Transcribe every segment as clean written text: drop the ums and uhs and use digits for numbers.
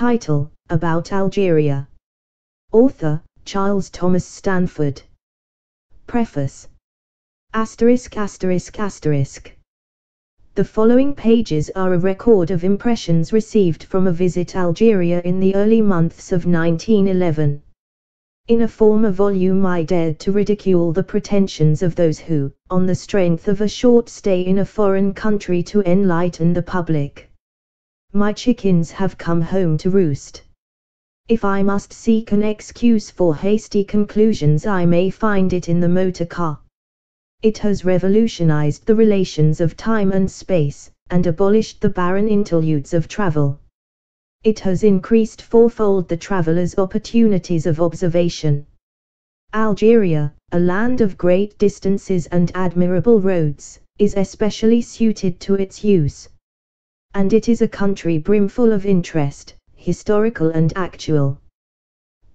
Title: About Algeria. Author: Charles Thomas-Stanford. Preface. *******. The following pages are a record of impressions received from a visit Algeria in the early months of 1911. In a former volume I dared to ridicule the pretensions of those who, on the strength of a short stay in a foreign country to enlighten the public. My chickens have come home to roost. If I must seek an excuse for hasty conclusions, I may find it in the motor car. It has revolutionized the relations of time and space, and abolished the barren interludes of travel. It has increased fourfold the traveler's opportunities of observation. Algeria, a land of great distances and admirable roads, is especially suited to its use. And it is a country brimful of interest, historical and actual.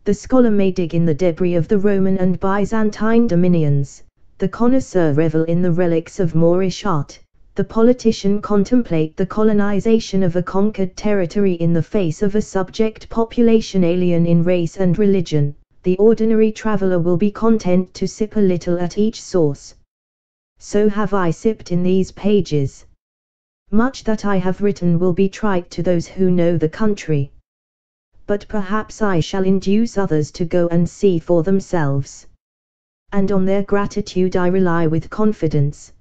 The scholar may dig in the debris of the Roman and Byzantine dominions, the connoisseur revel in the relics of Moorish art, the politician contemplate the colonization of a conquered territory in the face of a subject population alien in race and religion. The ordinary traveler will be content to sip a little at each source. So have I sipped in these pages. Much that I have written will be trite to those who know the country. But perhaps I shall induce others to go and see for themselves. And on their gratitude I rely with confidence.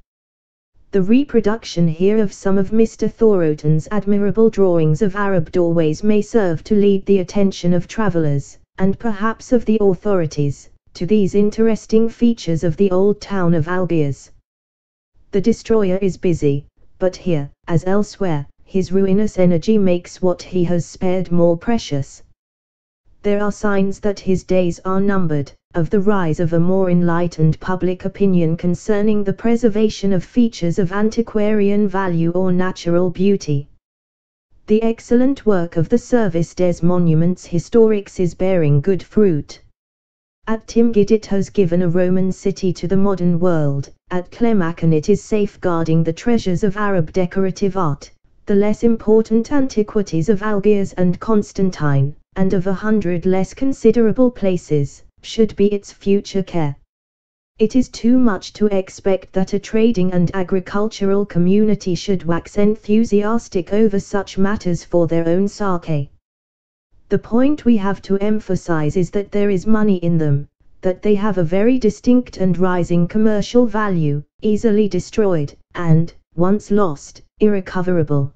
The reproduction here of some of Mr. Thoroughton's admirable drawings of Arab doorways may serve to lead the attention of travelers, and perhaps of the authorities, to these interesting features of the old town of Algiers. The destroyer is busy, but here, as elsewhere, his ruinous energy makes what he has spared more precious. There are signs that his days are numbered, of the rise of a more enlightened public opinion concerning the preservation of features of antiquarian value or natural beauty. The excellent work of the Service des Monuments Historiques is bearing good fruit. At Timgid it has given a Roman city to the modern world, at Clemacan it is safeguarding the treasures of Arab decorative art, the less important antiquities of Algiers and Constantine, and of 100 less considerable places, should be its future care. It is too much to expect that a trading and agricultural community should wax enthusiastic over such matters for their own sake. The point we have to emphasize is that there is money in them, that they have a very distinct and rising commercial value, easily destroyed, and, once lost, irrecoverable.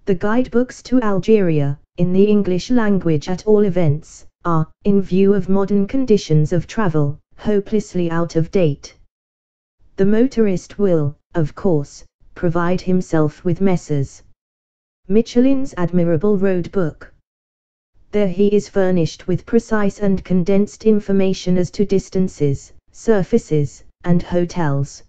The guidebooks to Algeria, in the English language at all events, are, in view of modern conditions of travel, hopelessly out of date. The motorist will, of course, provide himself with Messrs. Michelin's admirable road book. There he is furnished with precise and condensed information as to distances, surfaces, and hotels.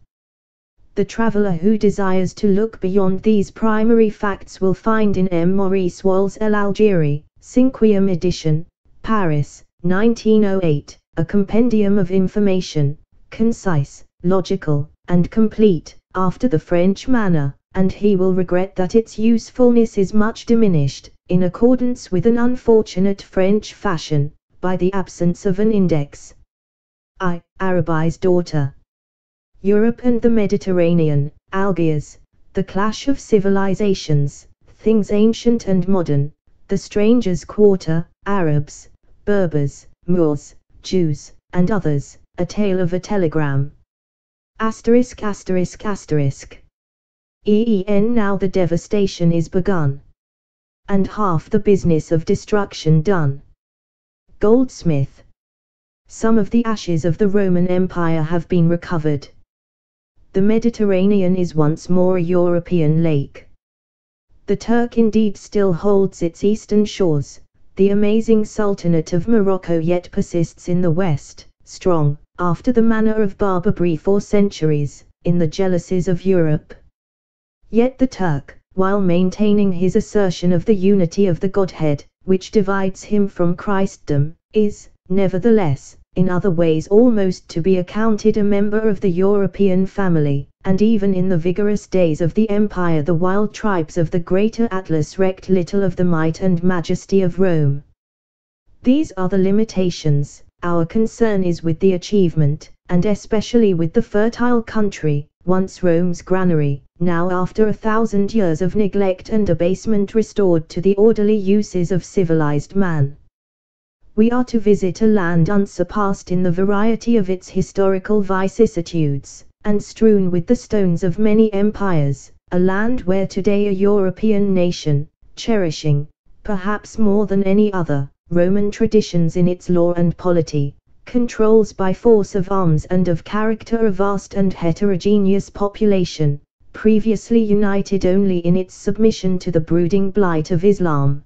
The traveler who desires to look beyond these primary facts will find in M. Maurice Wall's l'Algérie, 5th edition, Paris, 1908, a compendium of information, concise, logical, and complete, after the French manner, and he will regret that its usefulness is much diminished, in accordance with an unfortunate French fashion, by the absence of an index. I, Arabi's daughter. Europe and the Mediterranean, Algiers, the clash of civilizations, things ancient and modern, the strangers' quarter, Arabs, Berbers, Moors, Jews, and others, a tale of a telegram. ******. Now the devastation is begun, and half the business of destruction done. Goldsmith. Some of the ashes of the Roman Empire have been recovered. The Mediterranean is once more a European lake. The Turk indeed still holds its eastern shores. The amazing Sultanate of Morocco yet persists in the west, strong, after the manner of Barbary for centuries, in the jealousies of Europe. Yet the Turk, while maintaining his assertion of the unity of the Godhead, which divides him from Christendom, is, nevertheless, in other ways almost to be accounted a member of the European family, and even in the vigorous days of the empire the wild tribes of the greater Atlas recked little of the might and majesty of Rome. These are the limitations. Our concern is with the achievement, and especially with the fertile country, once Rome's granary, now after 1,000 years of neglect and abasement restored to the orderly uses of civilized man. We are to visit a land unsurpassed in the variety of its historical vicissitudes, and strewn with the stones of many empires, a land where today a European nation, cherishing, perhaps more than any other, Roman traditions in its law and polity, controls by force of arms and of character a vast and heterogeneous population, previously united only in its submission to the brooding blight of Islam.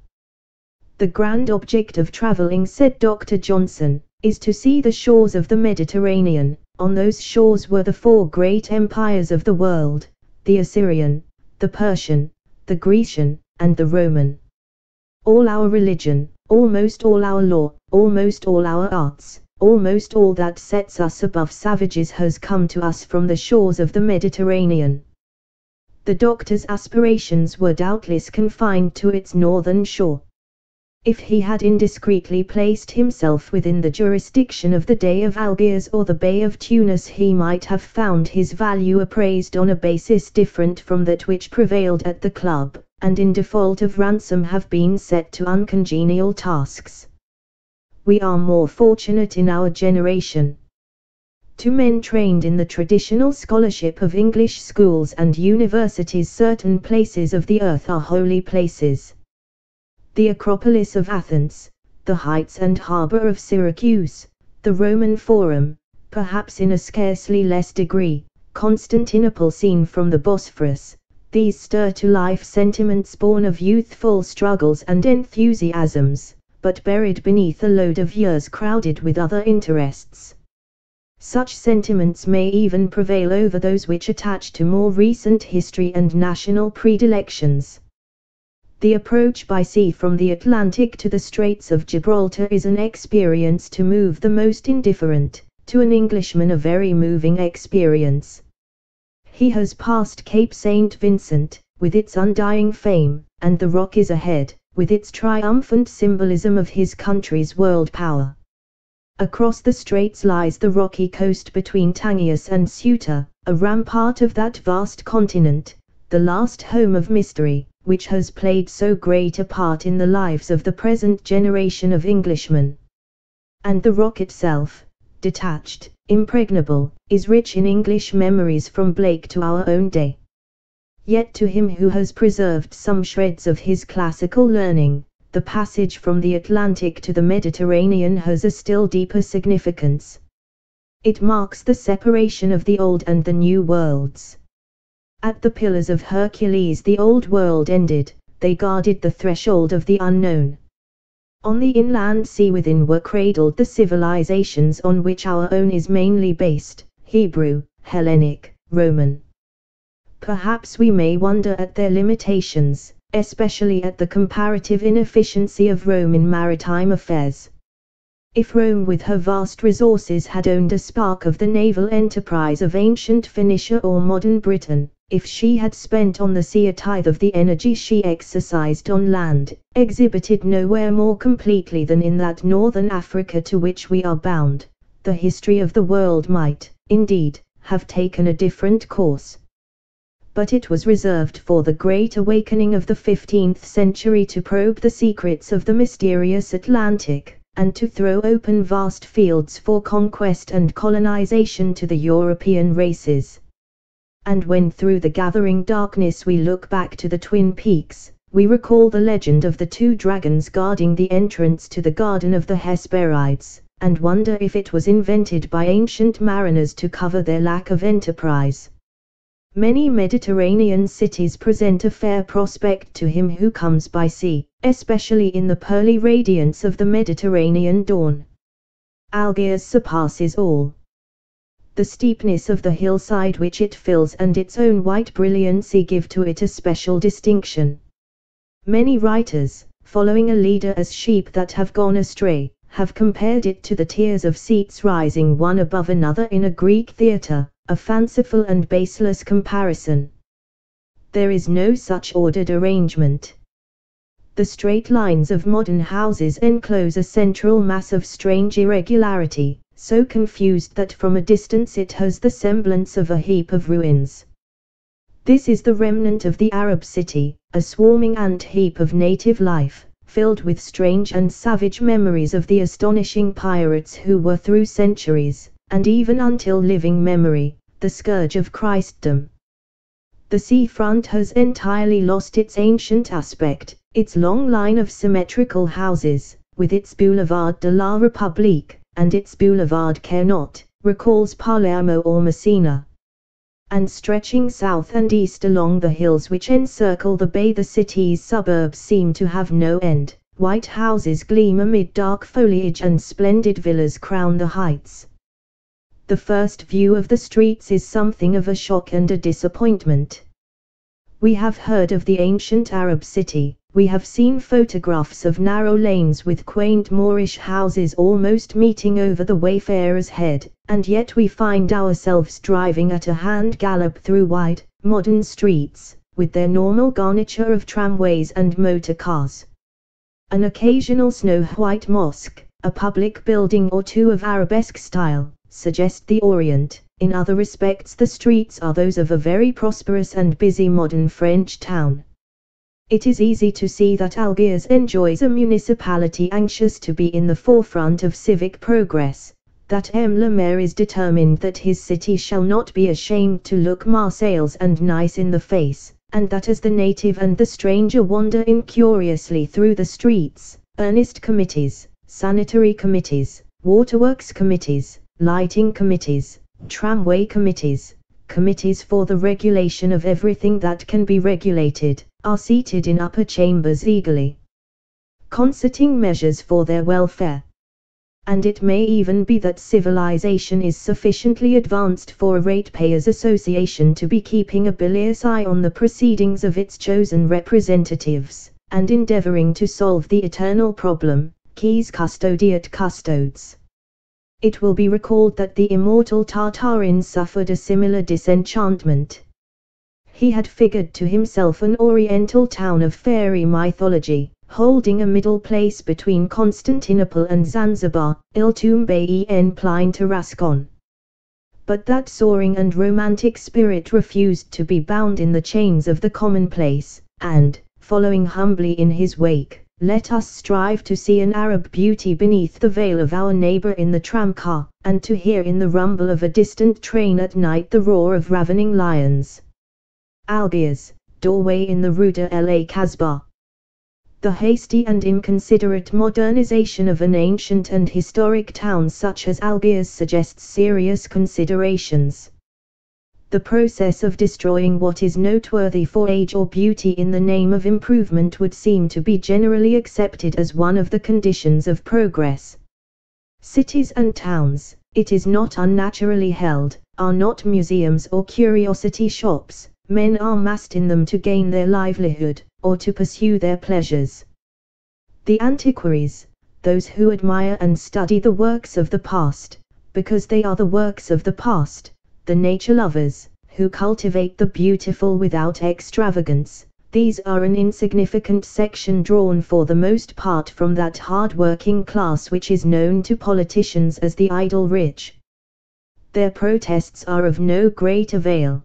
The grand object of traveling, said Dr. Johnson, is to see the shores of the Mediterranean. On those shores were the four great empires of the world, the Assyrian, the Persian, the Grecian, and the Roman. All our religion, almost all our law, almost all our arts, almost all that sets us above savages has come to us from the shores of the Mediterranean. The doctor's aspirations were doubtless confined to its northern shore. If he had indiscreetly placed himself within the jurisdiction of the Dey of Algiers or the Bay of Tunis, he might have found his value appraised on a basis different from that which prevailed at the club, and in default of ransom have been set to uncongenial tasks. We are more fortunate in our generation. To men trained in the traditional scholarship of English schools and universities, certain places of the earth are holy places. The Acropolis of Athens, the heights and harbour of Syracuse, the Roman Forum, perhaps in a scarcely less degree, Constantinople seen from the Bosphorus, these stir to life sentiments born of youthful struggles and enthusiasms, but buried beneath a load of years crowded with other interests. Such sentiments may even prevail over those which attach to more recent history and national predilections. The approach by sea from the Atlantic to the Straits of Gibraltar is an experience to move the most indifferent, to an Englishman a very moving experience. He has passed Cape St. Vincent, with its undying fame, and the Rock is ahead, with its triumphant symbolism of his country's world power. Across the straits lies the rocky coast between Tangiers and Ceuta, a rampart of that vast continent, the last home of mystery, which has played so great a part in the lives of the present generation of Englishmen. And the Rock itself, detached, impregnable, is rich in English memories from Blake to our own day. Yet to him who has preserved some shreds of his classical learning, the passage from the Atlantic to the Mediterranean has a still deeper significance. It marks the separation of the old and the new worlds. At the Pillars of Hercules the old world ended, they guarded the threshold of the unknown. On the inland sea within were cradled the civilizations on which our own is mainly based, Hebrew, Hellenic, Roman. Perhaps we may wonder at their limitations, especially at the comparative inefficiency of Rome in maritime affairs. If Rome with her vast resources had owned a spark of the naval enterprise of ancient Phoenicia or modern Britain, if she had spent on the sea a tithe of the energy she exercised on land, exhibited nowhere more completely than in that northern Africa to which we are bound, the history of the world might, indeed, have taken a different course. But it was reserved for the great awakening of the 15th century to probe the secrets of the mysterious Atlantic, and to throw open vast fields for conquest and colonization to the European races. And when through the gathering darkness we look back to the Twin Peaks, we recall the legend of the two dragons guarding the entrance to the Garden of the Hesperides, and wonder if it was invented by ancient mariners to cover their lack of enterprise. Many Mediterranean cities present a fair prospect to him who comes by sea, especially in the pearly radiance of the Mediterranean dawn. Algiers surpasses all. The steepness of the hillside which it fills and its own white brilliancy give to it a special distinction. Many writers, following a leader as sheep that have gone astray, have compared it to the tiers of seats rising one above another in a Greek theatre, a fanciful and baseless comparison. There is no such ordered arrangement. The straight lines of modern houses enclose a central mass of strange irregularity, so confused that from a distance it has the semblance of a heap of ruins. This is the remnant of the Arab city, a swarming ant heap of native life, filled with strange and savage memories of the astonishing pirates who were through centuries, and even until living memory, the scourge of Christendom. The seafront has entirely lost its ancient aspect, its long line of symmetrical houses, with its Boulevard de la République, and its Boulevard Carnot, recalls Palermo or Messina. And stretching south and east along the hills which encircle the bay, the city's suburbs seem to have no end. White houses gleam amid dark foliage and splendid villas crown the heights. The first view of the streets is something of a shock and a disappointment. We have heard of the ancient Arab city, we have seen photographs of narrow lanes with quaint Moorish houses almost meeting over the wayfarer's head, and yet we find ourselves driving at a hand gallop through wide, modern streets, with their normal garniture of tramways and motor cars. An occasional snow-white mosque, a public building or two of Arabesque style, suggest the Orient. In other respects the streets are those of a very prosperous and busy modern French town. It is easy to see that Algiers enjoys a municipality anxious to be in the forefront of civic progress, that M. le Maire is determined that his city shall not be ashamed to look Marseillais and nice in the face, and that as the native and the stranger wander incuriously through the streets, earnest committees, sanitary committees, waterworks committees, lighting committees, tramway committees, committees for the regulation of everything that can be regulated, are seated in upper chambers eagerly concerting measures for their welfare. And it may even be that civilization is sufficiently advanced for a ratepayers' association to be keeping a bilious eye on the proceedings of its chosen representatives, and endeavoring to solve the eternal problem, quis custodiet custodes. It will be recalled that the immortal Tartarin suffered a similar disenchantment. He had figured to himself an oriental town of fairy mythology, holding a middle place between Constantinople and Zanzibar, il tombe en plein Tarascon. But that soaring and romantic spirit refused to be bound in the chains of the commonplace, and, following humbly in his wake, let us strive to see an Arab beauty beneath the veil of our neighbor in the tramcar, and to hear in the rumble of a distant train at night the roar of ravening lions. Algiers, doorway in the Rue de la Casbah. The hasty and inconsiderate modernization of an ancient and historic town such as Algiers suggests serious considerations. The process of destroying what is noteworthy for age or beauty in the name of improvement would seem to be generally accepted as one of the conditions of progress. Cities and towns, it is not unnaturally held, are not museums or curiosity shops. Men are massed in them to gain their livelihood, or to pursue their pleasures. The antiquaries, those who admire and study the works of the past, because they are the works of the past, the nature lovers, who cultivate the beautiful without extravagance, these are an insignificant section drawn for the most part from that hard-working class which is known to politicians as the idle rich. Their protests are of no great avail.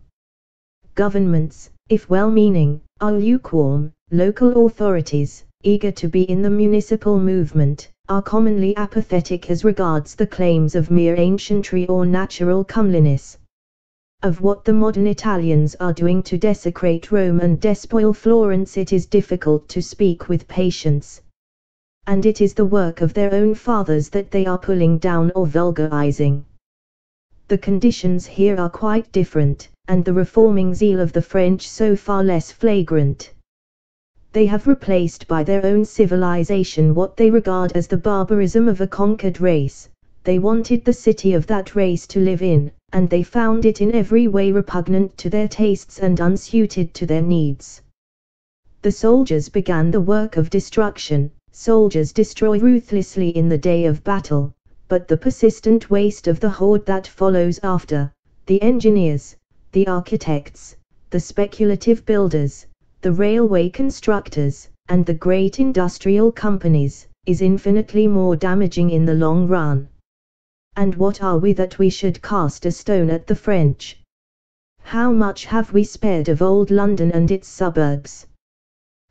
Governments, if well-meaning, are lukewarm. Local authorities, eager to be in the municipal movement, are commonly apathetic as regards the claims of mere ancientry or natural comeliness. Of what the modern Italians are doing to desecrate Rome and despoil Florence it is difficult to speak with patience. And it is the work of their own fathers that they are pulling down or vulgarizing. The conditions here are quite different, and the reforming zeal of the French so far less flagrant. They have replaced by their own civilization what they regard as the barbarism of a conquered race. They wanted the city of that race to live in, and they found it in every way repugnant to their tastes and unsuited to their needs. The soldiers began the work of destruction. Soldiers destroy ruthlessly in the day of battle, but the persistent waste of the horde that follows after, the engineers, the architects, the speculative builders, the railway constructors, and the great industrial companies, is infinitely more damaging in the long run. And what are we that we should cast a stone at the French? How much have we spared of old London and its suburbs?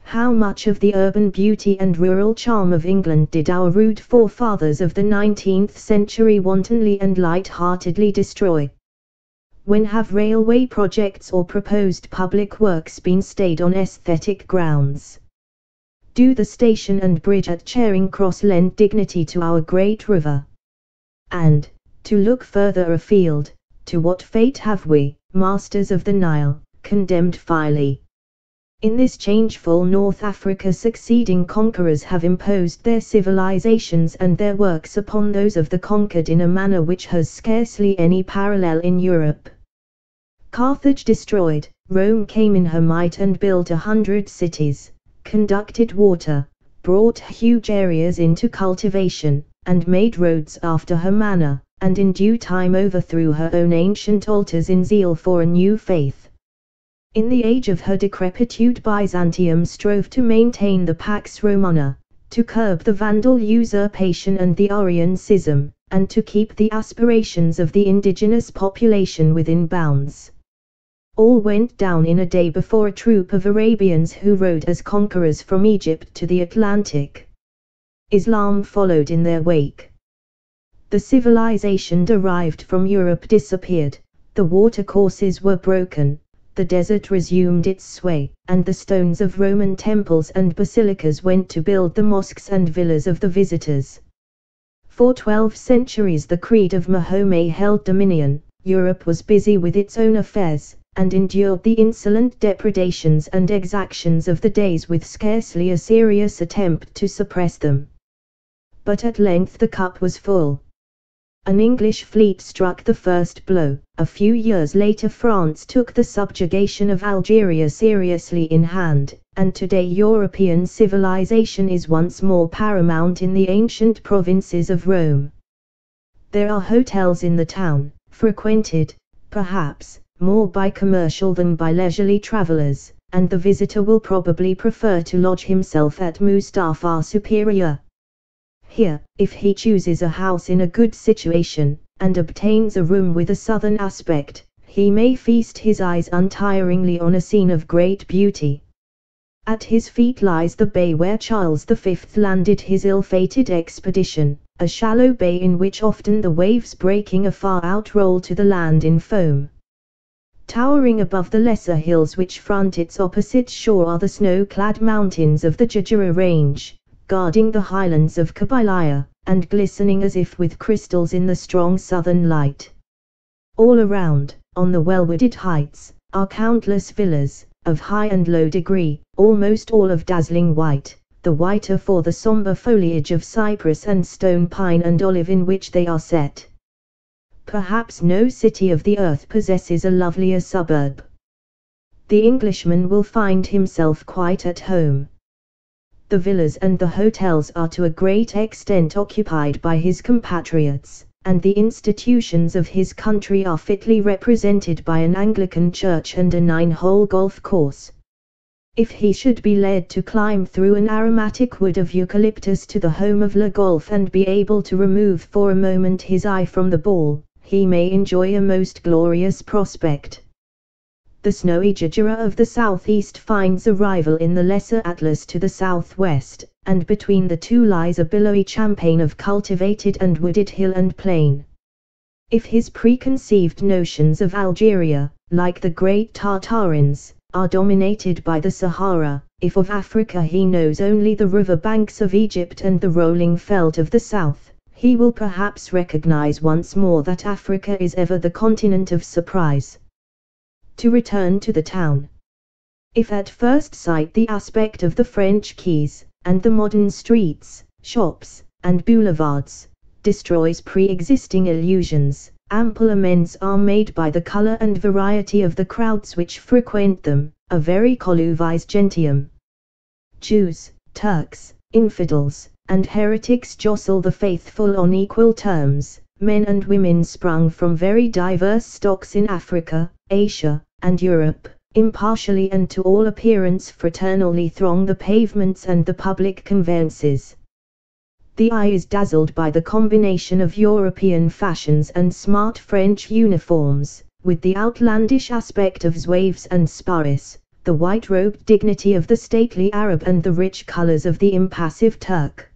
How much of the urban beauty and rural charm of England did our rude forefathers of the 19th century wantonly and light-heartedly destroy? When have railway projects or proposed public works been stayed on aesthetic grounds? Do the station and bridge at Charing Cross lend dignity to our great river? And, to look further afield, to what fate have we, masters of the Nile, condemned Philae? In this changeful North Africa succeeding conquerors have imposed their civilizations and their works upon those of the conquered in a manner which has scarcely any parallel in Europe. Carthage destroyed, Rome came in her might and built 100 cities, conducted water, brought huge areas into cultivation, and made roads after her manner, and in due time overthrew her own ancient altars in zeal for a new faith. In the age of her decrepitude Byzantium strove to maintain the Pax Romana, to curb the Vandal usurpation and the Arian schism, and to keep the aspirations of the indigenous population within bounds. All went down in a day before a troop of Arabians who rode as conquerors from Egypt to the Atlantic. Islam followed in their wake. The civilization derived from Europe disappeared, the watercourses were broken, the desert resumed its sway, and the stones of Roman temples and basilicas went to build the mosques and villas of the visitors. For 12 centuries the creed of Mahomet held dominion. Europe was busy with its own affairs, and endured the insolent depredations and exactions of the days with scarcely a serious attempt to suppress them. But at length the cup was full. An English fleet struck the first blow. A few years later France took the subjugation of Algeria seriously in hand, and today European civilization is once more paramount in the ancient provinces of Rome. There are hotels in the town, frequented, perhaps, more by commercial than by leisurely travelers, and the visitor will probably prefer to lodge himself at Mustafa Superior. Here, if he chooses a house in a good situation, and obtains a room with a southern aspect, he may feast his eyes untiringly on a scene of great beauty. At his feet lies the bay where Charles V landed his ill-fated expedition, a shallow bay in which often the waves breaking afar out roll to the land in foam. Towering above the lesser hills which front its opposite shore are the snow-clad mountains of the Jejera range, guarding the highlands of Kabylia, and glistening as if with crystals in the strong southern light. All around, on the well-wooded heights, are countless villas, of high and low degree, almost all of dazzling white, the whiter for the somber foliage of cypress and stone pine and olive in which they are set. Perhaps no city of the earth possesses a lovelier suburb. The Englishman will find himself quite at home. The villas and the hotels are to a great extent occupied by his compatriots, and the institutions of his country are fitly represented by an Anglican church and a 9-hole golf course. If he should be led to climb through an aromatic wood of eucalyptus to the home of Le Golf and be able to remove for a moment his eye from the ball, he may enjoy a most glorious prospect. The snowy Jejera of the southeast finds a rival in the lesser Atlas to the southwest, and between the two lies a billowy champaign of cultivated and wooded hill and plain. If his preconceived notions of Algeria, like the great Tartarians, are dominated by the Sahara, if of Africa he knows only the river banks of Egypt and the rolling veldt of the south, he will perhaps recognize once more that Africa is ever the continent of surprise. To return to the town. If at first sight the aspect of the French quays, and the modern streets, shops, and boulevards, destroys pre-existing illusions, ample amends are made by the color and variety of the crowds which frequent them, a very colluvies gentium. Jews, Turks, infidels, and heretics jostle the faithful on equal terms, men and women sprung from very diverse stocks in Africa, Asia, and Europe, impartially and to all appearance fraternally throng the pavements and the public conveyances. The eye is dazzled by the combination of European fashions and smart French uniforms, with the outlandish aspect of zouaves and sparris, the white-robed dignity of the stately Arab and the rich colors of the impassive Turk.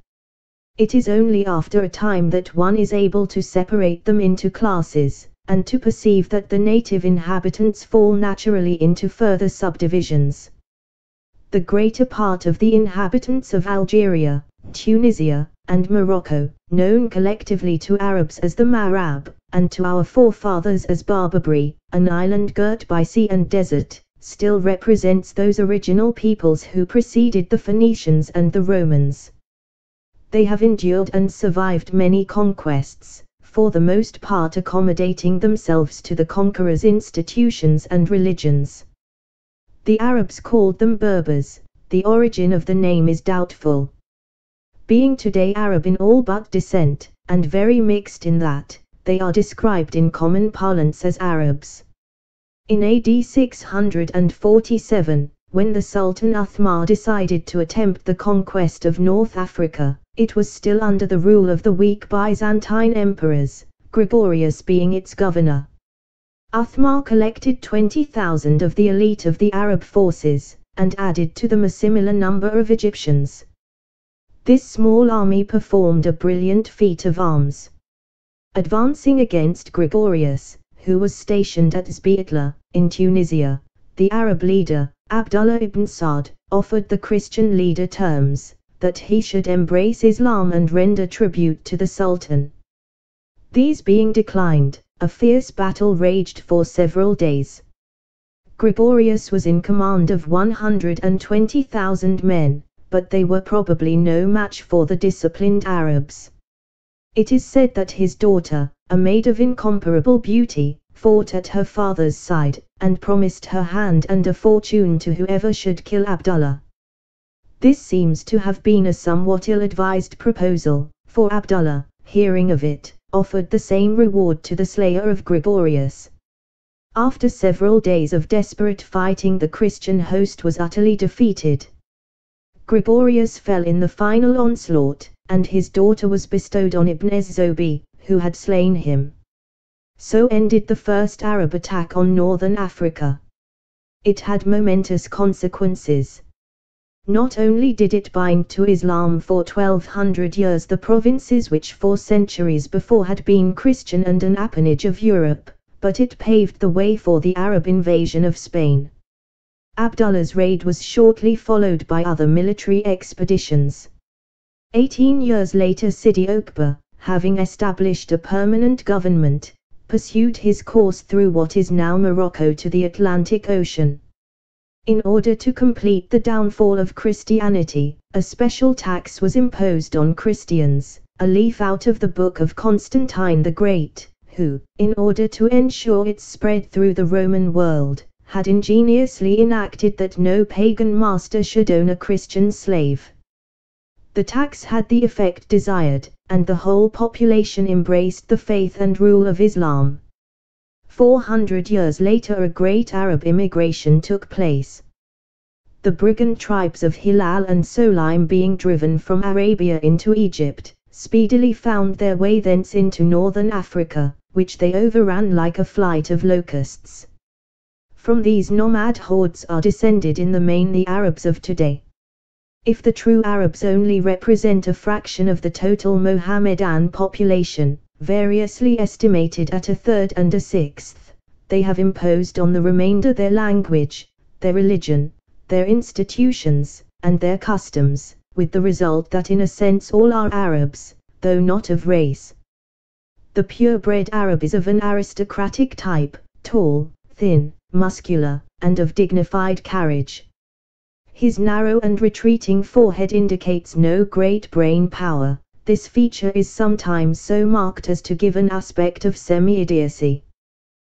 It is only after a time that one is able to separate them into classes, and to perceive that the native inhabitants fall naturally into further subdivisions. The greater part of the inhabitants of Algeria, Tunisia, and Morocco, known collectively to Arabs as the Maghreb, and to our forefathers as Barbary, an island girt by sea and desert, still represents those original peoples who preceded the Phoenicians and the Romans. They have endured and survived many conquests, for the most part accommodating themselves to the conqueror's institutions and religions. The Arabs called them Berbers. The origin of the name is doubtful. Being today Arab in all but descent, and very mixed in that, they are described in common parlance as Arabs. In AD 647, when the Sultan Uthman decided to attempt the conquest of North Africa, it was still under the rule of the weak Byzantine emperors, Gregorius being its governor. Uthman collected 20,000 of the elite of the Arab forces, and added to them a similar number of Egyptians. This small army performed a brilliant feat of arms. Advancing against Gregorius, who was stationed at Zbiatla, in Tunisia, the Arab leader, Abdullah ibn Sa'd, offered the Christian leader terms, that he should embrace Islam and render tribute to the Sultan. These being declined, a fierce battle raged for several days. Gregorius was in command of 120,000 men, but they were probably no match for the disciplined Arabs. It is said that his daughter, a maid of incomparable beauty, fought at her father's side, and promised her hand and a fortune to whoever should kill Abdullah. This seems to have been a somewhat ill-advised proposal, for Abdullah, hearing of it, offered the same reward to the slayer of Gregorius. After several days of desperate fighting, the Christian host was utterly defeated. Gregorius fell in the final onslaught, and his daughter was bestowed on Ibn Ez-Zobi, who had slain him. So ended the first Arab attack on northern Africa. It had momentous consequences. Not only did it bind to Islam for 1200 years the provinces which for centuries before had been Christian and an appanage of Europe, but it paved the way for the Arab invasion of Spain. Abdullah's raid was shortly followed by other military expeditions. 18 years later Sidi Okba, having established a permanent government, pursued his course through what is now Morocco to the Atlantic Ocean. In order to complete the downfall of Christianity, a special tax was imposed on Christians, a leaf out of the book of Constantine the Great, who, in order to ensure its spread through the Roman world, had ingeniously enacted that no pagan master should own a Christian slave. The tax had the effect desired, and the whole population embraced the faith and rule of Islam. 400 years later a great Arab immigration took place. The brigand tribes of Hilal and Sulaim, being driven from Arabia into Egypt, speedily found their way thence into northern Africa, which they overran like a flight of locusts. From these nomad hordes are descended in the main the Arabs of today. If the true Arabs only represent a fraction of the total Mohammedan population, variously estimated at a third and a sixth, they have imposed on the remainder their language, their religion, their institutions, and their customs, with the result that in a sense all are Arabs, though not of race. The purebred Arab is of an aristocratic type, tall, thin, muscular, and of dignified carriage. His narrow and retreating forehead indicates no great brain power. This feature is sometimes so marked as to give an aspect of semi-idiocy.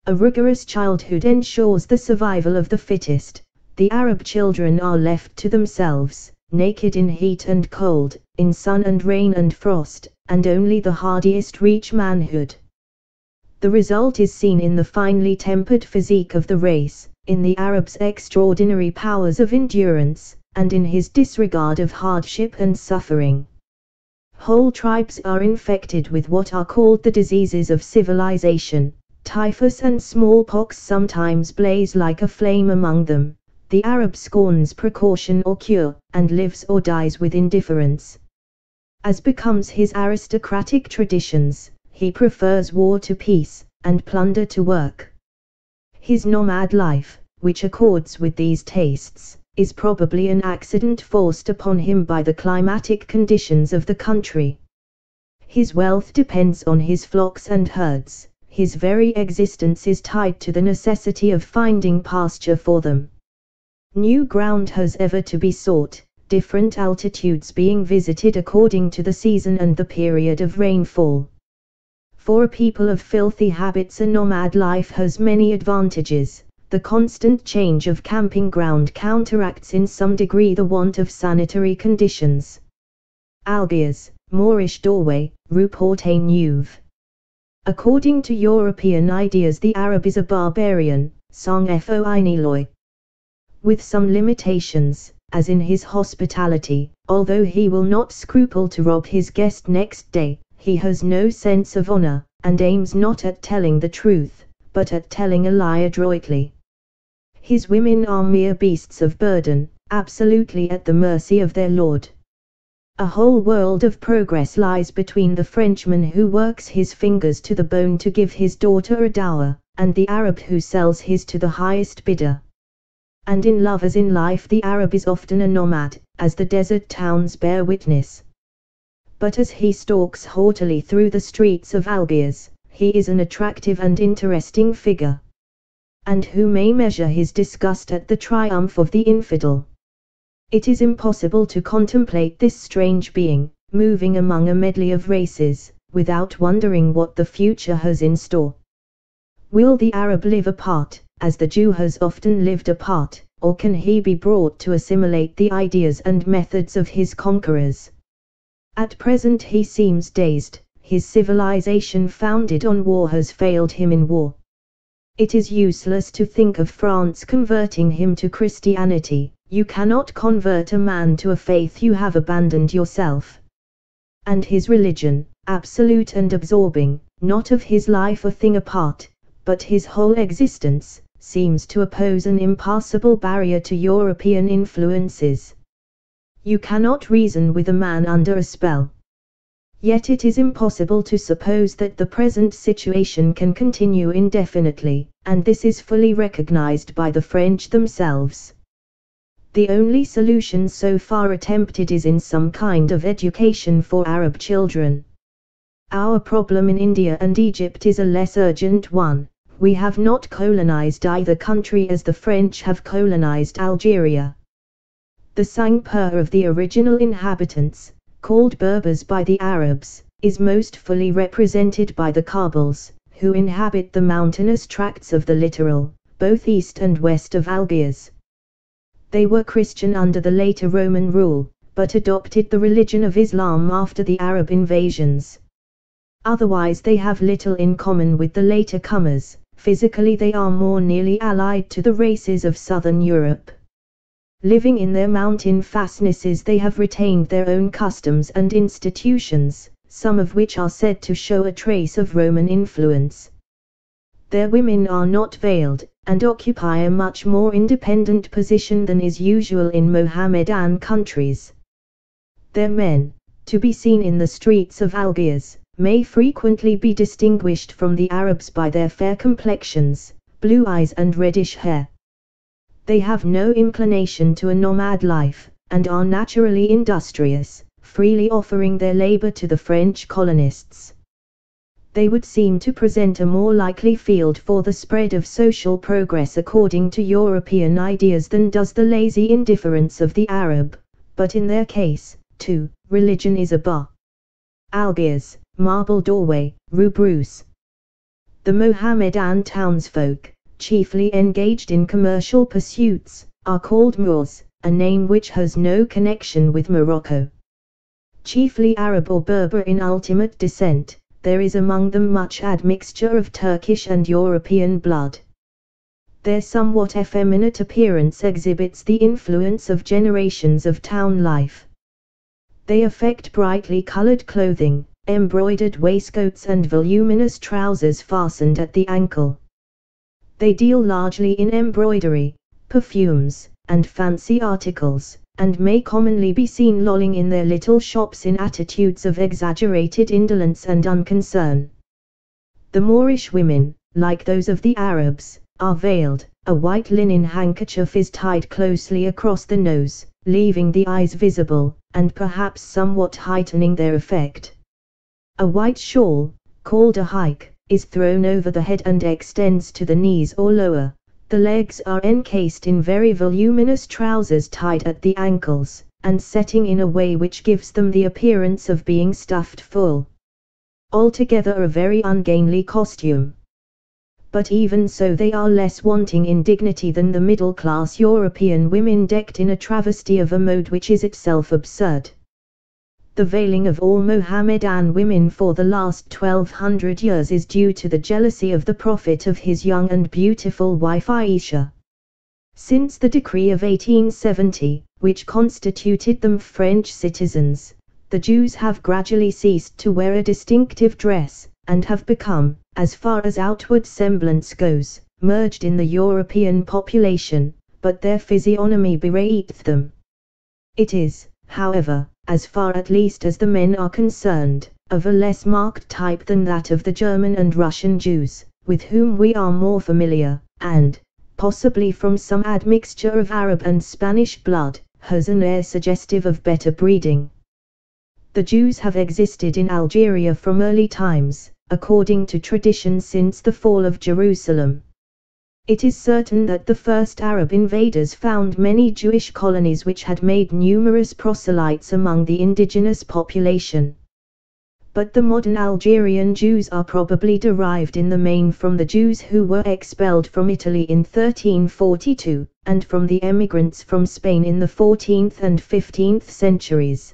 A rigorous childhood ensures the survival of the fittest. The Arab children are left to themselves, naked in heat and cold, in sun and rain and frost, and only the hardiest reach manhood. The result is seen in the finely tempered physique of the race, in the Arab's extraordinary powers of endurance, and in his disregard of hardship and suffering. Whole tribes are infected with what are called the diseases of civilization. Typhus and smallpox sometimes blaze like a flame among them. The Arab scorns precaution or cure, and lives or dies with indifference. As becomes his aristocratic traditions, he prefers war to peace, and plunder to work. His nomad life, which accords with these tastes, is probably an accident forced upon him by the climatic conditions of the country. His wealth depends on his flocks and herds. His very existence is tied to the necessity of finding pasture for them. New ground has ever to be sought, different altitudes being visited according to the season and the period of rainfall. For a people of filthy habits, a nomad life has many advantages. The constant change of camping ground counteracts in some degree the want of sanitary conditions. Algiers, Moorish doorway, Rue Porte Neuve. According to European ideas, the Arab is a barbarian, sans foi ni loi. With some limitations, as in his hospitality, although he will not scruple to rob his guest next day, he has no sense of honor, and aims not at telling the truth, but at telling a lie adroitly. His women are mere beasts of burden, absolutely at the mercy of their lord. A whole world of progress lies between the Frenchman who works his fingers to the bone to give his daughter a dower, and the Arab who sells his to the highest bidder. And in love as in life, the Arab is often a nomad, as the desert towns bear witness. But as he stalks haughtily through the streets of Algiers, he is an attractive and interesting figure. And who may measure his disgust at the triumph of the infidel? It is impossible to contemplate this strange being, moving among a medley of races, without wondering what the future has in store. Will the Arab live apart, as the Jew has often lived apart, or can he be brought to assimilate the ideas and methods of his conquerors? At present he seems dazed. His civilization founded on war has failed him in war. It is useless to think of France converting him to Christianity. You cannot convert a man to a faith you have abandoned yourself. And his religion, absolute and absorbing, not of his life a thing apart, but his whole existence, seems to oppose an impassable barrier to European influences. You cannot reason with a man under a spell. Yet it is impossible to suppose that the present situation can continue indefinitely, and this is fully recognized by the French themselves. The only solution so far attempted is in some kind of education for Arab children. Our problem in India and Egypt is a less urgent one. We have not colonized either country as the French have colonized Algeria. The sang-pur of the original inhabitants, called Berbers by the Arabs, is most fully represented by the Kabils, who inhabit the mountainous tracts of the littoral, both east and west of Algiers. They were Christian under the later Roman rule, but adopted the religion of Islam after the Arab invasions. Otherwise they have little in common with the later comers. Physically they are more nearly allied to the races of southern Europe. Living in their mountain fastnesses, they have retained their own customs and institutions, some of which are said to show a trace of Roman influence. Their women are not veiled, and occupy a much more independent position than is usual in Mohammedan countries. Their men, to be seen in the streets of Algiers, may frequently be distinguished from the Arabs by their fair complexions, blue eyes and reddish hair. They have no inclination to a nomad life, and are naturally industrious, freely offering their labor to the French colonists. They would seem to present a more likely field for the spread of social progress according to European ideas than does the lazy indifference of the Arab, but in their case, too, religion is a bar. Algiers, Marble Doorway, Rue Bruce. The Mohammedan townsfolk, chiefly engaged in commercial pursuits, are called Moors, a name which has no connection with Morocco. chiefly Arab or Berber in ultimate descent. There is among them much admixture of Turkish and European blood. Their somewhat effeminate appearance exhibits the influence of generations of town life. They affect brightly colored clothing, embroidered waistcoats and voluminous trousers fastened at the ankle. They deal largely in embroidery, perfumes, and fancy articles, and may commonly be seen lolling in their little shops in attitudes of exaggerated indolence and unconcern. The Moorish women, like those of the Arabs, are veiled. A white linen handkerchief is tied closely across the nose, leaving the eyes visible, and perhaps somewhat heightening their effect. A white shawl, called a haik, is thrown over the head and extends to the knees or lower. The legs are encased in very voluminous trousers tied at the ankles, and setting in a way which gives them the appearance of being stuffed full. Altogether a very ungainly costume. But even so they are less wanting in dignity than the middle-class European women decked in a travesty of a mode which is itself absurd. The veiling of all Mohammedan women for the last 1200 years is due to the jealousy of the Prophet of his young and beautiful wife Aisha. Since the decree of 1870, which constituted them French citizens, the Jews have gradually ceased to wear a distinctive dress, and have become, as far as outward semblance goes, merged in the European population, but their physiognomy bereaveth them. It is, however, as far at least as the men are concerned, of a less marked type than that of the German and Russian Jews, with whom we are more familiar, and, possibly from some admixture of Arab and Spanish blood, has an air suggestive of better breeding. The Jews have existed in Algeria from early times, according to tradition since the fall of Jerusalem. It is certain that the first Arab invaders found many Jewish colonies which had made numerous proselytes among the indigenous population. But the modern Algerian Jews are probably derived in the main from the Jews who were expelled from Italy in 1342, and from the emigrants from Spain in the 14th and 15th centuries.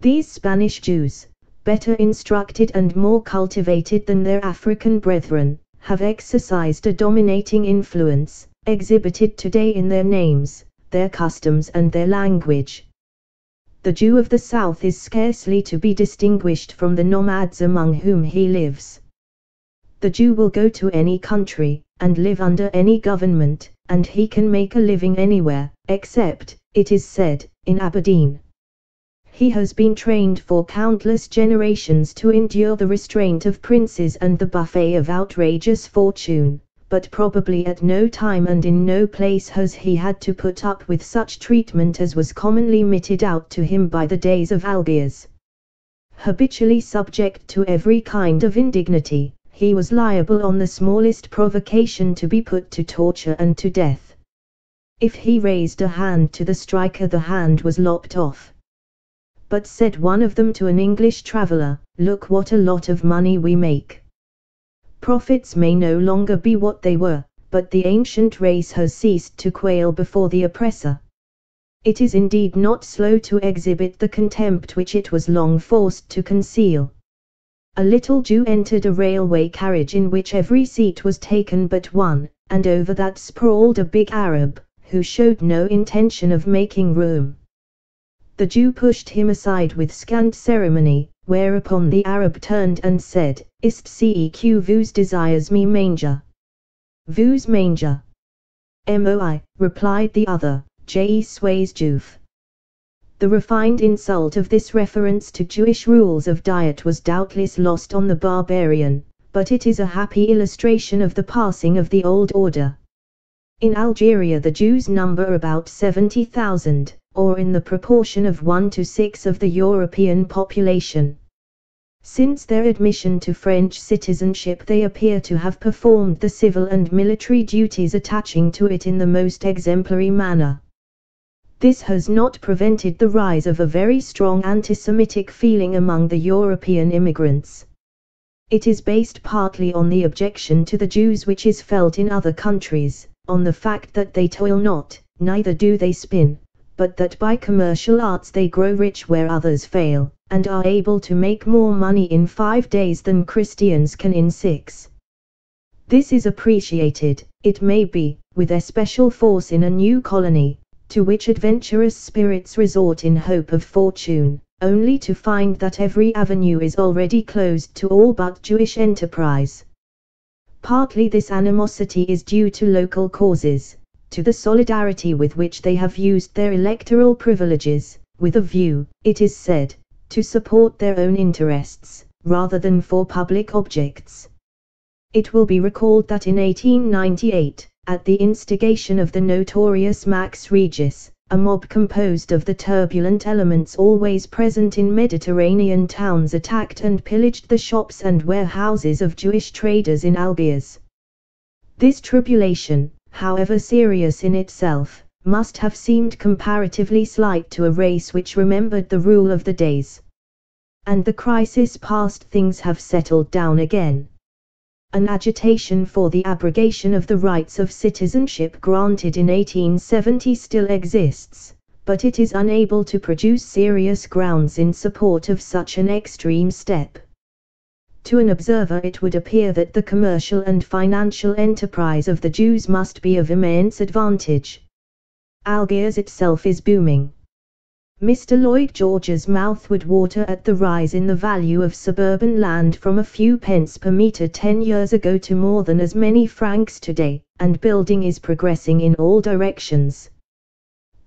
These Spanish Jews, better instructed and more cultivated than their African brethren, have exercised a dominating influence, exhibited today in their names, their customs and their language. The Jew of the South is scarcely to be distinguished from the nomads among whom he lives. The Jew will go to any country, and live under any government, and he can make a living anywhere, except, it is said, in Aberdeen. He has been trained for countless generations to endure the restraint of princes and the buffet of outrageous fortune, but probably at no time and in no place has he had to put up with such treatment as was commonly meted out to him by the days of Algiers. Habitually subject to every kind of indignity, he was liable on the smallest provocation to be put to torture and to death. If he raised a hand to the striker, the hand was lopped off. But said one of them to an English traveller, "Look what a lot of money we make." Profits may no longer be what they were, but the ancient race has ceased to quail before the oppressor. It is indeed not slow to exhibit the contempt which it was long forced to conceal. A little Jew entered a railway carriage in which every seat was taken but one, and over that sprawled a big Arab, who showed no intention of making room. The Jew pushed him aside with scant ceremony, whereupon the Arab turned and said, "Ist ceq vous desires me manger?" "Vous manger?" "Moi," replied the other, "je suis juif." The refined insult of this reference to Jewish rules of diet was doubtless lost on the barbarian, but it is a happy illustration of the passing of the old order. In Algeria the Jews number about 70,000, or in the proportion of 1 to 6 of the European population. Since their admission to French citizenship they appear to have performed the civil and military duties attaching to it in the most exemplary manner. This has not prevented the rise of a very strong anti-Semitic feeling among the European immigrants. It is based partly on the objection to the Jews which is felt in other countries, on the fact that they toil not, neither do they spin, but that by commercial arts they grow rich where others fail, and are able to make more money in 5 days than Christians can in 6. This is appreciated, it may be, with especial force in a new colony, to which adventurous spirits resort in hope of fortune, only to find that every avenue is already closed to all but Jewish enterprise. Partly this animosity is due to local causes, to the solidarity with which they have used their electoral privileges, with a view, it is said, to support their own interests, rather than for public objects. It will be recalled that in 1898, at the instigation of the notorious Max Regis, a mob composed of the turbulent elements always present in Mediterranean towns attacked and pillaged the shops and warehouses of Jewish traders in Algiers. This tribulation, however serious in itself, must have seemed comparatively slight to a race which remembered the rule of the days. And the crisis past, things have settled down again. An agitation for the abrogation of the rights of citizenship granted in 1870 still exists, but it is unable to produce serious grounds in support of such an extreme step. To an observer it would appear that the commercial and financial enterprise of the Jews must be of immense advantage. Algiers itself is booming. Mr. Lloyd George's mouth would water at the rise in the value of suburban land from a few pence per metre 10 years ago to more than as many francs today, and building is progressing in all directions.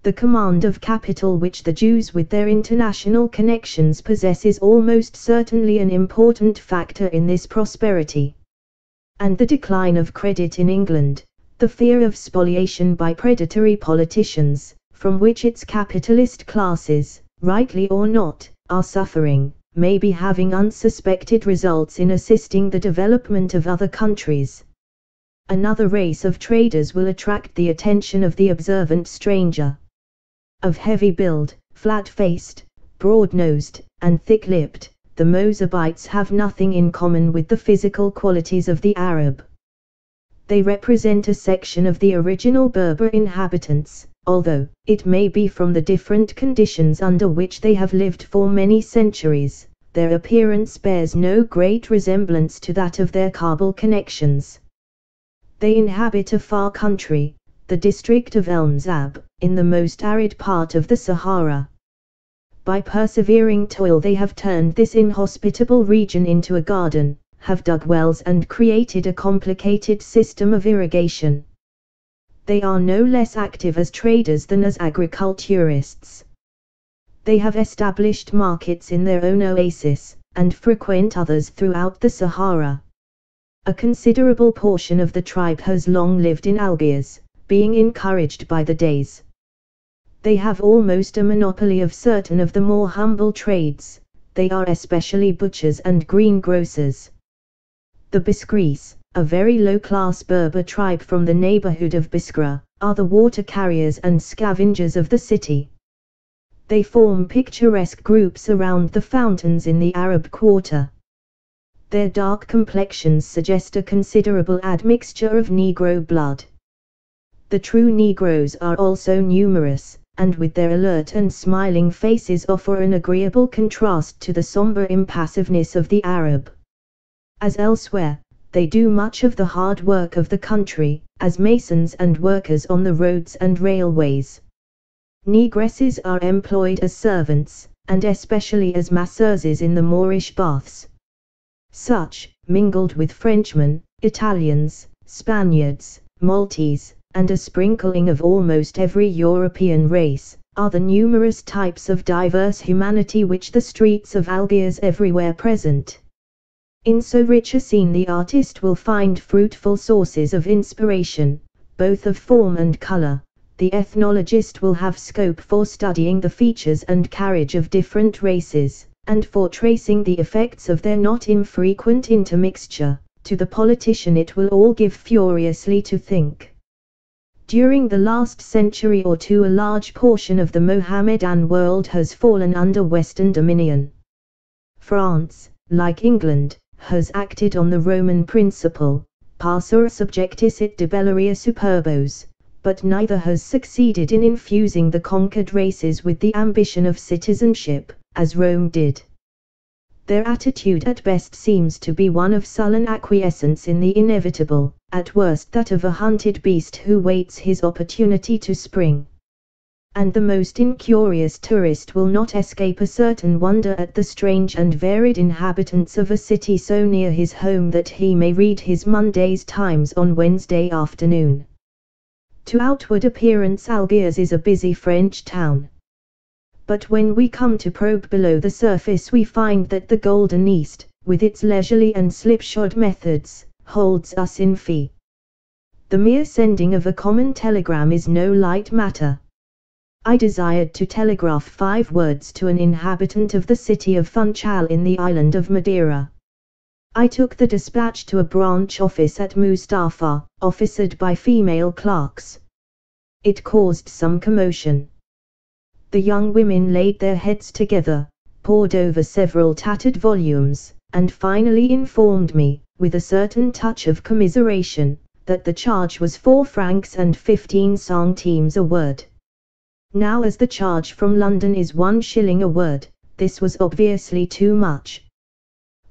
The command of capital which the Jews with their international connections possess is almost certainly an important factor in this prosperity. And the decline of credit in England, the fear of spoliation by predatory politicians, from which its capitalist classes, rightly or not, are suffering, may be having unsuspected results in assisting the development of other countries. Another race of traders will attract the attention of the observant stranger. Of heavy build, flat-faced, broad-nosed, and thick-lipped, the Mozabites have nothing in common with the physical qualities of the Arab. They represent a section of the original Berber inhabitants, although, it may be from the different conditions under which they have lived for many centuries, their appearance bears no great resemblance to that of their Kabul connections. They inhabit a far country, the district of El Mzab, in the most arid part of the Sahara. By persevering toil they have turned this inhospitable region into a garden, have dug wells and created a complicated system of irrigation. They are no less active as traders than as agriculturists. They have established markets in their own oasis, and frequent others throughout the Sahara. A considerable portion of the tribe has long lived in Algiers, being encouraged by the days. They have almost a monopoly of certain of the more humble trades, they are especially butchers and greengrocers. The Biskris, a very low-class Berber tribe from the neighborhood of Biskra, are the water carriers and scavengers of the city. They form picturesque groups around the fountains in the Arab quarter. Their dark complexions suggest a considerable admixture of Negro blood. The true Negroes are also numerous, and with their alert and smiling faces offer an agreeable contrast to the somber impassiveness of the Arab. As elsewhere, they do much of the hard work of the country, as masons and workers on the roads and railways. Negresses are employed as servants, and especially as masseuses in the Moorish baths. Such, mingled with Frenchmen, Italians, Spaniards, Maltese, and a sprinkling of almost every European race, are the numerous types of diverse humanity which the streets of Algiers everywhere present. In so rich a scene the artist will find fruitful sources of inspiration, both of form and color. The ethnologist will have scope for studying the features and carriage of different races, and for tracing the effects of their not infrequent intermixture. To the politician it will all give furiously to think. During the last century or two a large portion of the Mohammedan world has fallen under Western dominion. France, like England, has acted on the Roman principle, passor subjectis et debellare superbos, but neither has succeeded in infusing the conquered races with the ambition of citizenship, as Rome did. Their attitude at best seems to be one of sullen acquiescence in the inevitable, at worst that of a hunted beast who waits his opportunity to spring. And the most incurious tourist will not escape a certain wonder at the strange and varied inhabitants of a city so near his home that he may read his Monday's Times on Wednesday afternoon. To outward appearance Algiers is a busy French town. But when we come to probe below the surface we find that the Golden East, with its leisurely and slipshod methods, holds us in fee. The mere sending of a common telegram is no light matter. I desired to telegraph 5 words to an inhabitant of the city of Funchal in the island of Madeira. I took the dispatch to a branch office at Mustafa, officered by female clerks. It caused some commotion. The young women laid their heads together, pored over several tattered volumes, and finally informed me, with a certain touch of commiseration, that the charge was 4 francs and 15 centimes a word. Now as the charge from London is 1 shilling a word, this was obviously too much.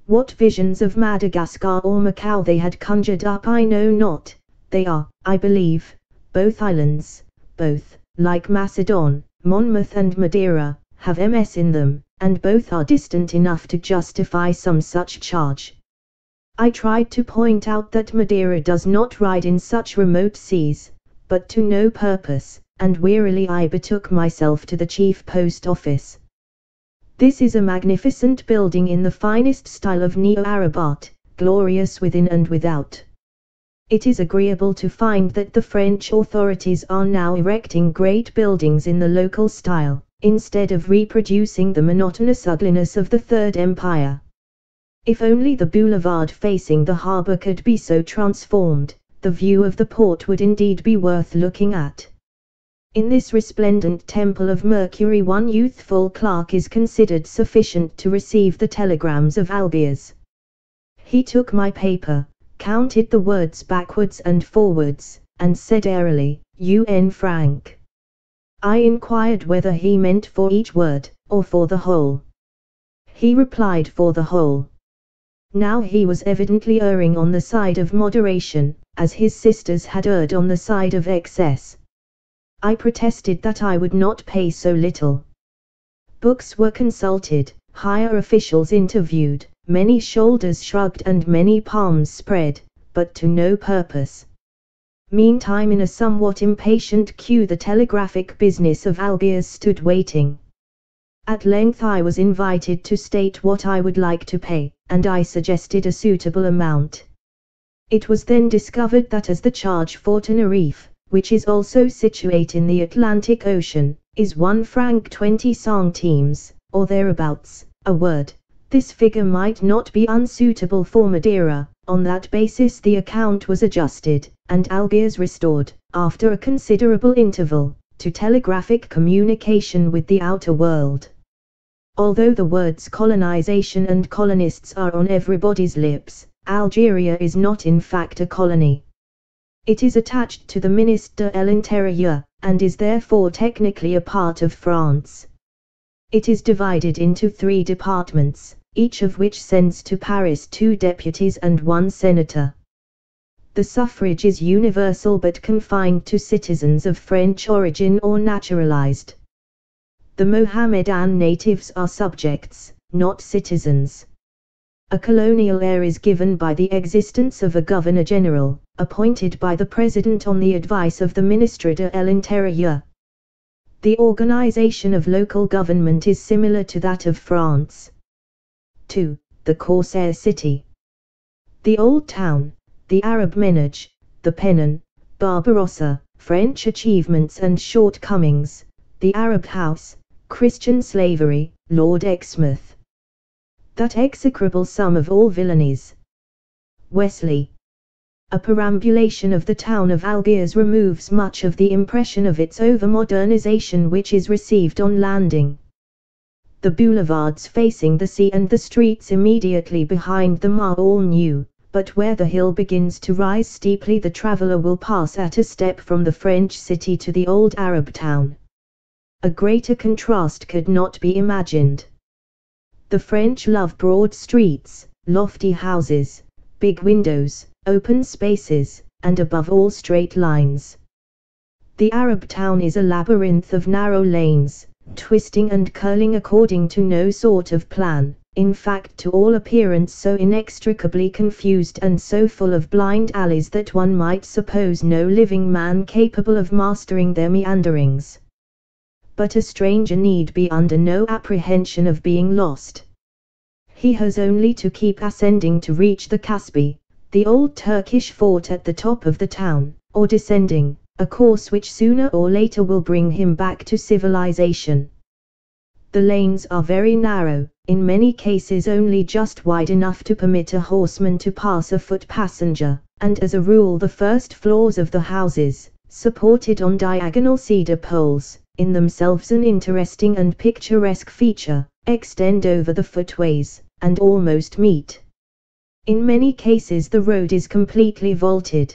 What visions of Madagascar or Macau they had conjured up I know not. They are, I believe, both islands, both, like Macedon, Monmouth and Madeira, have MS in them, and both are distant enough to justify some such charge. I tried to point out that Madeira does not ride in such remote seas, but to no purpose, and wearily I betook myself to the chief post office. This is a magnificent building in the finest style of Neo-Arab art, glorious within and without. It is agreeable to find that the French authorities are now erecting great buildings in the local style, instead of reproducing the monotonous ugliness of the Third Empire. If only the boulevard facing the harbour could be so transformed, the view of the port would indeed be worth looking at. In this resplendent temple of Mercury 1 youthful clerk is considered sufficient to receive the telegrams of Algiers. He took my paper, counted the words backwards and forwards, and said airily, "UN franc." I inquired whether he meant for each word, or for the whole. He replied for the whole. Now he was evidently erring on the side of moderation, as his sisters had erred on the side of excess. I protested that I would not pay so little. Books were consulted, higher officials interviewed, many shoulders shrugged and many palms spread, but to no purpose. Meantime in a somewhat impatient queue the telegraphic business of Algiers stood waiting. At length I was invited to state what I would like to pay, and I suggested a suitable amount. It was then discovered that as the charge for Tenerife, which is also situate in the Atlantic Ocean, is 1 franc 20 centimes, or thereabouts, a word, this figure might not be unsuitable for Madeira. On that basis the account was adjusted, and Algiers restored, after a considerable interval, to telegraphic communication with the outer world. Although the words colonization and colonists are on everybody's lips, Algeria is not in fact a colony. It is attached to the Ministère de l'Intérieur, and is therefore technically a part of France. It is divided into 3 departments, each of which sends to Paris 2 deputies and 1 senator. The suffrage is universal but confined to citizens of French origin or naturalized. The Mohammedan natives are subjects, not citizens. A colonial air is given by the existence of a Governor-General, appointed by the President on the advice of the Ministre de l'Intérieur. The organization of local government is similar to that of France. 2. The Corsair City. The Old Town, the Arab Menage, the Pennon, Barbarossa, French achievements and shortcomings, the Arab House, Christian slavery, Lord Exmouth. That execrable sum of all villainies. Wesley. A perambulation of the town of Algiers removes much of the impression of its over-modernization which is received on landing. The boulevards facing the sea and the streets immediately behind them are all new, but where the hill begins to rise steeply the traveler will pass at a step from the French city to the old Arab town. A greater contrast could not be imagined. The French love broad streets, lofty houses, big windows, open spaces, and above all straight lines. The Arab town is a labyrinth of narrow lanes, twisting and curling according to no sort of plan, in fact to all appearance so inextricably confused and so full of blind alleys that one might suppose no living man capable of mastering their meanderings. But a stranger need be under no apprehension of being lost. He has only to keep ascending to reach the Caspi, the old Turkish fort at the top of the town, or descending, a course which sooner or later will bring him back to civilization. The lanes are very narrow, in many cases only just wide enough to permit a horseman to pass a foot passenger, and as a rule the first floors of the houses, supported on diagonal cedar poles, in themselves an interesting and picturesque feature, extend over the footways, and almost meet. In many cases the road is completely vaulted.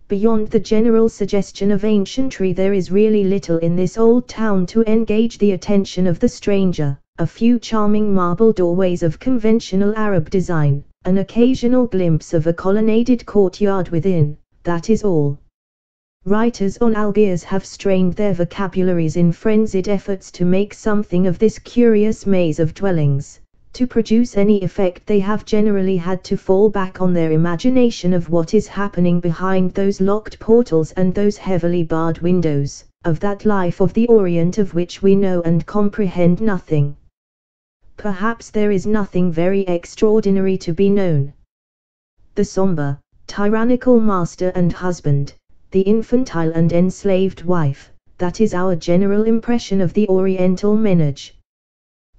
Beyond the general suggestion of ancientry there is really little in this old town to engage the attention of the stranger, a few charming marble doorways of conventional Arab design, an occasional glimpse of a colonnaded courtyard within, that is all. Writers on Algiers have strained their vocabularies in frenzied efforts to make something of this curious maze of dwellings. To produce any effect they have generally had to fall back on their imagination of what is happening behind those locked portals and those heavily barred windows, of that life of the Orient of which we know and comprehend nothing. Perhaps there is nothing very extraordinary to be known. The sombre, tyrannical master and husband, the infantile and enslaved wife, that is our general impression of the Oriental menage.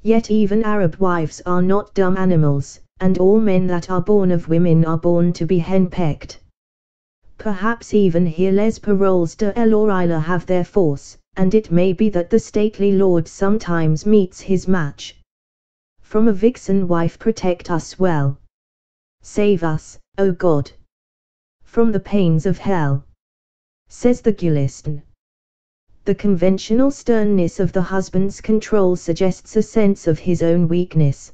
Yet even Arab wives are not dumb animals, and all men that are born of women are born to be henpecked. Perhaps even here les paroles de l'oreille have their force, and it may be that the stately lord sometimes meets his match. From a vixen wife protect us well. Save us, O God, from the pains of hell, says the Gulistan. The conventional sternness of the husband's control suggests a sense of his own weakness.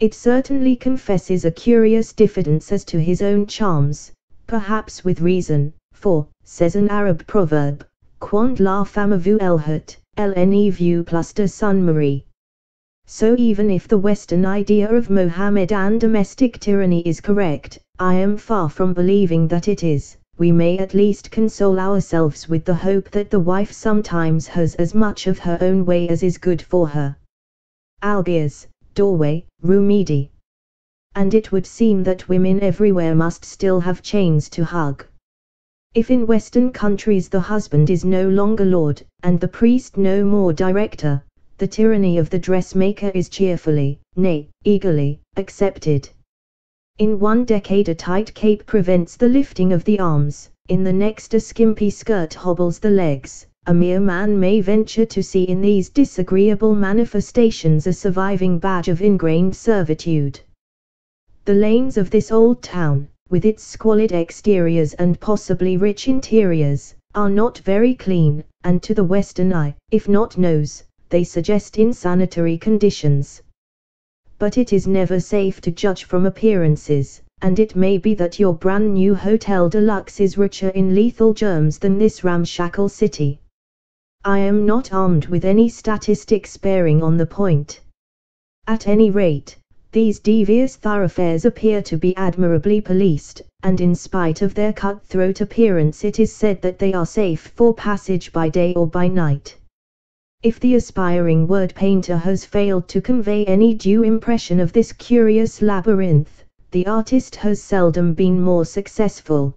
It certainly confesses a curious diffidence as to his own charms, perhaps with reason, for, says an Arab proverb, quand la femme veut elle hurt, elle ne veut plus de son mari. So even if the Western idea of Mohammedan domestic tyranny is correct, I am far from believing that it is. We may at least console ourselves with the hope that the wife sometimes has as much of her own way as is good for her. Algiers, doorway, Rumidi. And it would seem that women everywhere must still have chains to hug. If in Western countries the husband is no longer lord, and the priest no more director, the tyranny of the dressmaker is cheerfully, nay, eagerly, accepted. In one decade a tight cape prevents the lifting of the arms, in the next a skimpy skirt hobbles the legs. A mere man may venture to see in these disagreeable manifestations a surviving badge of ingrained servitude. The lanes of this old town, with its squalid exteriors and possibly rich interiors, are not very clean, and to the Western eye, if not nose, they suggest insanitary conditions. But it is never safe to judge from appearances, and it may be that your brand new Hotel de Luxe is richer in lethal germs than this ramshackle city. I am not armed with any statistics bearing on the point. At any rate, these devious thoroughfares appear to be admirably policed, and in spite of their cutthroat appearance it is said that they are safe for passage by day or by night. If the aspiring word painter has failed to convey any due impression of this curious labyrinth, the artist has seldom been more successful.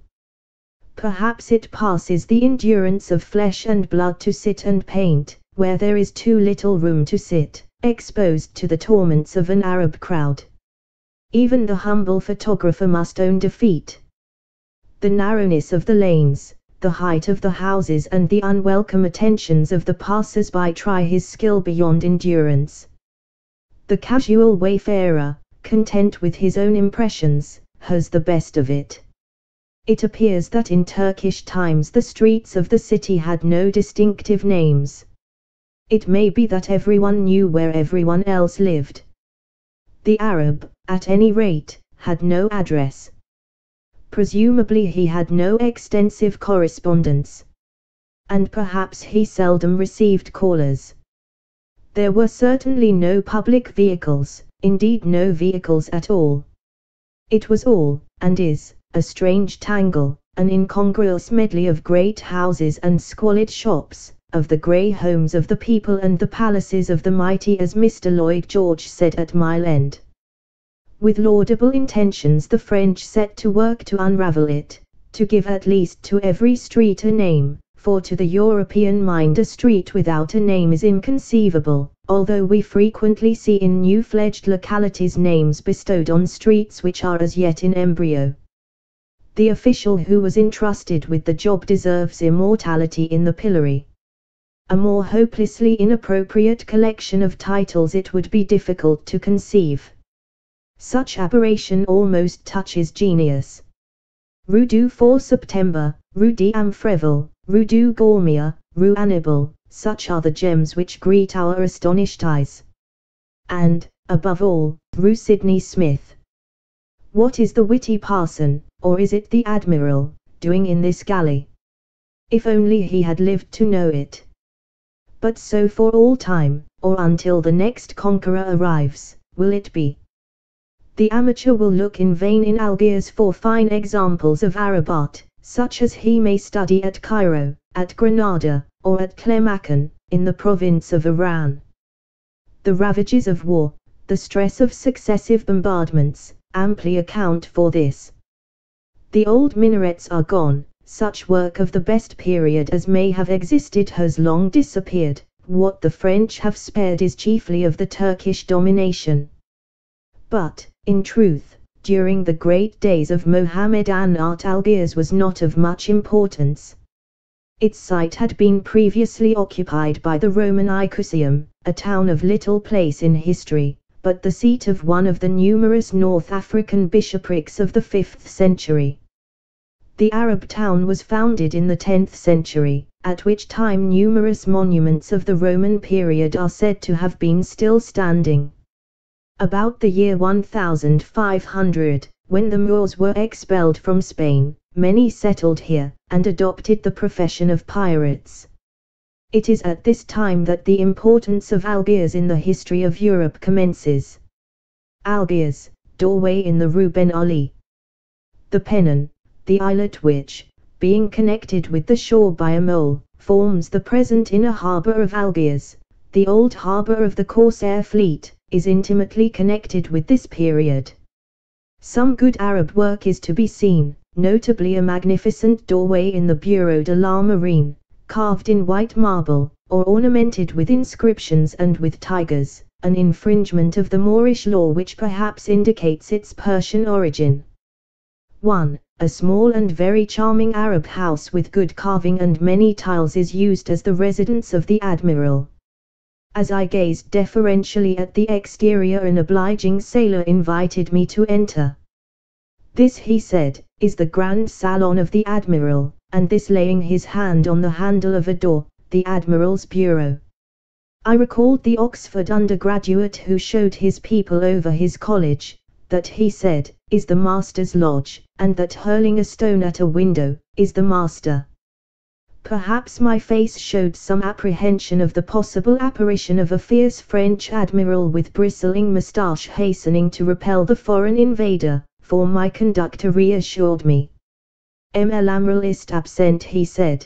Perhaps it passes the endurance of flesh and blood to sit and paint, where there is too little room to sit, exposed to the torments of an Arab crowd. Even the humble photographer must own defeat. The narrowness of the lanes, the height of the houses and the unwelcome attentions of the passers-by try his skill beyond endurance. The casual wayfarer, content with his own impressions, has the best of it. It appears that in Turkish times the streets of the city had no distinctive names. It may be that everyone knew where everyone else lived. The Arab, at any rate, had no address. Presumably he had no extensive correspondence. And perhaps he seldom received callers. There were certainly no public vehicles, indeed no vehicles at all. It was all, and is, a strange tangle, an incongruous medley of great houses and squalid shops, of the grey homes of the people and the palaces of the mighty, as Mr. Lloyd George said at Mile End. With laudable intentions the French set to work to unravel it, to give at least to every street a name, for to the European mind a street without a name is inconceivable, although we frequently see in new-fledged localities names bestowed on streets which are as yet in embryo. The official who was entrusted with the job deserves immortality in the pillory. A more hopelessly inappropriate collection of titles it would be difficult to conceive. Such aberration almost touches genius. Rue du 4 September, Rue d'Amfreville, Rue du Gormier, Rue Annibal, such are the gems which greet our astonished eyes. And, above all, Rue Sidney Smith. What is the witty parson, or is it the admiral, doing in this galley? If only he had lived to know it. But so for all time, or until the next conqueror arrives, will it be. The amateur will look in vain in Algiers for fine examples of Arab art, such as he may study at Cairo, at Granada, or at Clermacon, in the province of Iran. The ravages of war, the stress of successive bombardments, amply account for this. The old minarets are gone, such work of the best period as may have existed has long disappeared, what the French have spared is chiefly of the Turkish domination. But, in truth, during the great days of Mohammedan art Algiers was not of much importance. Its site had been previously occupied by the Roman Icosium, a town of little place in history, but the seat of one of the numerous North African bishoprics of the 5th century. The Arab town was founded in the 10th century, at which time numerous monuments of the Roman period are said to have been still standing. About the year 1500, when the Moors were expelled from Spain, many settled here, and adopted the profession of pirates. It is at this time that the importance of Algiers in the history of Europe commences. Algiers, doorway in the Rue Ben Ali. The pennon, the islet which, being connected with the shore by a mole, forms the present inner harbour of Algiers, the old harbour of the Corsair fleet, is intimately connected with this period. Some good Arab work is to be seen, notably a magnificent doorway in the Bureau de la Marine, carved in white marble, or ornamented with inscriptions and with tigers, an infringement of the Moorish law which perhaps indicates its Persian origin. 1. A small and very charming Arab house with good carving and many tiles is used as the residence of the admiral. As I gazed deferentially at the exterior, an obliging sailor invited me to enter. This, he said, is the grand salon of the admiral, and this, laying his hand on the handle of a door, the admiral's bureau. I recalled the Oxford undergraduate who showed his people over his college, that, he said, is the master's lodge, and that hurling a stone at a window, is the master. Perhaps my face showed some apprehension of the possible apparition of a fierce French admiral with bristling moustache hastening to repel the foreign invader, for my conductor reassured me. L'amiral ist absent, he said.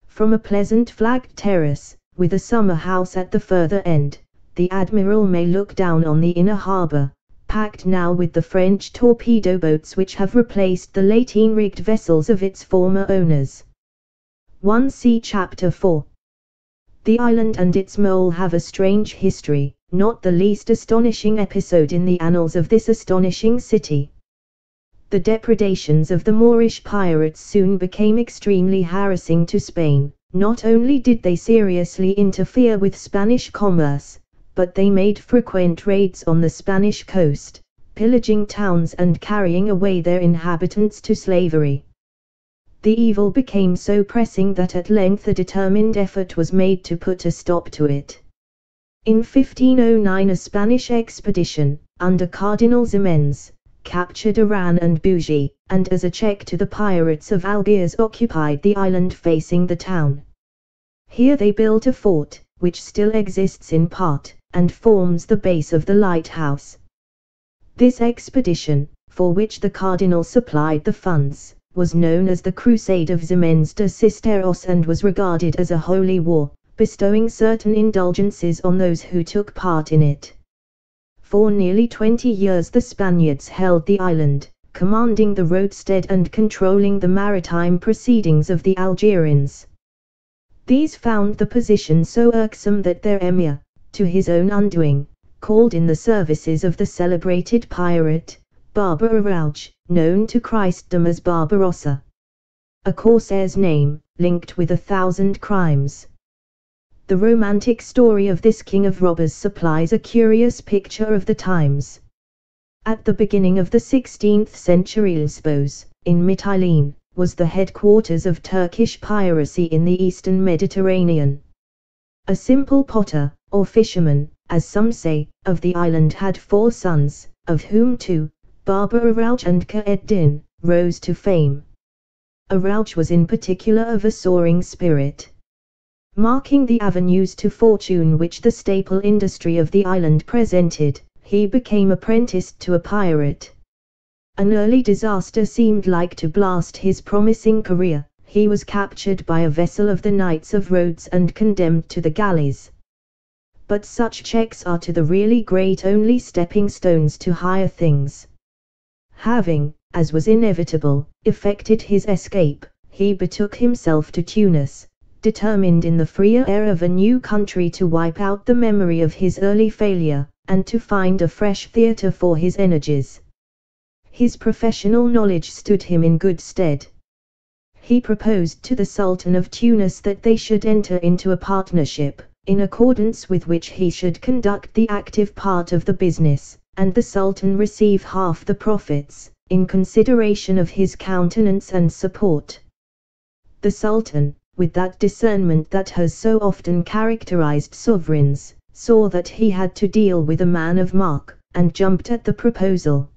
From a pleasant flagged terrace, with a summer house at the further end, the admiral may look down on the inner harbour, packed now with the French torpedo boats which have replaced the lateen-rigged vessels of its former owners. 1 See Chapter 4. The island and its mole have a strange history, not the least astonishing episode in the annals of this astonishing city. The depredations of the Moorish pirates soon became extremely harassing to Spain. Not only did they seriously interfere with Spanish commerce, but they made frequent raids on the Spanish coast, pillaging towns and carrying away their inhabitants to slavery. The evil became so pressing that at length a determined effort was made to put a stop to it. In 1509 a Spanish expedition, under Cardinal Ximenes, captured Oran and Bougie, and as a check to the pirates of Algiers occupied the island facing the town. Here they built a fort, which still exists in part, and forms the base of the lighthouse. This expedition, for which the Cardinal supplied the funds, was known as the Crusade of Ximenes de Cisneros and was regarded as a holy war, bestowing certain indulgences on those who took part in it. For nearly 20 years the Spaniards held the island, commanding the roadstead and controlling the maritime proceedings of the Algerians. These found the position so irksome that their emir, to his own undoing, called in the services of the celebrated pirate, Barber Arauj, known to Christendom as Barbarossa. A corsair's name, linked with 1,000 crimes. The romantic story of this king of robbers supplies a curious picture of the times. At the beginning of the 16th century Lesbos, in Mytilene, was the headquarters of Turkish piracy in the eastern Mediterranean. A simple potter, or fisherman, as some say, of the island had 4 sons, of whom 2, Barber Arauj and Ka'eddin, rose to fame. Arauj was in particular of a soaring spirit. Marking the avenues to fortune which the staple industry of the island presented, he became apprenticed to a pirate. An early disaster seemed like to blast his promising career. He was captured by a vessel of the Knights of Rhodes and condemned to the galleys. But such checks are to the really great only stepping stones to higher things. Having, as was inevitable, effected his escape, he betook himself to Tunis, determined in the freer air of a new country to wipe out the memory of his early failure, and to find a fresh theatre for his energies. His professional knowledge stood him in good stead. He proposed to the Sultan of Tunis that they should enter into a partnership, in accordance with which he should conduct the active part of the business, and the Sultan receive half the profits, in consideration of his countenance and support. The Sultan, with that discernment that has so often characterized sovereigns, saw that he had to deal with a man of mark, and jumped at the proposal.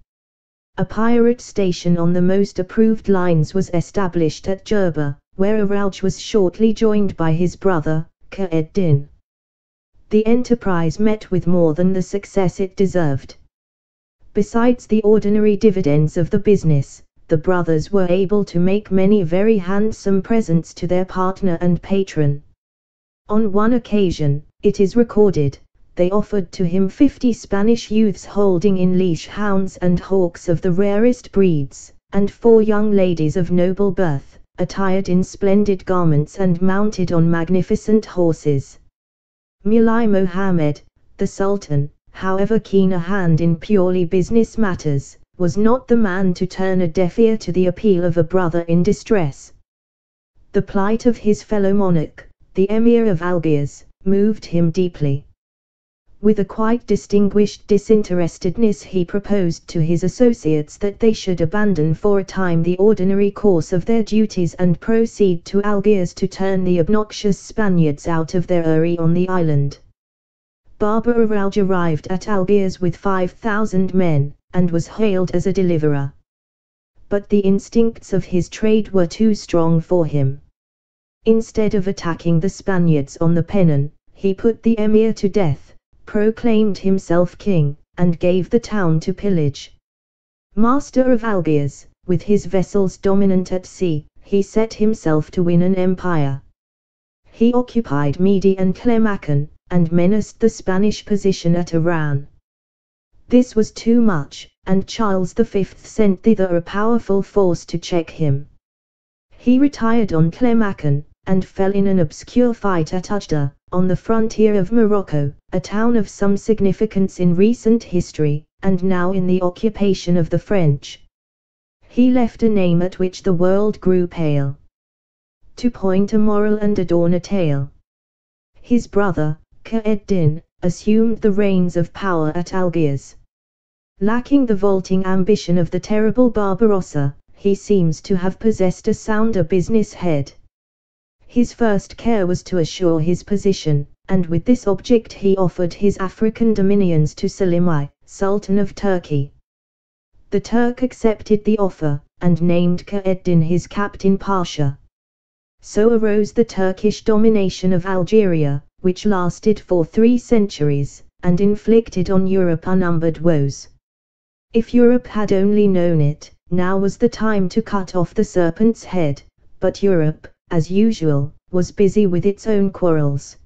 A pirate station on the most approved lines was established at Jerba, where Arauj was shortly joined by his brother, Ka'eddin. The enterprise met with more than the success it deserved. Besides the ordinary dividends of the business, the brothers were able to make many very handsome presents to their partner and patron. On one occasion, it is recorded, they offered to him 50 Spanish youths holding in leash hounds and hawks of the rarest breeds, and 4 young ladies of noble birth, attired in splendid garments and mounted on magnificent horses. Mulai Mohammed, the Sultan, however keen a hand in purely business matters, was not the man to turn a deaf ear to the appeal of a brother in distress. The plight of his fellow monarch, the Emir of Algiers, moved him deeply. With a quite distinguished disinterestedness he proposed to his associates that they should abandon for a time the ordinary course of their duties and proceed to Algiers to turn the obnoxious Spaniards out of their eyrie on the island. Barber Arauj arrived at Algiers with 5,000 men, and was hailed as a deliverer. But the instincts of his trade were too strong for him. Instead of attacking the Spaniards on the pennon, he put the emir to death, proclaimed himself king, and gave the town to pillage. Master of Algiers, with his vessels dominant at sea, he set himself to win an empire. He occupied Midi and Clemacan, and menaced the Spanish position at Oran. This was too much, and Charles V sent thither a powerful force to check him. He retired on Clemacan, and fell in an obscure fight at Ujda, on the frontier of Morocco, a town of some significance in recent history, and now in the occupation of the French. He left a name at which the world grew pale. To point a moral and adorn a tale. His brother, Ka'eddin, assumed the reins of power at Algiers. Lacking the vaulting ambition of the terrible Barbarossa, he seems to have possessed a sounder business head. His first care was to assure his position, and with this object he offered his African dominions to Selim I, Sultan of Turkey. The Turk accepted the offer, and named Ka'eddin his captain Pasha. So arose the Turkish domination of Algeria, which lasted for 3 centuries, and inflicted on Europe unnumbered woes. If Europe had only known it, now was the time to cut off the serpent's head, but Europe, as usual, was busy with its own quarrels.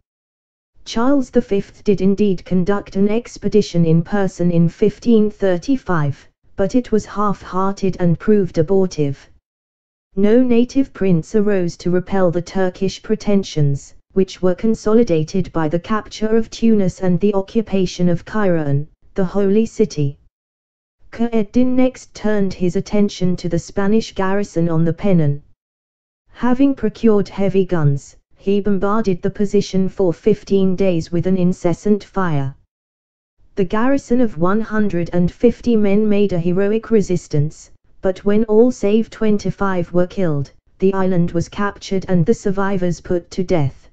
Charles V did indeed conduct an expedition in person in 1535, but it was half-hearted and proved abortive. No native prince arose to repel the Turkish pretensions, which were consolidated by the capture of Tunis and the occupation of Kairouan, the holy city. Ka'eddin next turned his attention to the Spanish garrison on the Pennine. Having procured heavy guns, he bombarded the position for 15 days with an incessant fire. The garrison of 150 men made a heroic resistance, but when all save 25 were killed, the island was captured and the survivors put to death.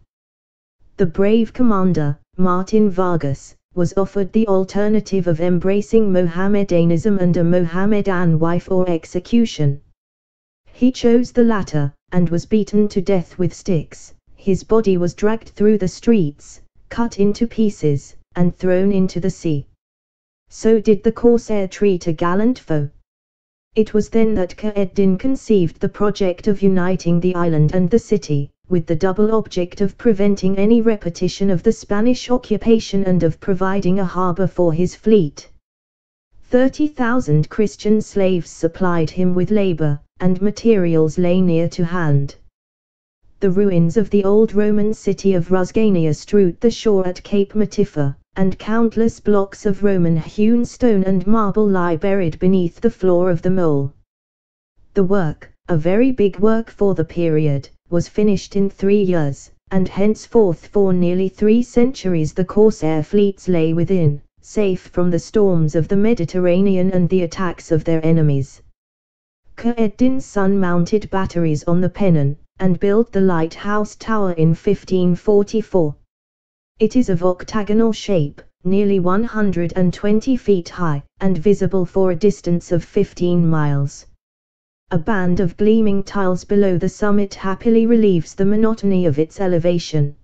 The brave commander, Martin Vargas, was offered the alternative of embracing Mohammedanism and a Mohammedan wife or execution. He chose the latter, and was beaten to death with sticks. His body was dragged through the streets, cut into pieces, and thrown into the sea. So did the corsair treat a gallant foe. It was then that Ka'eddin conceived the project of uniting the island and the city, with the double object of preventing any repetition of the Spanish occupation and of providing a harbor for his fleet. 30,000 Christian slaves supplied him with labor, and materials lay near to hand. The ruins of the old Roman city of Rusgania strewed the shore at Cape Matifa, and countless blocks of Roman-hewn stone and marble lie buried beneath the floor of the mole. The work, a very big work for the period, was finished in 3 years, and henceforth for nearly 3 centuries the corsair fleets lay within, safe from the storms of the Mediterranean and the attacks of their enemies. Ka'eddin's son mounted batteries on the Pennine, and built the lighthouse tower in 1544. It is of octagonal shape, nearly 120 feet high, and visible for a distance of 15 miles. A band of gleaming tiles below the summit happily relieves the monotony of its elevation.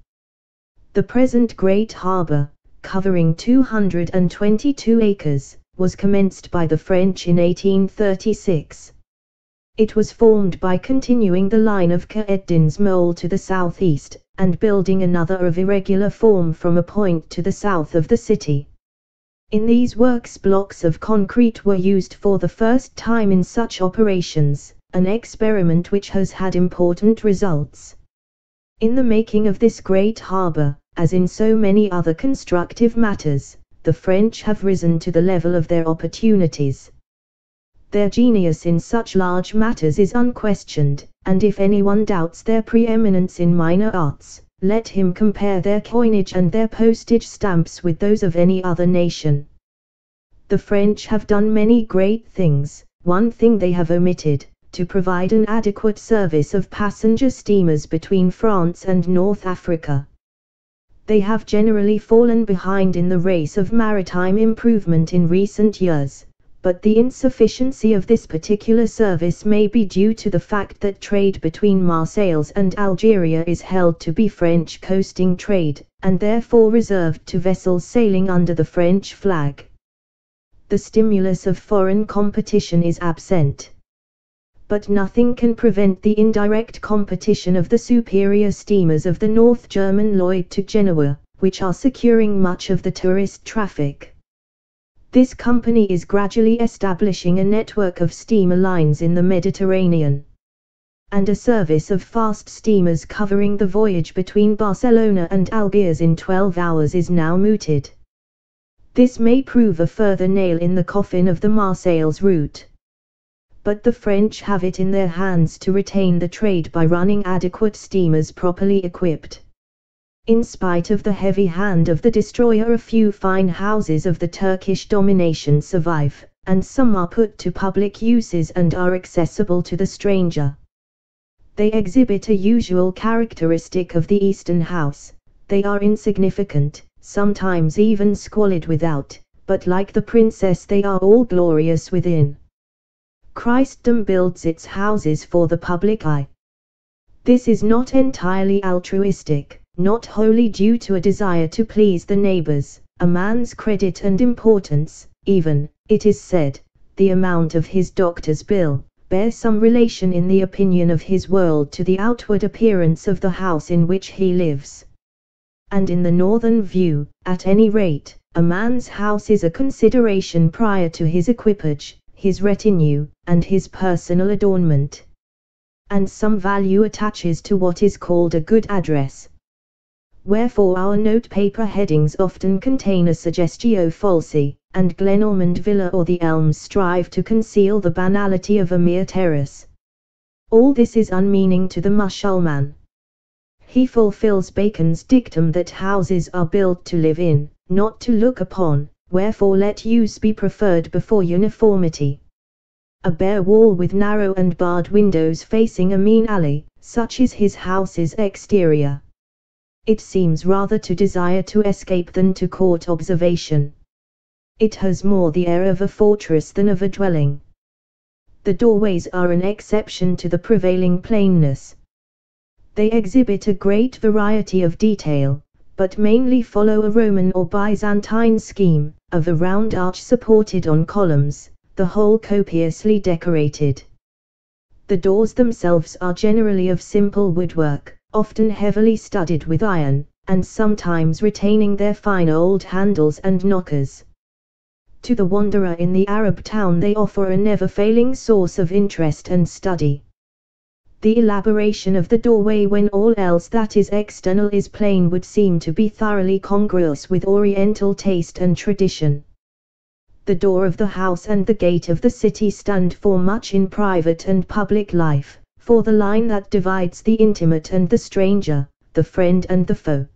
The present great harbour, covering 222 acres, was commenced by the French in 1836. It was formed by continuing the line of Ka'eddin's mole to the southeast, and building another of irregular form from a point to the south of the city. In these works blocks of concrete were used for the first time in such operations, an experiment which has had important results. In the making of this great harbour, as in so many other constructive matters, the French have risen to the level of their opportunities. Their genius in such large matters is unquestioned, and if anyone doubts their preeminence in minor arts, let him compare their coinage and their postage stamps with those of any other nation. The French have done many great things. One thing they have omitted, to provide an adequate service of passenger steamers between France and North Africa. They have generally fallen behind in the race of maritime improvement in recent years, but the insufficiency of this particular service may be due to the fact that trade between Marseilles and Algeria is held to be French coasting trade, and therefore reserved to vessels sailing under the French flag. The stimulus of foreign competition is absent. But nothing can prevent the indirect competition of the superior steamers of the North German Lloyd to Genoa, which are securing much of the tourist traffic. This company is gradually establishing a network of steamer lines in the Mediterranean. And a service of fast steamers covering the voyage between Barcelona and Algiers in 12 hours is now mooted. This may prove a further nail in the coffin of the Marseilles route. But the French have it in their hands to retain the trade by running adequate steamers properly equipped. In spite of the heavy hand of the destroyer, a few fine houses of the Turkish domination survive, and some are put to public uses and are accessible to the stranger. They exhibit a usual characteristic of the Eastern house: they are insignificant, sometimes even squalid without, but like the princess they are all glorious within. Christendom builds its houses for the public eye. This is not entirely altruistic, not wholly due to a desire to please the neighbors, a man's credit and importance, even, it is said, the amount of his doctor's bill, bears some relation in the opinion of his world to the outward appearance of the house in which he lives. And in the northern view, at any rate, a man's house is a consideration prior to his equipage, his retinue, and his personal adornment. And some value attaches to what is called a good address. Wherefore our notepaper headings often contain a suggestio falsi, and Glenormand Villa or the Elms strive to conceal the banality of a mere terrace. All this is unmeaning to the Mussulman. He fulfills Bacon's dictum that houses are built to live in, not to look upon, wherefore let use be preferred before uniformity. A bare wall with narrow and barred windows facing a mean alley, such is his house's exterior. It seems rather to desire to escape than to court observation. It has more the air of a fortress than of a dwelling. The doorways are an exception to the prevailing plainness. They exhibit a great variety of detail, but mainly follow a Roman or Byzantine scheme, of a round arch supported on columns, the whole copiously decorated. The doors themselves are generally of simple woodwork, often heavily studded with iron, and sometimes retaining their fine old handles and knockers. To the wanderer in the Arab town they offer a never-failing source of interest and study. The elaboration of the doorway when all else that is external is plain would seem to be thoroughly congruous with Oriental taste and tradition. The door of the house and the gate of the city stand for much in private and public life, for the line that divides the intimate and the stranger, the friend and the foe.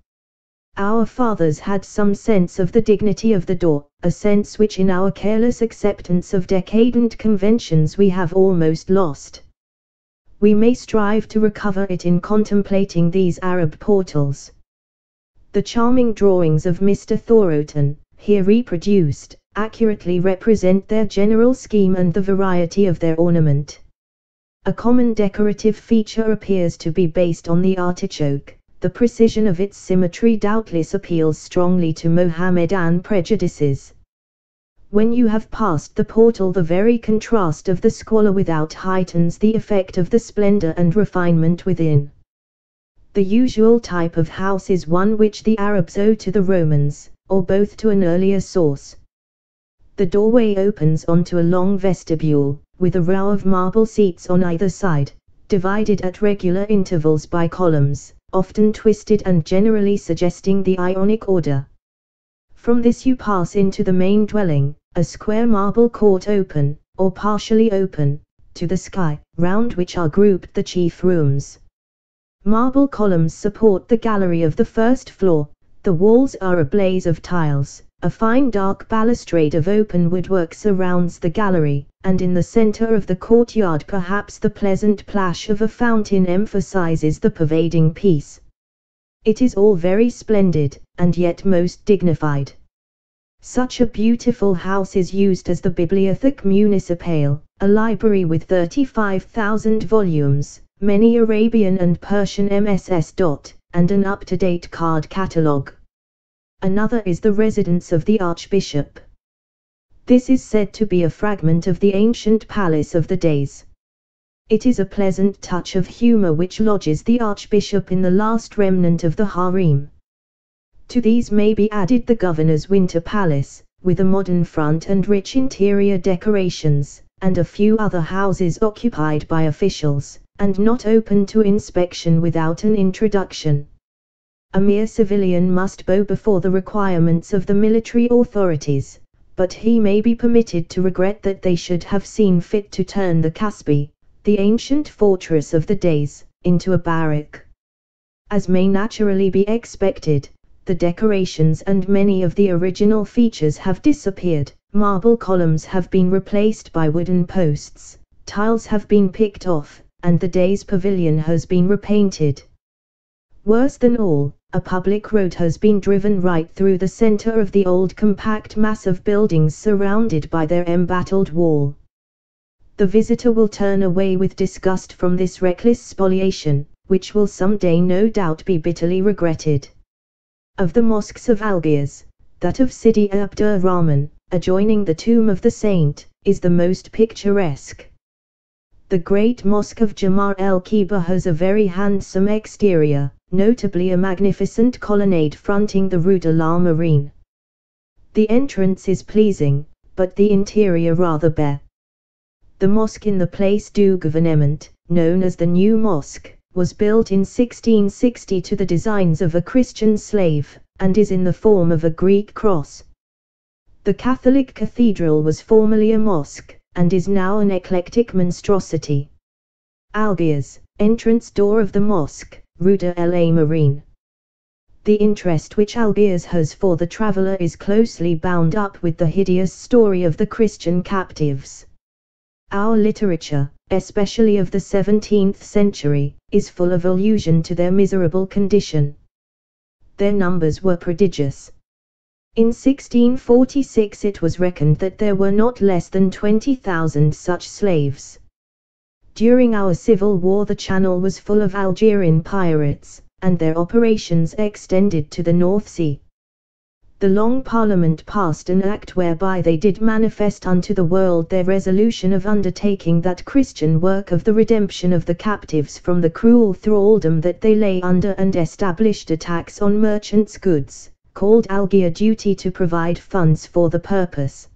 Our fathers had some sense of the dignity of the door, a sense which in our careless acceptance of decadent conventions we have almost lost. We may strive to recover it in contemplating these Arab portals. The charming drawings of Mr. Thoroughton, here reproduced, accurately represent their general scheme and the variety of their ornament. A common decorative feature appears to be based on the artichoke. The precision of its symmetry doubtless appeals strongly to Mohammedan prejudices. When you have passed the portal, the very contrast of the squalor without heightens the effect of the splendor and refinement within. The usual type of house is one which the Arabs owe to the Romans, or both to an earlier source. The doorway opens onto a long vestibule, with a row of marble seats on either side, divided at regular intervals by columns, often twisted and generally suggesting the Ionic order. From this you pass into the main dwelling, a square marble court open, or partially open, to the sky, round which are grouped the chief rooms. Marble columns support the gallery of the first floor, the walls are a blaze of tiles. A fine dark balustrade of open woodwork surrounds the gallery, and in the center of the courtyard perhaps the pleasant plash of a fountain emphasizes the pervading peace. It is all very splendid, and yet most dignified. Such a beautiful house is used as the Bibliothèque Municipale, a library with 35,000 volumes, many Arabian and Persian MSS. And an up-to-date card catalogue. Another is the residence of the Archbishop. This is said to be a fragment of the ancient palace of the days. It is a pleasant touch of humor which lodges the Archbishop in the last remnant of the harem. To these may be added the governor's winter palace, with a modern front and rich interior decorations, and a few other houses occupied by officials, and not open to inspection without an introduction. A mere civilian must bow before the requirements of the military authorities, but he may be permitted to regret that they should have seen fit to turn the Caspi, the ancient fortress of the days, into a barrack. As may naturally be expected, the decorations and many of the original features have disappeared. Marble columns have been replaced by wooden posts, tiles have been picked off, and the day's pavilion has been repainted. Worse than all, a public road has been driven right through the center of the old compact mass of buildings surrounded by their embattled wall. The visitor will turn away with disgust from this reckless spoliation, which will someday no doubt be bitterly regretted. Of the mosques of Algiers, that of Sidi Abdur-Rahman, adjoining the tomb of the saint, is the most picturesque. The great mosque of Jamar el-Kiba has a very handsome exterior, notably a magnificent colonnade fronting the Rue de la Marine. The entrance is pleasing, but the interior rather bare. The mosque in the Place du Gouvernement, known as the New Mosque, was built in 1660 to the designs of a Christian slave, and is in the form of a Greek cross. The Catholic cathedral was formerly a mosque, and is now an eclectic monstrosity. Algiers, entrance door of the mosque, Rue de la Marine. The interest which Algiers has for the traveller is closely bound up with the hideous story of the Christian captives. Our literature, especially of the 17th century, is full of allusion to their miserable condition. Their numbers were prodigious. In 1646 it was reckoned that there were not less than 20,000 such slaves. During our civil war the channel was full of Algerian pirates, and their operations extended to the North Sea. The Long Parliament passed an act whereby they did manifest unto the world their resolution of undertaking that Christian work of the redemption of the captives from the cruel thraldom that they lay under, and established a tax on merchants' goods, called Algier duty, to provide funds for the purpose.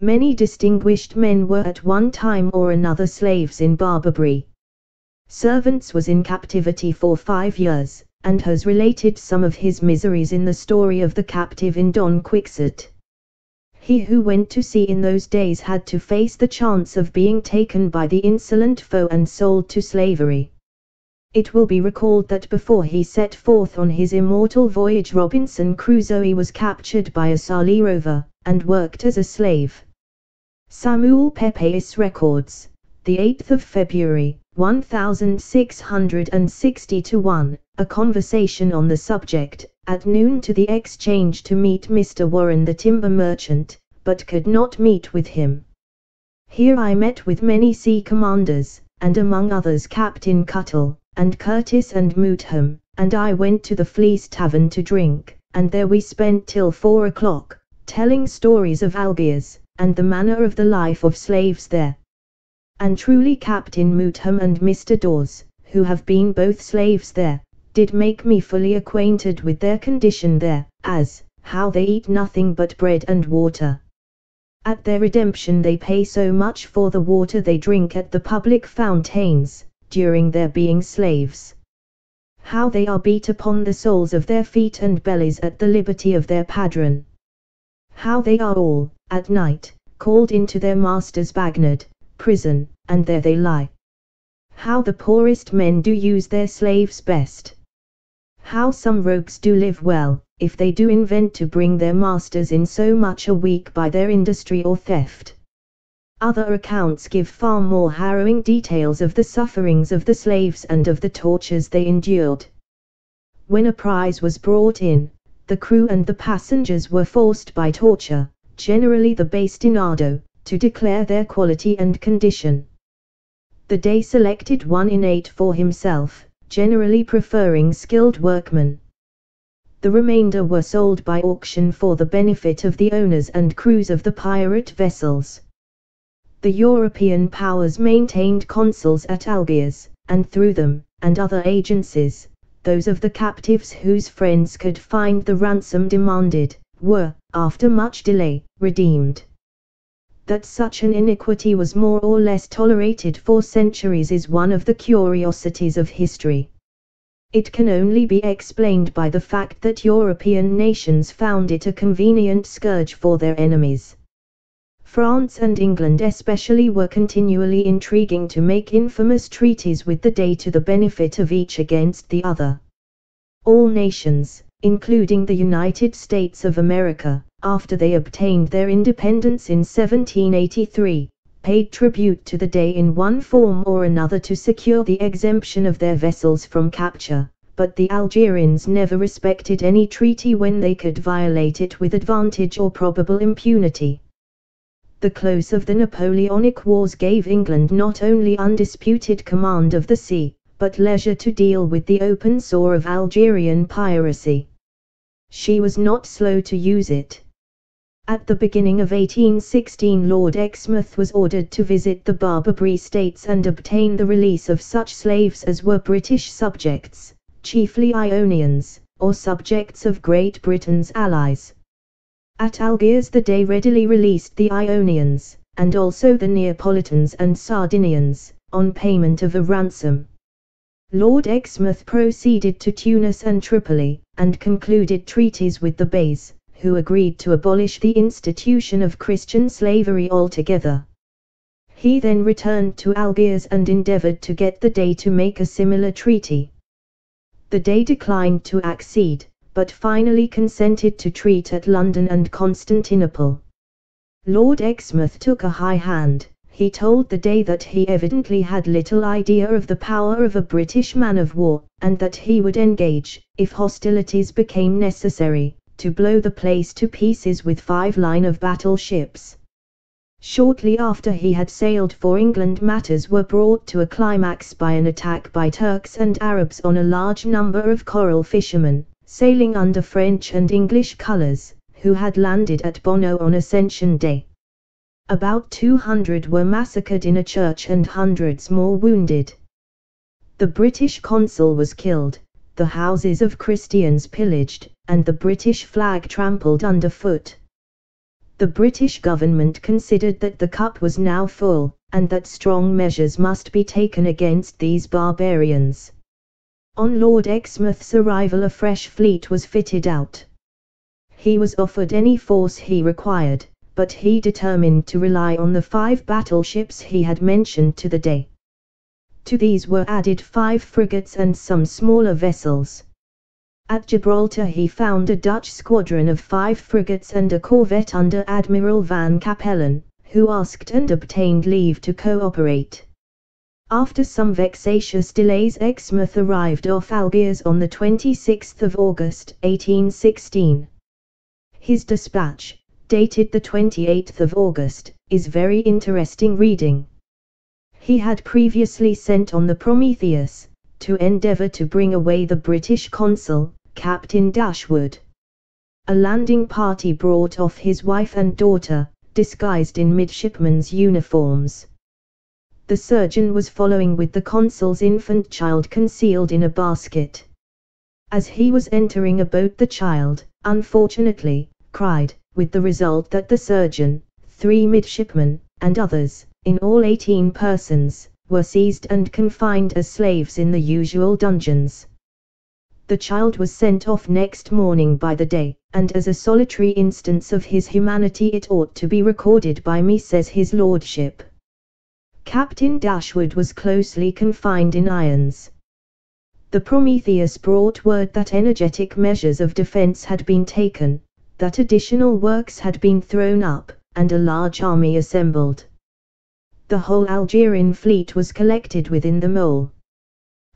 Many distinguished men were at one time or another slaves in Barbary. Servants was in captivity for 5 years, and has related some of his miseries in the story of the captive in Don Quixote. He who went to sea in those days had to face the chance of being taken by the insolent foe and sold to slavery. It will be recalled that before he set forth on his immortal voyage Robinson Crusoe was captured by a Sallee rover, and worked as a slave. Samuel Pepys records, the 8th of February, 1660-1, a conversation on the subject, at noon to the Exchange to meet Mr. Warren the timber merchant, but could not meet with him. Here I met with many sea commanders, and among others Captain Cuttle, and Curtis and Mootham, and I went to the Fleece Tavern to drink, and there we spent till 4 o'clock, telling stories of Algiers, and the manner of the life of slaves there. And truly Captain Mootham and Mr. Dawes, who have been both slaves there, did make me fully acquainted with their condition there, as, how they eat nothing but bread and water. At their redemption they pay so much for the water they drink at the public fountains, during their being slaves. How they are beat upon the soles of their feet and bellies at the liberty of their padron. How they are all, at night, called into their master's bagnard, prison, and there they lie. How the poorest men do use their slaves best. How some rogues do live well, if they do invent to bring their masters in so much a week by their industry or theft. Other accounts give far more harrowing details of the sufferings of the slaves and of the tortures they endured. When a prize was brought in, the crew and the passengers were forced by torture, generally the bastinado, to declare their quality and condition. The Dey selected 1 in 8 for himself, generally preferring skilled workmen. The remainder were sold by auction for the benefit of the owners and crews of the pirate vessels. The European powers maintained consuls at Algiers, and through them, and other agencies, those of the captives whose friends could find the ransom demanded, were, after much delay, redeemed. That such an iniquity was more or less tolerated for centuries is one of the curiosities of history. It can only be explained by the fact that European nations found it a convenient scourge for their enemies. France and England especially were continually intriguing to make infamous treaties with the Dey to the benefit of each against the other. All nations, including the United States of America, after they obtained their independence in 1783, paid tribute to the Dey in one form or another to secure the exemption of their vessels from capture, but the Algerians never respected any treaty when they could violate it with advantage or probable impunity. The close of the Napoleonic Wars gave England not only undisputed command of the sea, but leisure to deal with the open sore of Algerian piracy. She was not slow to use it. At the beginning of 1816, Lord Exmouth was ordered to visit the Barbary States and obtain the release of such slaves as were British subjects, chiefly Ionians, or subjects of Great Britain's allies. At Algiers the Dey readily released the Ionians, and also the Neapolitans and Sardinians, on payment of a ransom. Lord Exmouth proceeded to Tunis and Tripoli, and concluded treaties with the Beys, who agreed to abolish the institution of Christian slavery altogether. He then returned to Algiers and endeavored to get the Dey to make a similar treaty. The Dey declined to accede, but finally consented to treat at London and Constantinople. Lord Exmouth took a high hand. He told the Dey that he evidently had little idea of the power of a British man-of-war, and that he would engage, if hostilities became necessary, to blow the place to pieces with 5 line-of-battle ships. Shortly after he had sailed for England, matters were brought to a climax by an attack by Turks and Arabs on a large number of coral fishermen, sailing under French and English colours, who had landed at Bono on Ascension Day. About 200 were massacred in a church and hundreds more wounded. The British consul was killed, the houses of Christians pillaged, and the British flag trampled underfoot. The British government considered that the cup was now full, and that strong measures must be taken against these barbarians. On Lord Exmouth's arrival, a fresh fleet was fitted out. He was offered any force he required, but he determined to rely on the 5 battleships he had mentioned to the Dey. To these were added 5 frigates and some smaller vessels. At Gibraltar he found a Dutch squadron of 5 frigates and a corvette under Admiral Van Capellen, who asked and obtained leave to cooperate. After some vexatious delays, Exmouth arrived off Algiers on the 26th of August, 1816. His dispatch, dated the 28th of August, is very interesting reading. He had previously sent on the Prometheus, to endeavour to bring away the British consul, Captain Dashwood. A landing party brought off his wife and daughter, disguised in midshipmen's uniforms. The surgeon was following with the consul's infant child concealed in a basket. As he was entering a boat, the child, unfortunately, cried, with the result that the surgeon, 3 midshipmen, and others, in all 18 persons, were seized and confined as slaves in the usual dungeons. The child was sent off next morning by the Dey, and as a solitary instance of his humanity it ought to be recorded by me, says his lordship. Captain Dashwood was closely confined in irons. The Prometheus brought word that energetic measures of defense had been taken, that additional works had been thrown up, and a large army assembled. The whole Algerian fleet was collected within the mole.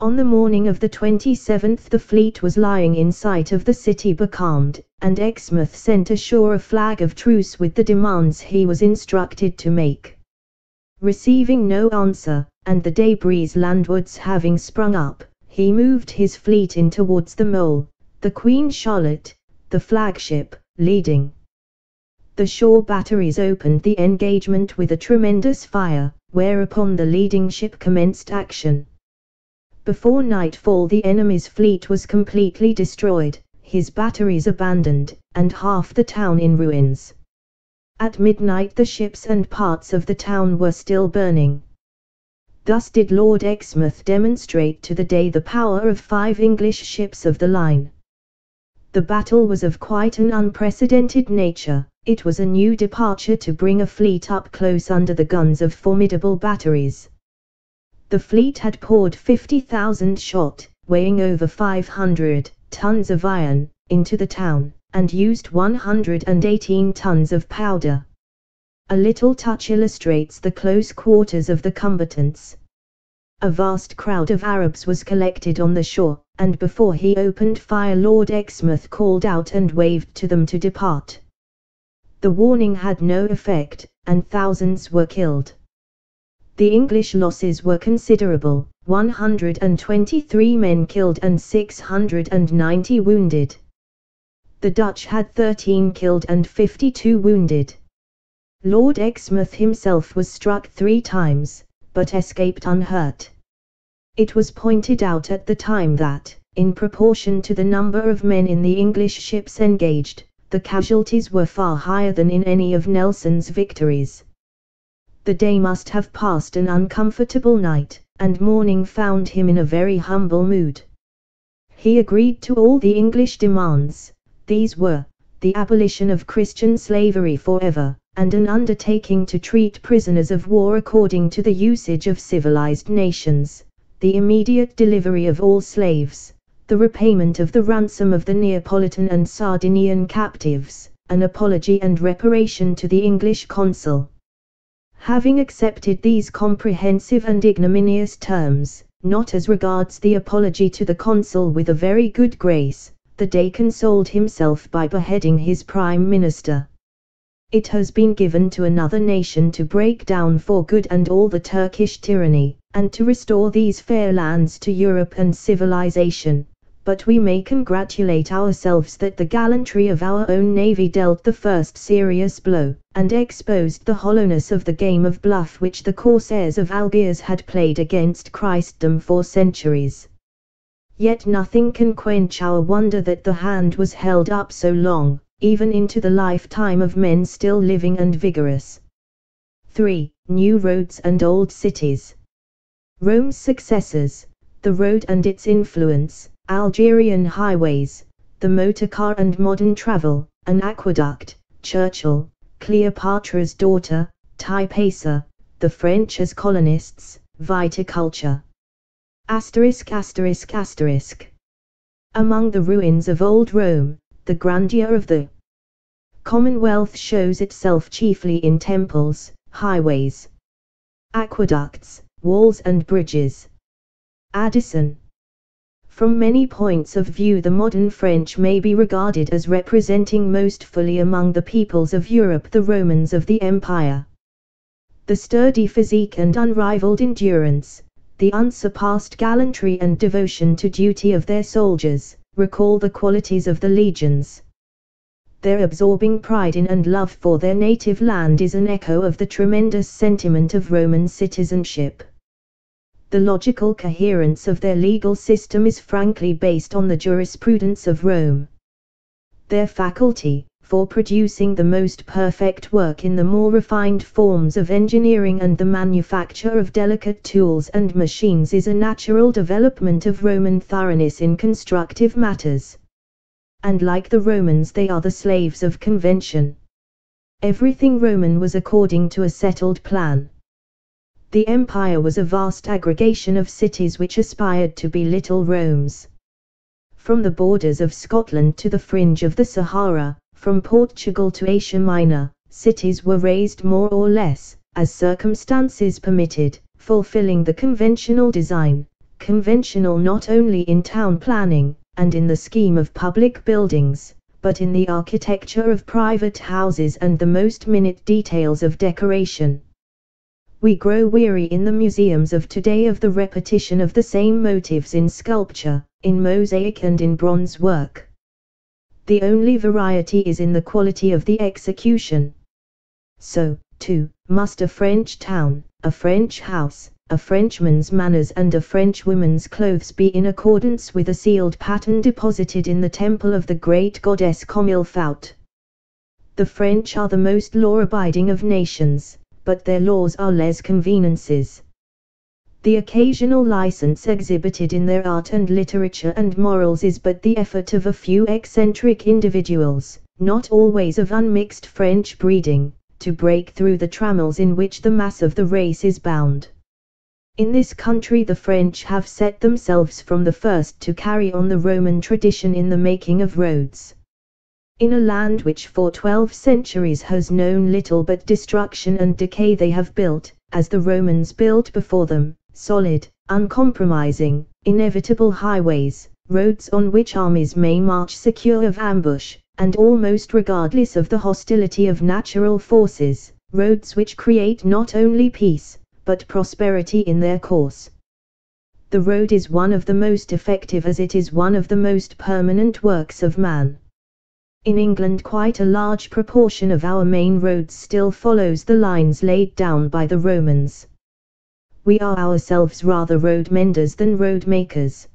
On the morning of the 27th the fleet was lying in sight of the city becalmed, and Exmouth sent ashore a flag of truce with the demands he was instructed to make. Receiving no answer, and the Dey breeze landwards having sprung up, he moved his fleet in towards the mole, the Queen Charlotte, the flagship, leading. The shore batteries opened the engagement with a tremendous fire, whereupon the leading ship commenced action. Before nightfall the enemy's fleet was completely destroyed, his batteries abandoned, and half the town in ruins. At midnight the ships and parts of the town were still burning. Thus did Lord Exmouth demonstrate to the Dey the power of 5 English ships of the line. The battle was of quite an unprecedented nature. It was a new departure to bring a fleet up close under the guns of formidable batteries. The fleet had poured 50,000 shot, weighing over 500, tons of iron, into the town, and used 118 tons of powder. A little touch illustrates the close quarters of the combatants. A vast crowd of Arabs was collected on the shore, and before he opened fire Lord Exmouth called out and waved to them to depart. The warning had no effect, and thousands were killed. The English losses were considerable, 123 men killed and 690 wounded. The Dutch had 13 killed and 52 wounded. Lord Exmouth himself was struck 3 times, but escaped unhurt. It was pointed out at the time that, in proportion to the number of men in the English ships engaged, the casualties were far higher than in any of Nelson's victories. The day must have passed an uncomfortable night, and morning found him in a very humble mood. He agreed to all the English demands. These were, the abolition of Christian slavery forever, and an undertaking to treat prisoners of war according to the usage of civilized nations, the immediate delivery of all slaves, the repayment of the ransom of the Neapolitan and Sardinian captives, an apology and reparation to the English consul. Having accepted these comprehensive and ignominious terms, not as regards the apology to the consul with a very good grace, the Dey consoled himself by beheading his prime minister. It has been given to another nation to break down for good and all the Turkish tyranny, and to restore these fair lands to Europe and civilization. But we may congratulate ourselves that the gallantry of our own navy dealt the first serious blow, and exposed the hollowness of the game of bluff which the corsairs of Algiers had played against Christendom for centuries. Yet nothing can quench our wonder that the hand was held up so long, even into the lifetime of men still living and vigorous. 3. New roads and old cities. Rome's successors, the road and its influence, Algerian highways, the motor car and modern travel, an aqueduct, Churchill, Cleopatra's daughter, Typesa, the French as colonists, viticulture. Among the ruins of old Rome, the grandeur of the Commonwealth shows itself chiefly in temples, highways, aqueducts, walls and bridges. Addison. From many points of view the modern French may be regarded as representing most fully among the peoples of Europe the Romans of the Empire. The sturdy physique and unrivaled endurance, the unsurpassed gallantry and devotion to duty of their soldiers, recall the qualities of the legions. Their absorbing pride in and love for their native land is an echo of the tremendous sentiment of Roman citizenship. The logical coherence of their legal system is frankly based on the jurisprudence of Rome. Their faculty for producing the most perfect work in the more refined forms of engineering and the manufacture of delicate tools and machines is a natural development of Roman thoroughness in constructive matters. And like the Romans they are the slaves of convention. Everything Roman was according to a settled plan. The empire was a vast aggregation of cities which aspired to be little Romes. From the borders of Scotland to the fringe of the Sahara, from Portugal to Asia Minor, cities were raised more or less, as circumstances permitted, fulfilling the conventional design, conventional not only in town planning, and in the scheme of public buildings, but in the architecture of private houses and the most minute details of decoration. We grow weary in the museums of today of the repetition of the same motifs in sculpture, in mosaic and in bronze work. The only variety is in the quality of the execution. So, too, must a French town, a French house, a Frenchman's manners and a Frenchwoman's clothes be in accordance with a sealed pattern deposited in the temple of the great goddess Comme il faut. The French are the most law-abiding of nations, but their laws are les convenances. The occasional license exhibited in their art and literature and morals is but the effort of a few eccentric individuals, not always of unmixed French breeding, to break through the trammels in which the mass of the race is bound. In this country the French have set themselves from the first to carry on the Roman tradition in the making of roads. In a land which for 12 centuries has known little but destruction and decay, they have built, as the Romans built before them, solid, uncompromising, inevitable highways, roads on which armies may march secure of ambush, and almost regardless of the hostility of natural forces, roads which create not only peace, but prosperity in their course. The road is one of the most effective as it is one of the most permanent works of man. In England quite a large proportion of our main roads still follows the lines laid down by the Romans. We are ourselves rather road menders than road makers.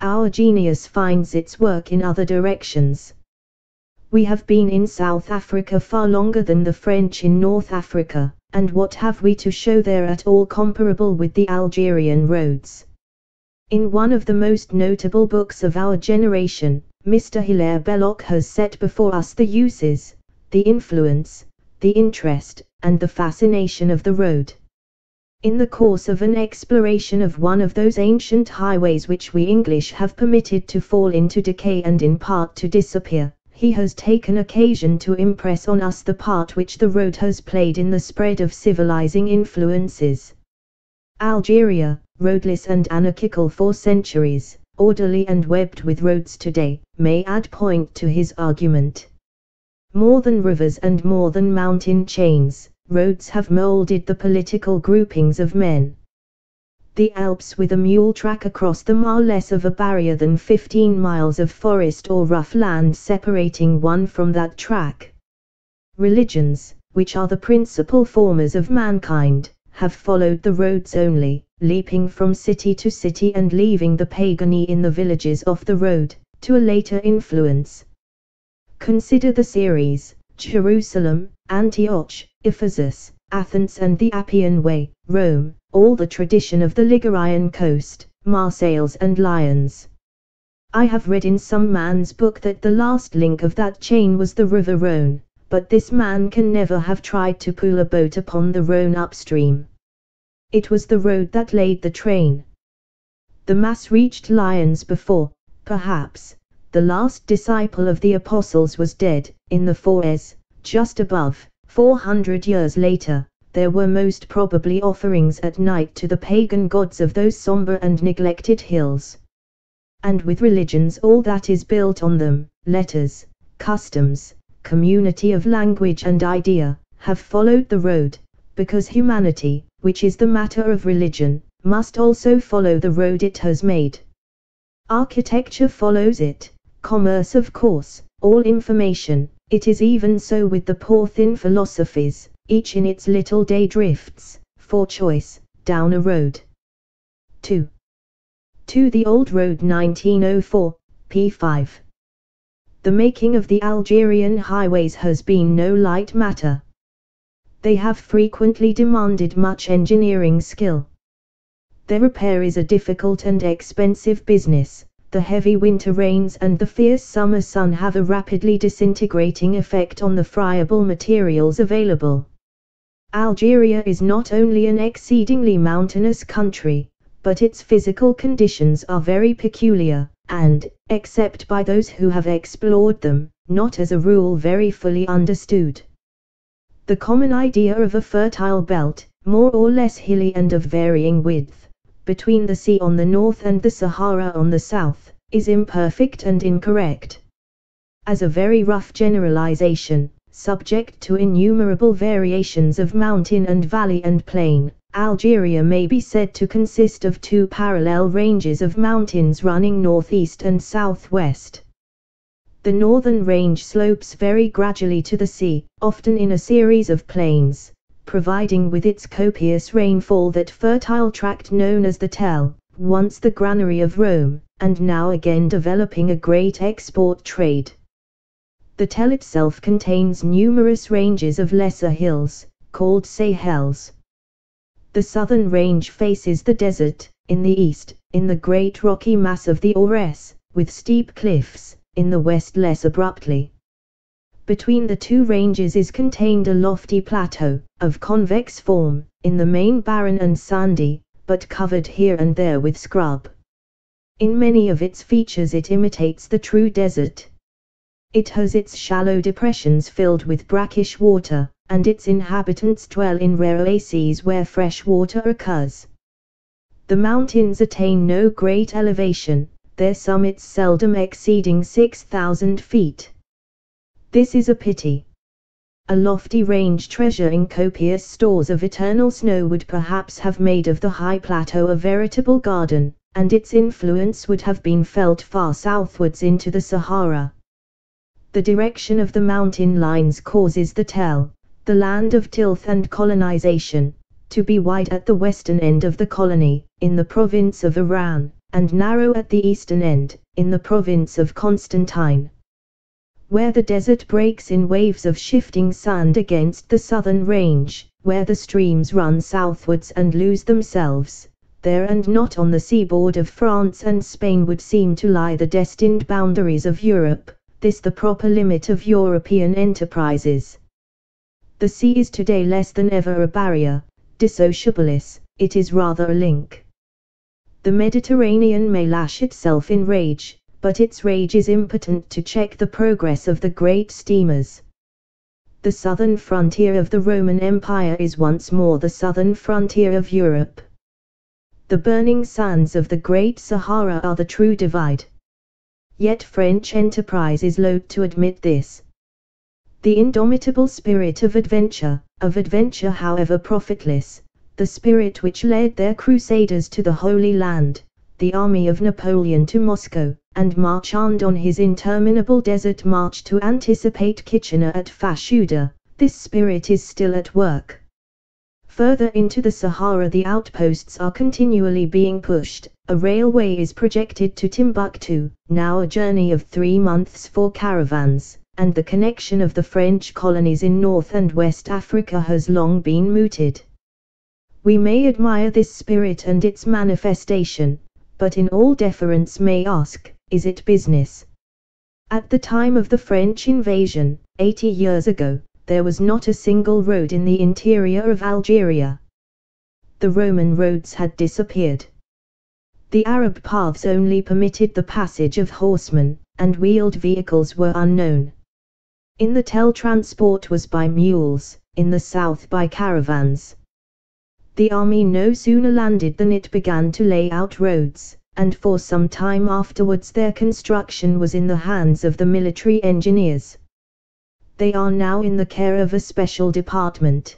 Our genius finds its work in other directions. We have been in South Africa far longer than the French in North Africa, and what have we to show there at all comparable with the Algerian roads? In one of the most notable books of our generation, Mr. Hilaire Belloc has set before us the uses, the influence, the interest, and the fascination of the road. In the course of an exploration of one of those ancient highways which we English have permitted to fall into decay and in part to disappear, he has taken occasion to impress on us the part which the road has played in the spread of civilizing influences. Algeria, roadless and anarchical for centuries, orderly and webbed with roads today, may add point to his argument. More than rivers and more than mountain chains, roads have molded the political groupings of men. The Alps with a mule track across them are less of a barrier than 15 miles of forest or rough land separating one from that track. Religions, which are the principal formers of mankind, have followed the roads only, leaping from city to city and leaving the pagany in the villages off the road, to a later influence. Consider the series: Jerusalem, Antioch, Ephesus, Athens and the Appian Way, Rome, all the tradition of the Ligurian coast, Marseilles and Lyons. I have read in some man's book that the last link of that chain was the river Rhone, but this man can never have tried to pull a boat upon the Rhone upstream. It was the road that laid the train. The mass reached Lyons before, perhaps, the last disciple of the apostles was dead. In the Forez, just above, 400 years later, there were most probably offerings at night to the pagan gods of those somber and neglected hills. And with religions all that is built on them, letters, customs, community of language and idea, have followed the road, because humanity, which is the matter of religion, must also follow the road it has made. Architecture follows it, commerce of course, all information. It is even so with the poor thin philosophies, each in its little day drifts, for choice, down a road. 2. To the Old Road 1904, p. 5. The making of the Algerian highways has been no light matter. They have frequently demanded much engineering skill. Their repair is a difficult and expensive business. The heavy winter rains and the fierce summer sun have a rapidly disintegrating effect on the friable materials available. Algeria is not only an exceedingly mountainous country, but its physical conditions are very peculiar, and, except by those who have explored them, not as a rule very fully understood. The common idea of a fertile belt, more or less hilly and of varying width, between the sea on the north and the Sahara on the south, is imperfect and incorrect. As a very rough generalization, subject to innumerable variations of mountain and valley and plain, Algeria may be said to consist of two parallel ranges of mountains running northeast and southwest. The northern range slopes very gradually to the sea, often in a series of plains, providing with its copious rainfall that fertile tract known as the Tell, once the granary of Rome, and now again developing a great export trade. The Tell itself contains numerous ranges of lesser hills, called Sahels. The southern range faces the desert, in the east, in the great rocky mass of the Aurès, with steep cliffs, in the west less abruptly. Between the two ranges is contained a lofty plateau, of convex form, in the main barren and sandy, but covered here and there with scrub. In many of its features it imitates the true desert. It has its shallow depressions filled with brackish water, and its inhabitants dwell in rare oases where fresh water occurs. The mountains attain no great elevation, their summits seldom exceeding 6,000 feet. This is a pity. A lofty range treasuring copious stores of eternal snow would perhaps have made of the high plateau a veritable garden, and its influence would have been felt far southwards into the Sahara. The direction of the mountain lines causes the Tell, the land of tilth and colonization, to be wide at the western end of the colony, in the province of Iran, and narrow at the eastern end, in the province of Constantine. Where the desert breaks in waves of shifting sand against the southern range, where the streams run southwards and lose themselves, there and not on the seaboard of France and Spain would seem to lie the destined boundaries of Europe, this the proper limit of European enterprises. The sea is today less than ever a barrier, dissociabilis, it is rather a link. The Mediterranean may lash itself in rage, but its rage is impotent to check the progress of the great steamers. The southern frontier of the Roman Empire is once more the southern frontier of Europe. The burning sands of the Great Sahara are the true divide. Yet French enterprise is loath to admit this. The indomitable spirit of adventure however profitless, the spirit which led their crusaders to the Holy Land, the army of Napoleon to Moscow, and marched on his interminable desert march to anticipate Kitchener at Fashoda, this spirit is still at work. Further into the Sahara the outposts are continually being pushed. A railway is projected to Timbuktu, now a journey of 3 months for caravans, and the connection of the French colonies in North and West Africa has long been mooted. We may admire this spirit and its manifestation, but in all deference may ask, is it business? At the time of the French invasion, 80 years ago, there was not a single road in the interior of Algeria. The Roman roads had disappeared. The Arab paths only permitted the passage of horsemen, and wheeled vehicles were unknown. In the Tell transport was by mules, in the south by caravans. The army no sooner landed than it began to lay out roads, and for some time afterwards their construction was in the hands of the military engineers. They are now in the care of a special department.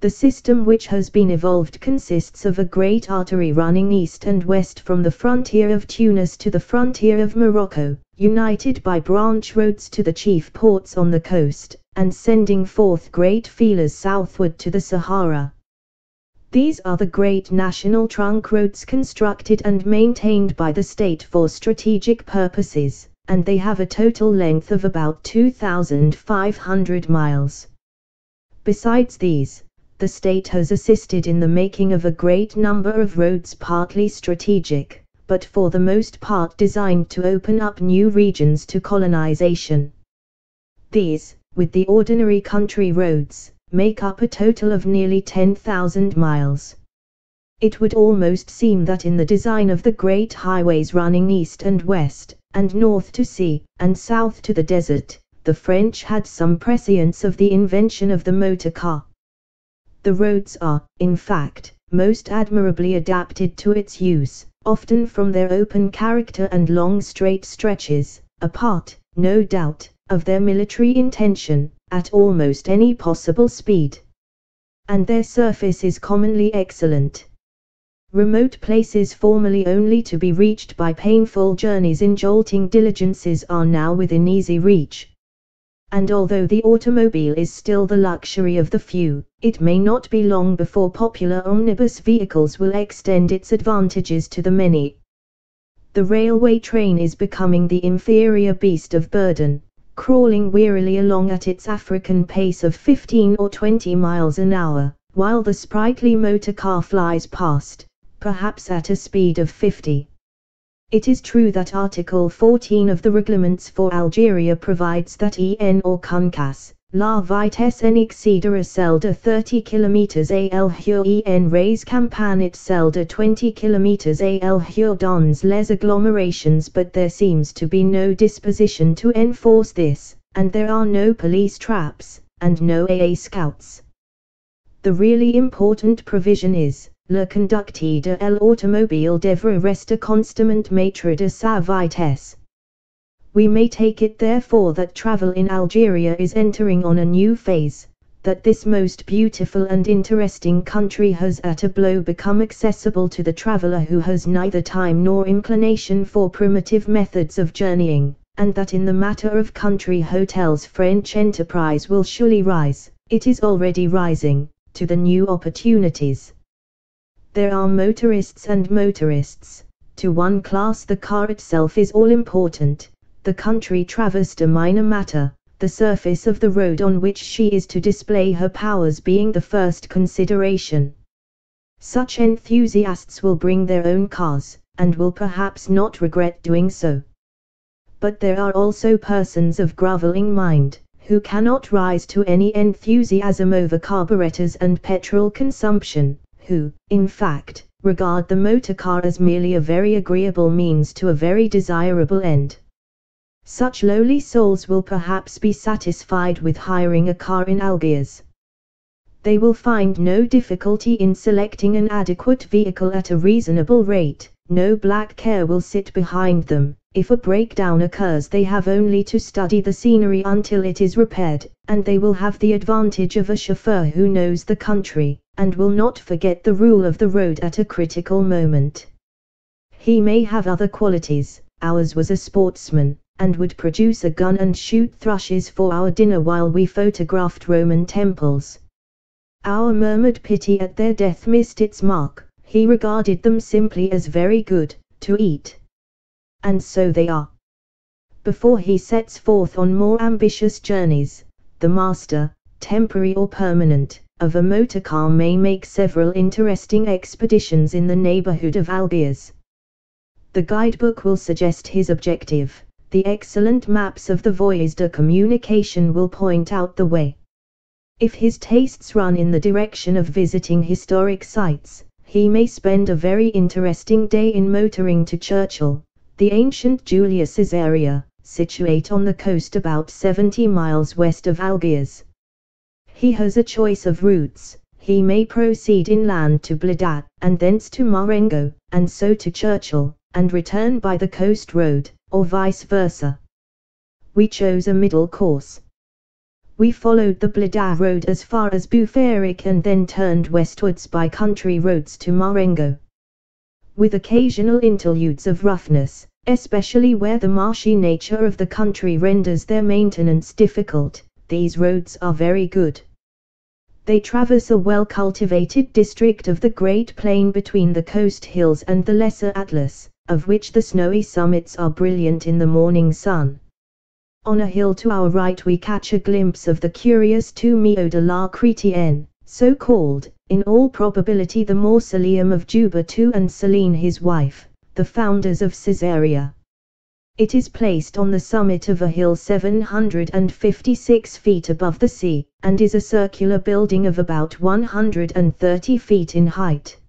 The system which has been evolved consists of a great artery running east and west from the frontier of Tunis to the frontier of Morocco, united by branch roads to the chief ports on the coast, and sending forth great feelers southward to the Sahara. These are the great national trunk roads constructed and maintained by the state for strategic purposes, and they have a total length of about 2,500 miles. Besides these, the state has assisted in the making of a great number of roads partly strategic, but for the most part designed to open up new regions to colonization. These, with the ordinary country roads, make up a total of nearly 10,000 miles. It would almost seem that in the design of the great highways running east and west, and north to sea, and south to the desert, the French had some prescience of the invention of the motor car. The roads are, in fact, most admirably adapted to its use, often from their open character and long straight stretches, a part, no doubt, of their military intention, at almost any possible speed. And their surface is commonly excellent. Remote places formerly only to be reached by painful journeys in jolting diligences are now within easy reach. And although the automobile is still the luxury of the few, it may not be long before popular omnibus vehicles will extend its advantages to the many. The railway train is becoming the inferior beast of burden, crawling wearily along at its African pace of 15 or 20 miles an hour, while the sprightly motor car flies past, perhaps at a speed of 50. It is true that Article 14 of the Reglements for Algeria provides that en or Concas, La vitesse en excedera celle 30 km al jour en res campanit celle 20 km al jour dans les agglomerations, but there seems to be no disposition to enforce this, and there are no police traps, and no AA scouts. The really important provision is, le conducteur de l'automobile devra rester constamment maître de sa vitesse. We may take it therefore that travel in Algeria is entering on a new phase, that this most beautiful and interesting country has at a blow become accessible to the traveler who has neither time nor inclination for primitive methods of journeying, and that in the matter of country hotels French enterprise will surely rise, it is already rising, to the new opportunities. There are motorists and motorists. To one class the car itself is all important, the country traversed a minor matter, the surface of the road on which she is to display her powers being the first consideration. Such enthusiasts will bring their own cars, and will perhaps not regret doing so. But there are also persons of grovelling mind, who cannot rise to any enthusiasm over carburetors and petrol consumption, who, in fact, regard the motor car as merely a very agreeable means to a very desirable end. Such lowly souls will perhaps be satisfied with hiring a car in Algiers. They will find no difficulty in selecting an adequate vehicle at a reasonable rate, no black care will sit behind them. If a breakdown occurs they have only to study the scenery until it is repaired, and they will have the advantage of a chauffeur who knows the country, and will not forget the rule of the road at a critical moment. He may have other qualities, ours was a sportsman, and would produce a gun and shoot thrushes for our dinner while we photographed Roman temples. Our murmured pity at their death missed its mark, he regarded them simply as very good, to eat. And so they are. Before he sets forth on more ambitious journeys, the master, temporary or permanent, of a motor car may make several interesting expeditions in the neighborhood of Algiers. The guidebook will suggest his objective. The excellent maps of the voies de communication will point out the way. If his tastes run in the direction of visiting historic sites, he may spend a very interesting day in motoring to Churchill, the ancient Julius Caesarea, situate on the coast about 70 miles west of Algiers. He has a choice of routes. He may proceed inland to Bledat, and thence to Marengo, and so to Churchill, and return by the coast road, or vice versa. We chose a middle course. We followed the Bledat road as far as Boufféric and then turned westwards by country roads to Marengo. With occasional interludes of roughness, especially where the marshy nature of the country renders their maintenance difficult, these roads are very good. They traverse a well-cultivated district of the great plain between the coast hills and the Lesser Atlas, of which the snowy summits are brilliant in the morning sun. On a hill to our right we catch a glimpse of the curious Tombeau de la Chrétienne, so called, in all probability the mausoleum of Juba II and Selene his wife, the founders of Caesarea. It is placed on the summit of a hill 756 feet above the sea, and is a circular building of about 130 feet in height.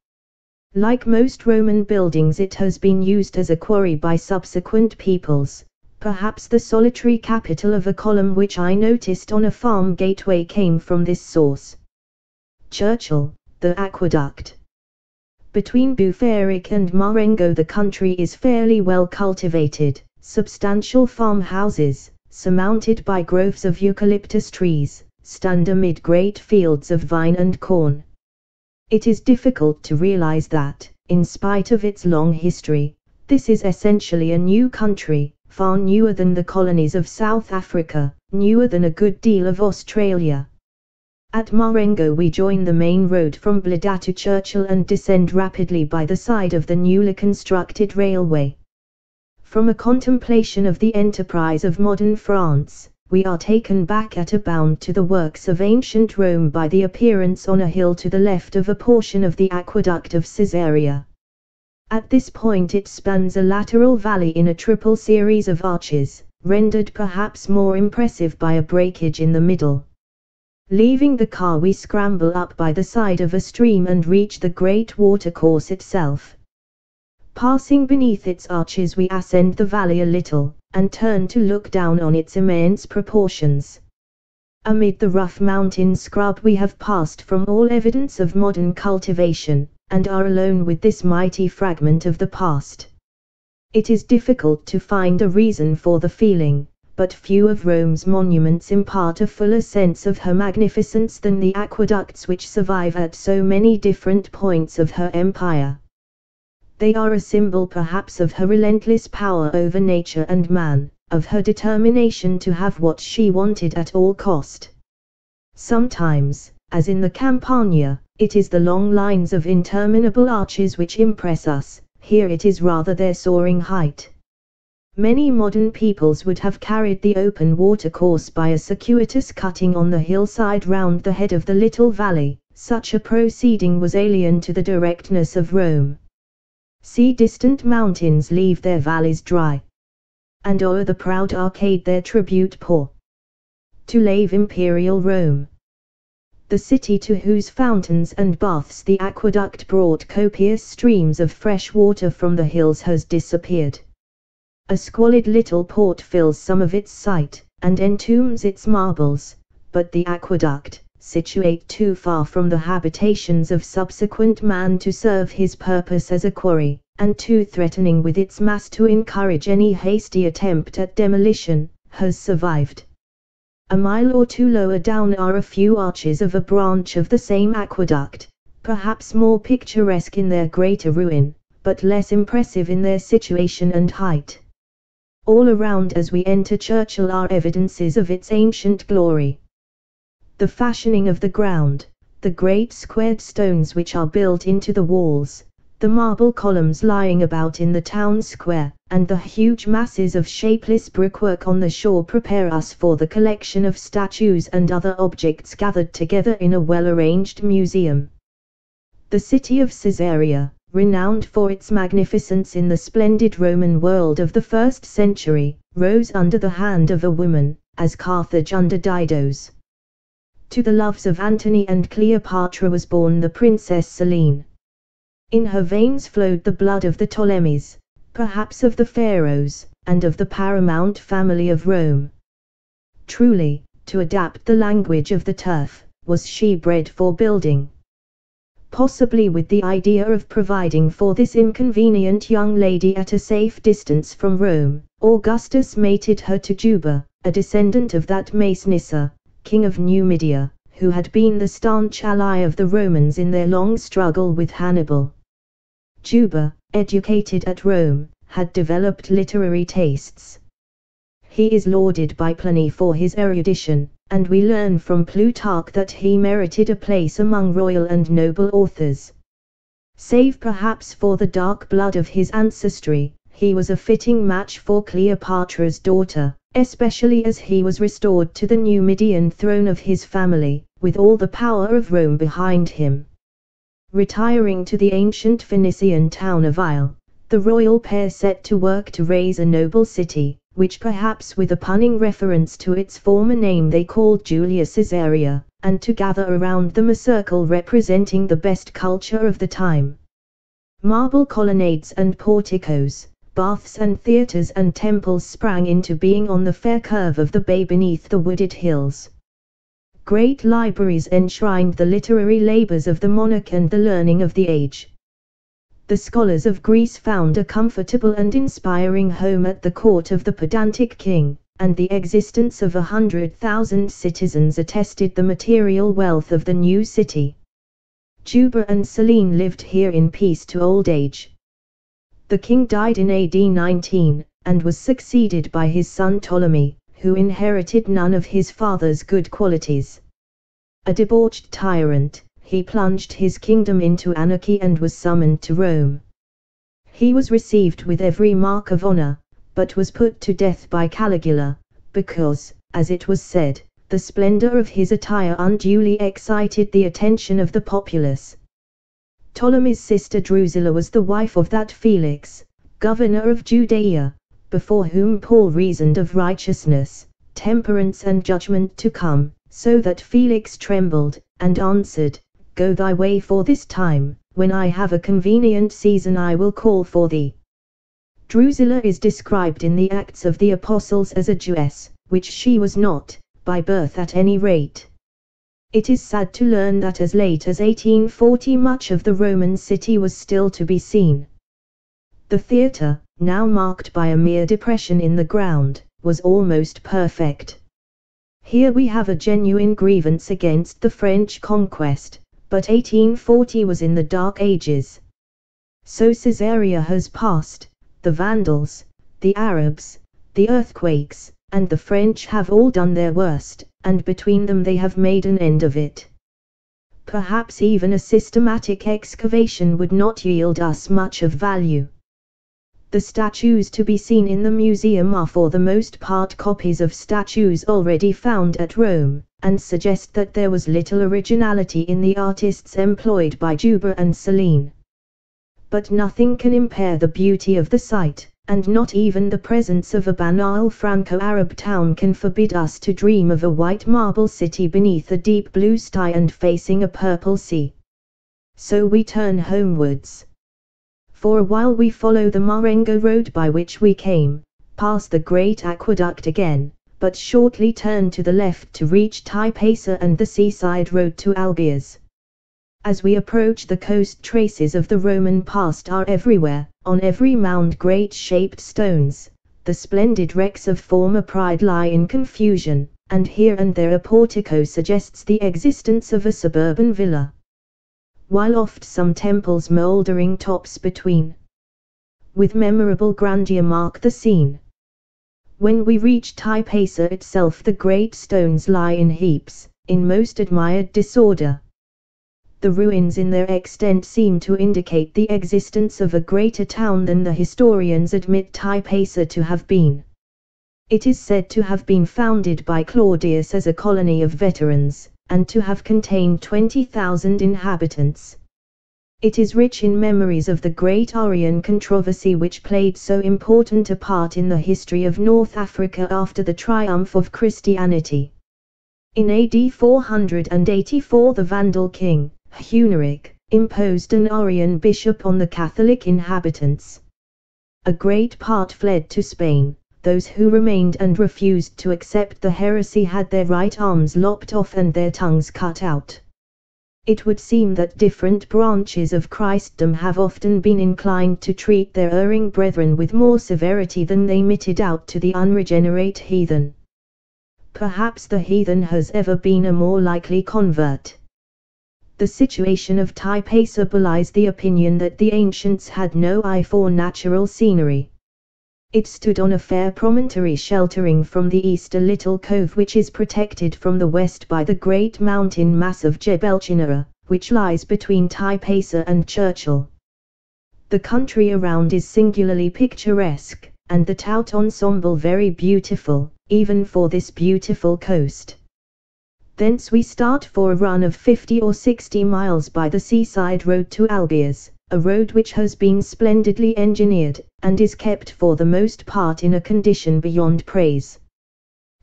Like most Roman buildings it has been used as a quarry by subsequent peoples. Perhaps the solitary capital of a column which I noticed on a farm gateway came from this source. Churchill, the aqueduct. Between Boufféric and Marengo the country is fairly well cultivated, substantial farmhouses, surmounted by groves of eucalyptus trees, stand amid great fields of vine and corn. It is difficult to realize that, in spite of its long history, this is essentially a new country, far newer than the colonies of South Africa, newer than a good deal of Australia. At Marengo we join the main road from Bledat to Churchill and descend rapidly by the side of the newly constructed railway. From a contemplation of the enterprise of modern France, we are taken back at a bound to the works of ancient Rome by the appearance on a hill to the left of a portion of the aqueduct of Caesarea. At this point it spans a lateral valley in a triple series of arches, rendered perhaps more impressive by a breakage in the middle, Leaving the car, we scramble up by the side of a stream and reach the great watercourse itself. Passing beneath its arches, we ascend the valley a little, and turn to look down on its immense proportions. Amid the rough mountain scrub we have passed from all evidence of modern cultivation, and are alone with this mighty fragment of the past. It is difficult to find a reason for the feeling, but few of Rome's monuments impart a fuller sense of her magnificence than the aqueducts which survive at so many different points of her empire. They are a symbol perhaps of her relentless power over nature and man, of her determination to have what she wanted at all cost. Sometimes, as in the Campania, it is the long lines of interminable arches which impress us, here it is rather their soaring height. Many modern peoples would have carried the open watercourse by a circuitous cutting on the hillside round the head of the little valley. Such a proceeding was alien to the directness of Rome. See distant mountains leave their valleys dry, and o'er the proud arcade their tribute pour. To lave imperial Rome, the city to whose fountains and baths the aqueduct brought copious streams of fresh water from the hills, has disappeared. A squalid little port fills some of its site, and entombs its marbles, but the aqueduct, situate too far from the habitations of subsequent man to serve his purpose as a quarry, and too threatening with its mass to encourage any hasty attempt at demolition, has survived. A mile or two lower down are a few arches of a branch of the same aqueduct, perhaps more picturesque in their greater ruin, but less impressive in their situation and height. All around as we enter Churchill are evidences of its ancient glory. The fashioning of the ground, the great squared stones which are built into the walls, the marble columns lying about in the town square, and the huge masses of shapeless brickwork on the shore prepare us for the collection of statues and other objects gathered together in a well-arranged museum. The city of Caesarea, renowned for its magnificence in the splendid Roman world of the 1st century, rose under the hand of a woman, as Carthage under Dido's. To the loves of Antony and Cleopatra was born the Princess Selene. In her veins flowed the blood of the Ptolemies, perhaps of the pharaohs, and of the paramount family of Rome. Truly, to adapt the language of the turf, was she bred for building. Possibly with the idea of providing for this inconvenient young lady at a safe distance from Rome, Augustus mated her to Juba, a descendant of that Massinissa, king of Numidia, who had been the staunch ally of the Romans in their long struggle with Hannibal. Juba, educated at Rome, had developed literary tastes. He is lauded by Pliny for his erudition, and we learn from Plutarch that he merited a place among royal and noble authors. Save perhaps for the dark blood of his ancestry, he was a fitting match for Cleopatra's daughter, especially as he was restored to the Numidian throne of his family, with all the power of Rome behind him. Retiring to the ancient Phoenician town of Ile, the royal pair set to work to raise a noble city, which perhaps with a punning reference to its former name they called Julia Caesarea, and to gather around them a circle representing the best culture of the time. Marble colonnades and porticos, baths and theatres and temples sprang into being on the fair curve of the bay beneath the wooded hills. Great libraries enshrined the literary labours of the monarch and the learning of the age. The scholars of Greece found a comfortable and inspiring home at the court of the pedantic king, and the existence of 100,000 citizens attested the material wealth of the new city. Juba and Selene lived here in peace to old age. The king died in AD 19, and was succeeded by his son Ptolemy, who inherited none of his father's good qualities. A debauched tyrant, he plunged his kingdom into anarchy and was summoned to Rome. He was received with every mark of honor, but was put to death by Caligula, because, as it was said, the splendor of his attire unduly excited the attention of the populace. Ptolemy's sister Drusilla was the wife of that Felix, governor of Judea, before whom Paul reasoned of righteousness, temperance and judgment to come, so that Felix trembled, and answered, Go thy way for this time, when I have a convenient season I will call for thee. Drusilla is described in the Acts of the Apostles as a Jewess, which she was not, by birth at any rate. It is sad to learn that as late as 1840 much of the Roman city was still to be seen. The theatre, now marked by a mere depression in the ground, was almost perfect. Here we have a genuine grievance against the French conquest, but 1840 was in the Dark Ages. So Caesarea has passed, the Vandals, the Arabs, the earthquakes, and the French have all done their worst, and between them they have made an end of it. Perhaps even a systematic excavation would not yield us much of value. The statues to be seen in the museum are for the most part copies of statues already found at Rome, and suggest that there was little originality in the artists employed by Juba and Céline. But nothing can impair the beauty of the site, and not even the presence of a banal Franco-Arab town can forbid us to dream of a white marble city beneath a deep blue sky and facing a purple sea. So we turn homewards. For a while we follow the Marengo road by which we came, pass the great aqueduct again, but shortly turn to the left to reach Taipei and the seaside road to Algiers. As we approach the coast, traces of the Roman past are everywhere, on every mound great shaped stones, the splendid wrecks of former pride lie in confusion, and here and there a portico suggests the existence of a suburban villa, while oft some temples mouldering tops between, with memorable grandeur mark the scene. When we reach Taipei itself the great stones lie in heaps, in most admired disorder. The ruins in their extent seem to indicate the existence of a greater town than the historians admit Taipei to have been. It is said to have been founded by Claudius as a colony of veterans, and to have contained 20,000 inhabitants. It is rich in memories of the great Aryan controversy which played so important a part in the history of North Africa after the triumph of Christianity. In AD 484 the Vandal king, Huneric, imposed an Arian bishop on the Catholic inhabitants. A great part fled to Spain. Those who remained and refused to accept the heresy had their right arms lopped off and their tongues cut out. It would seem that different branches of Christendom have often been inclined to treat their erring brethren with more severity than they meted out to the unregenerate heathen. Perhaps the heathen has ever been a more likely convert. The situation of Taipei belies the opinion that the ancients had no eye for natural scenery. It stood on a fair promontory sheltering from the east a little cove which is protected from the west by the great mountain mass of Jebel Chinara, which lies between Taipei and Churchill. The country around is singularly picturesque, and the tout ensemble very beautiful, even for this beautiful coast. Thence we start for a run of 50 or 60 miles by the seaside road to Algiers, a road which has been splendidly engineered, and is kept for the most part in a condition beyond praise.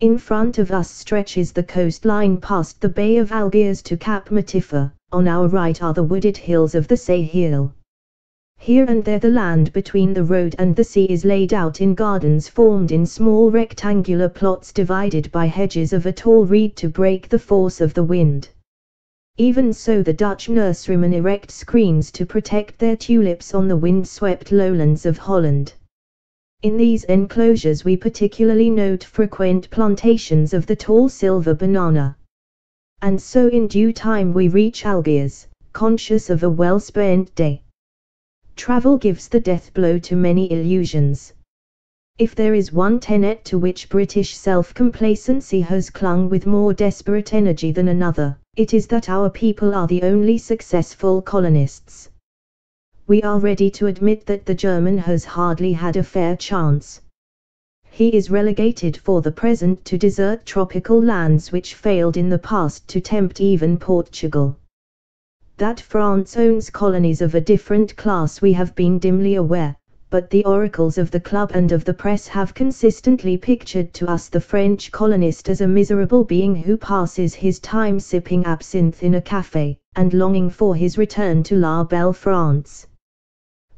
In front of us stretches the coastline past the Bay of Algiers to Cap Matifa, on our right are the wooded hills of the Sahel. Here and there the land between the road and the sea is laid out in gardens formed in small rectangular plots divided by hedges of a tall reed to break the force of the wind. Even so the Dutch nurserymen erect screens to protect their tulips on the wind-swept lowlands of Holland. In these enclosures we particularly note frequent plantations of the tall silver banana. And so in due time we reach Algiers, conscious of a well-spent day. Travel gives the death blow to many illusions. If there is one tenet to which British self-complacency has clung with more desperate energy than another, it is that our people are the only successful colonists. We are ready to admit that the German has hardly had a fair chance. He is relegated for the present to desert tropical lands which failed in the past to tempt even Portugal. That France owns colonies of a different class we have been dimly aware, but the oracles of the club and of the press have consistently pictured to us the French colonist as a miserable being who passes his time sipping absinthe in a café, and longing for his return to La Belle France.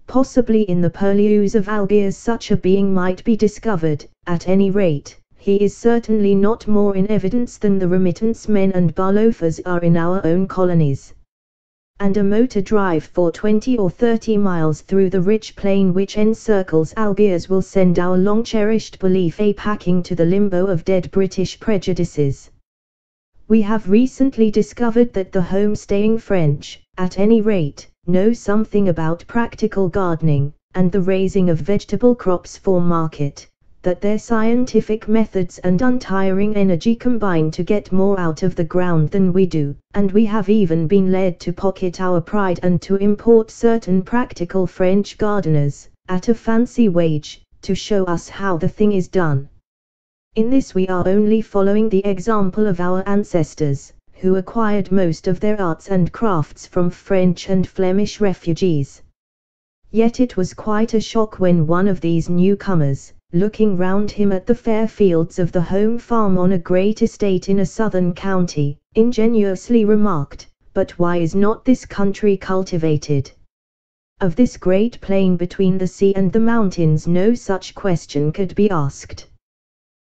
Possibly in the purlieus of Algiers such a being might be discovered. At any rate, he is certainly not more in evidence than the remittance men and bar loafers are in our own colonies. And a motor drive for 20 or 30 miles through the rich plain which encircles Algiers will send our long-cherished belief packing to the limbo of dead British prejudices. We have recently discovered that the home-staying French, at any rate, know something about practical gardening, and the raising of vegetable crops for market, that their scientific methods and untiring energy combine to get more out of the ground than we do, and we have even been led to pocket our pride and to import certain practical French gardeners, at a fancy wage, to show us how the thing is done. In this we are only following the example of our ancestors, who acquired most of their arts and crafts from French and Flemish refugees. Yet it was quite a shock when one of these newcomers, looking round him at the fair fields of the home farm on a great estate in a southern county, ingenuously remarked, "But why is not this country cultivated?" Of this great plain between the sea and the mountains no such question could be asked.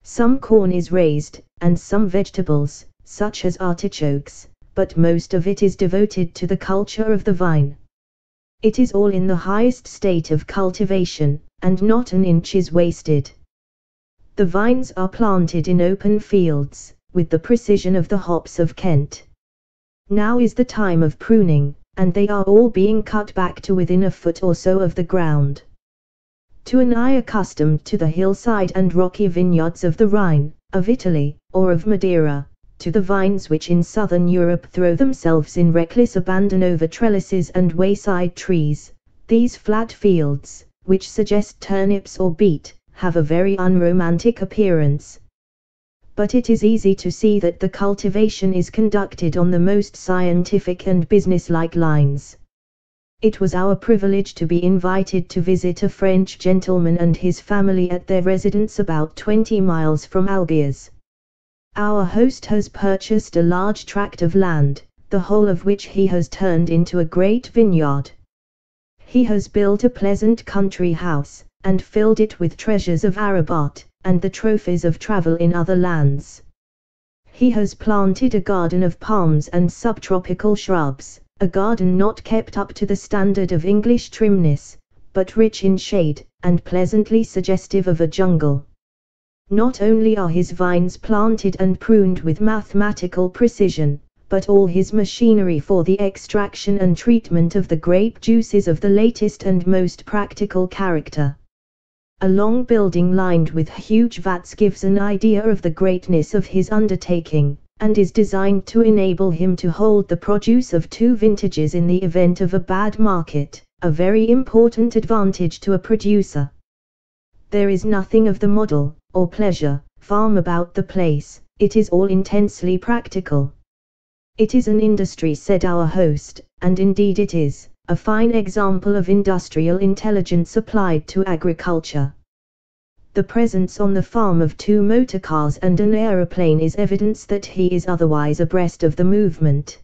Some corn is raised, and some vegetables, such as artichokes, but most of it is devoted to the culture of the vine. It is all in the highest state of cultivation, and not an inch is wasted. The vines are planted in open fields, with the precision of the hops of Kent. Now is the time of pruning, and they are all being cut back to within a foot or so of the ground. To an eye accustomed to the hillside and rocky vineyards of the Rhine, of Italy, or of Madeira, to the vines which in southern Europe throw themselves in reckless abandon over trellises and wayside trees, these flat fields, which suggest turnips or beet, have a very unromantic appearance. But it is easy to see that the cultivation is conducted on the most scientific and businesslike lines. It was our privilege to be invited to visit a French gentleman and his family at their residence about 20 miles from Algiers. Our host has purchased a large tract of land, the whole of which he has turned into a great vineyard. He has built a pleasant country house, and filled it with treasures of Arab art, and the trophies of travel in other lands. He has planted a garden of palms and subtropical shrubs, a garden not kept up to the standard of English trimness, but rich in shade, and pleasantly suggestive of a jungle. Not only are his vines planted and pruned with mathematical precision, but all his machinery for the extraction and treatment of the grape juice is of the latest and most practical character. A long building lined with huge vats gives an idea of the greatness of his undertaking, and is designed to enable him to hold the produce of 2 vintages in the event of a bad market, a very important advantage to a producer. There is nothing of the model, or pleasure, farm about the place, it is all intensely practical. It is an industry, said our host, and indeed it is, a fine example of industrial intelligence applied to agriculture. The presence on the farm of 2 motor cars and an aeroplane is evidence that he is otherwise abreast of the movement.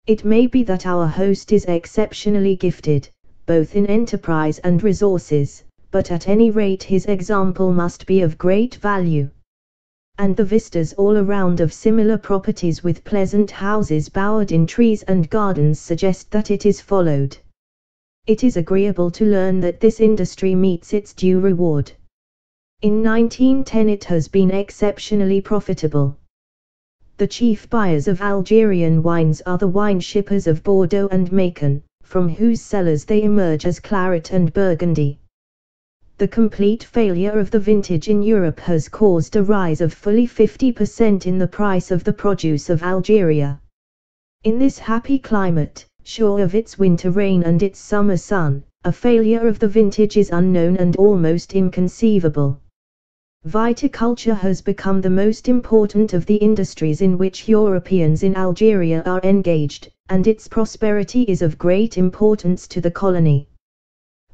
It may be that our host is exceptionally gifted, both in enterprise and resources, but at any rate his example must be of great value. And the vistas all around of similar properties with pleasant houses bowered in trees and gardens suggest that it is followed. It is agreeable to learn that this industry meets its due reward. In 1910 it has been exceptionally profitable. The chief buyers of Algerian wines are the wine shippers of Bordeaux and Macon, from whose cellars they emerge as claret and burgundy. The complete failure of the vintage in Europe has caused a rise of fully 50% in the price of the produce of Algeria. In this happy climate, sure of its winter rain and its summer sun, a failure of the vintage is unknown and almost inconceivable. Viticulture has become the most important of the industries in which Europeans in Algeria are engaged, and its prosperity is of great importance to the colony.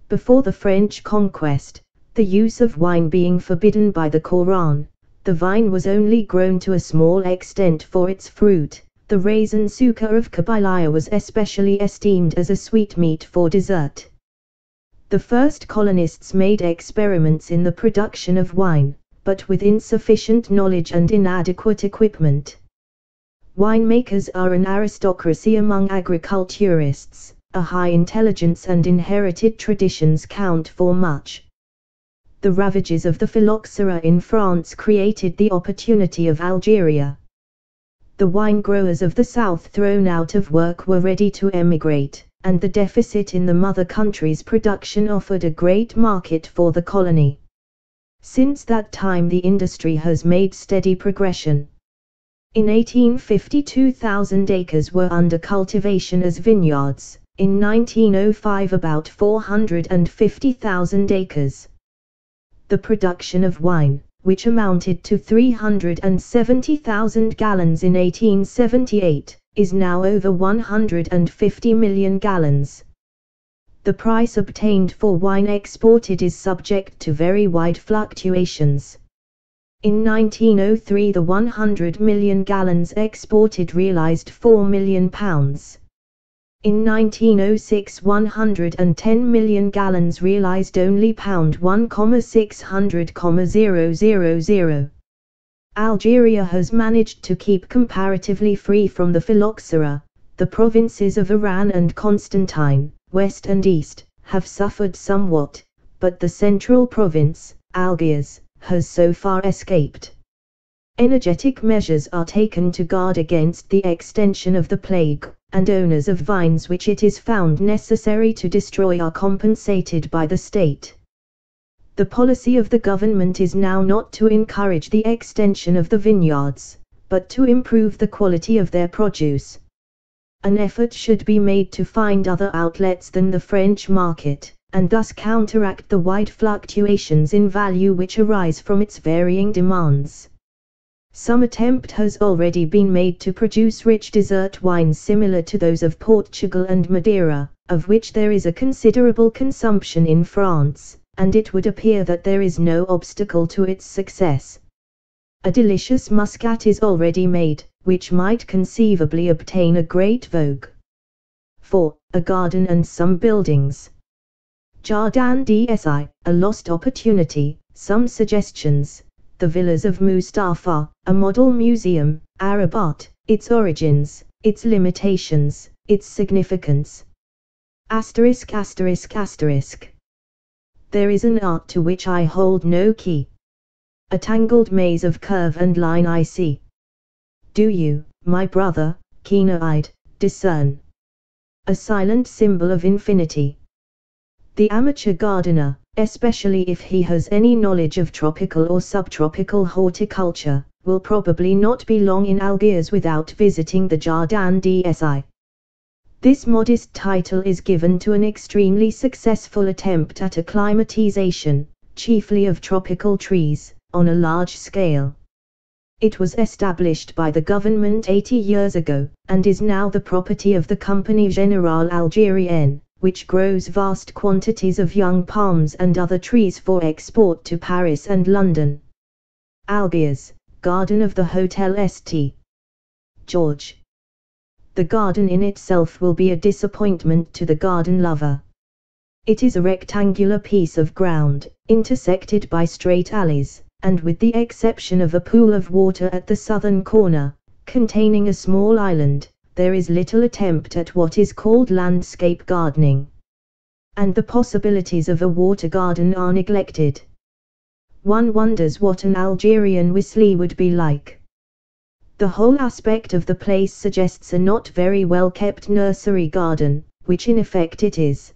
Before the French conquest, the use of wine being forbidden by the Quran, the vine was only grown to a small extent for its fruit. The raisin sucre of Kabylia was especially esteemed as a sweetmeat for dessert. The first colonists made experiments in the production of wine, but with insufficient knowledge and inadequate equipment. Winemakers are an aristocracy among agriculturists. A high intelligence and inherited traditions count for much. The ravages of the phylloxera in France created the opportunity of Algeria. The wine growers of the south thrown out of work were ready to emigrate, and the deficit in the mother country's production offered a great market for the colony. Since that time the industry has made steady progression. In 1850 2,000 acres were under cultivation as vineyards. In 1905 about 450,000 acres. The production of wine, which amounted to 370,000 gallons in 1878, is now over 150 million gallons. The price obtained for wine exported is subject to very wide fluctuations. In 1903 the 100 million gallons exported realized £4 million. In 1906 110 million gallons realized only £1,600,000. Algeria has managed to keep comparatively free from the phylloxera. The provinces of Oran and Constantine, west and east, have suffered somewhat, but the central province, Algiers, has so far escaped. Energetic measures are taken to guard against the extension of the plague, and owners of vines which it is found necessary to destroy are compensated by the state. The policy of the government is now not to encourage the extension of the vineyards, but to improve the quality of their produce. An effort should be made to find other outlets than the French market, and thus counteract the wide fluctuations in value which arise from its varying demands. Some attempt has already been made to produce rich dessert wines similar to those of Portugal and Madeira, of which there is a considerable consumption in France, and it would appear that there is no obstacle to its success. A delicious muscat is already made, which might conceivably obtain a great vogue. 4. A garden and some buildings. Jardin d'Essai, a lost opportunity, some suggestions. The Villas of Mustafa, a model museum, Arab art, its origins, its limitations, its significance. Asterisk asterisk asterisk. There is an art to which I hold no key. A tangled maze of curve and line I see. Do you, my brother, keener-eyed, discern? A silent symbol of infinity. The amateur gardener, especially if he has any knowledge of tropical or subtropical horticulture, will probably not be long in Algiers without visiting the Jardin d'Essai. This modest title is given to an extremely successful attempt at acclimatization, chiefly of tropical trees, on a large scale. It was established by the government 80 years ago, and is now the property of the Compagnie Générale Algérienne, which grows vast quantities of young palms and other trees for export to Paris and London. Algiers, Garden of the Hotel St. George. The garden in itself will be a disappointment to the garden lover. It is a rectangular piece of ground, intersected by straight alleys, and with the exception of a pool of water at the southern corner, containing a small island, there is little attempt at what is called landscape gardening. And the possibilities of a water garden are neglected. One wonders what an Algerian Whistler would be like. The whole aspect of the place suggests a not very well kept nursery garden, which in effect it is.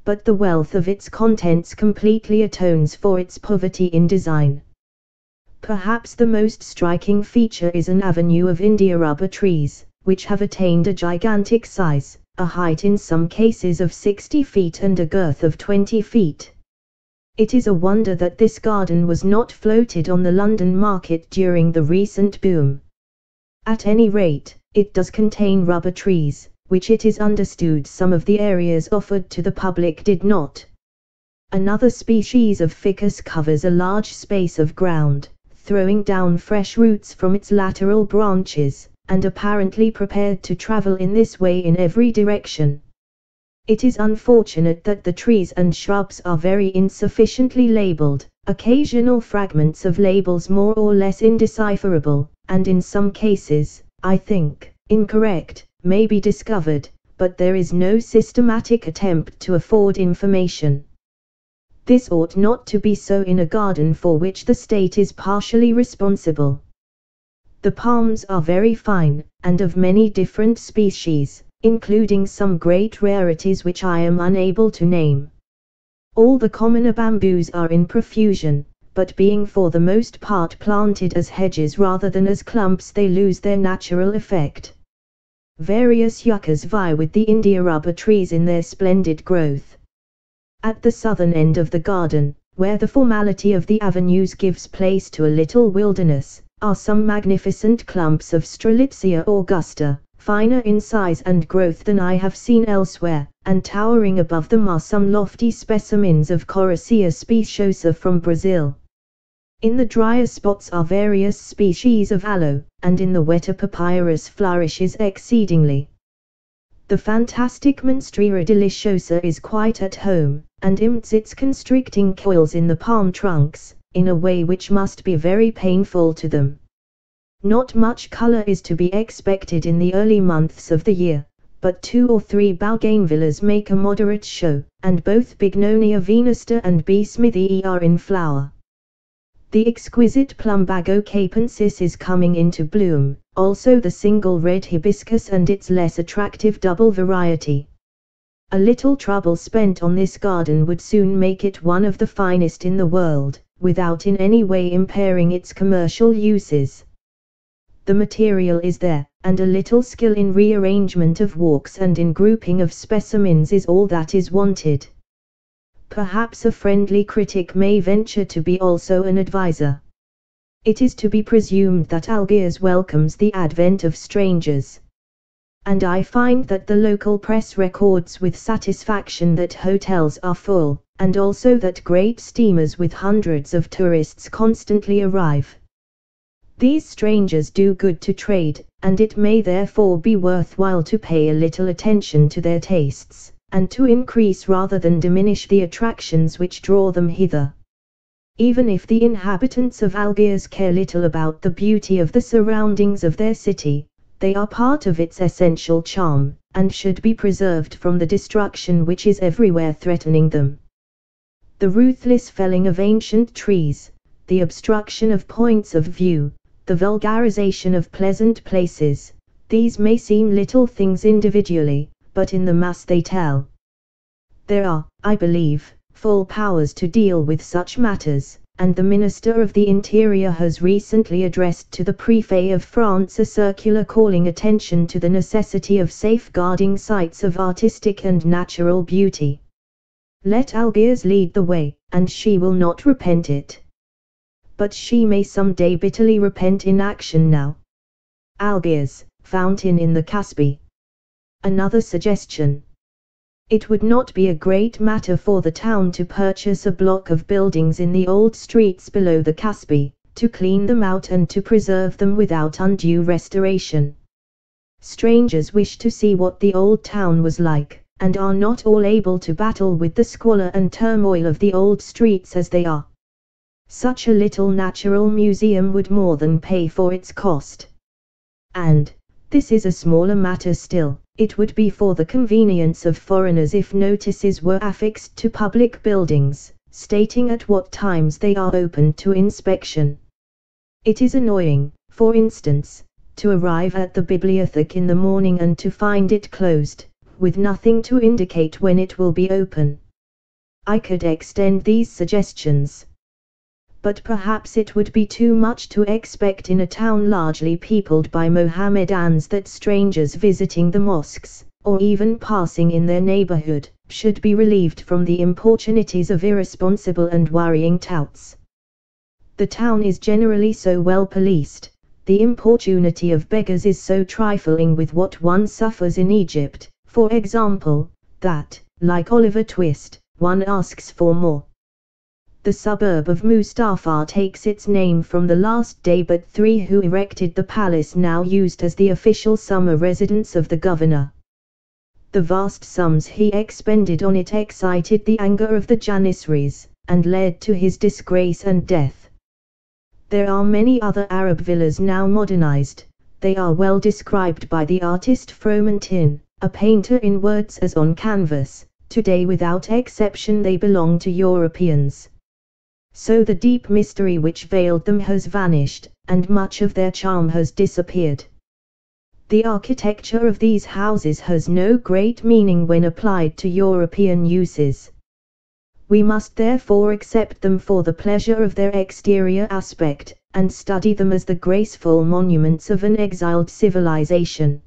But the wealth of its contents completely atones for its poverty in design. Perhaps the most striking feature is an avenue of India rubber trees, which have attained a gigantic size, a height in some cases of 60 feet and a girth of 20 feet. It is a wonder that this garden was not floated on the London market during the recent boom. At any rate, it does contain rubber trees, which it is understood some of the areas offered to the public did not, Another species of ficus covers a large space of ground, throwing down fresh roots from its lateral branches, and apparently prepared to travel in this way in every direction. It is unfortunate that the trees and shrubs are very insufficiently labeled. Occasional fragments of labels more or less indecipherable, and in some cases, I think, incorrect, may be discovered, but there is no systematic attempt to afford information. This ought not to be so in a garden for which the state is partially responsible. The palms are very fine, and of many different species, including some great rarities which I am unable to name. All the commoner bamboos are in profusion, but being for the most part planted as hedges rather than as clumps, they lose their natural effect. Various yuccas vie with the India rubber trees in their splendid growth. At the southern end of the garden, where the formality of the avenues gives place to a little wilderness, are some magnificent clumps of Strelitzia augusta, finer in size and growth than I have seen elsewhere, and towering above them are some lofty specimens of Coriacea speciosa from Brazil. In the drier spots are various species of aloe, and in the wetter papyrus flourishes exceedingly. The fantastic Monstera deliciosa is quite at home, and emits its constricting coils in the palm trunks, in a way which must be very painful to them. Not much color is to be expected in the early months of the year, but 2 or 3 bougainvilleas make a moderate show, and both Bignonia venusta and B. smithii are in flower. The exquisite Plumbago capensis is coming into bloom, also the single red hibiscus and its less attractive double variety. A little trouble spent on this garden would soon make it one of the finest in the world, without in any way impairing its commercial uses. The material is there, and a little skill in rearrangement of walks and in grouping of specimens is all that is wanted. Perhaps a friendly critic may venture to be also an adviser. It is to be presumed that Algiers welcomes the advent of strangers. And I find that the local press records with satisfaction that hotels are full, and also that great steamers with hundreds of tourists constantly arrive. These strangers do good to trade, and it may therefore be worthwhile to pay a little attention to their tastes, and to increase rather than diminish the attractions which draw them hither. Even if the inhabitants of Algiers care little about the beauty of the surroundings of their city, they are part of its essential charm, and should be preserved from the destruction which is everywhere threatening them. The ruthless felling of ancient trees, the obstruction of points of view, the vulgarization of pleasant places, these may seem little things individually, but in the mass they tell. There are, I believe, full powers to deal with such matters, and the Minister of the Interior has recently addressed to the Prefet of France a circular calling attention to the necessity of safeguarding sites of artistic and natural beauty. Let Algiers lead the way, and she will not repent it. But she may some day bitterly repent inaction now. Algiers, fountain in the Caspi. Another suggestion. It would not be a great matter for the town to purchase a block of buildings in the old streets below the Caspi, to clean them out and to preserve them without undue restoration. Strangers wish to see what the old town was like, and are not all able to battle with the squalor and turmoil of the old streets as they are. Such a little natural museum would more than pay for its cost. And, this is a smaller matter still, it would be for the convenience of foreigners if notices were affixed to public buildings, stating at what times they are open to inspection. It is annoying, for instance, to arrive at the bibliothèque in the morning and to find it closed, with nothing to indicate when it will be open. I could extend these suggestions. But perhaps it would be too much to expect in a town largely peopled by Mohammedans that strangers visiting the mosques, or even passing in their neighborhood, should be relieved from the importunities of irresponsible and worrying touts. The town is generally so well policed, the importunity of beggars is so trifling with what one suffers in Egypt, for example, that, like Oliver Twist, one asks for more. The suburb of Mustafa takes its name from the last day but three who erected the palace now used as the official summer residence of the governor. The vast sums he expended on it excited the anger of the Janissaries, and led to his disgrace and death. There are many other Arab villas now modernized. They are well described by the artist Fromentin, a painter in words as on canvas. Today without exception they belong to Europeans. So the deep mystery which veiled them has vanished, and much of their charm has disappeared. The architecture of these houses has no great meaning when applied to European uses. We must therefore accept them for the pleasure of their exterior aspect, and study them as the graceful monuments of an exiled civilization.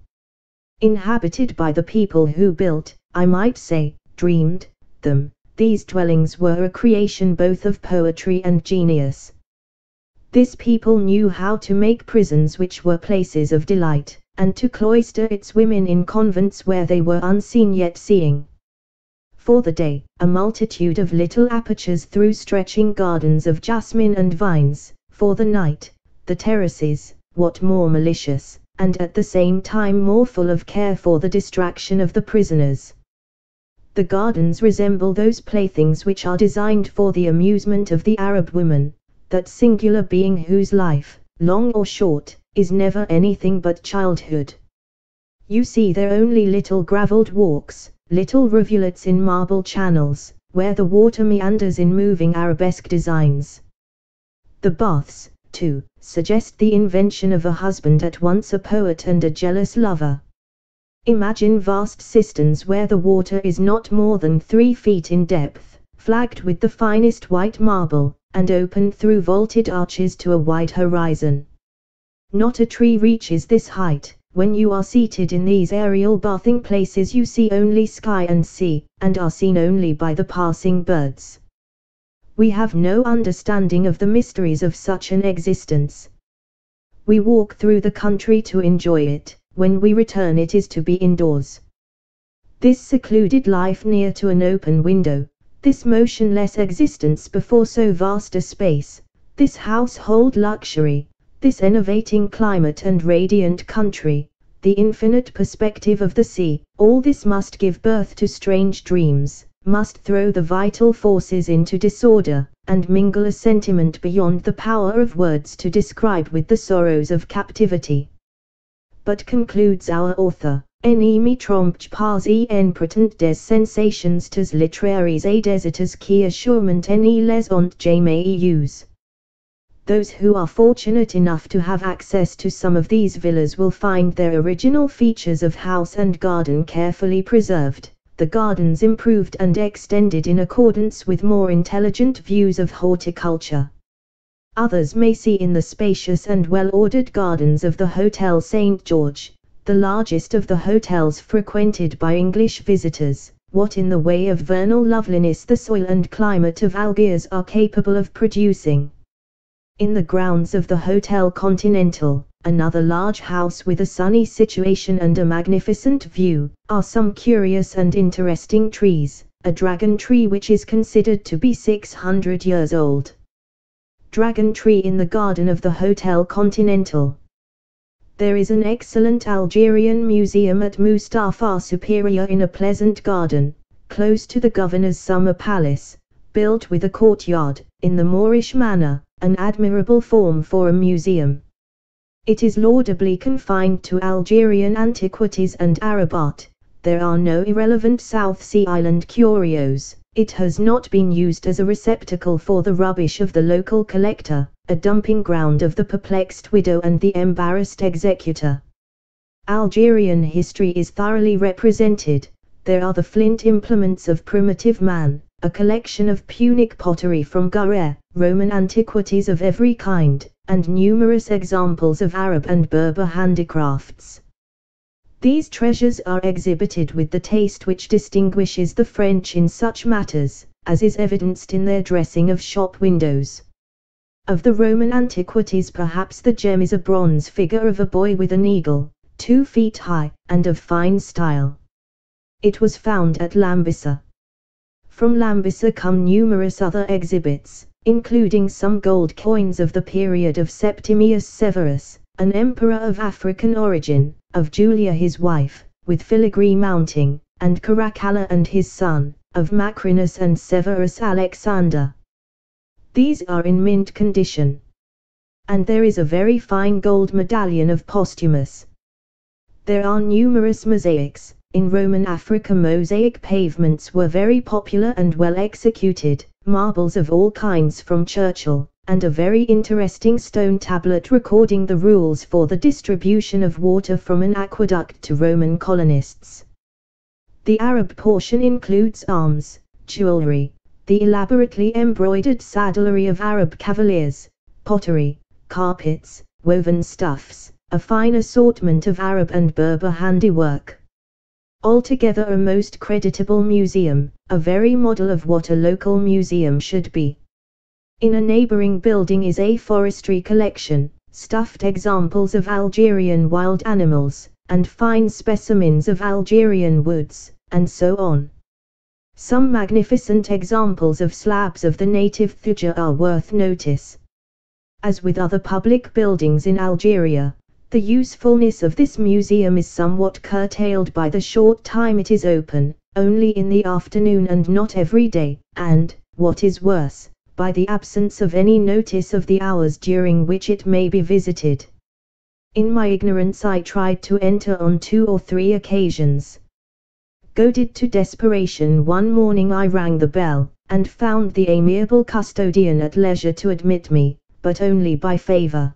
Inhabited by the people who built, I might say, dreamed, them, these dwellings were a creation both of poetry and genius. This people knew how to make prisons which were places of delight, and to cloister its women in convents where they were unseen yet seeing. For the day, a multitude of little apertures through stretching gardens of jasmine and vines; for the night, the terraces, what more malicious, and at the same time more full of care for the distraction of the prisoners. The gardens resemble those playthings which are designed for the amusement of the Arab woman, that singular being whose life, long or short, is never anything but childhood. You see there only little gravelled walks, little rivulets in marble channels, where the water meanders in moving arabesque designs. The baths, too, suggest the invention of a husband at once a poet and a jealous lover. Imagine vast cisterns where the water is not more than 3 feet in depth, flagged with the finest white marble, and open through vaulted arches to a wide horizon. Not a tree reaches this height. When you are seated in these aerial bathing places you see only sky and sea, and are seen only by the passing birds. We have no understanding of the mysteries of such an existence. We walk through the country to enjoy it. When we return it is to be indoors. This secluded life near to an open window, this motionless existence before so vast a space, this household luxury, this enervating climate and radiant country, the infinite perspective of the sea, all this must give birth to strange dreams, must throw the vital forces into disorder, and mingle a sentiment beyond the power of words to describe with the sorrows of captivity. But concludes our author, ne me trompe pas en pretend des sensations tes littéraires et des états qui assurement ne les ont jamais eus. Those who are fortunate enough to have access to some of these villas will find their original features of house and garden carefully preserved, the gardens improved and extended in accordance with more intelligent views of horticulture. Others may see in the spacious and well-ordered gardens of the Hotel St. George, the largest of the hotels frequented by English visitors, what in the way of vernal loveliness the soil and climate of Algiers are capable of producing. In the grounds of the Hotel Continental, another large house with a sunny situation and a magnificent view, are some curious and interesting trees, a dragon tree which is considered to be 600 years old. Dragon tree in the garden of the Hotel Continental. There is an excellent Algerian museum at Mustafa Superior in a pleasant garden, close to the governor's summer palace, built with a courtyard, in the Moorish manner, an admirable form for a museum. It is laudably confined to Algerian antiquities and Arab art. There are no irrelevant South Sea Island curios. It has not been used as a receptacle for the rubbish of the local collector, a dumping ground of the perplexed widow and the embarrassed executor. Algerian history is thoroughly represented. There are the flint implements of primitive man, a collection of Punic pottery from Gare, Roman antiquities of every kind, and numerous examples of Arab and Berber handicrafts. These treasures are exhibited with the taste which distinguishes the French in such matters, as is evidenced in their dressing of shop windows. Of the Roman antiquities perhaps the gem is a bronze figure of a boy with an eagle, 2 feet high, and of fine style. It was found at Lambisa. From Lambisa come numerous other exhibits, including some gold coins of the period of Septimius Severus, an emperor of African origin, of Julia his wife, with filigree mounting, and Caracalla and his son, of Macrinus and Severus Alexander. These are in mint condition. And there is a very fine gold medallion of Posthumus. There are numerous mosaics. In Roman Africa mosaic pavements were very popular and well executed, marbles of all kinds from Churchill, and a very interesting stone tablet recording the rules for the distribution of water from an aqueduct to Roman colonists. The Arab portion includes arms, jewelry, the elaborately embroidered saddlery of Arab cavaliers, pottery, carpets, woven stuffs, a fine assortment of Arab and Berber handiwork. Altogether a most creditable museum, a very model of what a local museum should be. In a neighboring building is a forestry collection, stuffed examples of Algerian wild animals, and fine specimens of Algerian woods, and so on. Some magnificent examples of slabs of the native thuja are worth notice. As with other public buildings in Algeria, the usefulness of this museum is somewhat curtailed by the short time it is open, only in the afternoon and not every day, and, what is worse, by the absence of any notice of the hours during which it may be visited. In my ignorance I tried to enter on 2 or 3 occasions. Goaded to desperation one morning I rang the bell, and found the amiable custodian at leisure to admit me, but only by favor.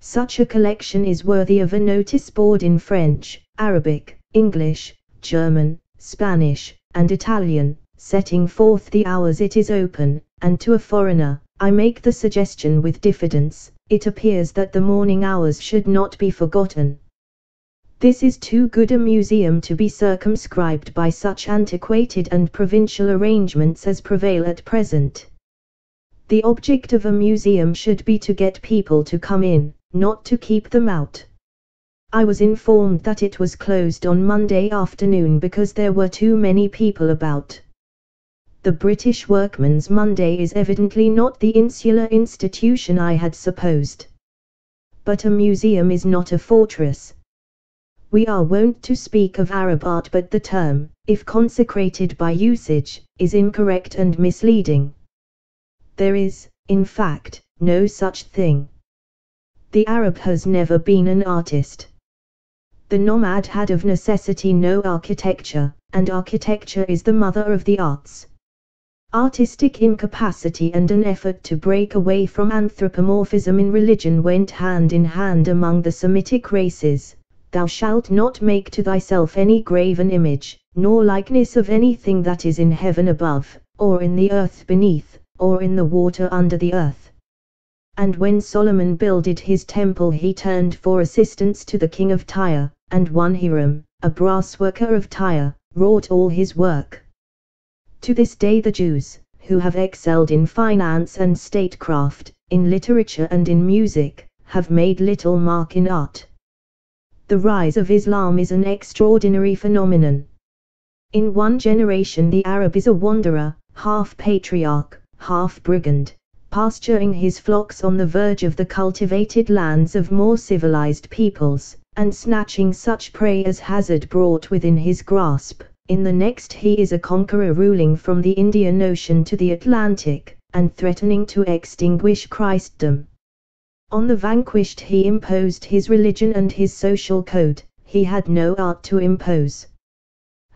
Such a collection is worthy of a notice board in French, Arabic, English, German, Spanish, and Italian, setting forth the hours it is open, and to a foreigner, I make the suggestion with diffidence, it appears that the morning hours should not be forgotten. This is too good a museum to be circumscribed by such antiquated and provincial arrangements as prevail at present. The object of a museum should be to get people to come in, not to keep them out. I was informed that it was closed on Monday afternoon because there were too many people about. The British Workmen's Monday is evidently not the insular institution I had supposed. But a museum is not a fortress. We are wont to speak of Arab art, but the term, if consecrated by usage, is incorrect and misleading. There is, in fact, no such thing. The Arab has never been an artist. The nomad had of necessity no architecture, and architecture is the mother of the arts. Artistic incapacity and an effort to break away from anthropomorphism in religion went hand in hand among the Semitic races. Thou shalt not make to thyself any graven image, nor likeness of anything that is in heaven above, or in the earth beneath, or in the water under the earth. And when Solomon builded his temple he turned for assistance to the king of Tyre, and one Hiram, a brassworker of Tyre, wrought all his work. To this day the Jews, who have excelled in finance and statecraft, in literature and in music, have made little mark in art. The rise of Islam is an extraordinary phenomenon. In one generation the Arab is a wanderer, half patriarch, half brigand, pasturing his flocks on the verge of the cultivated lands of more civilized peoples, and snatching such prey as hazard brought within his grasp. In the next he is a conqueror ruling from the Indian Ocean to the Atlantic, and threatening to extinguish Christendom. On the vanquished he imposed his religion and his social code, he had no art to impose.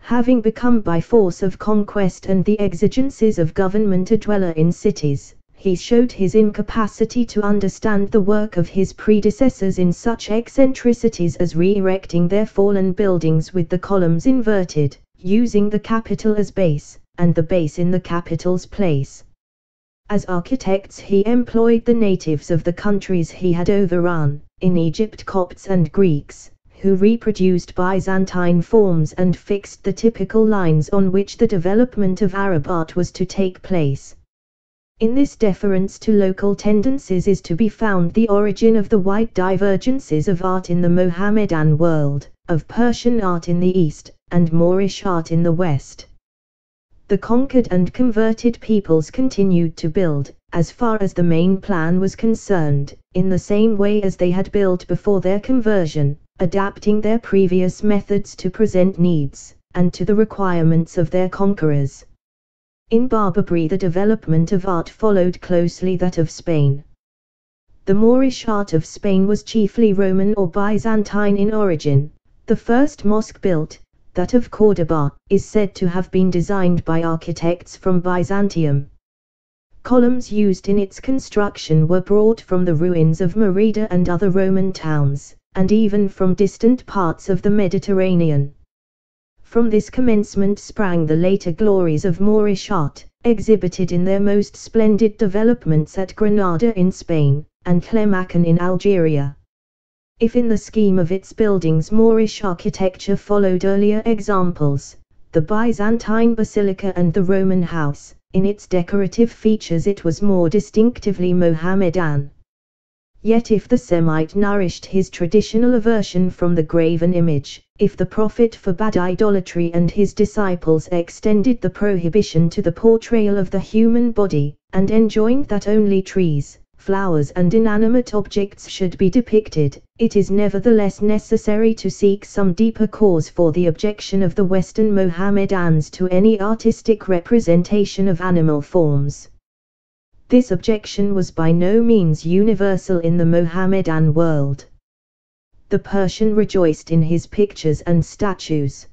Having become by force of conquest and the exigencies of government a dweller in cities, he showed his incapacity to understand the work of his predecessors in such eccentricities as re-erecting their fallen buildings with the columns inverted, using the capital as base, and the base in the capital's place. As architects he employed the natives of the countries he had overrun, in Egypt Copts and Greeks, who reproduced Byzantine forms and fixed the typical lines on which the development of Arab art was to take place. In this deference to local tendencies is to be found the origin of the wide divergences of art in the Mohammedan world, of Persian art in the East, and Moorish art in the West. The conquered and converted peoples continued to build, as far as the main plan was concerned, in the same way as they had built before their conversion, adapting their previous methods to present needs, and to the requirements of their conquerors. In Barbary the development of art followed closely that of Spain. The Moorish art of Spain was chiefly Roman or Byzantine in origin. The first mosque built, that of Córdoba, is said to have been designed by architects from Byzantium. Columns used in its construction were brought from the ruins of Merida and other Roman towns, and even from distant parts of the Mediterranean. From this commencement sprang the later glories of Moorish art, exhibited in their most splendid developments at Granada in Spain, and Clemacan in Algeria. If in the scheme of its buildings Moorish architecture followed earlier examples, the Byzantine basilica and the Roman house, in its decorative features it was more distinctively Mohammedan. Yet if the Semite nourished his traditional aversion from the graven image, if the Prophet forbade idolatry and his disciples extended the prohibition to the portrayal of the human body, and enjoined that only trees, flowers and inanimate objects should be depicted, it is nevertheless necessary to seek some deeper cause for the objection of the Western Mohammedans to any artistic representation of animal forms. This objection was by no means universal in the Mohammedan world. The Persian rejoiced in his pictures and statues.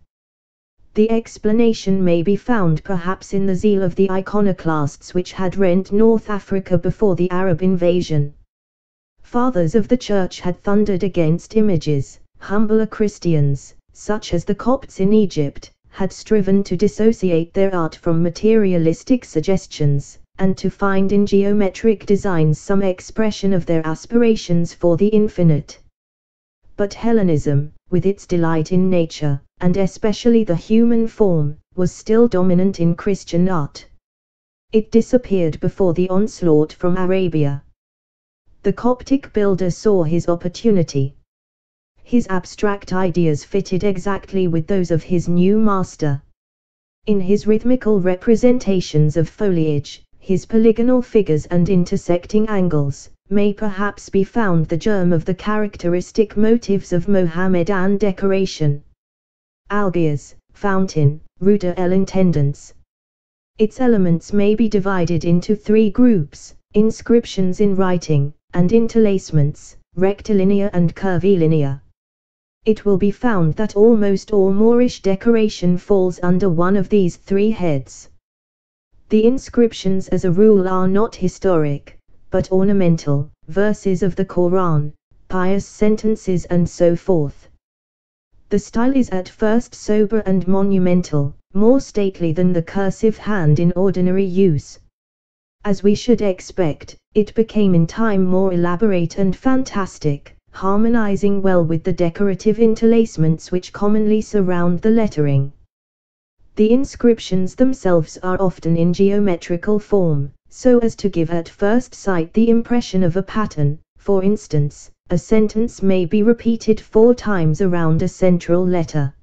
The explanation may be found perhaps in the zeal of the iconoclasts which had rent North Africa before the Arab invasion. Fathers of the Church had thundered against images. Humbler Christians, such as the Copts in Egypt, had striven to dissociate their art from materialistic suggestions, and to find in geometric designs some expression of their aspirations for the infinite. But Hellenism, with its delight in nature, and especially the human form, was still dominant in Christian art. It disappeared before the onslaught from Arabia. The Coptic builder saw his opportunity. His abstract ideas fitted exactly with those of his new master. In his rhythmical representations of foliage, his polygonal figures and intersecting angles, may perhaps be found the germ of the characteristic motifs of Mohammedan decoration. Algiers, fountain, rue de l'intendance. Its elements may be divided into three groups: inscriptions in writing, and interlacements, rectilinear and curvilinear. It will be found that almost all Moorish decoration falls under one of these three heads. The inscriptions as a rule are not historic, but ornamental, verses of the Quran, pious sentences and so forth. The style is at first sober and monumental, more stately than the cursive hand in ordinary use. As we should expect, it became in time more elaborate and fantastic, harmonizing well with the decorative interlacements which commonly surround the lettering. The inscriptions themselves are often in geometrical form, so as to give at first sight the impression of a pattern. For instance, a sentence may be repeated 4 times around a central letter.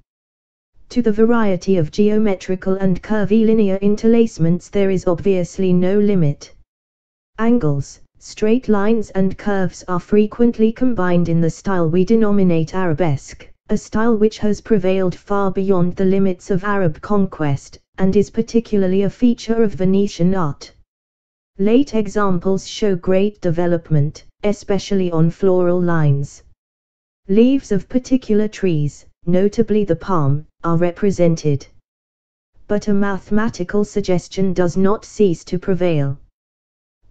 To the variety of geometrical and curvilinear interlacements there is obviously no limit. Angles, straight lines and curves are frequently combined in the style we denominate arabesque, a style which has prevailed far beyond the limits of Arab conquest, and is particularly a feature of Venetian art. Late examples show great development, especially on floral lines. Leaves of particular trees, notably the palm, are represented. But a mathematical suggestion does not cease to prevail.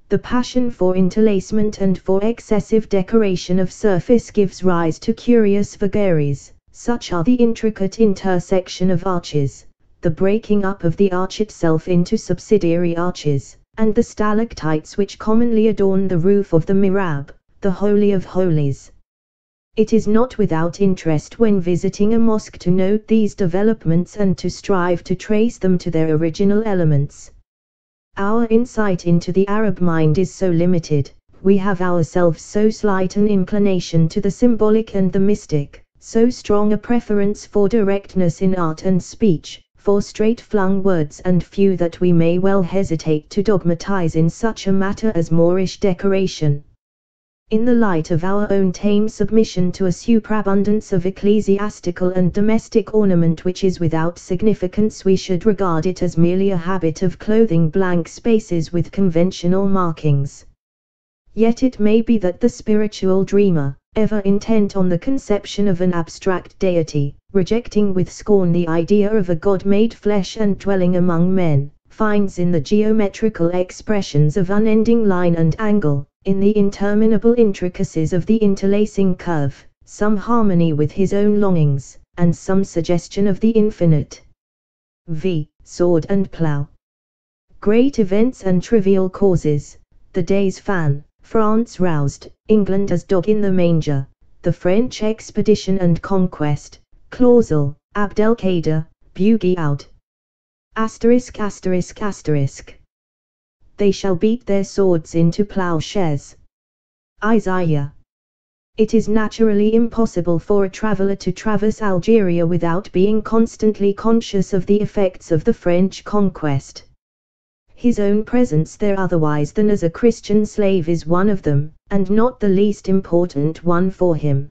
The passion for interlacement and for excessive decoration of surface gives rise to curious vagaries, such are the intricate intersection of arches, the breaking up of the arch itself into subsidiary arches, and the stalactites which commonly adorn the roof of the mihrab, the Holy of Holies. It is not without interest when visiting a mosque to note these developments and to strive to trace them to their original elements. Our insight into the Arab mind is so limited, we have ourselves so slight an inclination to the symbolic and the mystic, so strong a preference for directness in art and speech, for straight-flung words and few that we may well hesitate to dogmatize in such a matter as Moorish decoration. In the light of our own tame submission to a superabundance of ecclesiastical and domestic ornament which is without significance, we should regard it as merely a habit of clothing blank spaces with conventional markings. Yet it may be that the spiritual dreamer, ever intent on the conception of an abstract deity, rejecting with scorn the idea of a God made flesh and dwelling among men, finds in the geometrical expressions of unending line and angle, in the interminable intricacies of the interlacing curve, some harmony with his own longings, and some suggestion of the infinite. V. Sword and plough. Great events and trivial causes. The day's fan, France roused, England as dog in the manger, the French expedition and conquest, Clausel, Abdelkader, Bugey out. Asterisk asterisk asterisk. They shall beat their swords into plowshares. Isaiah. It is naturally impossible for a traveller to traverse Algeria without being constantly conscious of the effects of the French conquest. His own presence there otherwise than as a Christian slave is one of them, and not the least important one for him.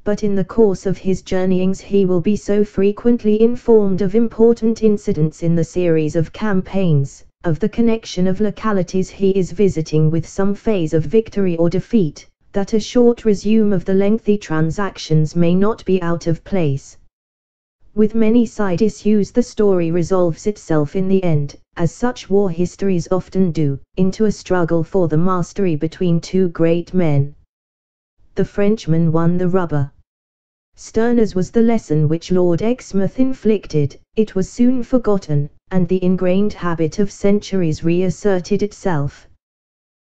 But in the course of his journeyings he will be so frequently informed of important incidents in the series of campaigns, of the connection of localities he is visiting with some phase of victory or defeat, that a short resume of the lengthy transactions may not be out of place. With many side issues the story resolves itself in the end, as such war histories often do, into a struggle for the mastery between two great men. The Frenchman won the rubber. Stern as was the lesson which Lord Exmouth inflicted, it was soon forgotten, and the ingrained habit of centuries reasserted itself.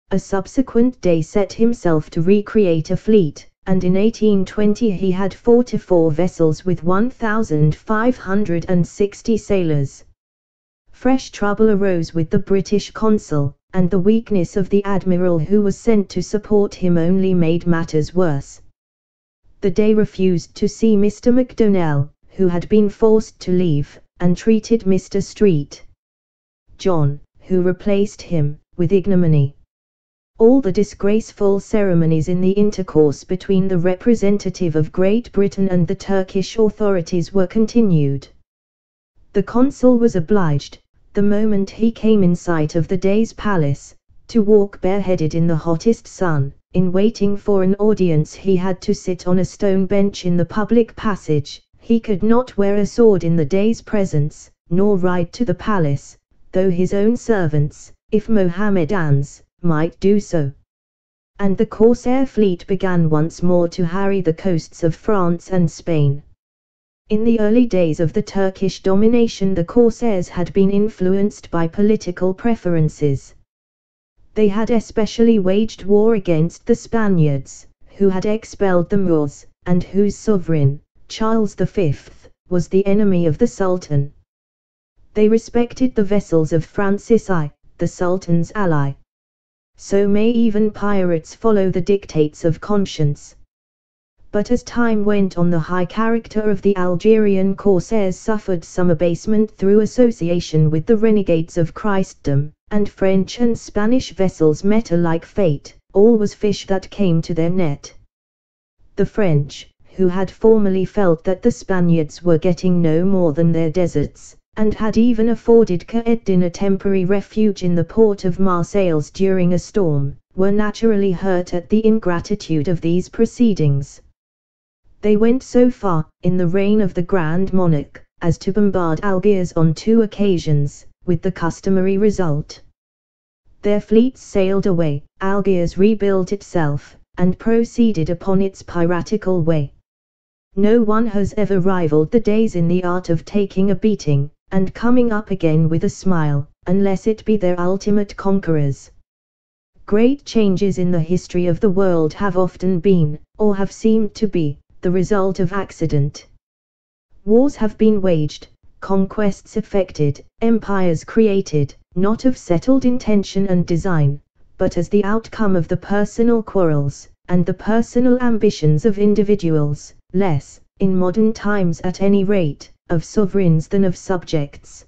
A subsequent day set himself to recreate a fleet, and in 1820 he had 44 vessels with 1,560 sailors. Fresh trouble arose with the British consul, and the weakness of the admiral who was sent to support him only made matters worse. The Dey refused to see Mr. Macdonnell, who had been forced to leave, and treated Mr. Street, John, who replaced him, with ignominy. All the disgraceful ceremonies in the intercourse between the representative of Great Britain and the Turkish authorities were continued. The consul was obliged, the moment he came in sight of the Dey's palace, to walk bareheaded in the hottest sun. In waiting for an audience he had to sit on a stone bench in the public passage. He could not wear a sword in the Dey's presence, nor ride to the palace, though his own servants, if Mohammedans, might do so. And the corsair fleet began once more to harry the coasts of France and Spain. In the early days of the Turkish domination the corsairs had been influenced by political preferences. They had especially waged war against the Spaniards, who had expelled the Moors, and whose sovereign, Charles V, was the enemy of the Sultan. They respected the vessels of Francis I, the Sultan's ally. So may even pirates follow the dictates of conscience. But as time went on the high character of the Algerian corsairs suffered some abasement through association with the renegades of Christendom, and French and Spanish vessels met a like fate. All was fish that came to their net. The French, who had formerly felt that the Spaniards were getting no more than their deserts, and had even afforded Ka'eddin a temporary refuge in the port of Marseilles during a storm, were naturally hurt at the ingratitude of these proceedings. They went so far, in the reign of the Grand Monarch, as to bombard Algiers on 2 occasions, with the customary result. Their fleets sailed away, Algiers rebuilt itself, and proceeded upon its piratical way. No one has ever rivaled the Deys in the art of taking a beating, and coming up again with a smile, unless it be their ultimate conquerors. Great changes in the history of the world have often been, or have seemed to be, the result of accident. Wars have been waged, conquests effected, empires created, not of settled intention and design, but as the outcome of the personal quarrels, and the personal ambitions of individuals, less, in modern times at any rate, of sovereigns than of subjects.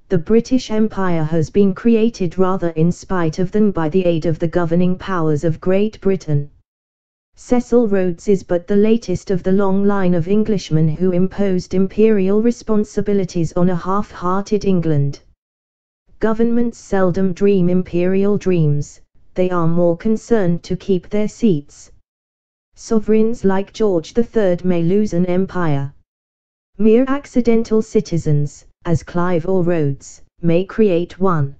The British Empire has been created rather in spite of than by the aid of the governing powers of Great Britain. Cecil Rhodes is but the latest of the long line of Englishmen who imposed imperial responsibilities on a half-hearted England. Governments seldom dream imperial dreams, they are more concerned to keep their seats. Sovereigns like George III may lose an empire. Mere accidental citizens, as Clive or Rhodes, may create one.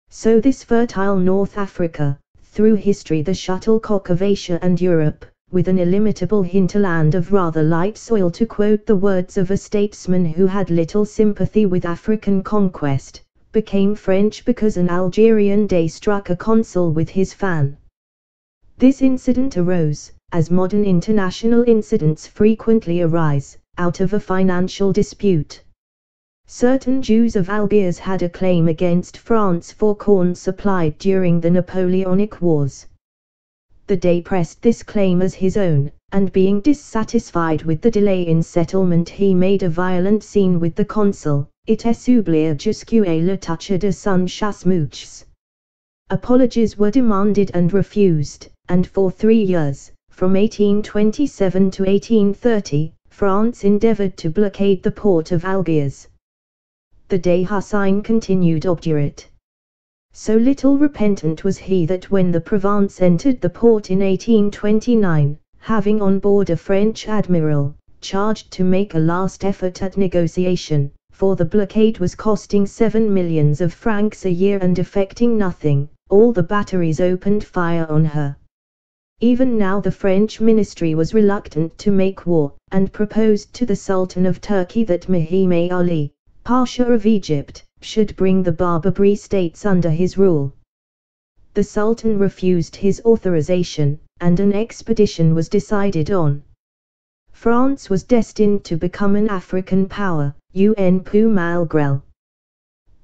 So this fertile North Africa, through history the shuttlecock of Asia and Europe, with an illimitable hinterland of rather light soil, to quote the words of a statesman who had little sympathy with African conquest, became French because an Algerian Dey struck a consul with his fan. This incident arose, as modern international incidents frequently arise, out of a financial dispute. Certain Jews of Algiers had a claim against France for corn supplied during the Napoleonic Wars. The Dey pressed this claim as his own, and being dissatisfied with the delay in settlement he made a violent scene with the consul. It est oublié jusqu'à le touche de son chasse-mouches. Apologies were demanded and refused, and for 3 years, from 1827 to 1830, France endeavored to blockade the port of Algiers. The Dey Hussein continued obdurate. So little repentant was he that when the Provence entered the port in 1829, having on board a French admiral, charged to make a last effort at negotiation, for the blockade was costing 7 millions of francs a year and effecting nothing, all the batteries opened fire on her. Even now the French ministry was reluctant to make war, and proposed to the Sultan of Turkey that Mohammed Ali, Pasha of Egypt, should bring the Barbary states under his rule. The Sultan refused his authorization, and an expedition was decided on. France was destined to become an African power, un peu malgré.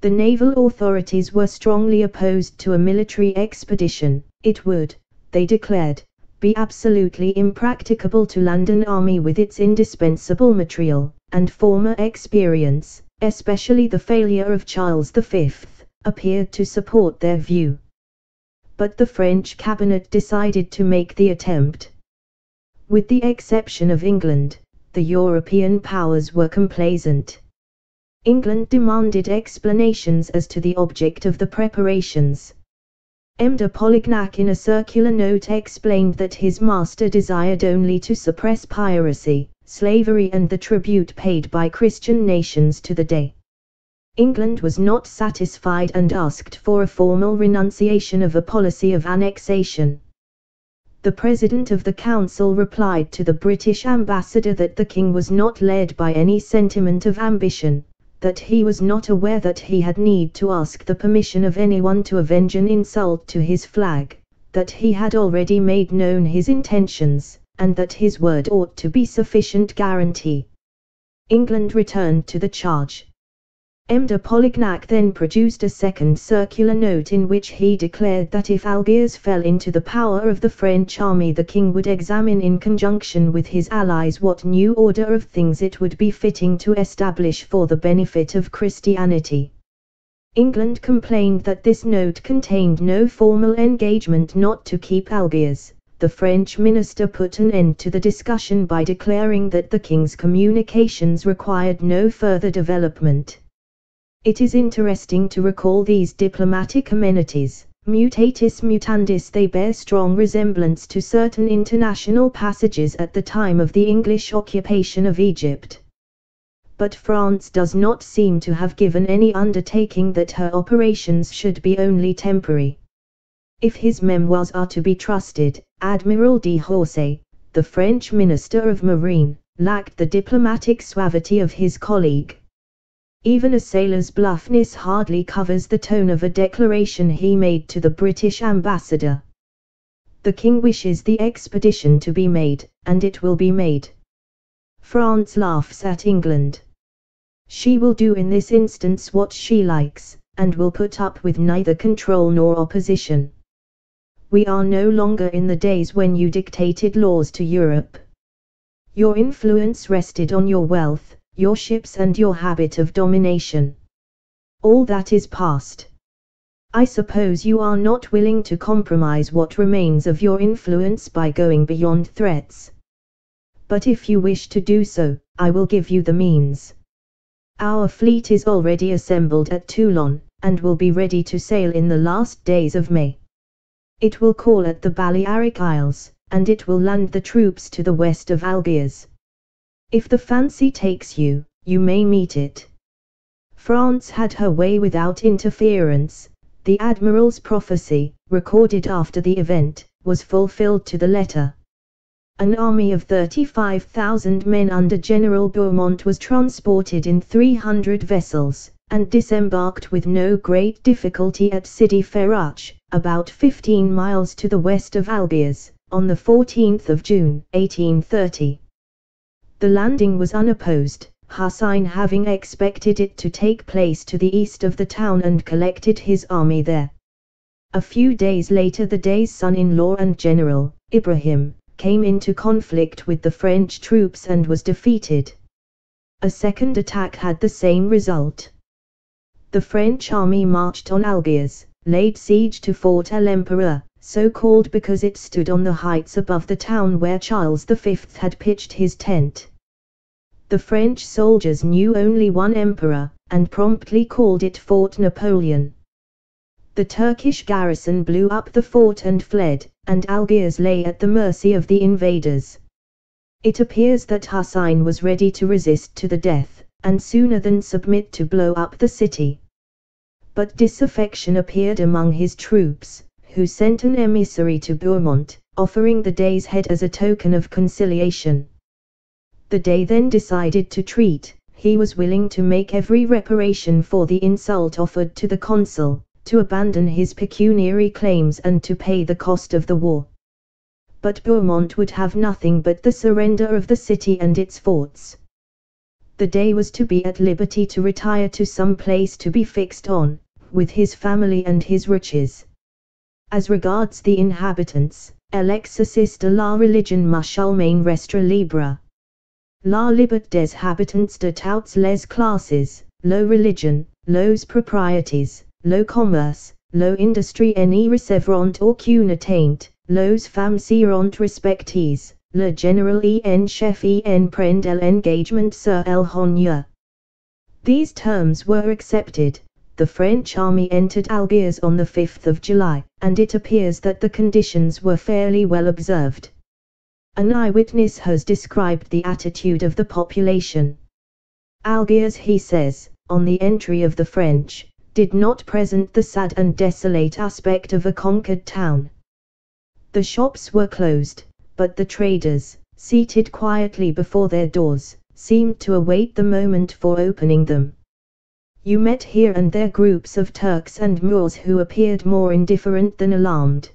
The naval authorities were strongly opposed to a military expedition. It would, they declared, be absolutely impracticable to land an army with its indispensable material and former experience, especially the failure of Charles V, appeared to support their view. But the French cabinet decided to make the attempt. With the exception of England, the European powers were complacent. England demanded explanations as to the object of the preparations. M. de Polignac in a circular note explained that his master desired only to suppress piracy, slavery and the tribute paid by Christian nations to the Dey. England was not satisfied and asked for a formal renunciation of a policy of annexation. The President of the Council replied to the British ambassador that the King was not led by any sentiment of ambition, that he was not aware that he had need to ask the permission of anyone to avenge an insult to his flag, that he had already made known his intentions, and that his word ought to be sufficient guarantee. England returned to the charge. M. de Polignac then produced a second circular note in which he declared that if Algiers fell into the power of the French army the King would examine in conjunction with his allies what new order of things it would be fitting to establish for the benefit of Christianity. England complained that this note contained no formal engagement not to keep Algiers. The French minister put an end to the discussion by declaring that the King's communications required no further development. It is interesting to recall these diplomatic amenities. Mutatis mutandis, they bear strong resemblance to certain international passages at the time of the English occupation of Egypt. But France does not seem to have given any undertaking that her operations should be only temporary. If his memoirs are to be trusted, Admiral de Horsay, the French Minister of Marine, lacked the diplomatic suavity of his colleague. Even a sailor's bluffness hardly covers the tone of a declaration he made to the British ambassador. The King wishes the expedition to be made, and it will be made. France laughs at England. She will do in this instance what she likes, and will put up with neither control nor opposition. We are no longer in the days when you dictated laws to Europe. Your influence rested on your wealth, your ships and your habit of domination. All that is past. I suppose you are not willing to compromise what remains of your influence by going beyond threats. But if you wish to do so, I will give you the means. Our fleet is already assembled at Toulon, and will be ready to sail in the last days of May. It will call at the Balearic Isles, and it will land the troops to the west of Algiers. If the fancy takes you, you may meet it. France had her way without interference. The admiral's prophecy, recorded after the event, was fulfilled to the letter. An army of 35,000 men under General Bourmont was transported in 300 vessels, and disembarked with no great difficulty at Sidi Ferrach, about 15 miles to the west of Algiers, on the 14th of June, 1830. The landing was unopposed, Hussein having expected it to take place to the east of the town and collected his army there. A few days later the Dey's son-in-law and General, Ibrahim, came into conflict with the French troops and was defeated. A second attack had the same result. The French army marched on Algiers, laid siege to Fort l'Empereur, so called because it stood on the heights above the town where Charles V had pitched his tent. The French soldiers knew only one emperor, and promptly called it Fort Napoleon. The Turkish garrison blew up the fort and fled, and Algiers lay at the mercy of the invaders. It appears that Hussein was ready to resist to the death, and sooner than submit to blow up the city. But disaffection appeared among his troops, who sent an emissary to Bourmont, offering the Dey's head as a token of conciliation. The Dey then decided to treat. He was willing to make every reparation for the insult offered to the consul, to abandon his pecuniary claims and to pay the cost of the war. But Bourmont would have nothing but the surrender of the city and its forts. The Dey was to be at liberty to retire to some place to be fixed on, with his family and his riches. As regards the inhabitants, l'exercice de la religion musulmane restera libre. La liberté des habitants de toutes les classes, low religion, lows proprieties, low commerce, low industry n'y recevront aucune atteinte, lows femmes seront respectées, le général en chef en prend l'engagement sur el honneur. These terms were accepted. The French army entered Algiers on the 5th of July, and it appears that the conditions were fairly well observed. An eyewitness has described the attitude of the population. Algiers, he says, on the entry of the French, did not present the sad and desolate aspect of a conquered town. The shops were closed, but the traders, seated quietly before their doors, seemed to await the moment for opening them. You met here and there groups of Turks and Moors who appeared more indifferent than alarmed.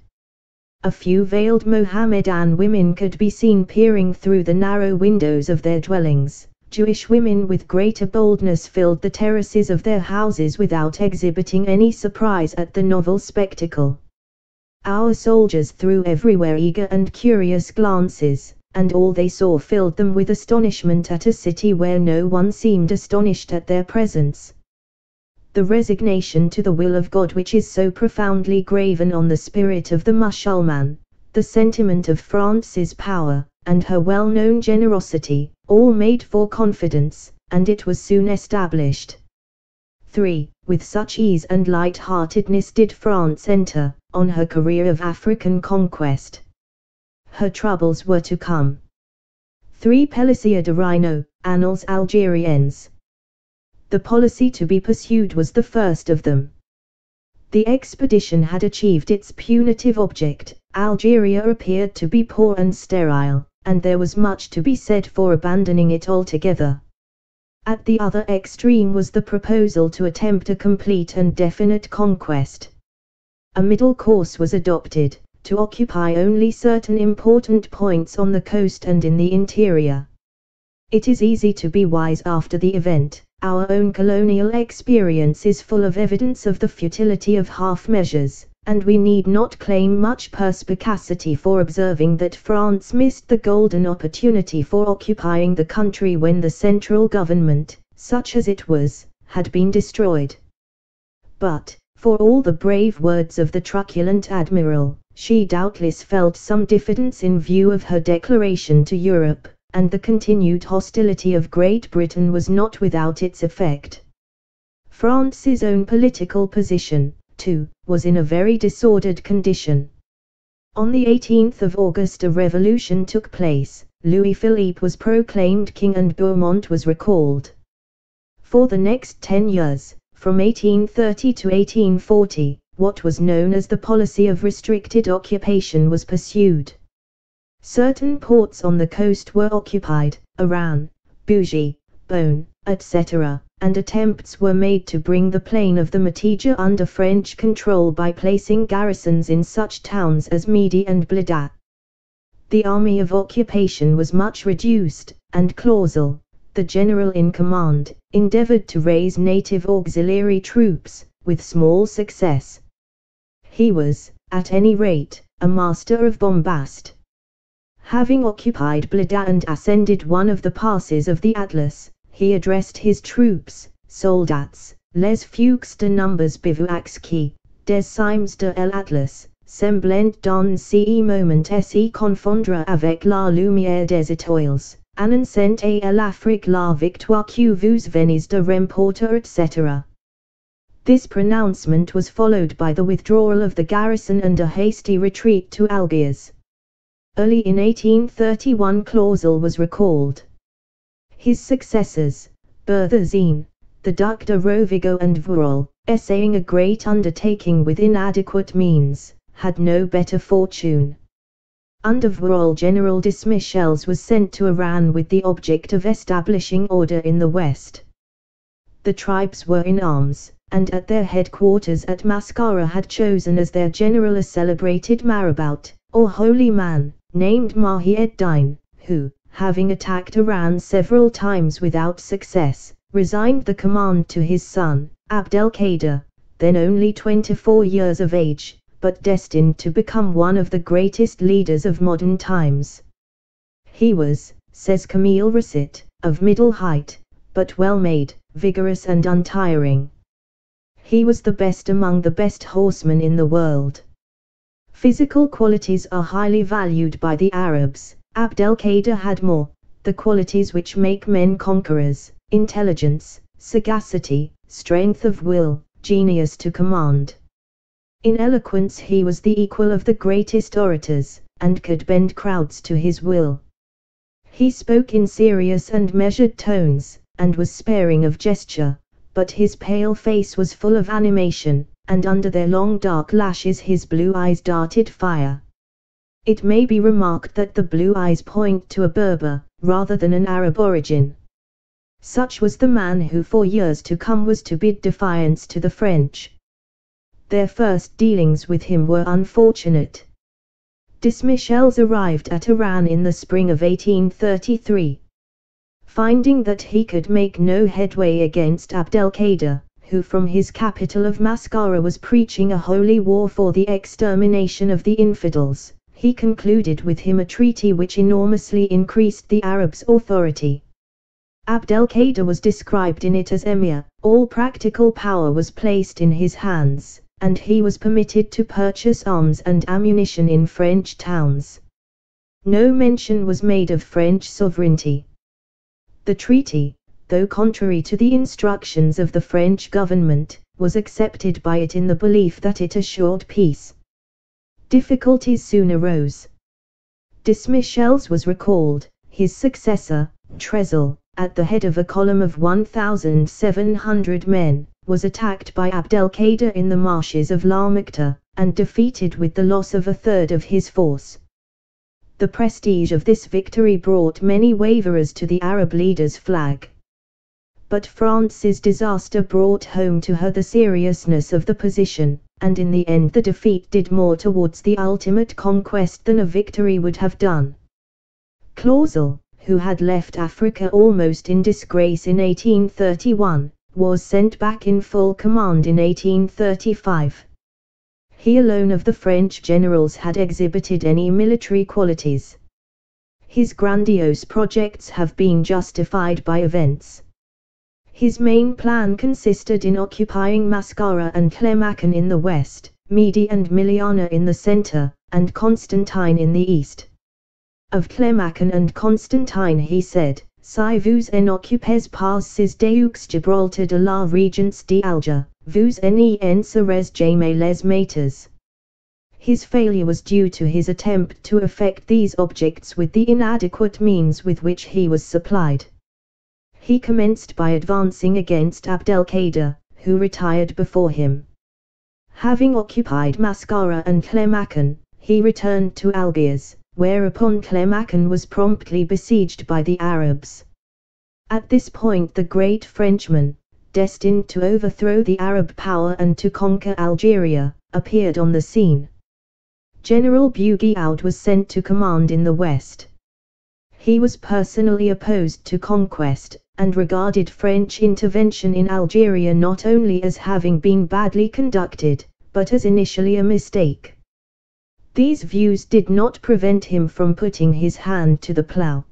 A few veiled Mohammedan women could be seen peering through the narrow windows of their dwellings. Jewish women with greater boldness filled the terraces of their houses without exhibiting any surprise at the novel spectacle. Our soldiers threw everywhere eager and curious glances, and all they saw filled them with astonishment at a city where no one seemed astonished at their presence. The resignation to the will of God which is so profoundly graven on the spirit of the Mussulman, the sentiment of France's power, and her well-known generosity, all made for confidence, and it was soon established. 3. With such ease and light-heartedness did France enter, on her career of African conquest. Her troubles were to come. 3. Pellissier de Rhino, Annales Algériennes. The policy to be pursued was the first of them. The expedition had achieved its punitive object. Algeria appeared to be poor and sterile, and there was much to be said for abandoning it altogether. At the other extreme was the proposal to attempt a complete and definite conquest. A middle course was adopted, to occupy only certain important points on the coast and in the interior. It is easy to be wise after the event. Our own colonial experience is full of evidence of the futility of half measures, and we need not claim much perspicacity for observing that France missed the golden opportunity for occupying the country when the central government, such as it was, had been destroyed. But, for all the brave words of the truculent admiral, she doubtless felt some diffidence in view of her declaration to Europe, and the continued hostility of Great Britain was not without its effect. France's own political position, too, was in a very disordered condition. On the 18th of August a revolution took place, Louis-Philippe was proclaimed king and Beaumont was recalled. For the next 10 years, from 1830 to 1840, what was known as the policy of restricted occupation was pursued. Certain ports on the coast were occupied, Oran, Bougie, Beaune, etc., and attempts were made to bring the plain of the Matiga under French control by placing garrisons in such towns as Midi and Bledat. The army of occupation was much reduced, and Clausel, the general in command, endeavored to raise native auxiliary troops, with small success. He was, at any rate, a master of bombast. Having occupied Bledat and ascended one of the passes of the Atlas, he addressed his troops, soldats, les fuchs de nombres bivouacs qui, des cimes de l'Atlas, semblent dans ce moment se confondre avec la lumière des étoiles, annonçant à l'Afrique la victoire que vous venez de remporter, etc. This pronouncement was followed by the withdrawal of the garrison and a hasty retreat to Algiers. Early in 1831 Clausel was recalled. His successors, Berthezin, the Duc de Rovigo and Vurrel, essaying a great undertaking with inadequate means, had no better fortune. Under Vurrel General Desmichelles was sent to Oran with the object of establishing order in the west. The tribes were in arms, and at their headquarters at Mascara had chosen as their general a celebrated marabout, or holy man, named Mahi ed-Din, who, having attacked Oran several times without success, resigned the command to his son, Abdelkader, then only 24 years of age, but destined to become one of the greatest leaders of modern times. He was, says Camille Rosset, of middle height, but well-made, vigorous and untiring. He was the best among the best horsemen in the world. Physical qualities are highly valued by the Arabs. Abdelkader had more, the qualities which make men conquerors: intelligence, sagacity, strength of will, genius to command. In eloquence he was the equal of the greatest orators, and could bend crowds to his will. He spoke in serious and measured tones, and was sparing of gesture, but his pale face was full of animation, and under their long dark lashes his blue eyes darted fire. It may be remarked that the blue eyes point to a Berber, rather than an Arab origin. Such was the man who for years to come was to bid defiance to the French. Their first dealings with him were unfortunate. Desmichelles arrived at Oran in the spring of 1833. Finding that he could make no headway against Abdelkader, who from his capital of Mascara was preaching a holy war for the extermination of the infidels, he concluded with him a treaty which enormously increased the Arabs' authority. Abdelkader was described in it as emir, all practical power was placed in his hands, and he was permitted to purchase arms and ammunition in French towns. No mention was made of French sovereignty. The treaty, though contrary to the instructions of the French government, was accepted by it in the belief that it assured peace. Difficulties soon arose. Desmichelles was recalled. His successor, Trezel, at the head of a column of 1,700 men, was attacked by Abdelkader in the marshes of La Mecta, and defeated with the loss of a third of his force. The prestige of this victory brought many waverers to the Arab leader's flag. But France's disaster brought home to her the seriousness of the position, and in the end the defeat did more towards the ultimate conquest than a victory would have done. Clausel, who had left Africa almost in disgrace in 1831, was sent back in full command in 1835. He alone of the French generals had exhibited any military qualities. His grandiose projects have been justified by events. His main plan consisted in occupying Mascara and Clemacan in the west, Midi and Miliana in the center, and Constantine in the east. Of Clemacan and Constantine he said, "Si vous en occupez pas ces deux Gibraltar de la Regence d'Alger, vous en serez jamais les maîtres." His failure was due to his attempt to effect these objects with the inadequate means with which he was supplied. He commenced by advancing against Abdelkader, who retired before him. Having occupied Mascara and Clemacan, he returned to Algiers, whereupon Clemacan was promptly besieged by the Arabs. At this point the great Frenchman, destined to overthrow the Arab power and to conquer Algeria, appeared on the scene. General Bugeaud was sent to command in the west. He was personally opposed to conquest, and regarded French intervention in Algeria not only as having been badly conducted, but as initially a mistake. These views did not prevent him from putting his hand to the plough.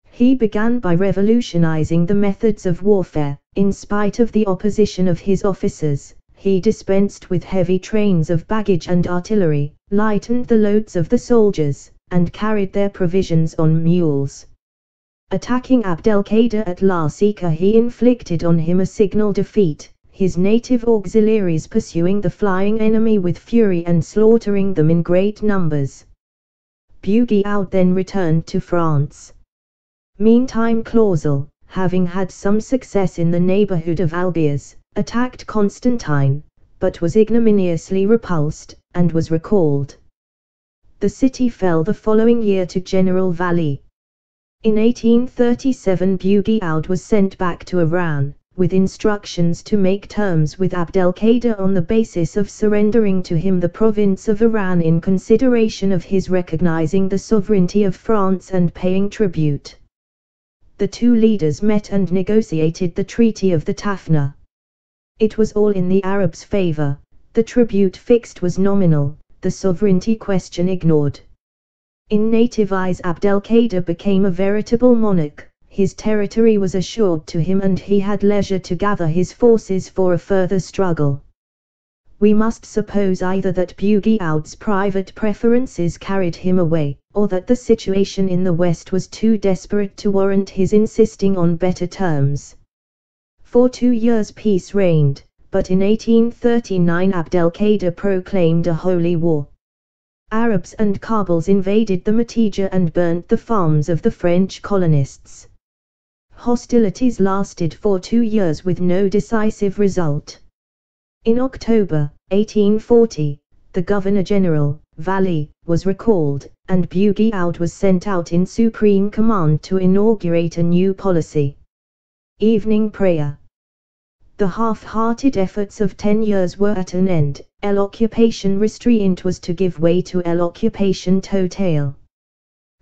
He began by revolutionizing the methods of warfare. In spite of the opposition of his officers, he dispensed with heavy trains of baggage and artillery, lightened the loads of the soldiers, and carried their provisions on mules. Attacking Abdelkader at La Sika, he inflicted on him a signal defeat, his native auxiliaries pursuing the flying enemy with fury and slaughtering them in great numbers. Bugeaud then returned to France. Meantime Clausel, having had some success in the neighborhood of Algiers, attacked Constantine, but was ignominiously repulsed, and was recalled. The city fell the following year to General Vallée. In 1837 Bugeaud was sent back to Iran, with instructions to make terms with Abdelkader on the basis of surrendering to him the province of Iran in consideration of his recognizing the sovereignty of France and paying tribute. The two leaders met and negotiated the Treaty of the Tafna. It was all in the Arabs' favor. The tribute fixed was nominal, the sovereignty question ignored. In native eyes Abdelkader became a veritable monarch, his territory was assured to him and he had leisure to gather his forces for a further struggle. We must suppose either that Bugeaud's private preferences carried him away, or that the situation in the West was too desperate to warrant his insisting on better terms. For 2 years peace reigned, but in 1839 Abdelkader proclaimed a holy war. Arabs and Kabils invaded the Matija and burnt the farms of the French colonists. Hostilities lasted for 2 years with no decisive result. In October 1840, the Governor-General, Vallée, was recalled, and Bugeaud was sent out in supreme command to inaugurate a new policy. Evening prayer. The half-hearted efforts of 10 years were at an end. L'occupation restreinte was to give way to l'occupation totale.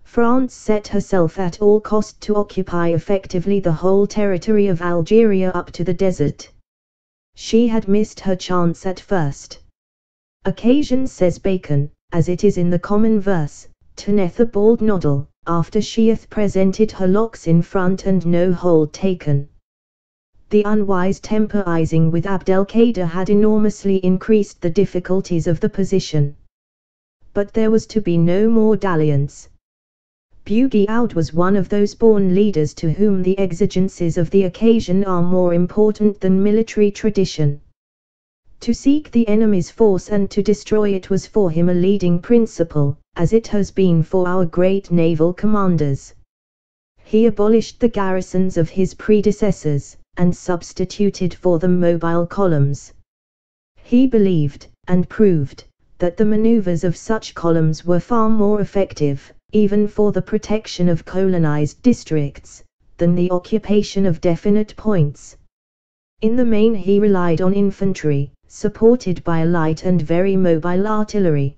France set herself at all cost to occupy effectively the whole territory of Algeria up to the desert. She had missed her chance at first. Occasion, says Bacon, as it is in the common verse, teneth a bald noddle, after she hath presented her locks in front and no hold taken. The unwise temporizing with Abdelkader had enormously increased the difficulties of the position. But there was to be no more dalliance. Bugeaud was one of those born leaders to whom the exigencies of the occasion are more important than military tradition. To seek the enemy's force and to destroy it was for him a leading principle, as it has been for our great naval commanders. He abolished the garrisons of his predecessors, and substituted for them mobile columns. He believed, and proved, that the maneuvers of such columns were far more effective, even for the protection of colonized districts, than the occupation of definite points. In the main he relied on infantry, supported by a light and very mobile artillery.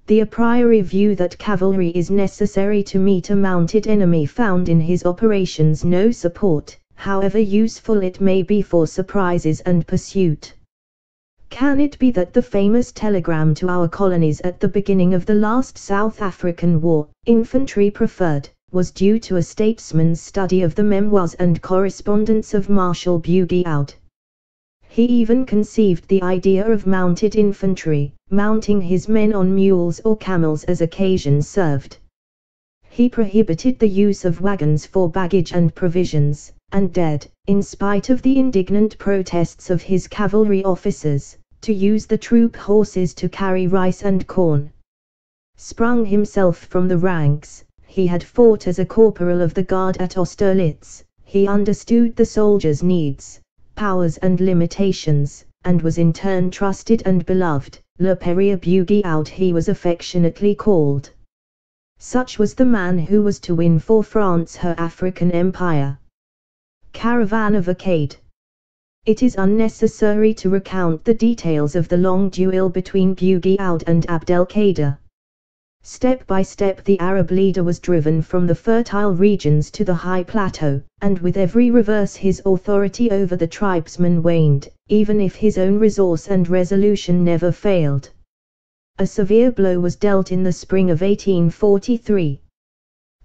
The a priori view that cavalry is necessary to meet a mounted enemy found in his operations no support, however useful it may be for surprises and pursuit. Can it be that the famous telegram to our colonies at the beginning of the last South African War, infantry preferred, was due to a statesman's study of the memoirs and correspondence of Marshal Bugey-Out? He even conceived the idea of mounted infantry, mounting his men on mules or camels as occasion served. He prohibited the use of wagons for baggage and provisions, and dared, in spite of the indignant protests of his cavalry officers, to use the troop horses to carry rice and corn. Sprung himself from the ranks, he had fought as a corporal of the guard at Austerlitz. He understood the soldiers' needs, powers and limitations, and was in turn trusted and beloved. Le Perrier Bugey-Out he was affectionately called. Such was the man who was to win for France her African empire. Caravan of Acade. It is unnecessary to recount the details of the long duel between Bugey-Out and Abdelkader. Step by step the Arab leader was driven from the fertile regions to the high plateau, and with every reverse his authority over the tribesmen waned, even if his own resource and resolution never failed. A severe blow was dealt in the spring of 1843.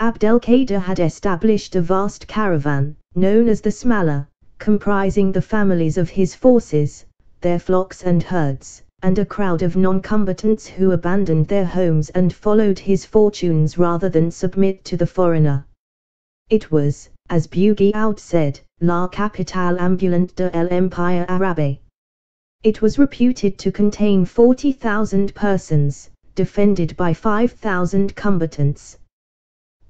Abdelkader had established a vast caravan, known as the Smala, comprising the families of his forces, their flocks and herds, and a crowd of non-combatants who abandoned their homes and followed his fortunes rather than submit to the foreigner. It was, as Bugey-Out said, la capitale ambulante de l'Empire Arabe. It was reputed to contain 40,000 persons, defended by 5,000 combatants.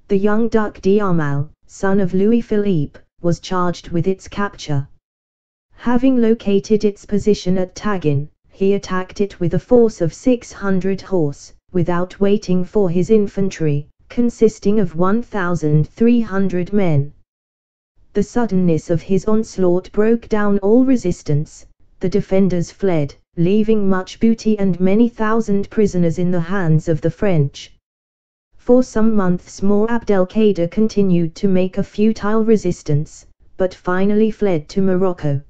The young Duc d'Aumale, son of Louis Philippe, was charged with its capture. Having located its position at Tagin, he attacked it with a force of 600 horse, without waiting for his infantry, consisting of 1,300 men. The suddenness of his onslaught broke down all resistance. The defenders fled, leaving much booty and many thousand prisoners in the hands of the French. For some months more Abdelkader continued to make a futile resistance, but finally fled to Morocco.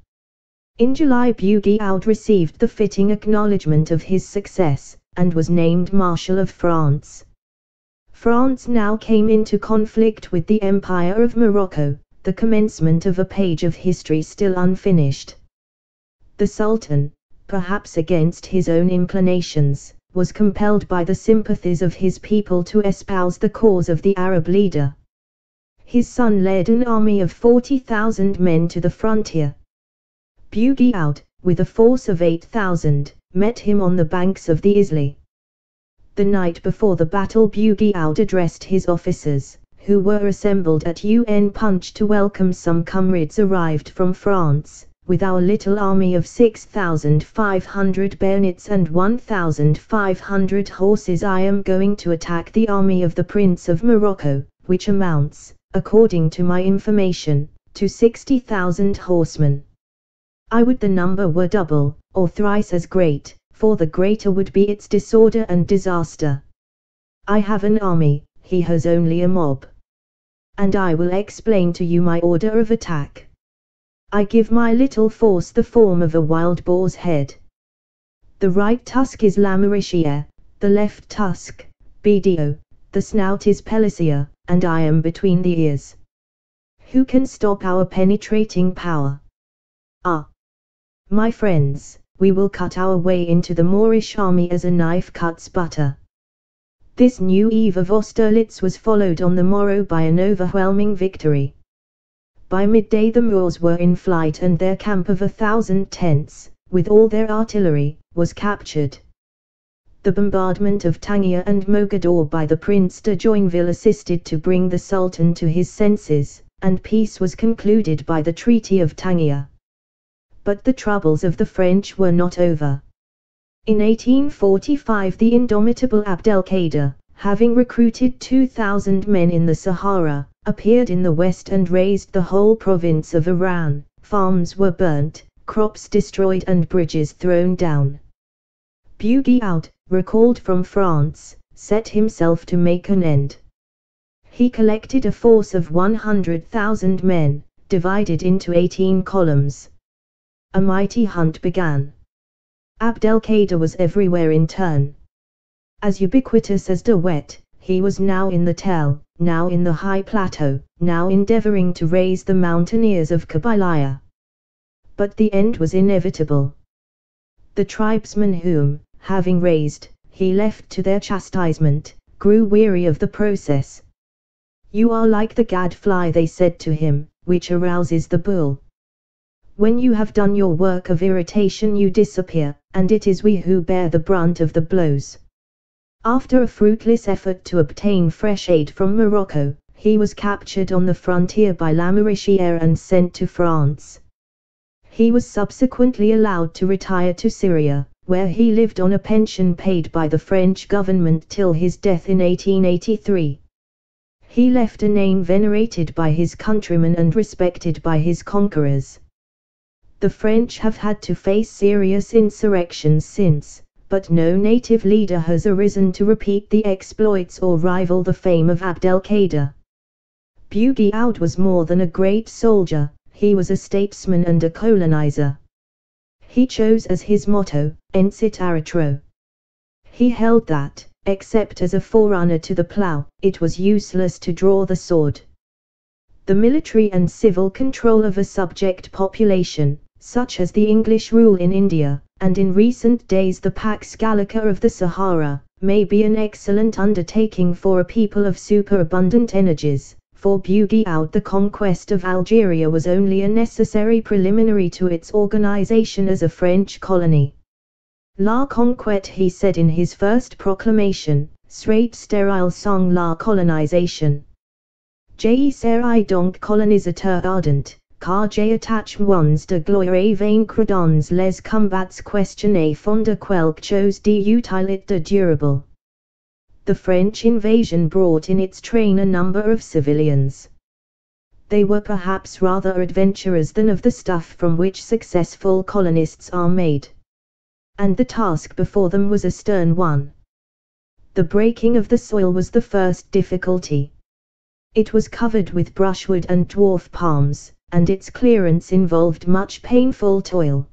In July Bugey-Out received the fitting acknowledgement of his success, and was named Marshal of France. France now came into conflict with the Empire of Morocco, the commencement of a page of history still unfinished. The Sultan, perhaps against his own inclinations, was compelled by the sympathies of his people to espouse the cause of the Arab leader. His son led an army of 40,000 men to the frontier. Bugey-Out, with a force of 8,000, met him on the banks of the Islay. The night before the battle Bugey-Out addressed his officers, who were assembled at UN Punch to welcome some comrades arrived from France. With our little army of 6,500 bayonets and 1,500 horses I am going to attack the army of the Prince of Morocco, which amounts, according to my information, to 60,000 horsemen. I would the number were double, or thrice as great, for the greater would be its disorder and disaster. I have an army, he has only a mob. And I will explain to you my order of attack. I give my little force the form of a wild boar's head. The right tusk is la Mauritière, the left tusk, Bedio, the snout is Pellicia, and I am between the ears. Who can stop our penetrating power? Ah! My friends, we will cut our way into the Moorish army as a knife cuts butter. This new eve of Austerlitz was followed on the morrow by an overwhelming victory. By midday the Moors were in flight and their camp of 1,000 tents, with all their artillery, was captured. The bombardment of Tangier and Mogador by the Prince de Joinville assisted to bring the Sultan to his senses, and peace was concluded by the Treaty of Tangier. But the troubles of the French were not over. In 1845 the indomitable Abdelkader, having recruited 2,000 men in the Sahara, appeared in the west and razed the whole province of Iran. Farms were burnt, crops destroyed and bridges thrown down. Bugey-Out, recalled from France, set himself to make an end. He collected a force of 100,000 men, divided into 18 columns. A mighty hunt began. Abdelkader was everywhere in turn. As ubiquitous as de Wet, he was now in the Tell, now in the high plateau, now endeavoring to raise the mountaineers of Kabylia. But the end was inevitable. The tribesmen whom, having raised, he left to their chastisement, grew weary of the process. "You are like the gadfly," they said to him, "which arouses the bull. When you have done your work of irritation you disappear, and it is we who bear the brunt of the blows." After a fruitless effort to obtain fresh aid from Morocco, he was captured on the frontier by La Maréchère and sent to France. He was subsequently allowed to retire to Syria, where he lived on a pension paid by the French government till his death in 1883. He left a name venerated by his countrymen and respected by his conquerors. The French have had to face serious insurrections since, but no native leader has arisen to repeat the exploits or rival the fame of Abdelkader. Bughi Oud was more than a great soldier, he was a statesman and a colonizer. He chose as his motto, Ensit Aratro. He held that, except as a forerunner to the plough, it was useless to draw the sword. The military and civil control of a subject population, such as the English rule in India, and in recent days the Pax Gallica of the Sahara, may be an excellent undertaking for a people of superabundant energies. For Bughi Oud the conquest of Algeria was only a necessary preliminary to its organization as a French colony. La conquête, he said in his first proclamation, serait stérile sans la colonisation. Je serai donc colonisateur ardent, car j'attache moins de gloire et vaincre dans les combats questionnés fond de quelque chose d'utilité durable. The French invasion brought in its train a number of civilians. They were perhaps rather adventurers than of the stuff from which successful colonists are made. And the task before them was a stern one. The breaking of the soil was the first difficulty. It was covered with brushwood and dwarf palms, and its clearance involved much painful toil.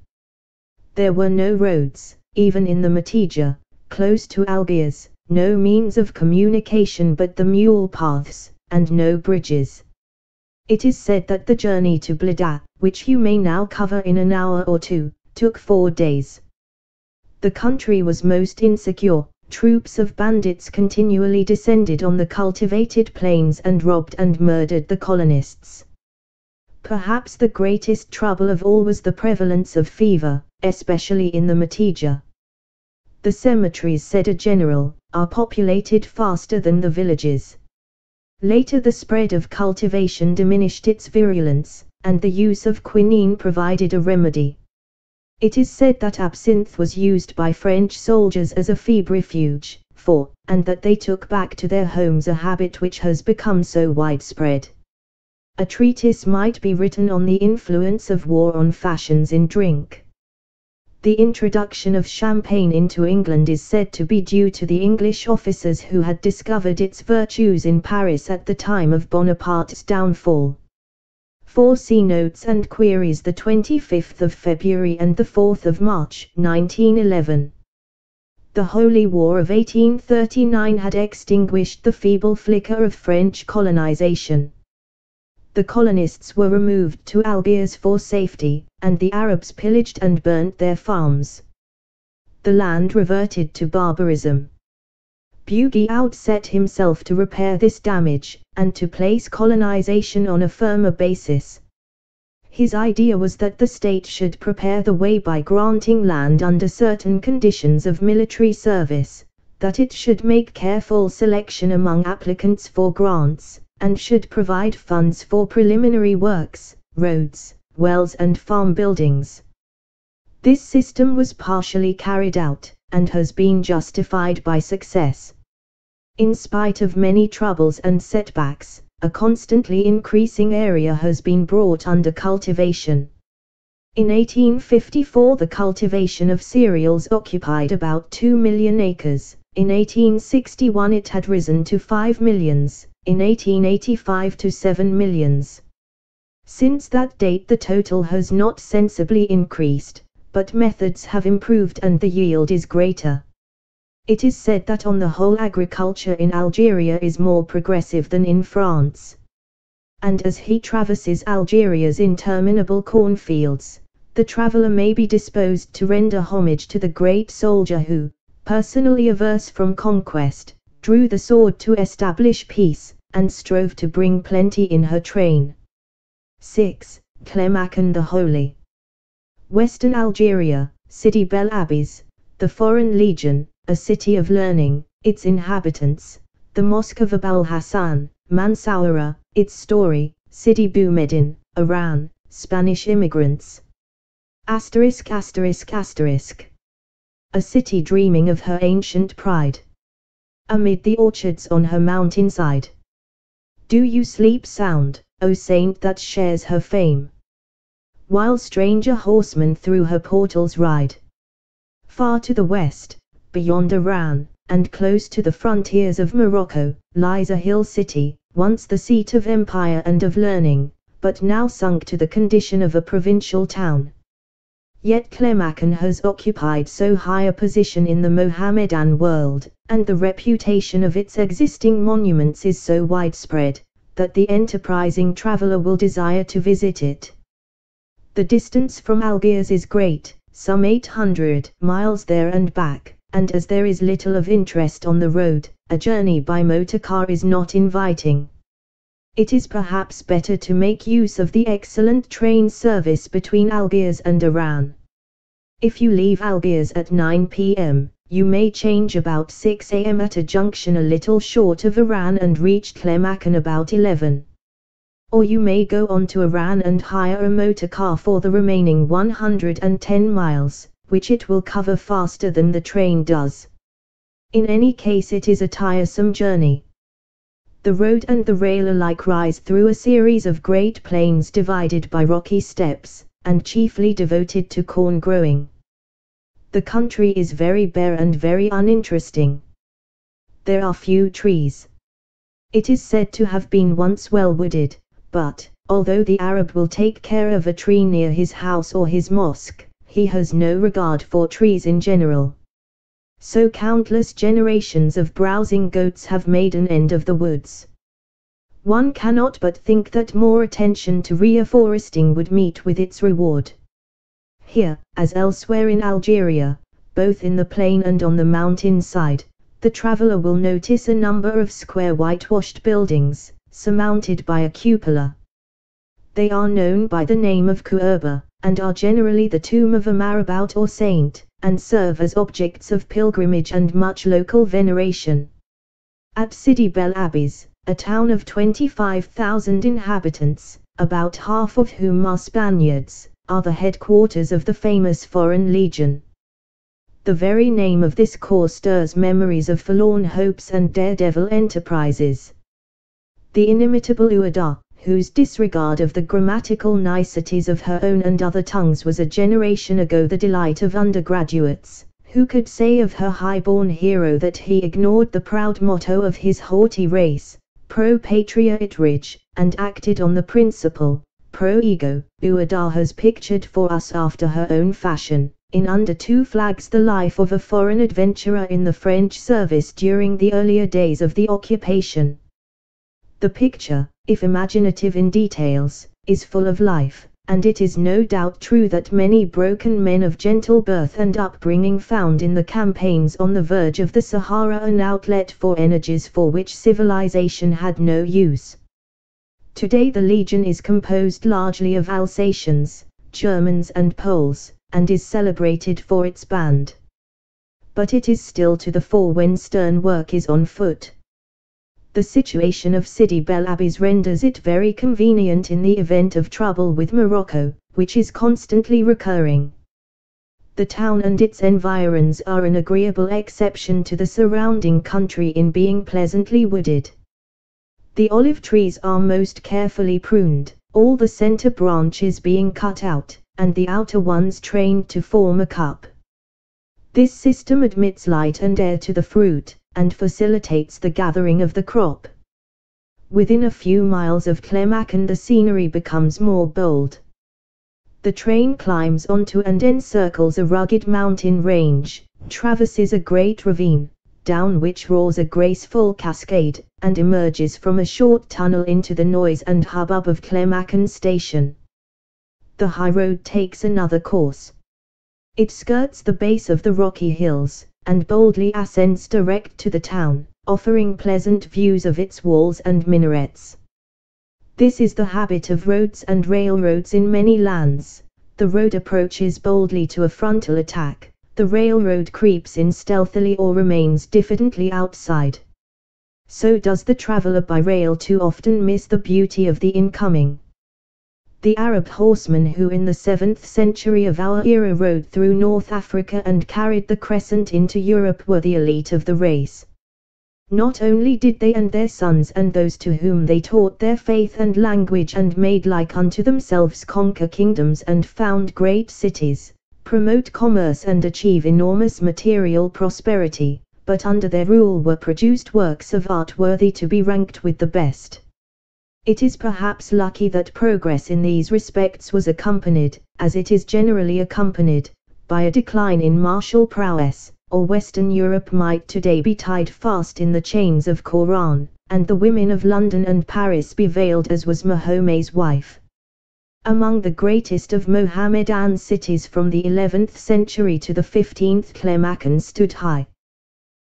There were no roads, even in the Matija, close to Algiers, no means of communication but the mule paths, and no bridges. It is said that the journey to Blida, which you may now cover in an hour or two, took 4 days. The country was most insecure, troops of bandits continually descended on the cultivated plains and robbed and murdered the colonists. Perhaps the greatest trouble of all was the prevalence of fever, especially in the Matija. "The cemeteries," said a general, "are populated faster than the villages." Later the spread of cultivation diminished its virulence, and the use of quinine provided a remedy. It is said that absinthe was used by French soldiers as a febrifuge, and that they took back to their homes a habit which has become so widespread. A treatise might be written on the influence of war on fashions in drink. The introduction of champagne into England is said to be due to the English officers who had discovered its virtues in Paris at the time of Bonaparte's downfall. See notes and queries, the 25th of February and the 4th of March, 1911. The Holy War of 1839 had extinguished the feeble flicker of French colonization. The colonists were removed to Algiers for safety, and the Arabs pillaged and burnt their farms. The land reverted to barbarism. Bughi Oud set himself to repair this damage, and to place colonization on a firmer basis. His idea was that the state should prepare the way by granting land under certain conditions of military service, that it should make careful selection among applicants for grants, and should provide funds for preliminary works, roads, wells and farm buildings. This system was partially carried out, and has been justified by success. In spite of many troubles and setbacks, a constantly increasing area has been brought under cultivation. In 1854 the cultivation of cereals occupied about 2 million acres, in 1861 it had risen to 5 millions, in 1885 to 7 millions. Since that date the total has not sensibly increased, but methods have improved and the yield is greater. It is said that on the whole agriculture in Algeria is more progressive than in France. And as he traverses Algeria's interminable cornfields, the traveler may be disposed to render homage to the great soldier who, personally averse from conquest, drew the sword to establish peace, and strove to bring plenty in her train. 6. Clemacan the Holy. Western Algeria, Sidi Bel Abbes, the Foreign Legion, a city of learning, its inhabitants, the Mosque of Abul Hassan, Mansoura, its story, Sidi Boumediene, Iran, Spanish immigrants. *****. A city dreaming of her ancient pride. Amid the orchards on her mountainside. Do you sleep sound, O saint that shares her fame? While stranger horsemen through her portals ride. Far to the west, beyond Iran, and close to the frontiers of Morocco, lies a hill city, once the seat of empire and of learning, but now sunk to the condition of a provincial town. Yet Clemacan has occupied so high a position in the Mohammedan world, and the reputation of its existing monuments is so widespread, that the enterprising traveler will desire to visit it. The distance from Algiers is great, some 800 miles there and back, and as there is little of interest on the road, a journey by motorcar is not inviting. It is perhaps better to make use of the excellent train service between Algiers and Oran. If you leave Algiers at 9 p.m., you may change about 6 a.m. at a junction a little short of Oran and reach Clemacan about 11. Or you may go on to Oran and hire a motor car for the remaining 110 miles, which it will cover faster than the train does. In any case, it is a tiresome journey. The road and the rail alike rise through a series of great plains divided by rocky steps, and chiefly devoted to corn growing. The country is very bare and very uninteresting. There are few trees. It is said to have been once well wooded, but, although the Arab will take care of a tree near his house or his mosque, he has no regard for trees in general. So countless generations of browsing goats have made an end of the woods. One cannot but think that more attention to reforesting would meet with its reward. Here, as elsewhere in Algeria, both in the plain and on the mountain side, the traveler will notice a number of square whitewashed buildings, surmounted by a cupola. They are known by the name of Kuerba, and are generally the tomb of a marabout or saint, and serve as objects of pilgrimage and much local veneration. At Sidi Bel Abbes, a town of 25,000 inhabitants, about half of whom are Spaniards, are the headquarters of the famous Foreign Legion. The very name of this corps stirs memories of forlorn hopes and daredevil enterprises. The inimitable Ouada, whose disregard of the grammatical niceties of her own and other tongues was a generation ago the delight of undergraduates, who could say of her high-born hero that he ignored the proud motto of his haughty race, pro patria et rege, and acted on the principle, pro ego. Ouada has pictured for us after her own fashion, in under 2 flags, the life of a foreign adventurer in the French service during the earlier days of the occupation. The picture, if imaginative in details, is full of life, and it is no doubt true that many broken men of gentle birth and upbringing found in the campaigns on the verge of the Sahara an outlet for energies for which civilization had no use. Today the Legion is composed largely of Alsatians, Germans and Poles, and is celebrated for its band. But it is still to the fore when stern work is on foot. The situation of Sidi Bel Abbes renders it very convenient in the event of trouble with Morocco, which is constantly recurring. The town and its environs are an agreeable exception to the surrounding country in being pleasantly wooded. The olive trees are most carefully pruned, all the center branches being cut out, and the outer ones trained to form a cup. This system admits light and air to the fruit, and facilitates the gathering of the crop. Within a few miles of Clemacan the scenery becomes more bold. The train climbs onto and encircles a rugged mountain range, traverses a great ravine, down which roars a graceful cascade, and emerges from a short tunnel into the noise and hubbub of Klemakan station. The high road takes another course. It skirts the base of the rocky hills, and boldly ascends direct to the town, offering pleasant views of its walls and minarets. This is the habit of roads and railroads in many lands. The road approaches boldly to a frontal attack, the railroad creeps in stealthily or remains diffidently outside. So does the traveler by rail too often miss the beauty of the incoming. The Arab horsemen who in the 7th century of our era rode through North Africa and carried the crescent into Europe were the elite of the race. Not only did they and their sons and those to whom they taught their faith and language and made like unto themselves conquer kingdoms and found great cities, promote commerce and achieve enormous material prosperity, but under their rule were produced works of art worthy to be ranked with the best. It is perhaps lucky that progress in these respects was accompanied, as it is generally accompanied, by a decline in martial prowess, or Western Europe might today be tied fast in the chains of Koran, and the women of London and Paris be veiled as was Mahomet's wife. Among the greatest of Mohammedan cities from the 11th century to the 15th, Klemakan stood high.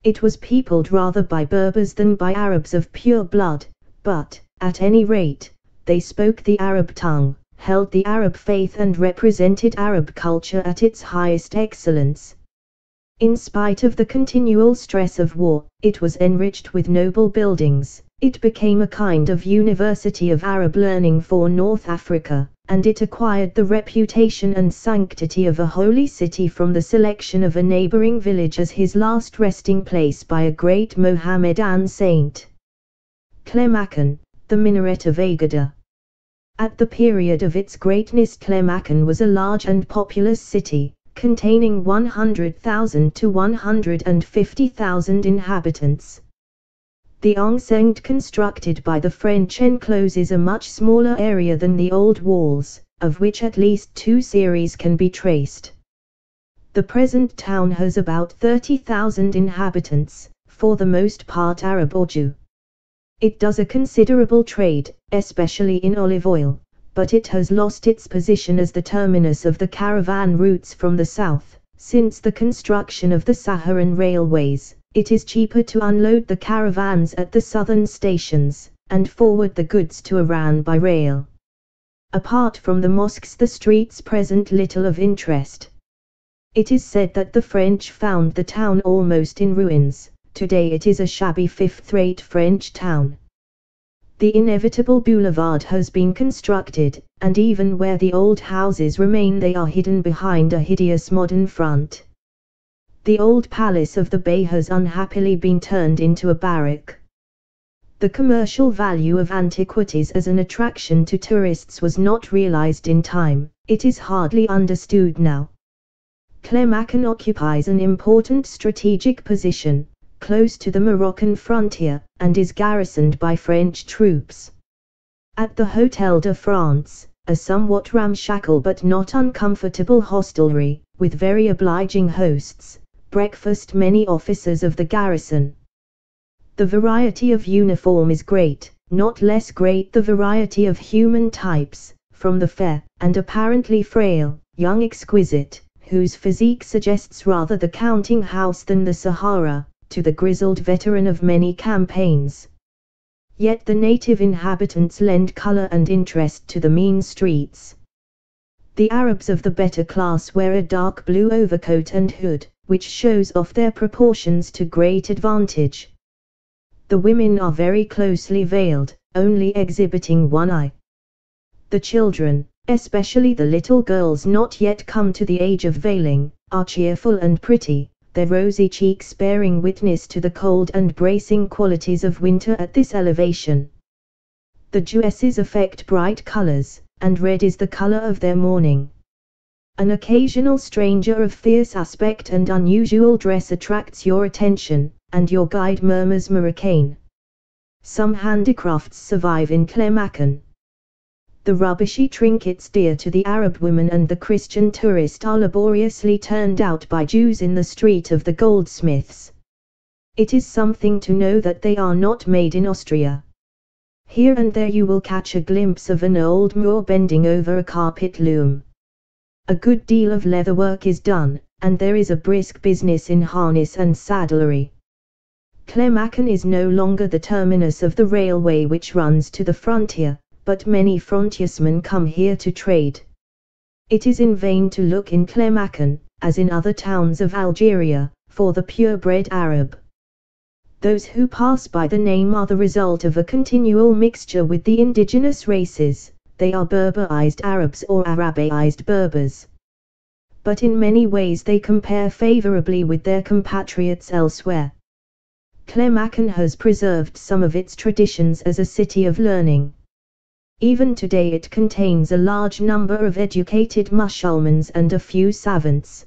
It was peopled rather by Berbers than by Arabs of pure blood, but, at any rate, they spoke the Arab tongue, held the Arab faith and represented Arab culture at its highest excellence. In spite of the continual stress of war, it was enriched with noble buildings, it became a kind of university of Arab learning for North Africa, and it acquired the reputation and sanctity of a holy city from the selection of a neighboring village as his last resting place by a great Mohammedan saint. Klemakan, the minaret of Agadir. At the period of its greatness, Klemakan was a large and populous city, containing 100,000 to 150,000 inhabitants. The enceinte constructed by the French encloses a much smaller area than the old walls, of which at least 2 series can be traced. The present town has about 30,000 inhabitants, for the most part Arab or Jew. It does a considerable trade, especially in olive oil, but it has lost its position as the terminus of the caravan routes from the south. Since the construction of the Saharan railways, it is cheaper to unload the caravans at the southern stations, and forward the goods to Iran by rail. Apart from the mosques, the streets present little of interest. It is said that the French found the town almost in ruins. Today it is a shabby fifth-rate French town. The inevitable boulevard has been constructed, and even where the old houses remain they are hidden behind a hideous modern front. The old palace of the Bey has unhappily been turned into a barrack. The commercial value of antiquities as an attraction to tourists was not realized in time, it is hardly understood now. Klemakan occupies an important strategic position, close to the Moroccan frontier, and is garrisoned by French troops. At the Hôtel de France, a somewhat ramshackle but not uncomfortable hostelry, with very obliging hosts, breakfast many officers of the garrison. The variety of uniform is great, not less great the variety of human types, from the fair, and apparently frail, young exquisite, whose physique suggests rather the counting house than the Sahara, to the grizzled veteran of many campaigns. Yet the native inhabitants lend color and interest to the mean streets. The Arabs of the better class wear a dark blue overcoat and hood, which shows off their proportions to great advantage. The women are very closely veiled, only exhibiting one eye. The children, especially the little girls not yet come to the age of veiling, are cheerful and pretty, their rosy cheeks bearing witness to the cold and bracing qualities of winter at this elevation. The Jewesses affect bright colors, and red is the color of their mourning. An occasional stranger of fierce aspect and unusual dress attracts your attention, and your guide murmurs Moroccan. Some handicrafts survive in Klemakan. The rubbishy trinkets dear to the Arab woman and the Christian tourist are laboriously turned out by Jews in the street of the goldsmiths. It is something to know that they are not made in Austria. Here and there you will catch a glimpse of an old Moor bending over a carpet loom. A good deal of leatherwork is done, and there is a brisk business in harness and saddlery. Clemacan is no longer the terminus of the railway which runs to the frontier, but many frontiersmen come here to trade. It is in vain to look in Clemacan, as in other towns of Algeria, for the purebred Arab. Those who pass by the name are the result of a continual mixture with the indigenous races. They are Berberized Arabs or Arabaized Berbers. But in many ways they compare favorably with their compatriots elsewhere. Clemacan has preserved some of its traditions as a city of learning. Even today it contains a large number of educated Musulmans and a few savants.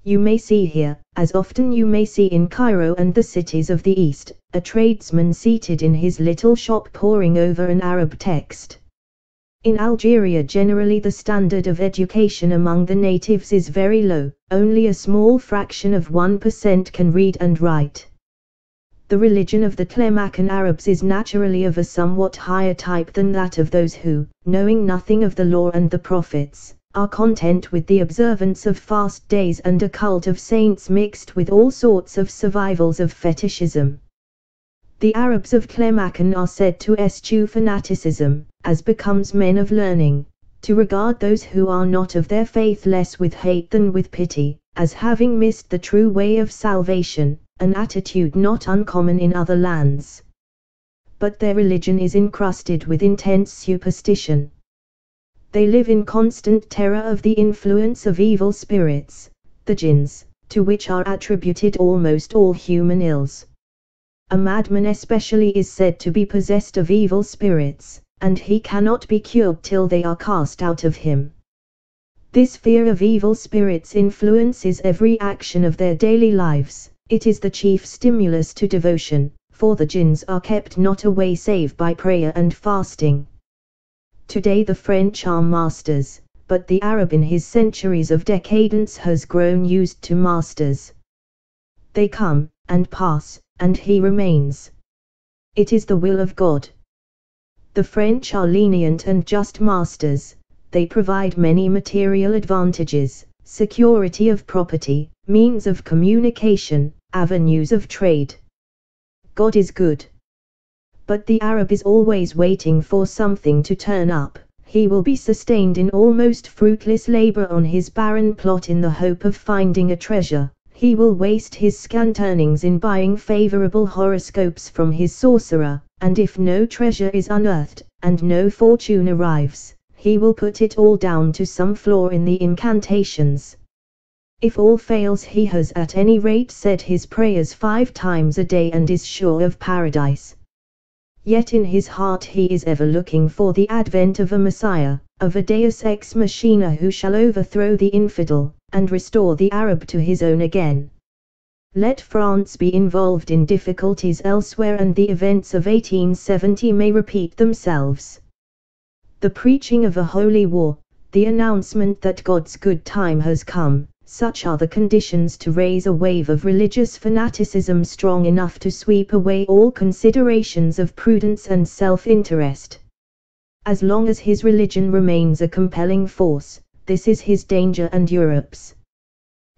You may see here, as often you may see in Cairo and the cities of the East, a tradesman seated in his little shop poring over an Arab text. In Algeria generally the standard of education among the natives is very low, only a small fraction of 1% can read and write. The religion of the Clemacan Arabs is naturally of a somewhat higher type than that of those who, knowing nothing of the law and the prophets, are content with the observance of fast days and a cult of saints mixed with all sorts of survivals of fetishism. The Arabs of Clemacan are said to eschew fanaticism, as becomes men of learning, to regard those who are not of their faith less with hate than with pity, as having missed the true way of salvation, an attitude not uncommon in other lands. But their religion is encrusted with intense superstition. They live in constant terror of the influence of evil spirits, the jinns, to which are attributed almost all human ills. A madman especially is said to be possessed of evil spirits, and he cannot be cured till they are cast out of him. This fear of evil spirits influences every action of their daily lives. It is the chief stimulus to devotion, for the jinns are kept not away save by prayer and fasting. Today the French are masters, but the Arab in his centuries of decadence has grown used to masters. They come, and pass, and he remains. It is the will of God. The French are lenient and just masters. They provide many material advantages, security of property, means of communication, avenues of trade. God is good. But the Arab is always waiting for something to turn up. He will be sustained in almost fruitless labor on his barren plot in the hope of finding a treasure. He will waste his scant earnings in buying favorable horoscopes from his sorcerer, and if no treasure is unearthed, and no fortune arrives, he will put it all down to some flaw in the incantations. If all fails, he has at any rate said his prayers 5 times a day and is sure of paradise. Yet in his heart he is ever looking for the advent of a Messiah, of a Deus ex machina who shall overthrow the infidel, and restore the Arab to his own again. Let France be involved in difficulties elsewhere and the events of 1870 may repeat themselves. The preaching of a holy war, the announcement that God's good time has come, such are the conditions to raise a wave of religious fanaticism strong enough to sweep away all considerations of prudence and self-interest. As long as his religion remains a compelling force, this is his danger and Europe's.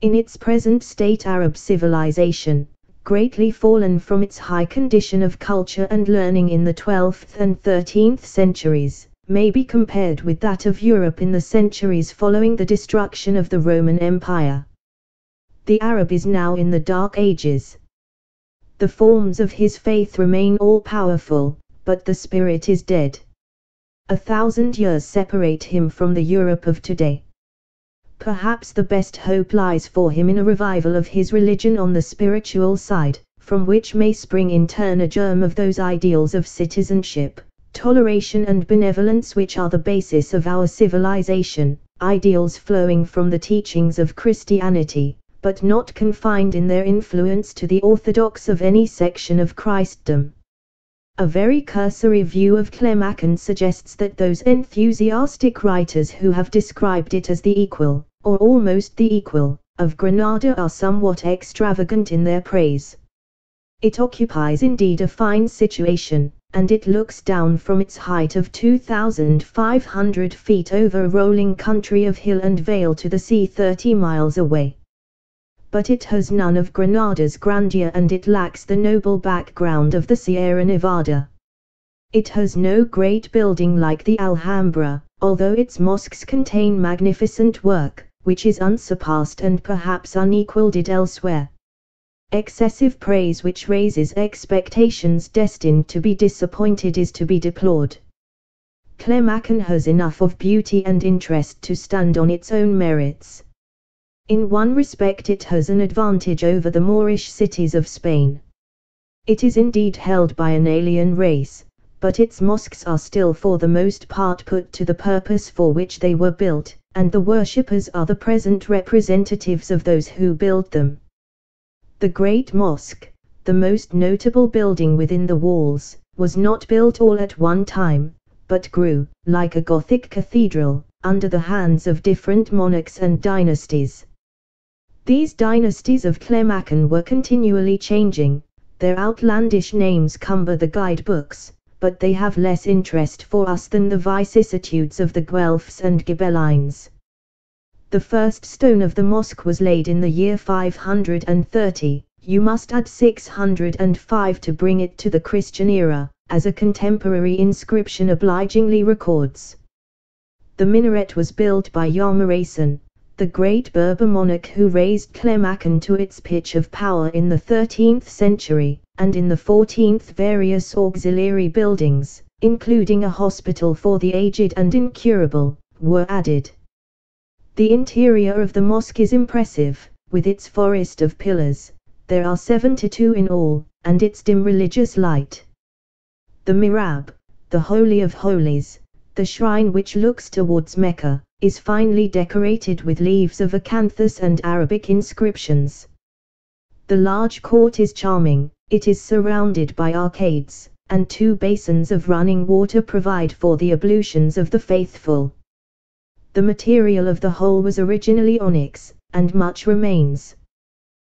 In its present state Arab civilization, greatly fallen from its high condition of culture and learning in the 12th and 13th centuries, may be compared with that of Europe in the centuries following the destruction of the Roman Empire. The Arab is now in the Dark Ages. The forms of his faith remain all-powerful, but the spirit is dead. 1,000 years separate him from the Europe of today. Perhaps the best hope lies for him in a revival of his religion on the spiritual side, from which may spring in turn a germ of those ideals of citizenship, toleration and benevolence which are the basis of our civilization, ideals flowing from the teachings of Christianity, but not confined in their influence to the orthodox of any section of Christendom. A very cursory view of Clemacan suggests that those enthusiastic writers who have described it as the equal, or almost the equal, of Granada are somewhat extravagant in their praise. It occupies indeed a fine situation, and it looks down from its height of 2,500 feet over a rolling country of hill and vale to the sea 30 miles away. But it has none of Granada's grandeur, and it lacks the noble background of the Sierra Nevada. It has no great building like the Alhambra, although its mosques contain magnificent work, which is unsurpassed and perhaps unequaled elsewhere. Excessive praise which raises expectations destined to be disappointed is to be deplored. Clemacan has enough of beauty and interest to stand on its own merits. In one respect it has an advantage over the Moorish cities of Spain. It is indeed held by an alien race, but its mosques are still for the most part put to the purpose for which they were built, and the worshippers are the present representatives of those who built them. The Great Mosque, the most notable building within the walls, was not built all at one time, but grew, like a Gothic cathedral, under the hands of different monarchs and dynasties. These dynasties of Clemacan were continually changing, their outlandish names cumber the guidebooks, but they have less interest for us than the vicissitudes of the Guelphs and Ghibellines. The first stone of the mosque was laid in the year 530, you must add 605 to bring it to the Christian era, as a contemporary inscription obligingly records. The minaret was built by Yamarasan, the great Berber monarch who raised Clemacan to its pitch of power in the 13th century, and in the 14th various auxiliary buildings, including a hospital for the aged and incurable, were added. The interior of the mosque is impressive, with its forest of pillars, there are 72 in all, and its dim religious light. The mihrab, the Holy of Holies, the shrine which looks towards Mecca, is finely decorated with leaves of acanthus and Arabic inscriptions. The large court is charming, it is surrounded by arcades, and 2 basins of running water provide for the ablutions of the faithful. The material of the whole was originally onyx, and much remains.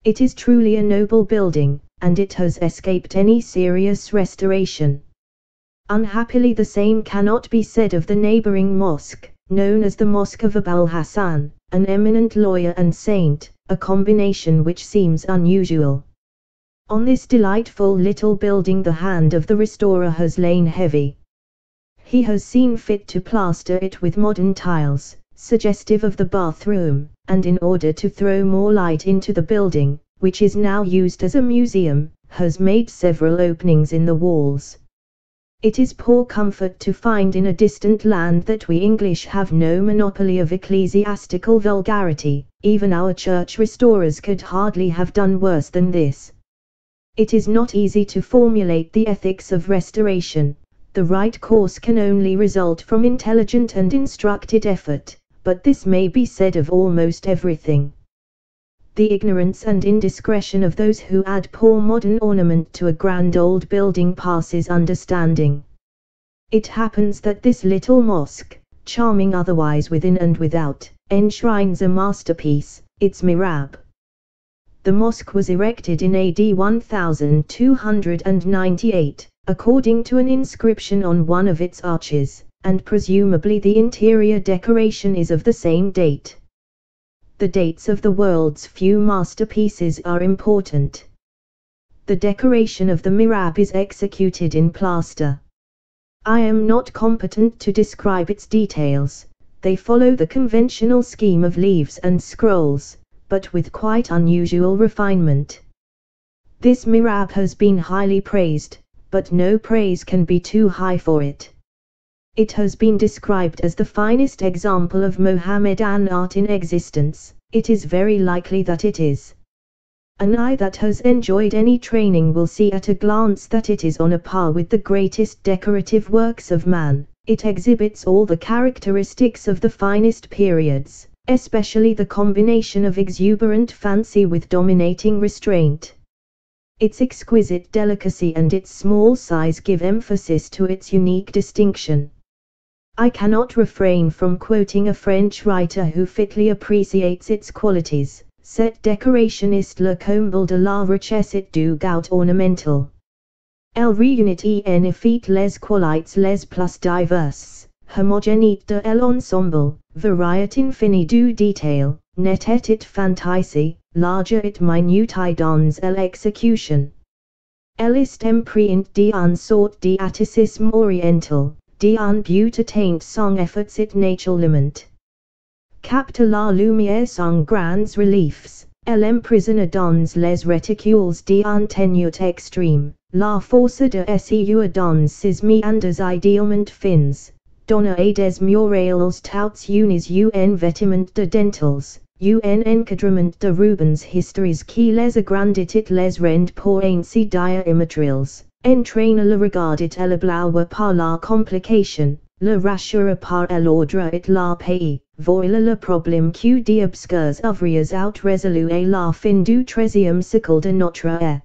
It is truly a noble building, and it has escaped any serious restoration. Unhappily the same cannot be said of the neighboring mosque, known as the Mosque of Abul Hassan, an eminent lawyer and saint, a combination which seems unusual. On this delightful little building the hand of the restorer has lain heavy. He has seen fit to plaster it with modern tiles, suggestive of the bathroom, and in order to throw more light into the building, which is now used as a museum, has made several openings in the walls. It is poor comfort to find in a distant land that we English have no monopoly of ecclesiastical vulgarity, even our church restorers could hardly have done worse than this. It is not easy to formulate the ethics of restoration, the right course can only result from intelligent and instructed effort, but this may be said of almost everything. The ignorance and indiscretion of those who add poor modern ornament to a grand old building passes understanding. It happens that this little mosque, charming otherwise within and without, enshrines a masterpiece, its mihrab. The mosque was erected in AD 1298, according to an inscription on one of its arches, and presumably the interior decoration is of the same date. The dates of the world's few masterpieces are important. The decoration of the mihrab is executed in plaster. I am not competent to describe its details, they follow the conventional scheme of leaves and scrolls, but with quite unusual refinement. This mihrab has been highly praised, but no praise can be too high for it. It has been described as the finest example of Mohammedan art in existence. It is very likely that it is. An eye that has enjoyed any training will see at a glance that it is on a par with the greatest decorative works of man. It exhibits all the characteristics of the finest periods, especially the combination of exuberant fancy with dominating restraint. Its exquisite delicacy and its small size give emphasis to its unique distinction. I cannot refrain from quoting a French writer who fitly appreciates its qualities. Cette décoration est le comble de la richesse et du goût ornemental. Elle réunit en effet les qualités les plus diverses, homogénéité de l'ensemble, variété infinie du détail, netteté et fantaisie, largeur et minutiae dans l'exécution. Elle est empreinte d'un sort d'atticisme oriental, d'un but atteint sans efforts et naturellement. Capte la lumière sans grands reliefs, elle emprisonne dans les réticules d'un ténuit extrême, la force de SEU dans ses méandres idéalement fins, donna a des murales touts unis un vêtement de dentelles, un encadrement de rubans histories qui les agrandit et les rend pour ainsi dire immaterials, entraîne le regard et l'ébloue par la complication, le rassure par l'ordre et la paix, voilà le problème que d'obscurs ouvriers out résolu à la fin du 13e siècle de notre ère.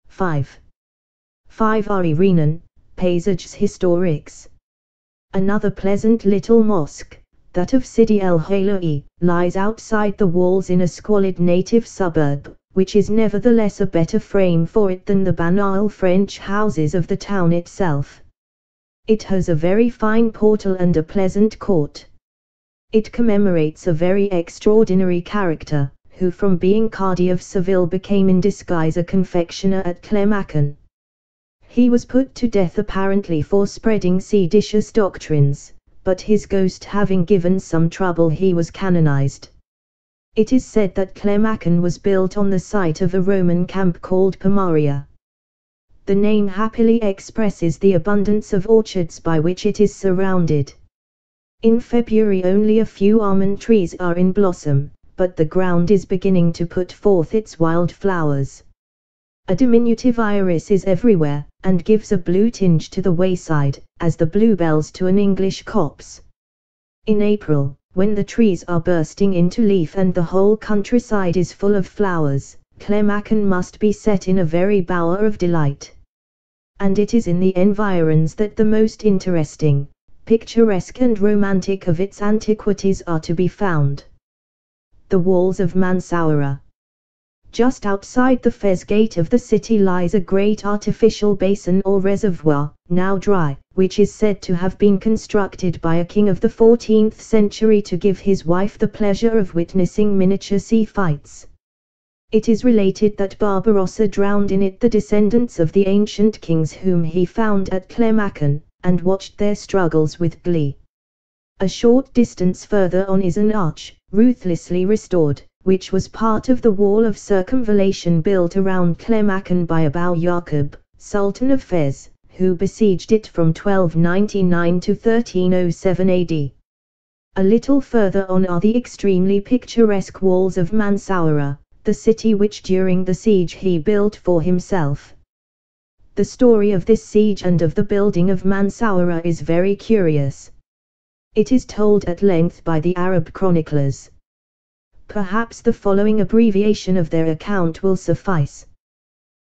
5. 5. Renan, Paysages Historiques. Another pleasant little mosque, that of Sidi El Hala'i, lies outside the walls in a squalid native suburb, which is nevertheless a better frame for it than the banal French houses of the town itself. It has a very fine portal and a pleasant court. It commemorates a very extraordinary character, who from being Cadi of Seville became in disguise a confectioner at Clermacon. He was put to death apparently for spreading seditious doctrines, but his ghost having given some trouble he was canonized. It is said that Clermacon was built on the site of a Roman camp called Pomaria. The name happily expresses the abundance of orchards by which it is surrounded. In February only a few almond trees are in blossom, but the ground is beginning to put forth its wild flowers. A diminutive iris is everywhere, and gives a blue tinge to the wayside, as the bluebells to an English copse. In April, when the trees are bursting into leaf and the whole countryside is full of flowers, Clermacon must be set in a very bower of delight. And it is in the environs that the most interesting, picturesque and romantic of its antiquities are to be found. The walls of Mansoura. Just outside the Fez gate of the city lies a great artificial basin or reservoir, now dry, which is said to have been constructed by a king of the 14th century to give his wife the pleasure of witnessing miniature sea fights. It is related that Barbarossa drowned in it the descendants of the ancient kings whom he found at Clermacon, and watched their struggles with glee. A short distance further on is an arch, ruthlessly restored, which was part of the wall of circumvallation built around Clermacon by Abou Yaqub, Sultan of Fez, who besieged it from 1299 to 1307 AD. A little further on are the extremely picturesque walls of Mansoura, the city which during the siege he built for himself. The story of this siege and of the building of Mansoura is very curious. It is told at length by the Arab chroniclers. Perhaps the following abbreviation of their account will suffice.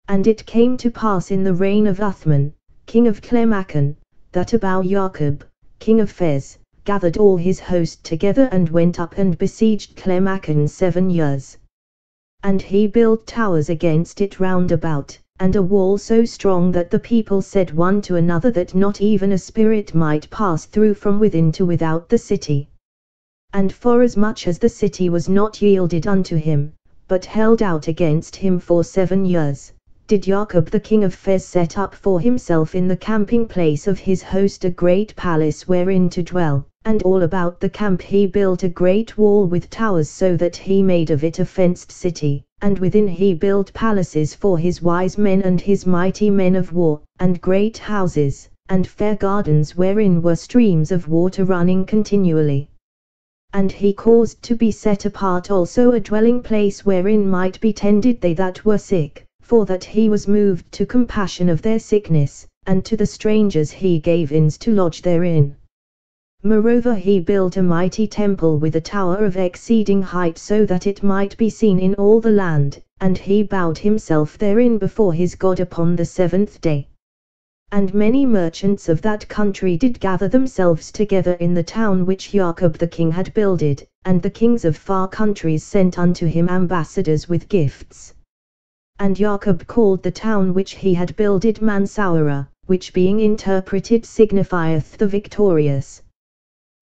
And it came to pass in the reign of Uthman, king of Clermacon, that Abou Yaqub, king of Fez, gathered all his host together and went up and besieged Clermacon 7 years. And he built towers against it round about, and a wall so strong that the people said one to another that not even a spirit might pass through from within to without the city. And forasmuch as the city was not yielded unto him, but held out against him for 7 years, did Yaqub the king of Fez set up for himself in the camping place of his host a great palace wherein to dwell, and all about the camp he built a great wall with towers so that he made of it a fenced city, and within he built palaces for his wise men and his mighty men of war, and great houses, and fair gardens wherein were streams of water running continually. And he caused to be set apart also a dwelling place wherein might be tended they that were sick, for that he was moved to compassion of their sickness, and to the strangers he gave inns to lodge therein. Moreover he built a mighty temple with a tower of exceeding height so that it might be seen in all the land, and he bowed himself therein before his God upon the 7th day. And many merchants of that country did gather themselves together in the town which Jacob the king had builded, and the kings of far countries sent unto him ambassadors with gifts. And Jacob called the town which he had builded Mansoura, which being interpreted signifieth the victorious.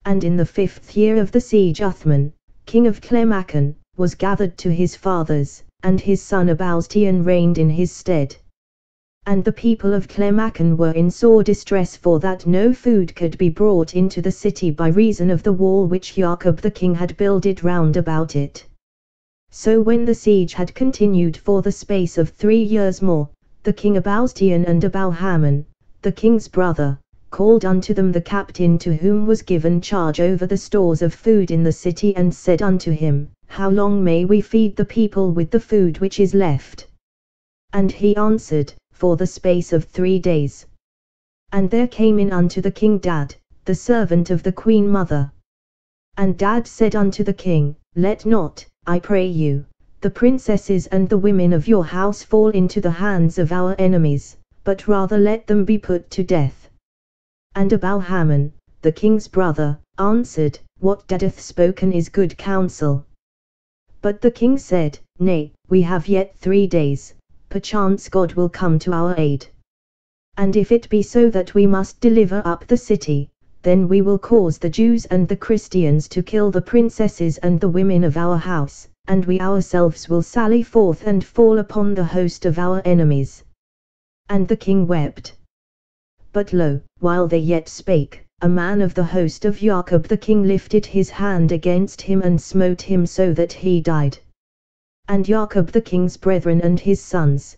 And in the 5th year of the siege Uthman, king of Clemachan, was gathered to his fathers, and his son Abaustian reigned in his stead. And the people of Clemachan were in sore distress, for that no food could be brought into the city by reason of the wall which Jacob the king had builded round about it. So when the siege had continued for the space of 3 years more, the king Abaustian and Abalhaman, the king's brother, called unto them the captain to whom was given charge over the stores of food in the city, and said unto him, How long may we feed the people with the food which is left? And he answered, For the space of 3 days. And there came in unto the king Dad, the servant of the queen mother. And Dad said unto the king, Let not, I pray you, the princesses and the women of your house fall into the hands of our enemies, but rather let them be put to death. And Abalhaman, the king's brother, answered, What Dad hath spoken is good counsel. But the king said, Nay, we have yet 3 days, perchance God will come to our aid. And if it be so that we must deliver up the city, then we will cause the Jews and the Christians to kill the princesses and the women of our house, and we ourselves will sally forth and fall upon the host of our enemies. And the king wept. But lo, while they yet spake, a man of the host of Jacob the king lifted his hand against him and smote him so that he died. And Jacob the king's brethren and his sons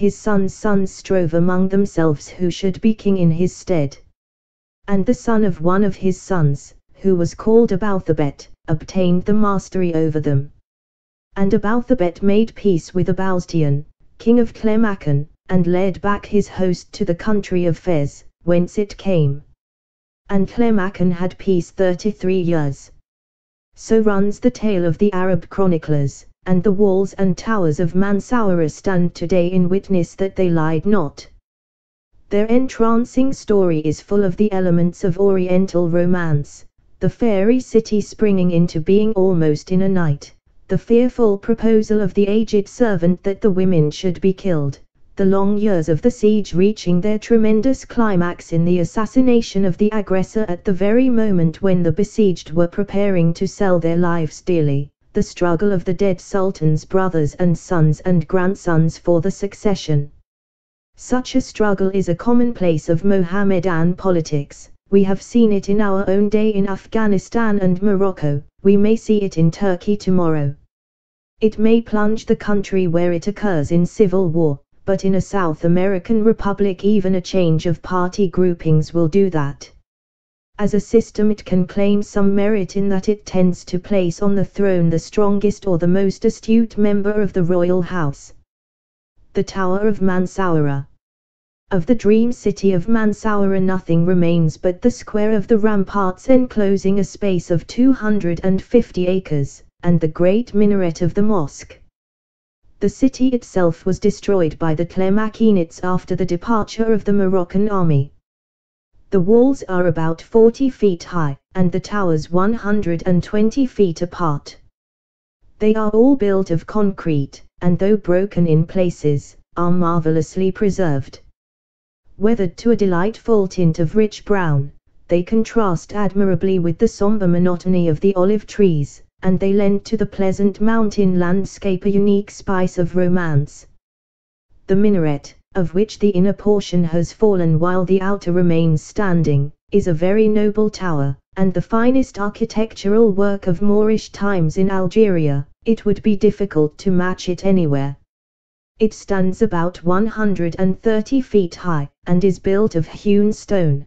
sons strove among themselves who should be king in his stead. And the son of one of his sons, who was called Abalthabet, obtained the mastery over them. And Abalthabet made peace with Abaustian, king of Clemachan, and led back his host to the country of Fez, whence it came. And Clemachan had peace 33 years. So runs the tale of the Arab chroniclers, and the walls and towers of Mansoura stand today in witness that they lied not. Their entrancing story is full of the elements of Oriental romance, the fairy city springing into being almost in a night, the fearful proposal of the aged servant that the women should be killed, the long years of the siege reaching their tremendous climax in the assassination of the aggressor at the very moment when the besieged were preparing to sell their lives dearly, the struggle of the dead sultan's brothers and sons and grandsons for the succession. Such a struggle is a commonplace of Mohammedan politics. We have seen it in our own day in Afghanistan and Morocco, we may see it in Turkey tomorrow. It may plunge the country where it occurs in civil war, but in a South American republic even a change of party groupings will do that. As a system it can claim some merit in that it tends to place on the throne the strongest or the most astute member of the royal house. The Tower of Mansoura. Of the dream city of Mansoura nothing remains but the square of the ramparts enclosing a space of 250 acres, and the great minaret of the mosque. The city itself was destroyed by the Clemachinids after the departure of the Moroccan army. The walls are about 40 feet high, and the towers 120 feet apart. They are all built of concrete, and though broken in places, are marvelously preserved. Weathered to a delightful tint of rich brown, they contrast admirably with the somber monotony of the olive trees, and they lend to the pleasant mountain landscape a unique spice of romance. The minaret, of which the inner portion has fallen while the outer remains standing, is a very noble tower, and the finest architectural work of Moorish times in Algeria. It would be difficult to match it anywhere. It stands about 130 feet high, and is built of hewn stone.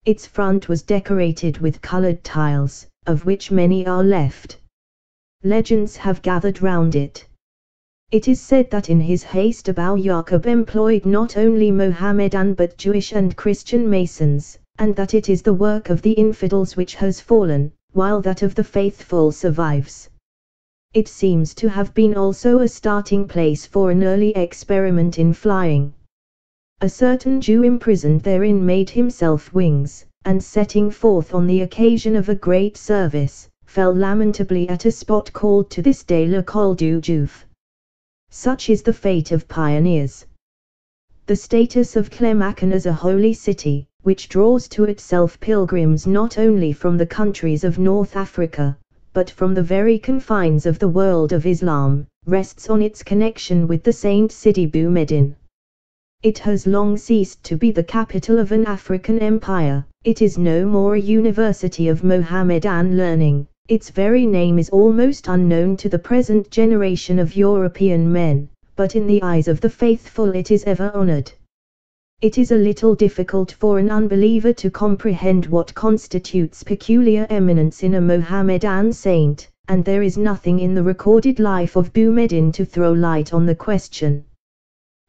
Its front was decorated with colored tiles, of which many are left. Legends have gathered round it. It is said that in his haste Abu Yaqub employed not only Mohammedan but Jewish and Christian masons, and that it is the work of the infidels which has fallen, while that of the faithful survives. It seems to have been also a starting place for an early experiment in flying. A certain Jew imprisoned therein made himself wings, and setting forth on the occasion of a great service, fell lamentably at a spot called to this day Le Col du Jouf. Such is the fate of pioneers. The status of Clemacan as a holy city, which draws to itself pilgrims not only from the countries of North Africa, but from the very confines of the world of Islam, rests on its connection with the saint city Boumediene. It has long ceased to be the capital of an African empire, it is no more a university of Mohammedan learning, its very name is almost unknown to the present generation of European men, but in the eyes of the faithful it is ever honored. It is a little difficult for an unbeliever to comprehend what constitutes peculiar eminence in a Mohammedan saint, and there is nothing in the recorded life of Boumediene to throw light on the question.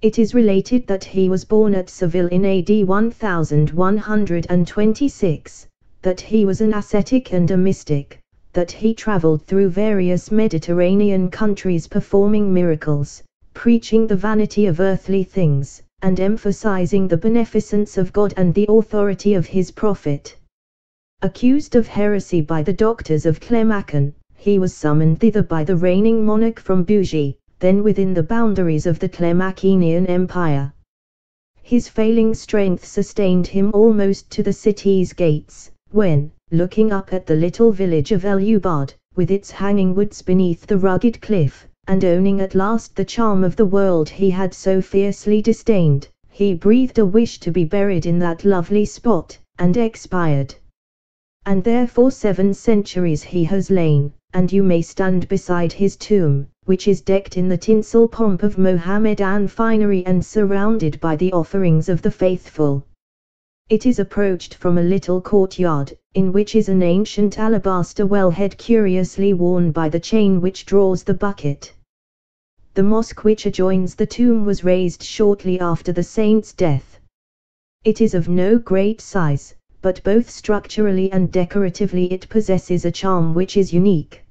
It is related that he was born at Seville in AD 1126, that he was an ascetic and a mystic, that he traveled through various Mediterranean countries performing miracles, preaching the vanity of earthly things, and emphasizing the beneficence of God and the authority of his prophet. Accused of heresy by the doctors of Clemacan, he was summoned thither by the reigning monarch from Bougie, then within the boundaries of the Clemacanian Empire. His failing strength sustained him almost to the city's gates, when, looking up at the little village of El Ubad, with its hanging woods beneath the rugged cliff, and owning at last the charm of the world he had so fiercely disdained, he breathed a wish to be buried in that lovely spot, and expired. And there for 7 centuries he has lain, and you may stand beside his tomb, which is decked in the tinsel pomp of Mohammedan finery and surrounded by the offerings of the faithful. It is approached from a little courtyard, in which is an ancient alabaster wellhead curiously worn by the chain which draws the bucket. The mosque which adjoins the tomb was raised shortly after the saint's death. It is of no great size, but both structurally and decoratively it possesses a charm which is unique.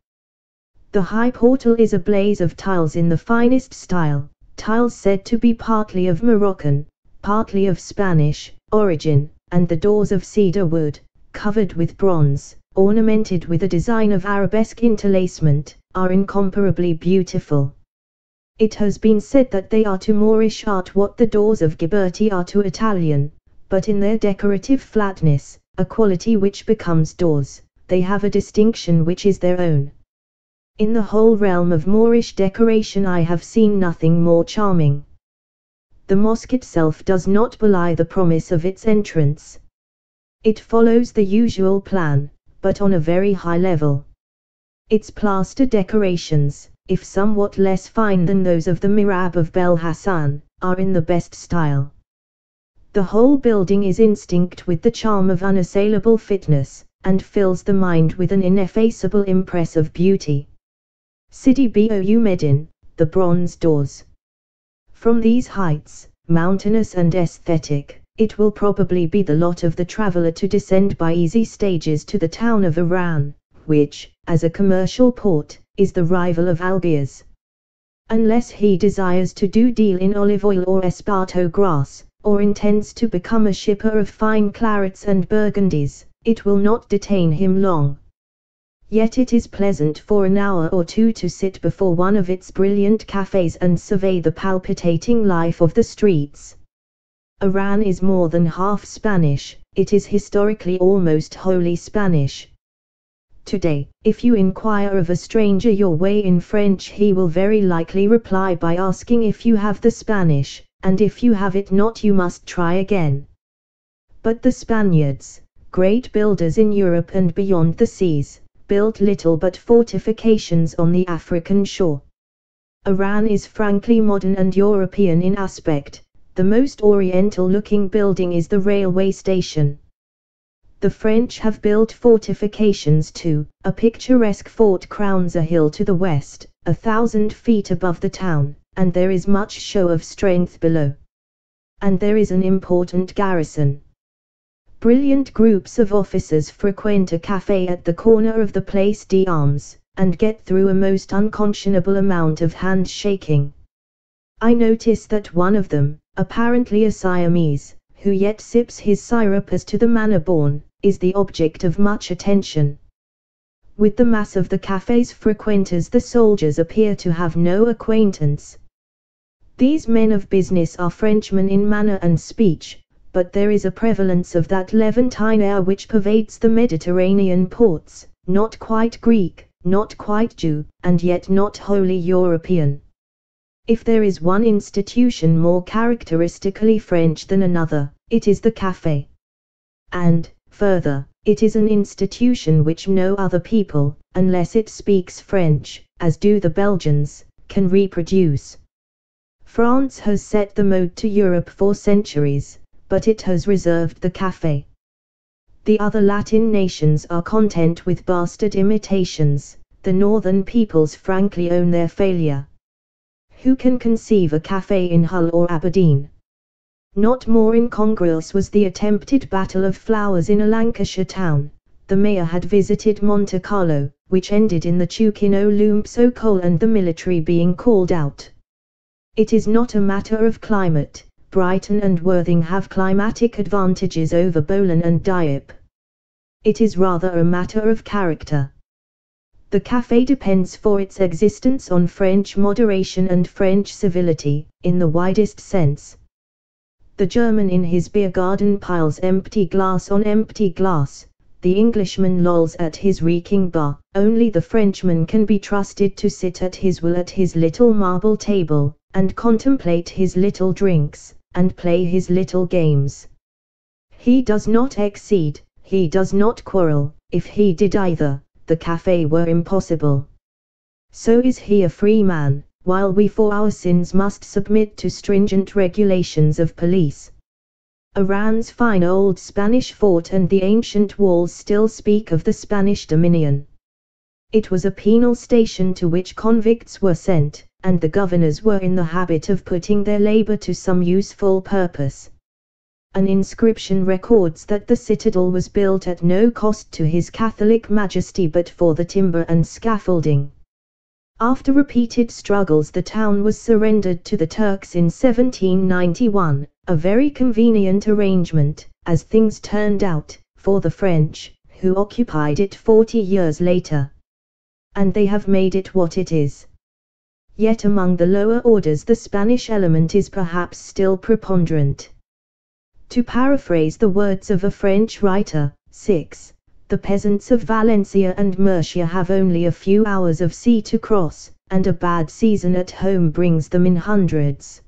The high portal is a blaze of tiles in the finest style, tiles said to be partly of Moroccan, partly of Spanish origin, and the doors of cedar wood, covered with bronze, ornamented with a design of arabesque interlacement, are incomparably beautiful. It has been said that they are to Moorish art what the doors of Ghiberti are to Italian, but in their decorative flatness, a quality which becomes doors, they have a distinction which is their own. In the whole realm of Moorish decoration I have seen nothing more charming. The mosque itself does not belie the promise of its entrance. It follows the usual plan, but on a very high level. Its plaster decorations, if somewhat less fine than those of the Mihrab of Bel Hassan, are in the best style. The whole building is instinct with the charm of unassailable fitness, and fills the mind with an ineffaceable impress of beauty. Sidi Boumediene, the bronze doors. From these heights, mountainous and aesthetic, it will probably be the lot of the traveler to descend by easy stages to the town of Oran, which, as a commercial port, is the rival of Algiers. Unless he desires to do deal in olive oil or esparto grass, or intends to become a shipper of fine clarets and burgundies, it will not detain him long. Yet it is pleasant for an hour or two to sit before one of its brilliant cafes and survey the palpitating life of the streets. Oran is more than half Spanish, it is historically almost wholly Spanish. Today, if you inquire of a stranger your way in French he will very likely reply by asking if you have the Spanish, and if you have it not you must try again. But the Spaniards, great builders in Europe and beyond the seas, built little but fortifications on the African shore. Oran is frankly modern and European in aspect, the most oriental-looking building is the railway station. The French have built fortifications too, a picturesque fort crowns a hill to the west, 1,000 feet above the town, and there is much show of strength below. And there is an important garrison. Brilliant groups of officers frequent a café at the corner of the Place d'Armes, and get through a most unconscionable amount of handshaking. I notice that one of them, apparently a Siamese, who yet sips his syrup as to the manner born, is the object of much attention. With the mass of the cafe's frequenters the soldiers appear to have no acquaintance. These men of business are Frenchmen in manner and speech, but there is a prevalence of that Levantine air which pervades the Mediterranean ports, not quite Greek, not quite Jew, and yet not wholly European. If there is one institution more characteristically French than another, it is the café. And, further, it is an institution which no other people, unless it speaks French, as do the Belgians, can reproduce. France has set the mode to Europe for centuries, but it has reserved the café. The other Latin nations are content with bastard imitations, the northern peoples frankly own their failure. Who can conceive a café in Hull or Aberdeen? Not more incongruous was the attempted Battle of Flowers in a Lancashire town. The mayor had visited Monte Carlo, which ended in the Tucino Lumpso Cole and the military being called out. It is not a matter of climate. Brighton and Worthing have climatic advantages over Bowlen and Dieppe. It is rather a matter of character. The café depends for its existence on French moderation and French civility, in the widest sense. The German in his beer garden piles empty glass on empty glass, the Englishman lolls at his reeking bar, only the Frenchman can be trusted to sit at his will at his little marble table, and contemplate his little drinks, and play his little games. He does not exceed, he does not quarrel. If he did either, the café were impossible. So is he a free man, while we for our sins must submit to stringent regulations of police. Oran's fine old Spanish fort and the ancient walls still speak of the Spanish dominion. It was a penal station to which convicts were sent, and the governors were in the habit of putting their labor to some useful purpose. An inscription records that the citadel was built at no cost to His Catholic Majesty but for the timber and scaffolding. After repeated struggles the town was surrendered to the Turks in 1791, a very convenient arrangement, as things turned out, for the French, who occupied it 40 years later. And they have made it what it is. Yet among the lower orders the Spanish element is perhaps still preponderant. To paraphrase the words of a French writer, 6. The peasants of Valencia and Murcia have only a few hours of sea to cross, and a bad season at home brings them in hundreds.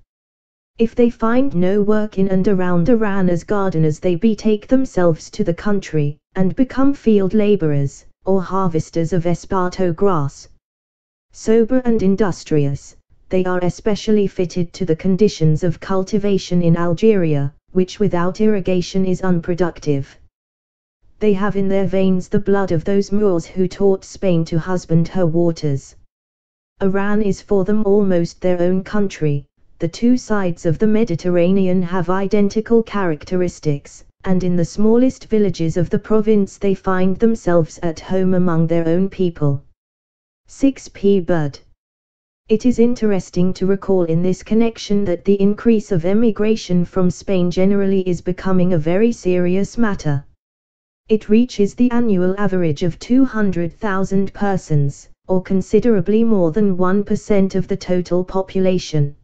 If they find no work in and around Oran as gardeners they betake themselves to the country, and become field laborers, or harvesters of esparto grass. Sober and industrious, they are especially fitted to the conditions of cultivation in Algeria, which without irrigation is unproductive. They have in their veins the blood of those Moors who taught Spain to husband her waters. Oran is for them almost their own country. The two sides of the Mediterranean have identical characteristics, and in the smallest villages of the province they find themselves at home among their own people. 6p. Bird. It is interesting to recall in this connection that the increase of emigration from Spain generally is becoming a very serious matter. It reaches the annual average of 200,000 persons, or considerably more than 1% of the total population.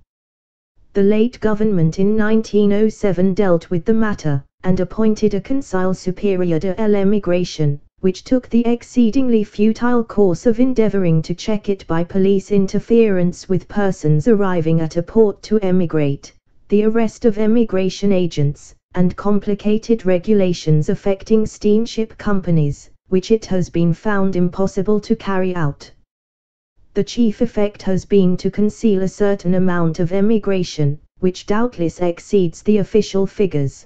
The late government in 1907 dealt with the matter, and appointed a Conseil Supérieur de l'Émigration, which took the exceedingly futile course of endeavoring to check it by police interference with persons arriving at a port to emigrate, the arrest of emigration agents, and complicated regulations affecting steamship companies, which it has been found impossible to carry out. The chief effect has been to conceal a certain amount of emigration, which doubtless exceeds the official figures.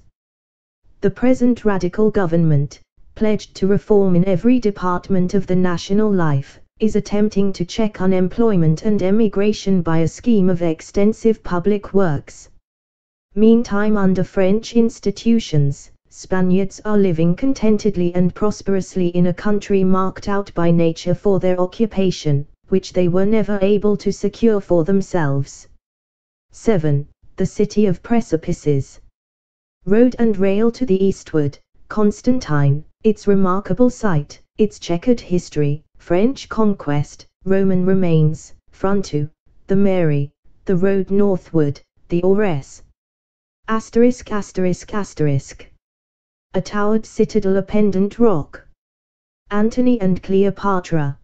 The present radical government, pledged to reform in every department of the national life, is attempting to check unemployment and emigration by a scheme of extensive public works. Meantime, under French institutions, Spaniards are living contentedly and prosperously in a country marked out by nature for their occupation, which they were never able to secure for themselves. 7. The City of Precipices. Road and rail to the eastward, Constantine, its remarkable site, its checkered history, French conquest, Roman remains, Fronto, the Mary, the road northward, the Aures. Asterisk asterisk asterisk. A towered citadel, a pendant rock. Antony and Cleopatra.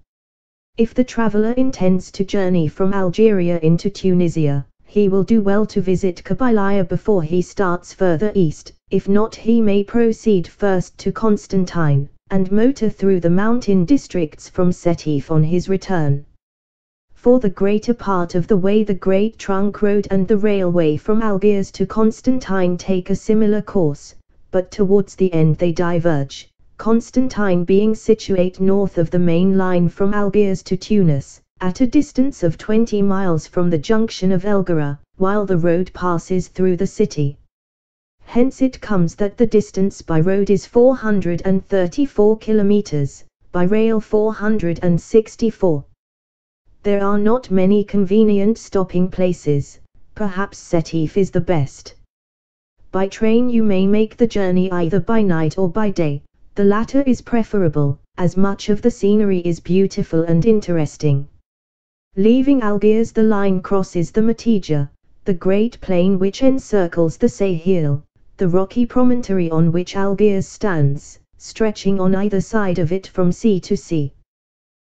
If the traveler intends to journey from Algeria into Tunisia, he will do well to visit Kabylia before he starts further east. If not, he may proceed first to Constantine, and motor through the mountain districts from Sétif on his return. For the greater part of the way the Great Trunk Road and the railway from Algiers to Constantine take a similar course, but towards the end they diverge, Constantine being situate north of the main line from Algiers to Tunis, at a distance of 20 miles from the junction of Elgara, while the road passes through the city. Hence it comes that the distance by road is 434 kilometers, by rail 464. There are not many convenient stopping places, perhaps Sétif is the best. By train you may make the journey either by night or by day, the latter is preferable, as much of the scenery is beautiful and interesting. Leaving Algiers, the line crosses the Matija, the great plain which encircles the Sahel, the rocky promontory on which Algiers stands, stretching on either side of it from sea to sea.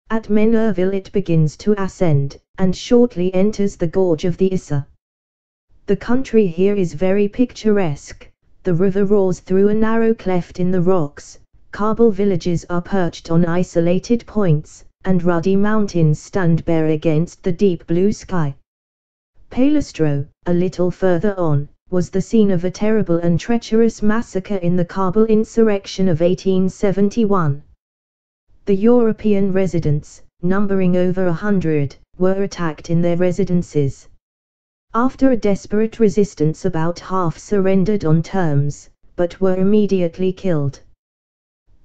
At Menerville it begins to ascend, and shortly enters the gorge of the Issa. The country here is very picturesque. The river roars through a narrow cleft in the rocks, Kabul villages are perched on isolated points, and ruddy mountains stand bare against the deep blue sky. Palestro, a little further on, was the scene of a terrible and treacherous massacre in the Kabul insurrection of 1871. The European residents, numbering over 100, were attacked in their residences. After a desperate resistance, about half surrendered on terms, but were immediately killed.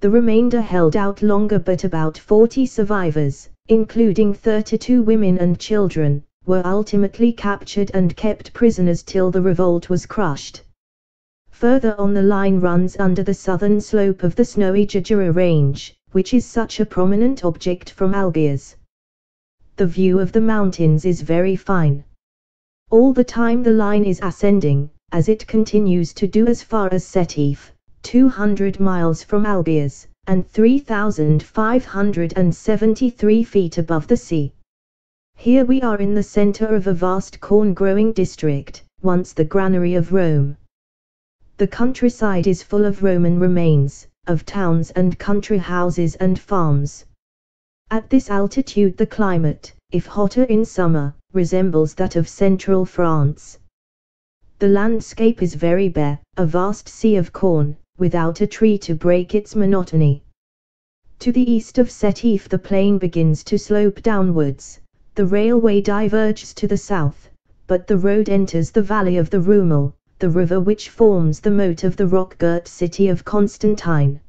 The remainder held out longer, but about 40 survivors, including 32 women and children, were ultimately captured and kept prisoners till the revolt was crushed. Further on the line runs under the southern slope of the snowy Jajara range, which is such a prominent object from Algiers. The view of the mountains is very fine. All the time the line is ascending, as it continues to do as far as Sétif, 200 miles from Algiers, and 3,573 feet above the sea. Here we are in the center of a vast corn-growing district, once the granary of Rome. The countryside is full of Roman remains, of towns and country houses and farms. At this altitude the climate, if hotter in summer, resembles that of central France. The landscape is very bare, a vast sea of corn, without a tree to break its monotony. To the east of Sétif the plain begins to slope downwards, the railway diverges to the south, but the road enters the valley of the Rumel, the river which forms the moat of the rock-girt city of Constantine.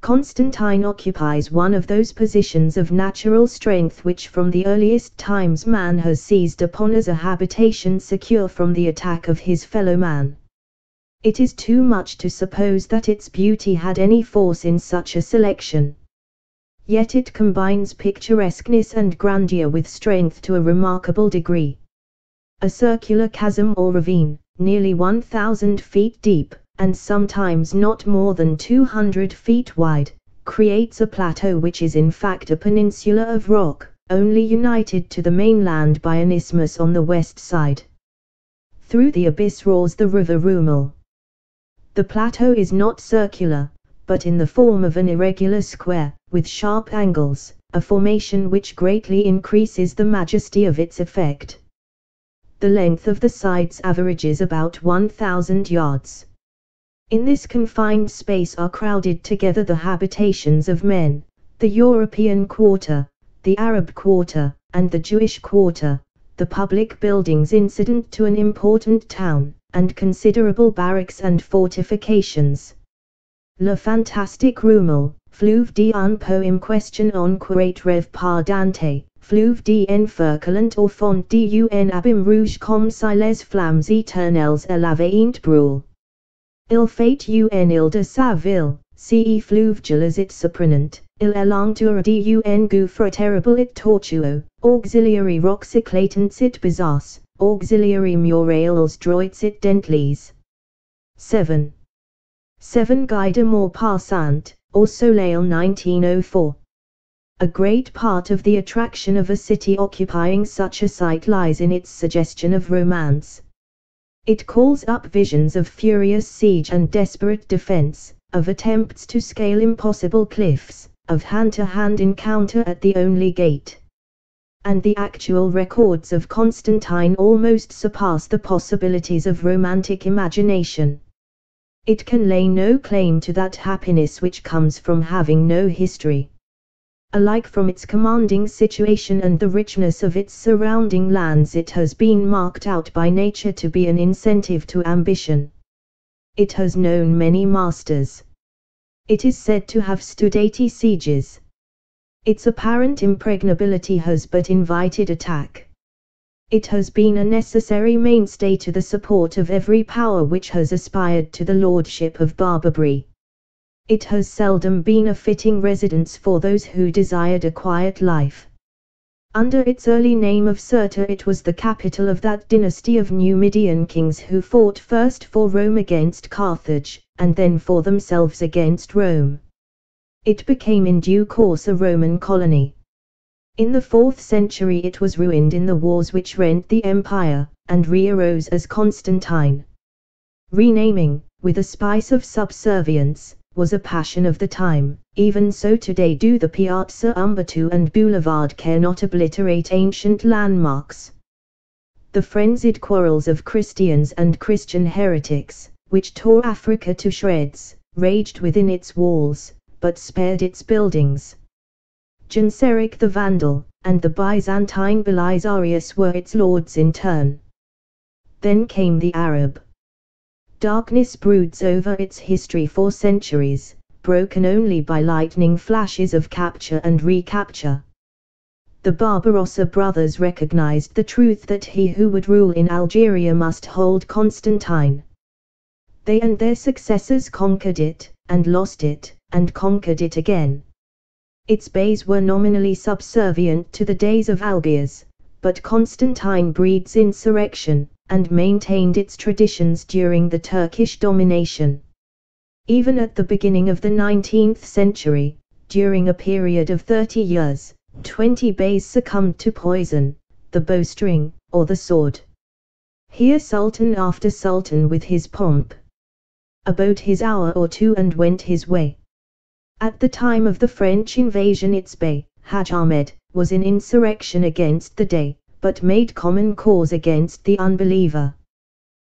Constantine occupies one of those positions of natural strength which from the earliest times man has seized upon as a habitation secure from the attack of his fellow man. It is too much to suppose that its beauty had any force in such a selection. Yet it combines picturesqueness and grandeur with strength to a remarkable degree. A circular chasm or ravine, nearly 1,000 feet deep, and sometimes not more than 200 feet wide, creates a plateau which is in fact a peninsula of rock, only united to the mainland by an isthmus on the west side. Through the abyss roars the river Rumel. The plateau is not circular, but in the form of an irregular square, with sharp angles, a formation which greatly increases the majesty of its effect. The length of the sides averages about 1,000 yards. In this confined space are crowded together the habitations of men, the European quarter, the Arab quarter, and the Jewish quarter, the public buildings incident to an important town, and considerable barracks and fortifications. Le fantastique Roumel, fleuve d'un poème question en querate rêve par Dante, fleuve d'un ferculant au fond d'un abîme rouge comme si les flammes éternelles l'avaient brûlé. Il fait un île de sa ville, ce fleuve gelés it surprenant, il est l'entour d'un gouffre terrible it tortueux, auxiliary rocks éclatants it besace, auxiliary murailles droits it dentles. 7. 7 Guy de Maupassant, au Soleil 1904. A great part of the attraction of a city occupying such a site lies in its suggestion of romance. It calls up visions of furious siege and desperate defense, of attempts to scale impossible cliffs, of hand-to-hand encounter at the only gate. And the actual records of Constantine almost surpass the possibilities of romantic imagination. It can lay no claim to that happiness which comes from having no history. Alike from its commanding situation and the richness of its surrounding lands, it has been marked out by nature to be an incentive to ambition. It has known many masters. It is said to have stood 80 sieges. Its apparent impregnability has but invited attack. It has been a necessary mainstay to the support of every power which has aspired to the lordship of Barbary. It has seldom been a fitting residence for those who desired a quiet life. Under its early name of Cirta, it was the capital of that dynasty of Numidian kings who fought first for Rome against Carthage, and then for themselves against Rome. It became in due course a Roman colony. In the 4th century it was ruined in the wars which rent the empire, and re-arose as Constantine. Renaming, with a spice of subservience, was a passion of the time. Even so today do the Piazza Umberto and Boulevard care not obliterate ancient landmarks. The frenzied quarrels of Christians and Christian heretics, which tore Africa to shreds, raged within its walls, but spared its buildings. Genseric the Vandal, and the Byzantine Belisarius were its lords in turn. Then came the Arab. Darkness broods over its history for centuries, broken only by lightning flashes of capture and recapture. The Barbarossa brothers recognized the truth that he who would rule in Algeria must hold Constantine. They and their successors conquered it, and lost it, and conquered it again. Its bays were nominally subservient to the days of Algiers, but Constantine breeds insurrection, and maintained its traditions during the Turkish domination. Even at the beginning of the 19th century, during a period of 30 years, 20 bays succumbed to poison, the bowstring, or the sword. Here sultan after sultan with his pomp abode his hour or two and went his way. At the time of the French invasion its bey, Haj Ahmed, was in insurrection against the Dey, but made common cause against the unbeliever.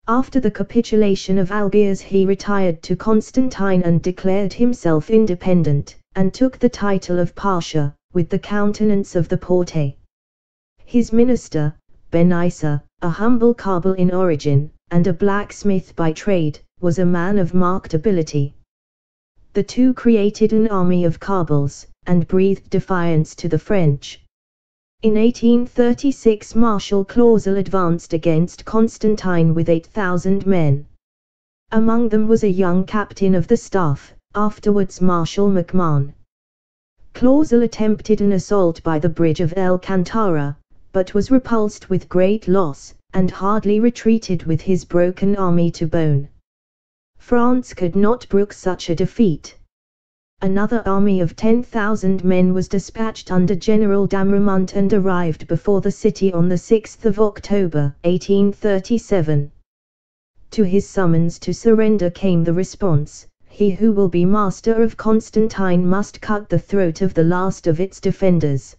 After the capitulation of Algiers he retired to Constantine and declared himself independent, and took the title of Pasha, with the countenance of the Porte. His minister, Ben Isa, a humble Kabul in origin, and a blacksmith by trade, was a man of marked ability. The two created an army of Kabuls, and breathed defiance to the French. In 1836 Marshal Clausel advanced against Constantine with 8,000 men. Among them was a young captain of the staff, afterwards Marshal MacMahon. Clausel attempted an assault by the bridge of El Kantara, but was repulsed with great loss, and hardly retreated with his broken army to Beaune. France could not brook such a defeat. Another army of 10,000 men was dispatched under General Damremont and arrived before the city on the 6th of October, 1837. To his summons to surrender came the response, "He who will be master of Constantine must cut the throat of the last of its defenders."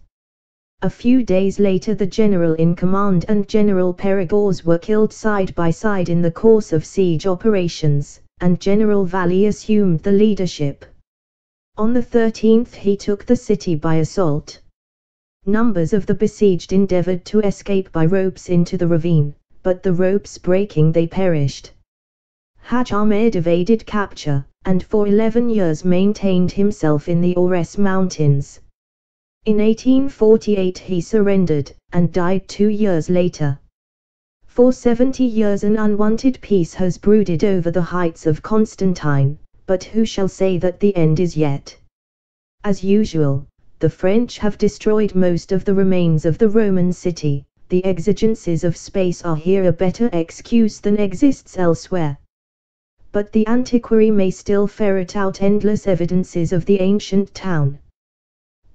A few days later the general in command and General Perigord were killed side by side in the course of siege operations, and General Valley assumed the leadership. On the 13th he took the city by assault. Numbers of the besieged endeavored to escape by ropes into the ravine, but the ropes breaking they perished. Haj Ahmed evaded capture, and for 11 years maintained himself in the Ores Mountains. In 1848 he surrendered, and died 2 years later. For 70 years an unwanted peace has brooded over the heights of Constantine, but who shall say that the end is yet? As usual, the French have destroyed most of the remains of the Roman city. The exigencies of space are here a better excuse than exists elsewhere. But the antiquary may still ferret out endless evidences of the ancient town.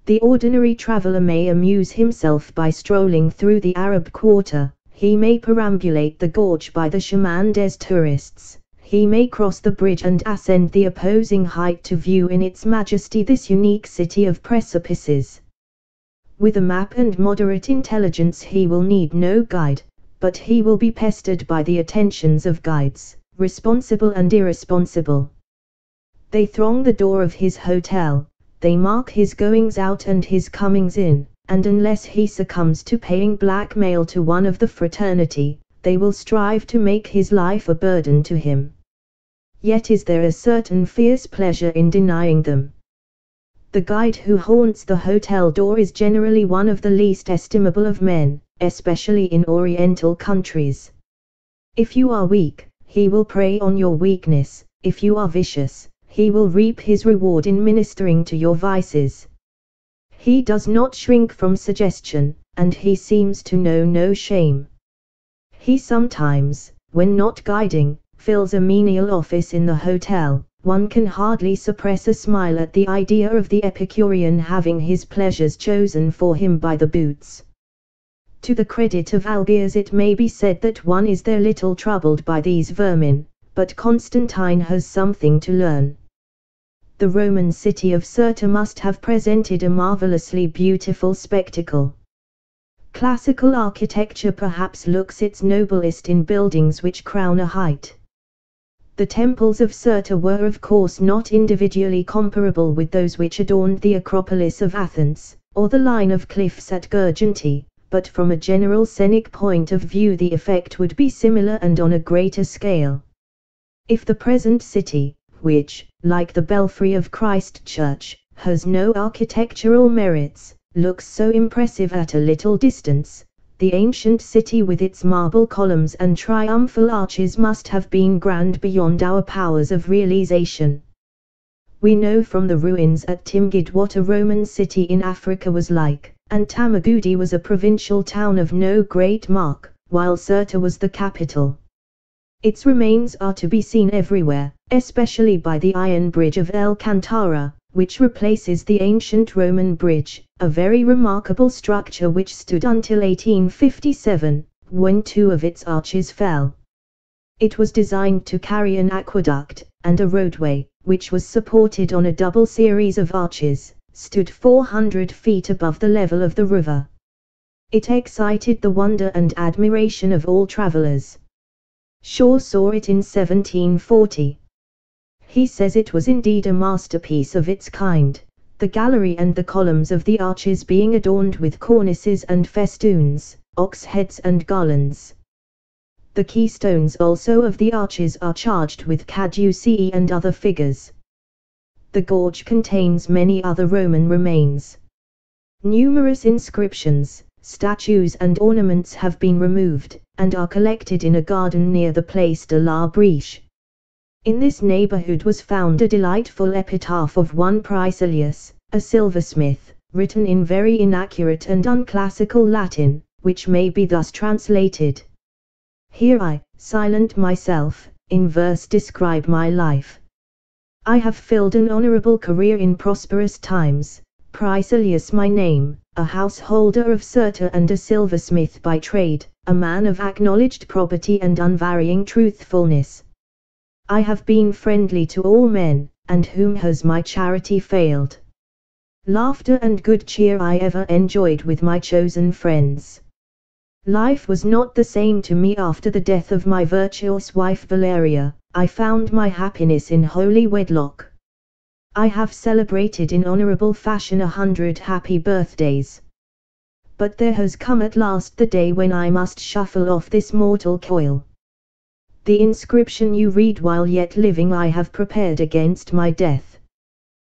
The ordinary traveler may amuse himself by strolling through the Arab quarter, he may perambulate the gorge by the Chemin des Tourists, he may cross the bridge and ascend the opposing height to view in its majesty this unique city of precipices. With a map and moderate intelligence he will need no guide, but he will be pestered by the attentions of guides, responsible and irresponsible. They throng the door of his hotel, they mark his goings out and his comings in, and unless he succumbs to paying blackmail to one of the fraternity, they will strive to make his life a burden to him. Yet is there a certain fierce pleasure in denying them. The guide who haunts the hotel door is generally one of the least estimable of men, especially in Oriental countries. If you are weak, he will prey on your weakness; if you are vicious, he will reap his reward in ministering to your vices. He does not shrink from suggestion, and he seems to know no shame. He sometimes, when not guiding, fills a menial office in the hotel. One can hardly suppress a smile at the idea of the Epicurean having his pleasures chosen for him by the boots. To the credit of Algiers it may be said that one is there little troubled by these vermin, but Constantine has something to learn. The Roman city of Cirta must have presented a marvelously beautiful spectacle. Classical architecture perhaps looks its noblest in buildings which crown a height. The temples of Cirta were of course not individually comparable with those which adorned the Acropolis of Athens, or the line of cliffs at Girgenti, but from a general scenic point of view the effect would be similar and on a greater scale. If the present city, which, like the belfry of Christ Church, has no architectural merits, looks so impressive at a little distance, the ancient city with its marble columns and triumphal arches must have been grand beyond our powers of realization. We know from the ruins at Timgad what a Roman city in Africa was like, and Tamagudi was a provincial town of no great mark, while Cirta was the capital. Its remains are to be seen everywhere, especially by the iron bridge of El Cantara, which replaces the ancient Roman bridge, a very remarkable structure which stood until 1857, when 2 of its arches fell. It was designed to carry an aqueduct, and a roadway, which was supported on a double series of arches, stood 400 feet above the level of the river. It excited the wonder and admiration of all travelers. Shaw saw it in 1740. He says it was indeed a masterpiece of its kind, the gallery and the columns of the arches being adorned with cornices and festoons, ox heads and garlands. The keystones also of the arches are charged with caducei and other figures. The gorge contains many other Roman remains. Numerous inscriptions, statues and ornaments have been removed, and are collected in a garden near the Place de la Brèche. In this neighborhood was found a delightful epitaph of one Priscillius, a silversmith, written in very inaccurate and unclassical Latin, which may be thus translated. Here I, silent myself, in verse describe my life. I have filled an honorable career in prosperous times, Priscillius my name, a householder of Cirta and a silversmith by trade, a man of acknowledged probity and unvarying truthfulness. I have been friendly to all men, and whom has my charity failed? Laughter and good cheer I ever enjoyed with my chosen friends. Life was not the same to me after the death of my virtuous wife Valeria. I found my happiness in holy wedlock. I have celebrated in honorable fashion 100 happy birthdays. but there has come at last the day when I must shuffle off this mortal coil. The inscription you read while yet living I have prepared against my death.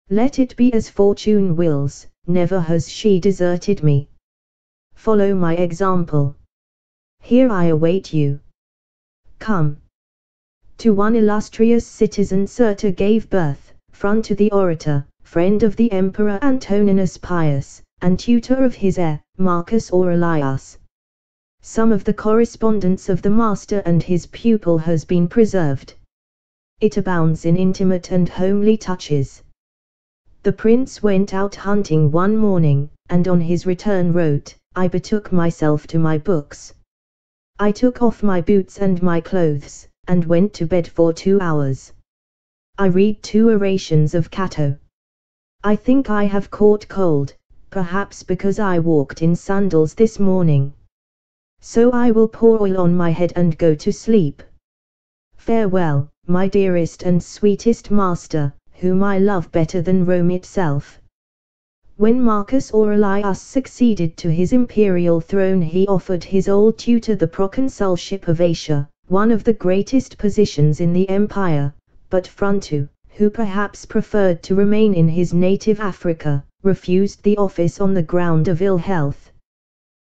Let it be as fortune wills, never has she deserted me. Follow my example. Here I await you. Come. To one illustrious citizen Serta gave birth, friend to the orator, friend of the Emperor Antoninus Pius, and tutor of his heir, Marcus Aurelius. Some of the correspondence of the master and his pupil has been preserved. It abounds in intimate and homely touches. The prince went out hunting one morning, and on his return wrote, I betook myself to my books. I took off my boots and my clothes, and went to bed for 2 hours. I read 2 orations of Cato. I think I have caught cold, perhaps because I walked in sandals this morning. So I will pour oil on my head and go to sleep. Farewell, my dearest and sweetest master, whom I love better than Rome itself. When Marcus Aurelius succeeded to his imperial throne, he offered his old tutor the proconsulship of Asia, one of the greatest positions in the empire, but Fronto, who perhaps preferred to remain in his native Africa, refused the office on the ground of ill health.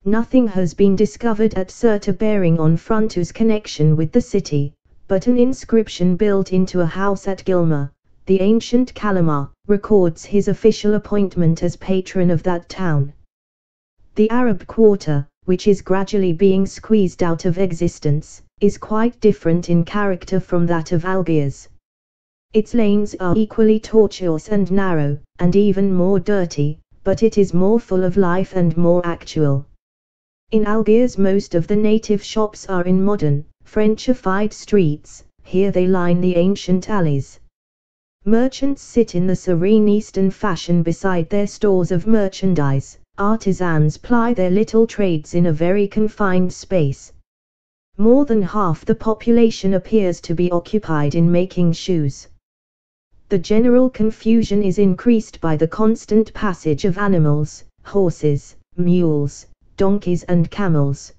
Nothing has been discovered at Serta bearing on Fronto's connection with the city, but an inscription built into a house at Gilma, the ancient Calamar, records his official appointment as patron of that town. The Arab quarter, which is gradually being squeezed out of existence, is quite different in character from that of Algiers. Its lanes are equally tortuous and narrow, and even more dirty, but it is more full of life and more actual. In Algiers most of the native shops are in modern, Frenchified streets, here they line the ancient alleys. Merchants sit in the serene Eastern fashion beside their stores of merchandise, artisans ply their little trades in a very confined space. More than half the population appears to be occupied in making shoes. The general confusion is increased by the constant passage of animals, horses, mules, donkeys and camels.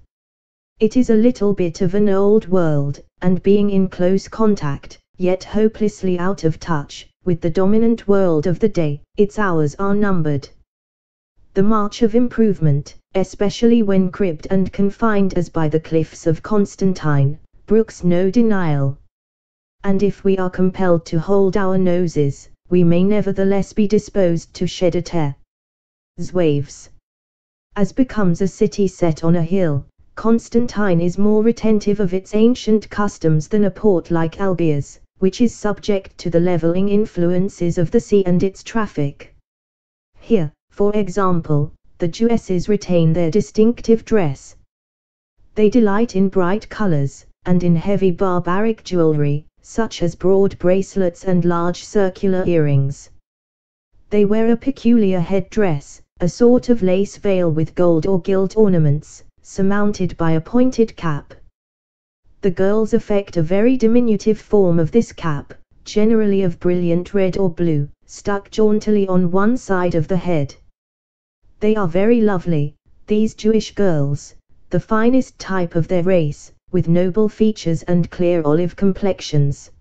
It is a little bit of an old world, and being in close contact, yet hopelessly out of touch, with the dominant world of the day, its hours are numbered. The march of improvement, especially when cribbed and confined as by the cliffs of Constantine, brooks no denial. And if we are compelled to hold our noses, we may nevertheless be disposed to shed a tear. Zouaves. As becomes a city set on a hill, Constantine is more retentive of its ancient customs than a port like Algiers, which is subject to the leveling influences of the sea and its traffic. Here, for example, the Jewesses retain their distinctive dress. They delight in bright colors, and in heavy barbaric jewelry, such as broad bracelets and large circular earrings. They wear a peculiar headdress, a sort of lace veil with gold or gilt ornaments, surmounted by a pointed cap. The girls affect a very diminutive form of this cap, generally of brilliant red or blue, stuck jauntily on one side of the head. They are very lovely, these Jewish girls, the finest type of their race, with noble features and clear olive complexions.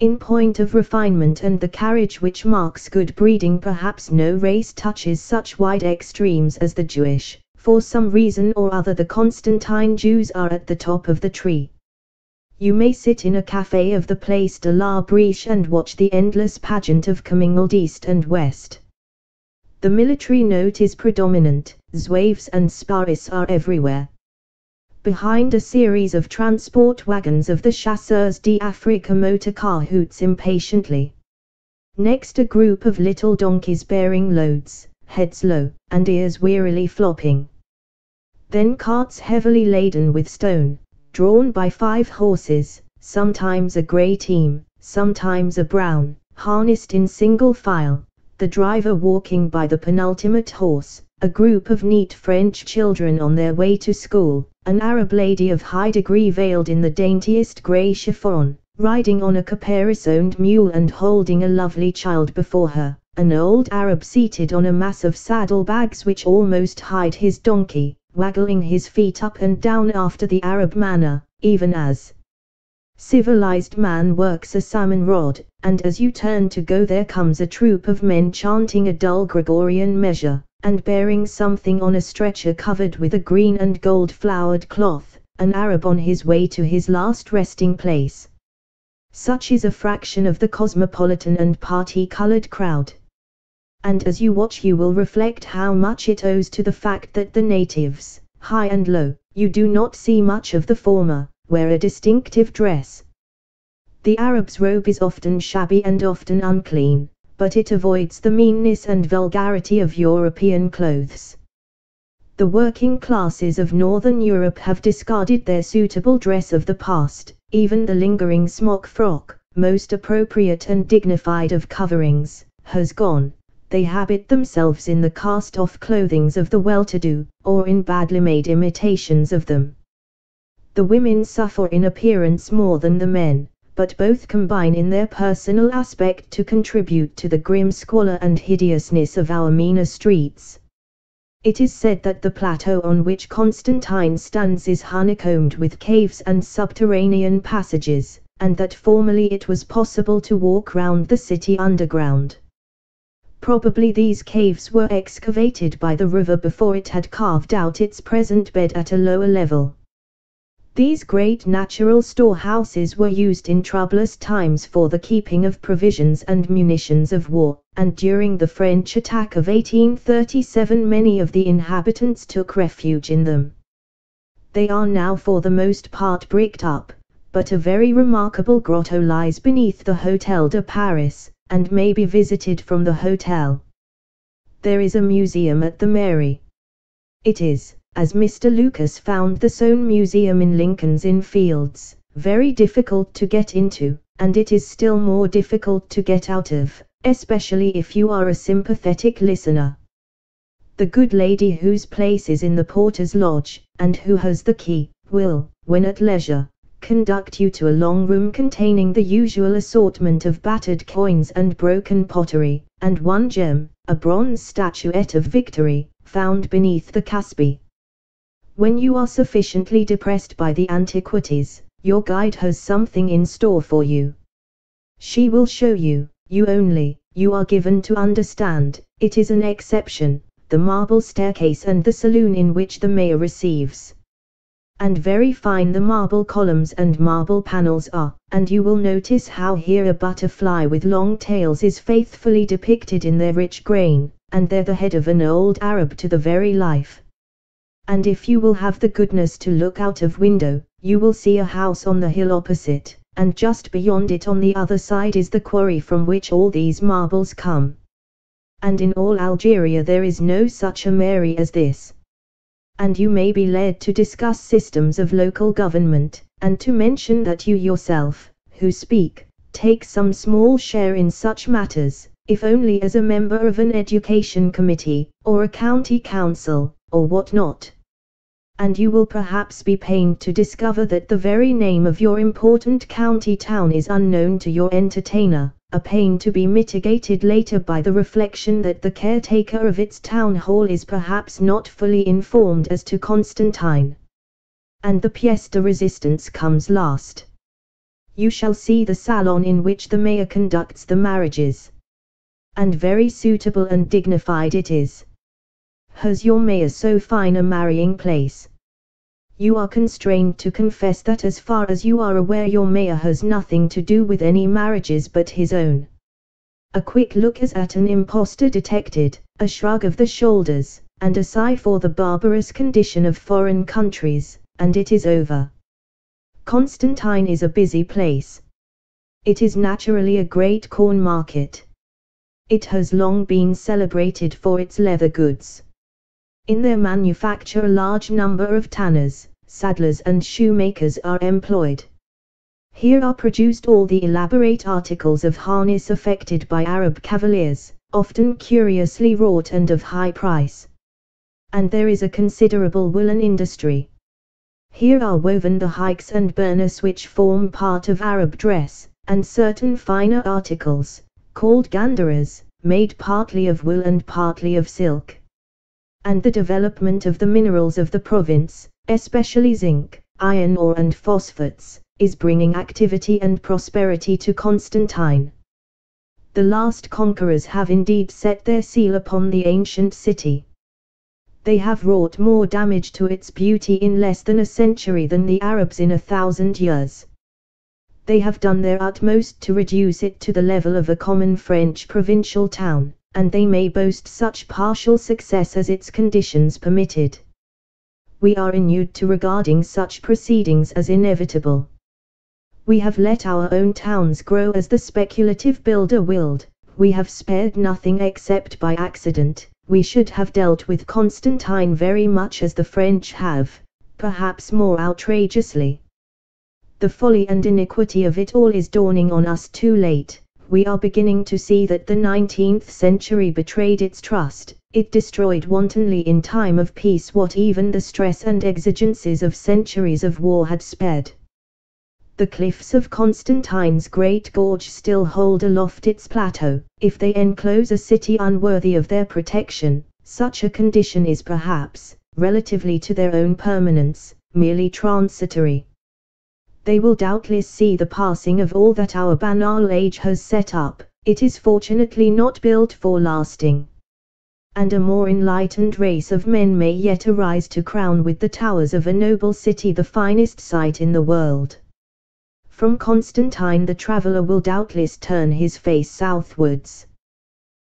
In point of refinement and the carriage which marks good breeding, perhaps no race touches such wide extremes as the Jewish. For some reason or other the Constantine Jews are at the top of the tree. You may sit in a café of the Place de la Brèche and watch the endless pageant of commingled East and West. The military note is predominant, zouaves and sparris are everywhere. Behind a series of transport wagons of the Chasseurs d'Afrique motor car hoots impatiently. Next a group of little donkeys bearing loads, heads low, and ears wearily flopping. Then carts heavily laden with stone, drawn by 5 horses, sometimes a grey team, sometimes a brown, harnessed in single file, the driver walking by the penultimate horse, a group of neat French children on their way to school, an Arab lady of high degree veiled in the daintiest grey chiffon, riding on a caparisoned mule and holding a lovely child before her, an old Arab seated on a mass of saddlebags which almost hide his donkey, waggling his feet up and down after the Arab manner, even as civilized man works a salmon rod, and as you turn to go there comes a troop of men chanting a dull Gregorian measure, and bearing something on a stretcher covered with a green and gold flowered cloth, an Arab on his way to his last resting place. Such is a fraction of the cosmopolitan and party-colored crowd. And as you watch you will reflect how much it owes to the fact that the natives, high and low, you do not see much of the former, wear a distinctive dress. The Arab's robe is often shabby and often unclean, but it avoids the meanness and vulgarity of European clothes. The working classes of Northern Europe have discarded their suitable dress of the past, even the lingering smock frock, most appropriate and dignified of coverings, has gone. They habit themselves in the cast-off clothings of the well-to-do, or in badly made imitations of them. The women suffer in appearance more than the men, but both combine in their personal aspect to contribute to the grim squalor and hideousness of our meaner streets. It is said that the plateau on which Constantine stands is honeycombed with caves and subterranean passages, and that formerly it was possible to walk round the city underground. Probably these caves were excavated by the river before it had carved out its present bed at a lower level. These great natural storehouses were used in troublous times for the keeping of provisions and munitions of war, and during the French attack of 1837 many of the inhabitants took refuge in them. They are now for the most part bricked up, but a very remarkable grotto lies beneath the Hôtel de Paris, and may be visited from the hotel. There is a museum at the Mairie. It is, as Mr. Lucas found the Soane Museum in Lincoln's Inn Fields, very difficult to get into, and it is still more difficult to get out of, especially if you are a sympathetic listener. The good lady whose place is in the porter's lodge, and who has the key, will, when at leisure, conduct you to a long room containing the usual assortment of battered coins and broken pottery, and one gem, a bronze statuette of Victory, found beneath the Caspi. When you are sufficiently depressed by the antiquities, your guide has something in store for you. She will show you, you are given to understand, it is an exception, the marble staircase and the saloon in which the mayor receives. And very fine the marble columns and marble panels are, and you will notice how here a butterfly with long tails is faithfully depicted in their rich grain, and there the head of an old Arab to the very life. And if you will have the goodness to look out of window, you will see a house on the hill opposite, and just beyond it on the other side is the quarry from which all these marbles come. And in all Algeria there is no such a mairie as this. And you may be led to discuss systems of local government, and to mention that you yourself, who speak, take some small share in such matters, if only as a member of an education committee, or a county council, or what not. And you will perhaps be pained to discover that the very name of your important county town is unknown to your entertainer, a pain to be mitigated later by the reflection that the caretaker of its town hall is perhaps not fully informed as to Constantine. And the pièce de résistance comes last. You shall see the salon in which the mayor conducts the marriages. And very suitable and dignified it is. Has your mayor so fine a marrying place? You are constrained to confess that as far as you are aware your mayor has nothing to do with any marriages but his own. A quick look as at an impostor detected, a shrug of the shoulders, and a sigh for the barbarous condition of foreign countries, and it is over. Constantine is a busy place. It is naturally a great corn market. It has long been celebrated for its leather goods. In their manufacture a large number of tanners, saddlers and shoemakers are employed. Here are produced all the elaborate articles of harness affected by Arab cavaliers, often curiously wrought and of high price. And there is a considerable woolen industry. Here are woven the hikes and burnous which form part of Arab dress, and certain finer articles, called gandaras, made partly of wool and partly of silk. And the development of the minerals of the province, especially zinc, iron ore and phosphates, is bringing activity and prosperity to Constantine. The last conquerors have indeed set their seal upon the ancient city. They have wrought more damage to its beauty in less than a century than the Arabs in 1,000 years. They have done their utmost to reduce it to the level of a common French provincial town, and they may boast such partial success as its conditions permitted. We are inured to regarding such proceedings as inevitable. We have let our own towns grow as the speculative builder willed, we have spared nothing except by accident. We should have dealt with Constantine very much as the French have, perhaps more outrageously. The folly and iniquity of it all is dawning on us too late. We are beginning to see that the 19th century betrayed its trust. It destroyed wantonly in time of peace what even the stress and exigencies of centuries of war had spared. The cliffs of Constantine's great gorge still hold aloft its plateau. If they enclose a city unworthy of their protection, such a condition is perhaps, relatively to their own permanence, merely transitory. They will doubtless see the passing of all that our banal age has set up. It is fortunately not built for lasting. And a more enlightened race of men may yet arise to crown with the towers of a noble city the finest sight in the world. From Constantine the traveller will doubtless turn his face southwards.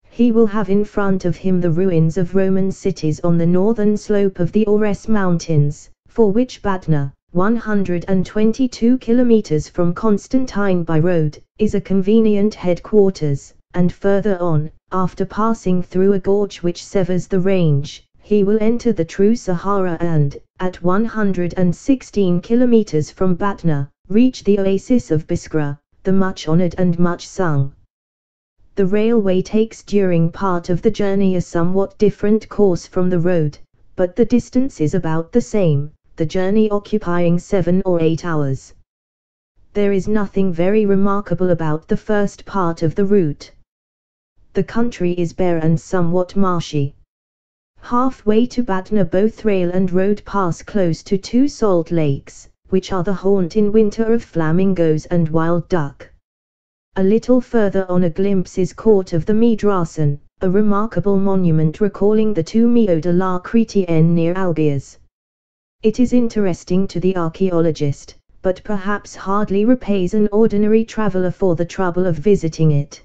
He will have in front of him the ruins of Roman cities on the northern slope of the Ores mountains, for which Batna, 122 kilometers from Constantine by road, is a convenient headquarters, and further on, after passing through a gorge which severs the range, he will enter the true Sahara and, at 116 kilometers from Batna, reach the oasis of Biskra, the much honored and much sung. The railway takes during part of the journey a somewhat different course from the road, but the distance is about the same, the journey occupying 7 or 8 hours. There is nothing very remarkable about the first part of the route. The country is bare and somewhat marshy. Halfway to Batna both rail and road pass close to 2 salt lakes, which are the haunt in winter of flamingos and wild duck. A little further on a glimpse is caught of the Midrasan, a remarkable monument recalling the Tombeau de la Chrétienne near Algiers. It is interesting to the archaeologist, but perhaps hardly repays an ordinary traveler for the trouble of visiting it.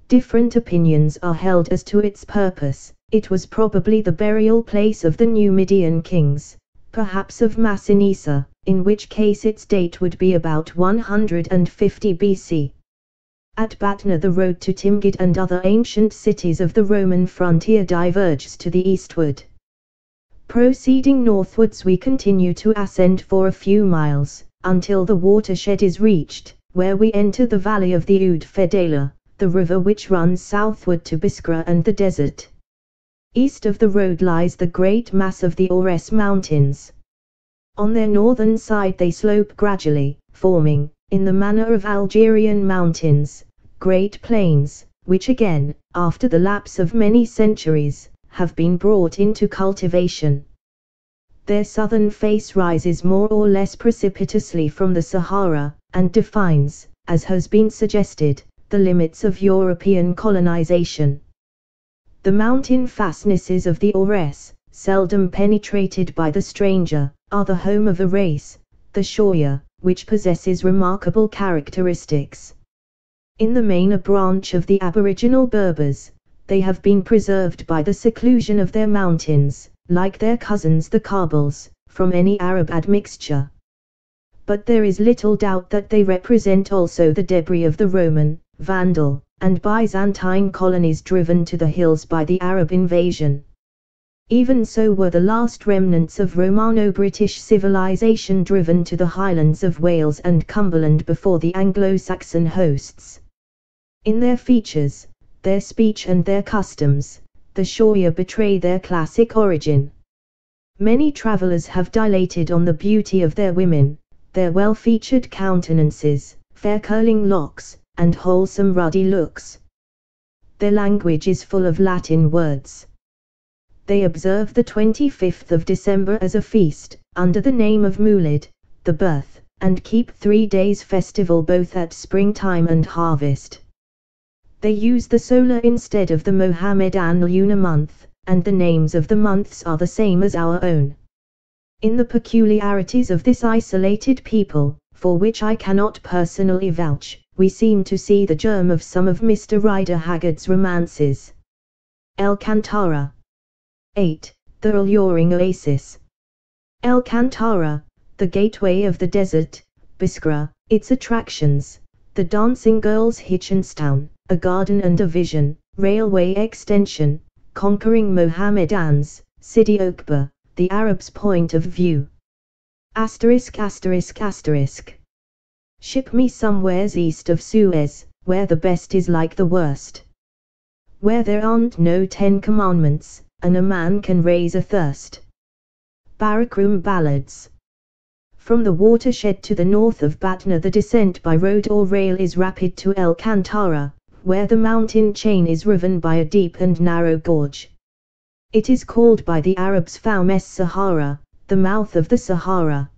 Different opinions are held as to its purpose. It was probably the burial place of the Numidian kings, perhaps of Massinissa, in which case its date would be about 150 BC. At Batna the road to Timgad and other ancient cities of the Roman frontier diverges to the eastward. Proceeding northwards we continue to ascend for a few miles, until the watershed is reached, where we enter the valley of the Oud Fedela, the river which runs southward to Biskra and the desert. East of the road lies the great mass of the Ores mountains. On their northern side they slope gradually, forming, in the manner of Algerian mountains, great plains, which again, after the lapse of many centuries, have been brought into cultivation. Their southern face rises more or less precipitously from the Sahara, and defines, as has been suggested, the limits of European colonization. The mountain fastnesses of the Ores, seldom penetrated by the stranger, are the home of a race, the Shoya, which possesses remarkable characteristics. In the main a branch of the aboriginal Berbers, they have been preserved by the seclusion of their mountains, like their cousins the Kabils, from any Arab admixture. But there is little doubt that they represent also the debris of the Roman, Vandal, and Byzantine colonies driven to the hills by the Arab invasion. Even so were the last remnants of Romano-British civilization driven to the highlands of Wales and Cumberland before the Anglo-Saxon hosts. In their features, their speech and their customs, the Shoya betray their classic origin. Many travelers have dilated on the beauty of their women, their well-featured countenances, fair curling locks, and wholesome ruddy looks. Their language is full of Latin words. They observe the 25th of December as a feast, under the name of Moulid, the birth, and keep 3 days festival both at springtime and harvest. They use the solar instead of the Mohammedan lunar month, and the names of the months are the same as our own. In the peculiarities of this isolated people, for which I cannot personally vouch, we seem to see the germ of some of Mr. Rider Haggard's romances. El Kantara. 8. The alluring oasis. El Kantara, the gateway of the desert, Biskra, its attractions, the dancing girls' Hitchinstown, a garden and a vision, railway extension, conquering Mohammedans, Sidi Okba, the Arabs' point of view. Asterisk asterisk asterisk. Ship me somewheres east of Suez, where the best is like the worst. Where there aren't no 10 commandments, and a man can raise a thirst. Barakroom Ballads. From the watershed to the north of Batna the descent by road or rail is rapid to El Kantara, where the mountain chain is riven by a deep and narrow gorge. It is called by the Arabs Faum Sahara, the mouth of the Sahara.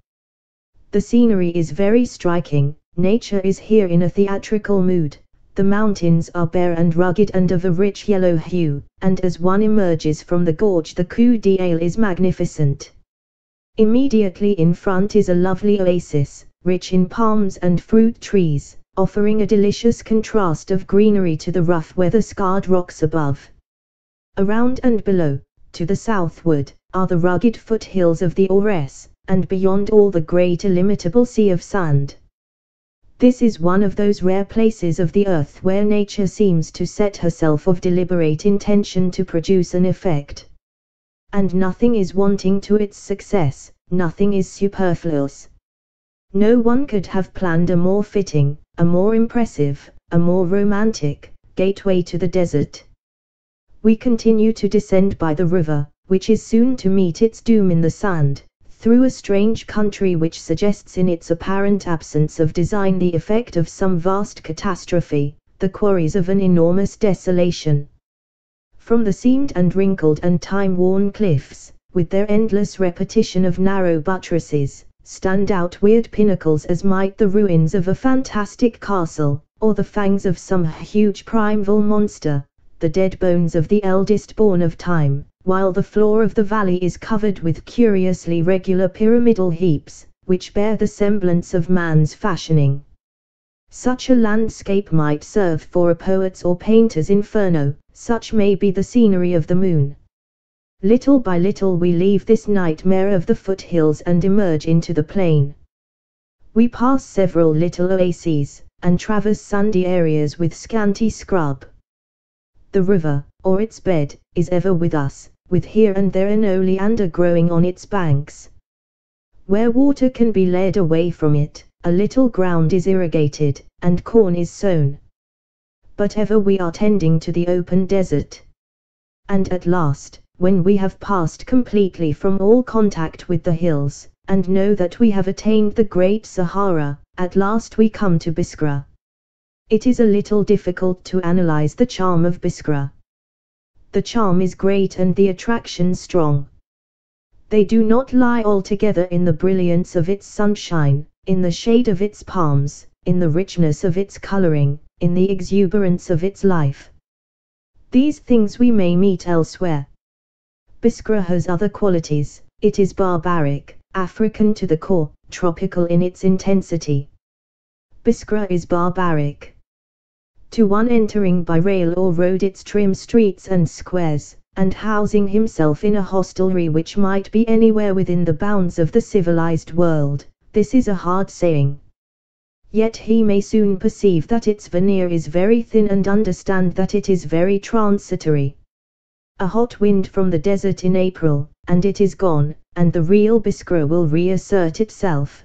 The scenery is very striking, nature is here in a theatrical mood, the mountains are bare and rugged and of a rich yellow hue, and as one emerges from the gorge the coup d'œil is magnificent. Immediately in front is a lovely oasis, rich in palms and fruit trees, offering a delicious contrast of greenery to the rough weather-scarred rocks above. Around and below, to the southward, are the rugged foothills of the Ores, and beyond all the great illimitable sea of sand. This is one of those rare places of the earth where nature seems to set herself of deliberate intention to produce an effect. And nothing is wanting to its success, nothing is superfluous. No one could have planned a more fitting, a more impressive, a more romantic, gateway to the desert. We continue to descend by the river, which is soon to meet its doom in the sand, through a strange country which suggests in its apparent absence of design the effect of some vast catastrophe, the quarries of an enormous desolation. From the seamed and wrinkled and time-worn cliffs, with their endless repetition of narrow buttresses, stand out weird pinnacles as might the ruins of a fantastic castle, or the fangs of some huge primeval monster, the dead bones of the eldest born of time, while the floor of the valley is covered with curiously regular pyramidal heaps, which bear the semblance of man's fashioning. Such a landscape might serve for a poet's or painter's inferno, such may be the scenery of the moon. Little by little we leave this nightmare of the foothills and emerge into the plain. We pass several little oases, and traverse sandy areas with scanty scrub. The river, or its bed, is ever with us, with here and there an oleander growing on its banks. Where water can be led away from it, a little ground is irrigated, and corn is sown. But ever we are tending to the open desert. And at last, when we have passed completely from all contact with the hills, and know that we have attained the great Sahara, at last we come to Biskra. It is a little difficult to analyze the charm of Biskra. The charm is great and the attraction strong. They do not lie altogether in the brilliance of its sunshine, in the shade of its palms, in the richness of its coloring, in the exuberance of its life. These things we may meet elsewhere. Biskra has other qualities. It is barbaric, African to the core, tropical in its intensity. Biskra is barbaric. To one entering by rail or road its trim streets and squares, and housing himself in a hostelry which might be anywhere within the bounds of the civilized world, this is a hard saying. Yet he may soon perceive that its veneer is very thin and understand that it is very transitory. A hot wind from the desert in April, and it is gone, and the real Biskra will reassert itself.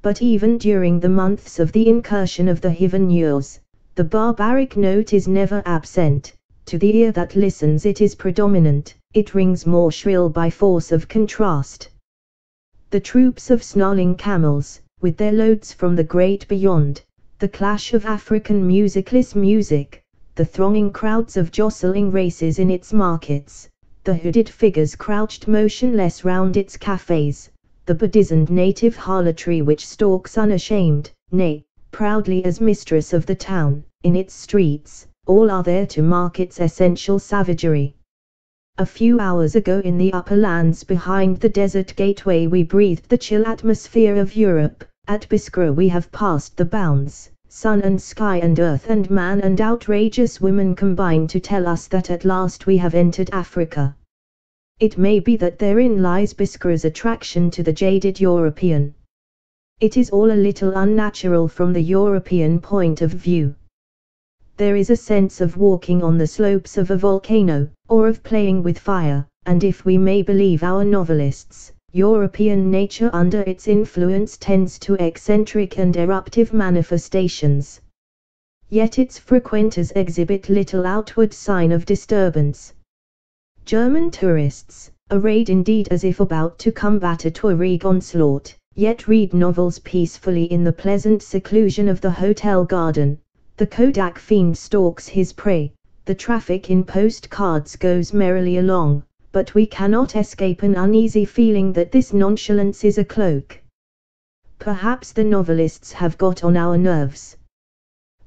But even during the months of the incursion of the Hivanures, the barbaric note is never absent. To the ear that listens it is predominant, it rings more shrill by force of contrast. The troops of snarling camels, with their loads from the great beyond, the clash of African musicless music, the thronging crowds of jostling races in its markets, the hooded figures crouched motionless round its cafes, the bedizened native harlotry which stalks unashamed, nay, proudly as mistress of the town, in its streets, all are there to mark its essential savagery. A few hours ago in the upper lands behind the desert gateway we breathed the chill atmosphere of Europe. At Biskra we have passed the bounds. Sun and sky and earth and man and outrageous women combine to tell us that at last we have entered Africa. It may be that therein lies Biskra's attraction to the jaded European. It is all a little unnatural from the European point of view. There is a sense of walking on the slopes of a volcano, or of playing with fire, and if we may believe our novelists, European nature under its influence tends to eccentric and eruptive manifestations. Yet its frequenters exhibit little outward sign of disturbance. German tourists, arrayed indeed as if about to combat a Tuareg onslaught, yet read novels peacefully in the pleasant seclusion of the hotel garden. The Kodak fiend stalks his prey, the traffic in postcards goes merrily along, but we cannot escape an uneasy feeling that this nonchalance is a cloak. Perhaps the novelists have got on our nerves.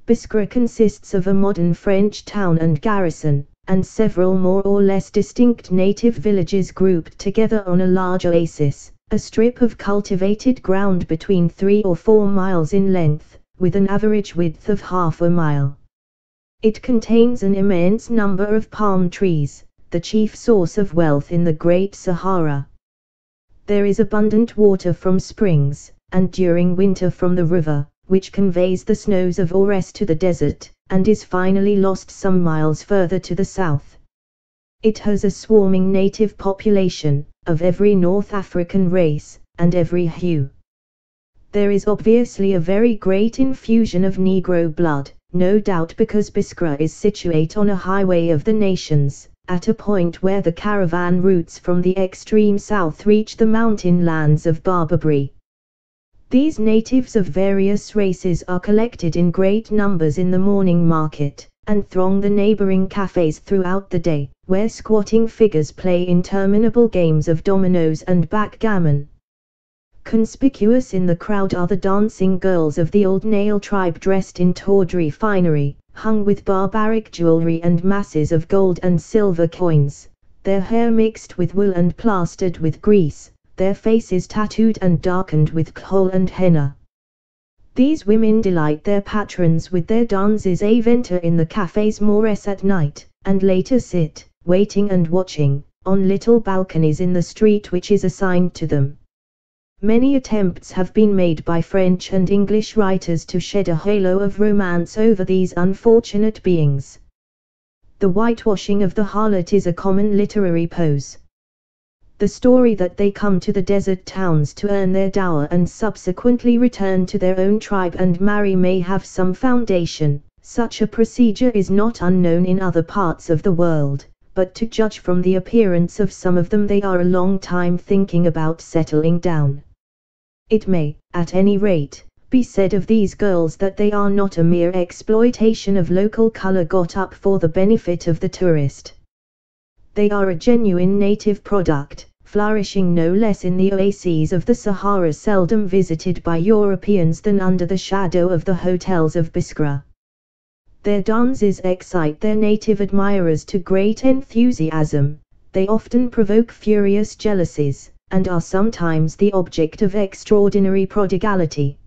Biskra consists of a modern French town and garrison, and several more or less distinct native villages grouped together on a large oasis, a strip of cultivated ground between 3 or 4 miles in length, with an average width of half a mile. It contains an immense number of palm trees, the chief source of wealth in the Great Sahara. There is abundant water from springs, and during winter from the river, which conveys the snows of Ores to the desert, and is finally lost some miles further to the south. It has a swarming native population, of every North African race, and every hue. There is obviously a very great infusion of Negro blood, no doubt because Biskra is situate on a highway of the nations, at a point where the caravan routes from the extreme south reach the mountain lands of Barbary. These natives of various races are collected in great numbers in the morning market, and throng the neighboring cafes throughout the day, where squatting figures play interminable games of dominoes and backgammon. Conspicuous in the crowd are the dancing girls of the old Nail tribe dressed in tawdry finery, hung with barbaric jewelry and masses of gold and silver coins, their hair mixed with wool and plastered with grease, their faces tattooed and darkened with kohl and henna. These women delight their patrons with their danses enter in the cafes mores at night, and later sit, waiting and watching, on little balconies in the street which is assigned to them. Many attempts have been made by French and English writers to shed a halo of romance over these unfortunate beings. The whitewashing of the harlot is a common literary pose. The story that they come to the desert towns to earn their dower and subsequently return to their own tribe and marry may have some foundation. Such a procedure is not unknown in other parts of the world, but to judge from the appearance of some of them they are a long time thinking about settling down. It may, at any rate, be said of these girls that they are not a mere exploitation of local color got up for the benefit of the tourist. They are a genuine native product, flourishing no less in the oases of the Sahara seldom visited by Europeans than under the shadow of the hotels of Biskra. Their dances excite their native admirers to great enthusiasm, they often provoke furious jealousies, and are sometimes the object of extraordinary prodigality.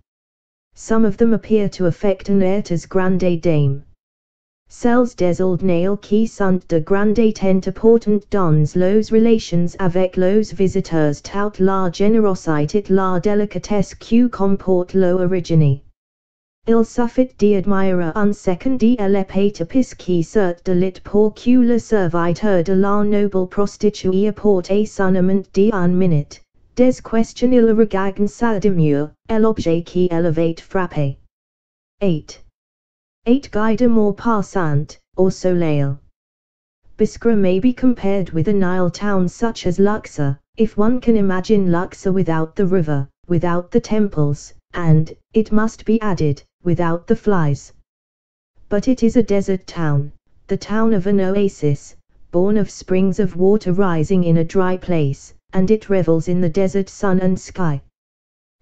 Some of them appear to affect an airs grande dame. Celles des old nails qui sont de grande importance dans les relations avec les visiteurs tout la générosité et la délicatesse qui comporte l'origine. Il suffit d'y admirer un second et l'épée qui sort de lit pour que le serviteur de la noble prostituée apporte son amant d'un minute, des questions il regarde sa demeure, l'objet qui élevait frappé. 8. 8 Guy de Maupassant, or Soleil. Biskra may be compared with a Nile town such as Luxor, if one can imagine Luxor without the river, without the temples, and, it must be added, without the flies. But it is a desert town, the town of an oasis, born of springs of water rising in a dry place, and it revels in the desert sun and sky.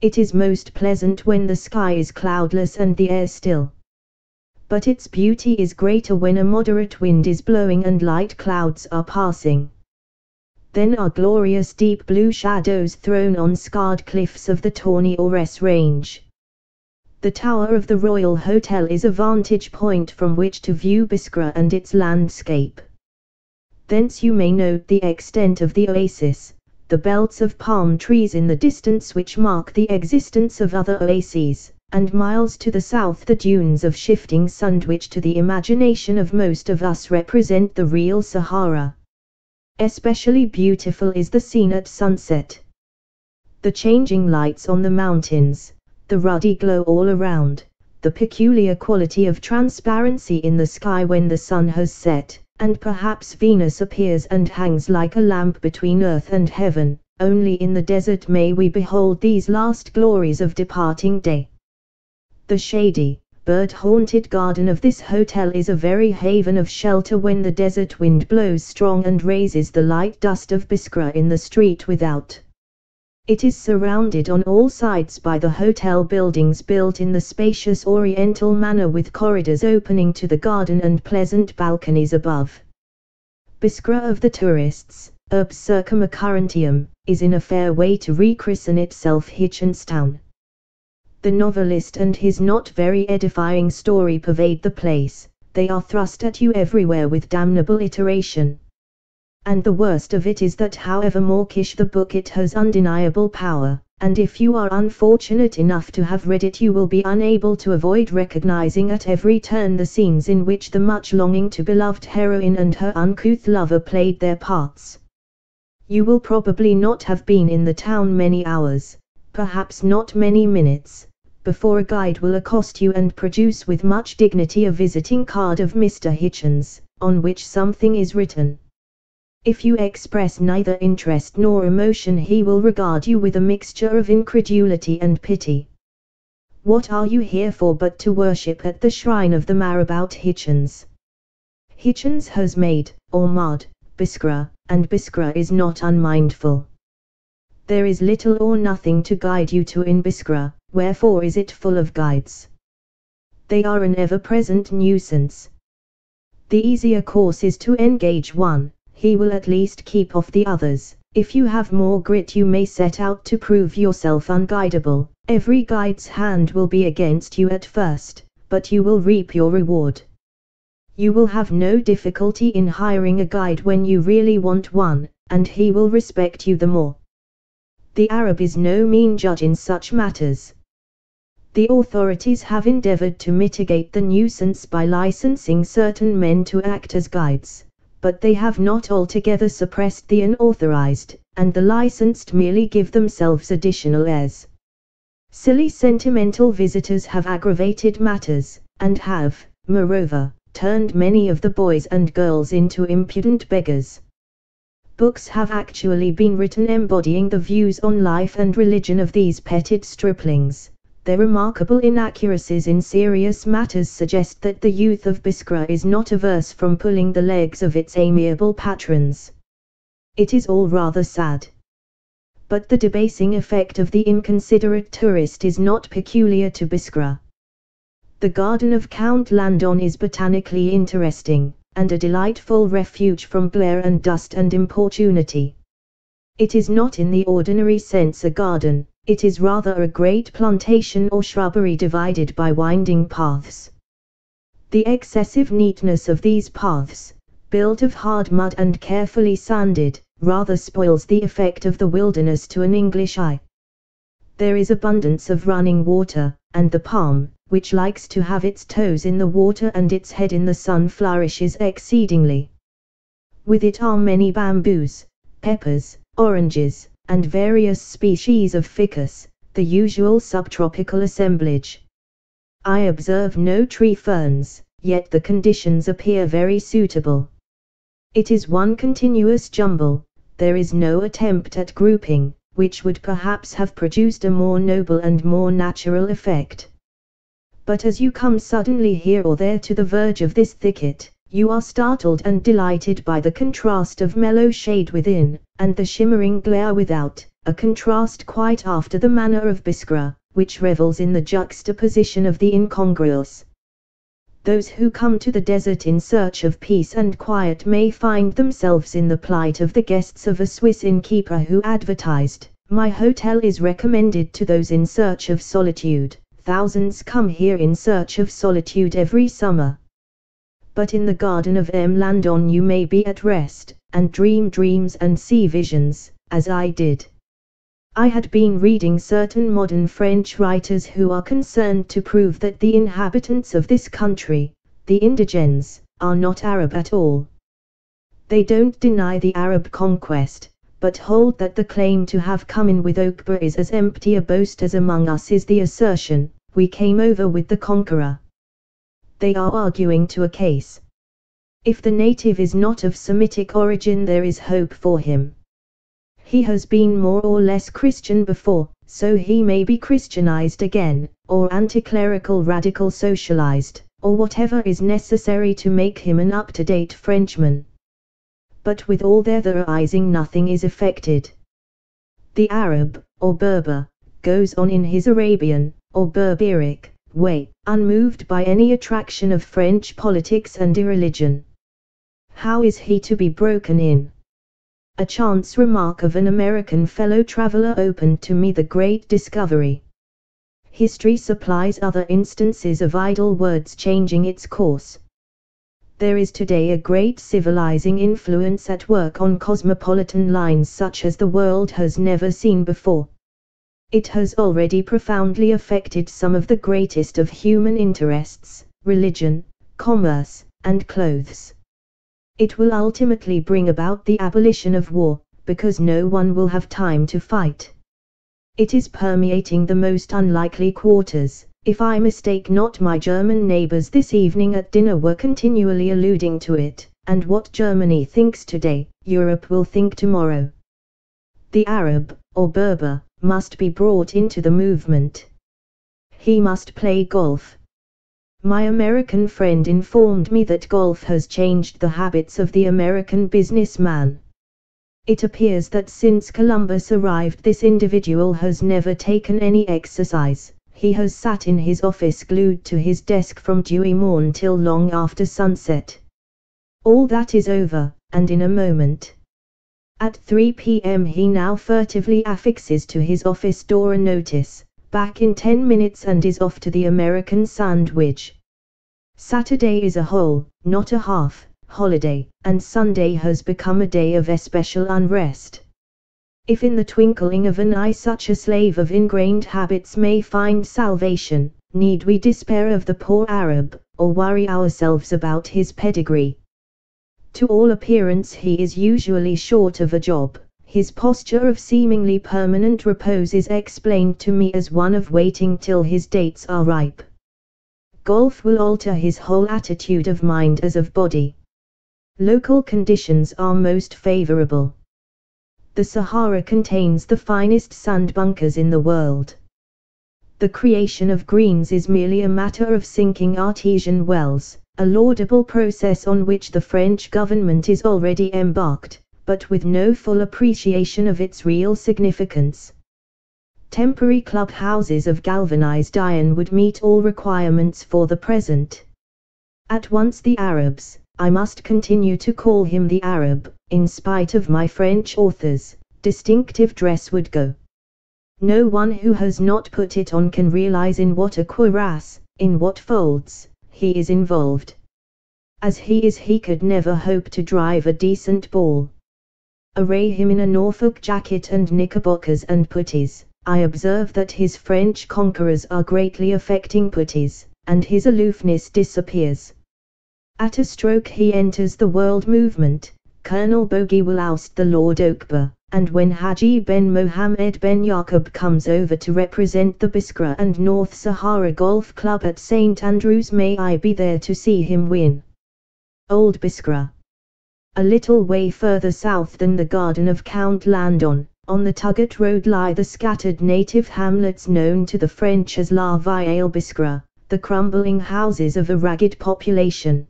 It is most pleasant when the sky is cloudless and the air still. But its beauty is greater when a moderate wind is blowing and light clouds are passing. Then are glorious deep blue shadows thrown on scarred cliffs of the Tawny Ores range. The tower of the Royal Hotel is a vantage point from which to view Biskra and its landscape. Thence you may note the extent of the oasis, the belts of palm trees in the distance which mark the existence of other oases, and miles to the south the dunes of shifting sand which to the imagination of most of us represent the real Sahara. Especially beautiful is the scene at sunset. The changing lights on the mountains, the ruddy glow all around, the peculiar quality of transparency in the sky when the sun has set, and perhaps Venus appears and hangs like a lamp between earth and heaven. Only in the desert may we behold these last glories of departing day. The shady, bird-haunted garden of this hotel is a very haven of shelter when the desert wind blows strong and raises the light dust of Biskra in the street without. It is surrounded on all sides by the hotel buildings built in the spacious oriental manner with corridors opening to the garden and pleasant balconies above. Biskra of the tourists, Urb Circumcurrentium, is in a fair way to rechristen itself Hitchenstown. The novelist and his not very edifying story pervade the place, they are thrust at you everywhere with damnable iteration. And the worst of it is that however mawkish the book it has undeniable power, and if you are unfortunate enough to have read it you will be unable to avoid recognizing at every turn the scenes in which the much longing to beloved heroine and her uncouth lover played their parts. You will probably not have been in the town many hours, perhaps not many minutes, before a guide will accost you and produce with much dignity a visiting card of Mr. Hitchens, on which something is written. If you express neither interest nor emotion he will regard you with a mixture of incredulity and pity. What are you here for but to worship at the shrine of the marabout Hitchens? Hitchens has made, or marred, Biskra, and Biskra is not unmindful. There is little or nothing to guide you to in Biskra, wherefore is it full of guides? They are an ever-present nuisance. The easier course is to engage one. He will at least keep off the others. If you have more grit you may set out to prove yourself unguidable. Every guide's hand will be against you at first, but you will reap your reward. You will have no difficulty in hiring a guide when you really want one, and he will respect you the more. The Arab is no mean judge in such matters. The authorities have endeavored to mitigate the nuisance by licensing certain men to act as guides. But they have not altogether suppressed the unauthorized, and the licensed merely give themselves additional airs. Silly sentimental visitors have aggravated matters, and have, moreover, turned many of the boys and girls into impudent beggars. Books have actually been written embodying the views on life and religion of these petted striplings. Their remarkable inaccuracies in serious matters suggest that the youth of Biskra is not averse from pulling the legs of its amiable patrons. It is all rather sad. But the debasing effect of the inconsiderate tourist is not peculiar to Biskra. The garden of Count Landon is botanically interesting, and a delightful refuge from glare and dust and importunity. It is not in the ordinary sense a garden. It is rather a great plantation or shrubbery divided by winding paths. The excessive neatness of these paths, built of hard mud and carefully sanded, rather spoils the effect of the wilderness to an English eye. There is abundance of running water, and the palm, which likes to have its toes in the water and its head in the sun, flourishes exceedingly. With it are many bamboos, peppers, oranges, and various species of ficus, the usual subtropical assemblage. I observe no tree ferns, yet the conditions appear very suitable. It is one continuous jumble, there is no attempt at grouping, which would perhaps have produced a more noble and more natural effect. But as you come suddenly here or there to the verge of this thicket, you are startled and delighted by the contrast of mellow shade within, and the shimmering glare without, a contrast quite after the manner of Biskra, which revels in the juxtaposition of the incongruous. Those who come to the desert in search of peace and quiet may find themselves in the plight of the guests of a Swiss innkeeper who advertised, "My hotel is recommended to those in search of solitude. Thousands come here in search of solitude every summer. But in the garden of M. Landon you may be at rest, and dream dreams and see visions, as I did." I had been reading certain modern French writers who are concerned to prove that the inhabitants of this country, the indigenes, are not Arab at all. They don't deny the Arab conquest, but hold that the claim to have come in with Okba is as empty a boast as among us is the assertion, "We came over with the conqueror." They are arguing to a case. If the native is not of Semitic origin, there is hope for him. He has been more or less Christian before, so he may be Christianized again, or anti-clerical radical socialized, or whatever is necessary to make him an up-to-date Frenchman. But with all their theorizing nothing is effected. The Arab, or Berber, goes on in his Arabian, or Berberic, way, unmoved by any attraction of French politics and irreligion. How is he to be broken in? A chance remark of an American fellow traveler opened to me the great discovery. History supplies other instances of idle words changing its course. There is today a great civilizing influence at work on cosmopolitan lines such as the world has never seen before. It has already profoundly affected some of the greatest of human interests, religion, commerce, and clothes. It will ultimately bring about the abolition of war, because no one will have time to fight. It is permeating the most unlikely quarters. If I mistake not, my German neighbors this evening at dinner were continually alluding to it, and what Germany thinks today, Europe will think tomorrow. The Arab, or Berber, must be brought into the movement. He must play golf. My American friend informed me that golf has changed the habits of the American businessman. It appears that since Columbus arrived, this individual has never taken any exercise. He has sat in his office glued to his desk from dewy morn till long after sunset. All that is over, and in a moment. At 3 p.m. he now furtively affixes to his office door a notice, "Back in 10 minutes," and is off to the American sandwich. Saturday is a whole, not a half, holiday, and Sunday has become a day of especial unrest. If in the twinkling of an eye such a slave of ingrained habits may find salvation, need we despair of the poor Arab, or worry ourselves about his pedigree? To all appearance he is usually short of a job. His posture of seemingly permanent repose is explained to me as one of waiting till his dates are ripe. Golf will alter his whole attitude of mind as of body. Local conditions are most favorable. The Sahara contains the finest sand bunkers in the world. The creation of greens is merely a matter of sinking artesian wells, a laudable process on which the French government is already embarked, but with no full appreciation of its real significance. Temporary club houses of galvanized iron would meet all requirements for the present. At once the Arabs, I must continue to call him the Arab, in spite of my French author's distinctive dress would go. No one who has not put it on can realize in what a cuirass, in what folds, he is involved. As he is, he could never hope to drive a decent ball. Array him in a Norfolk jacket and knickerbockers and puttees. I observe that his French conquerors are greatly affecting puttees, and his aloofness disappears. At a stroke he enters the world movement. Colonel Bogey will oust the Lord Okba, and when Haji Ben Mohammed Ben Yaqub comes over to represent the Biskra and North Sahara Golf Club at St. Andrews, may I be there to see him win. Old Biskra. A little way further south than the garden of Count Landon, on the Tugot Road lie the scattered native hamlets known to the French as La Ville Biskra, the crumbling houses of a ragged population.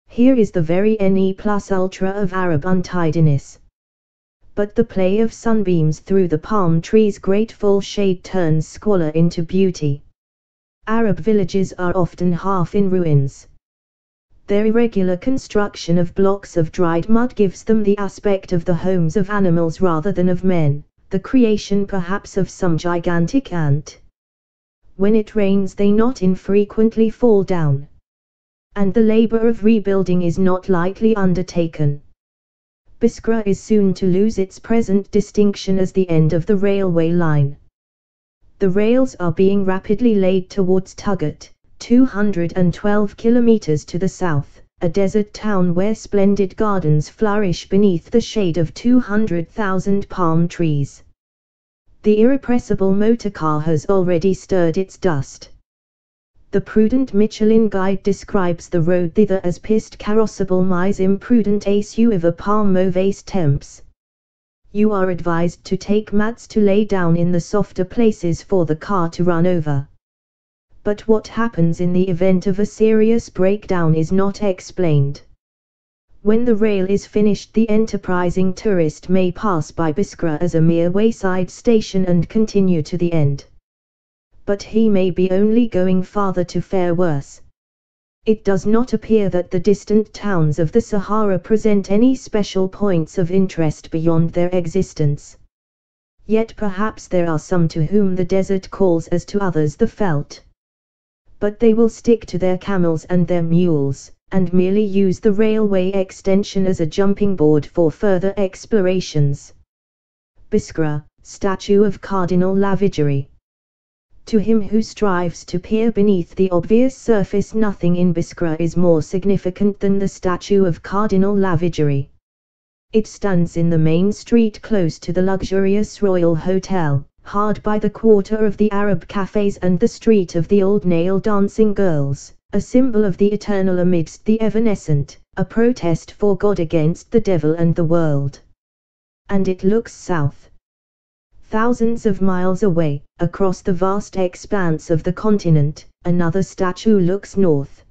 Here is the very ne plus ultra of Arab untidiness. But the play of sunbeams through the palm trees' grateful shade turns squalor into beauty. Arab villages are often half in ruins. Their irregular construction of blocks of dried mud gives them the aspect of the homes of animals rather than of men, the creation perhaps of some gigantic ant. When it rains they not infrequently fall down. And the labor of rebuilding is not lightly undertaken. Biskra is soon to lose its present distinction as the end of the railway line. The rails are being rapidly laid towards Tugat, 212 kilometers to the south, a desert town where splendid gardens flourish beneath the shade of 200,000 palm trees. The irrepressible motorcar has already stirred its dust. The prudent Michelin guide describes the road thither as piste carrossable mais imprudent a suivre par mauvais temps. You are advised to take mats to lay down in the softer places for the car to run over. But what happens in the event of a serious breakdown is not explained. When the rail is finished, the enterprising tourist may pass by Biskra as a mere wayside station and continue to the end. But he may be only going farther to fare worse. It does not appear that the distant towns of the Sahara present any special points of interest beyond their existence. Yet perhaps there are some to whom the desert calls as to others the veldt. But they will stick to their camels and their mules, and merely use the railway extension as a jumping board for further explorations. Biskra, statue of Cardinal Lavigerie. To him who strives to peer beneath the obvious surface, nothing in Biskra is more significant than the statue of Cardinal Lavigerie. It stands in the main street close to the luxurious Royal Hotel, hard by the quarter of the Arab cafes and the street of the old nail-dancing girls, a symbol of the eternal amidst the evanescent, a protest for God against the devil and the world. And it looks south. Thousands of miles away, across the vast expanse of the continent, another statue looks north.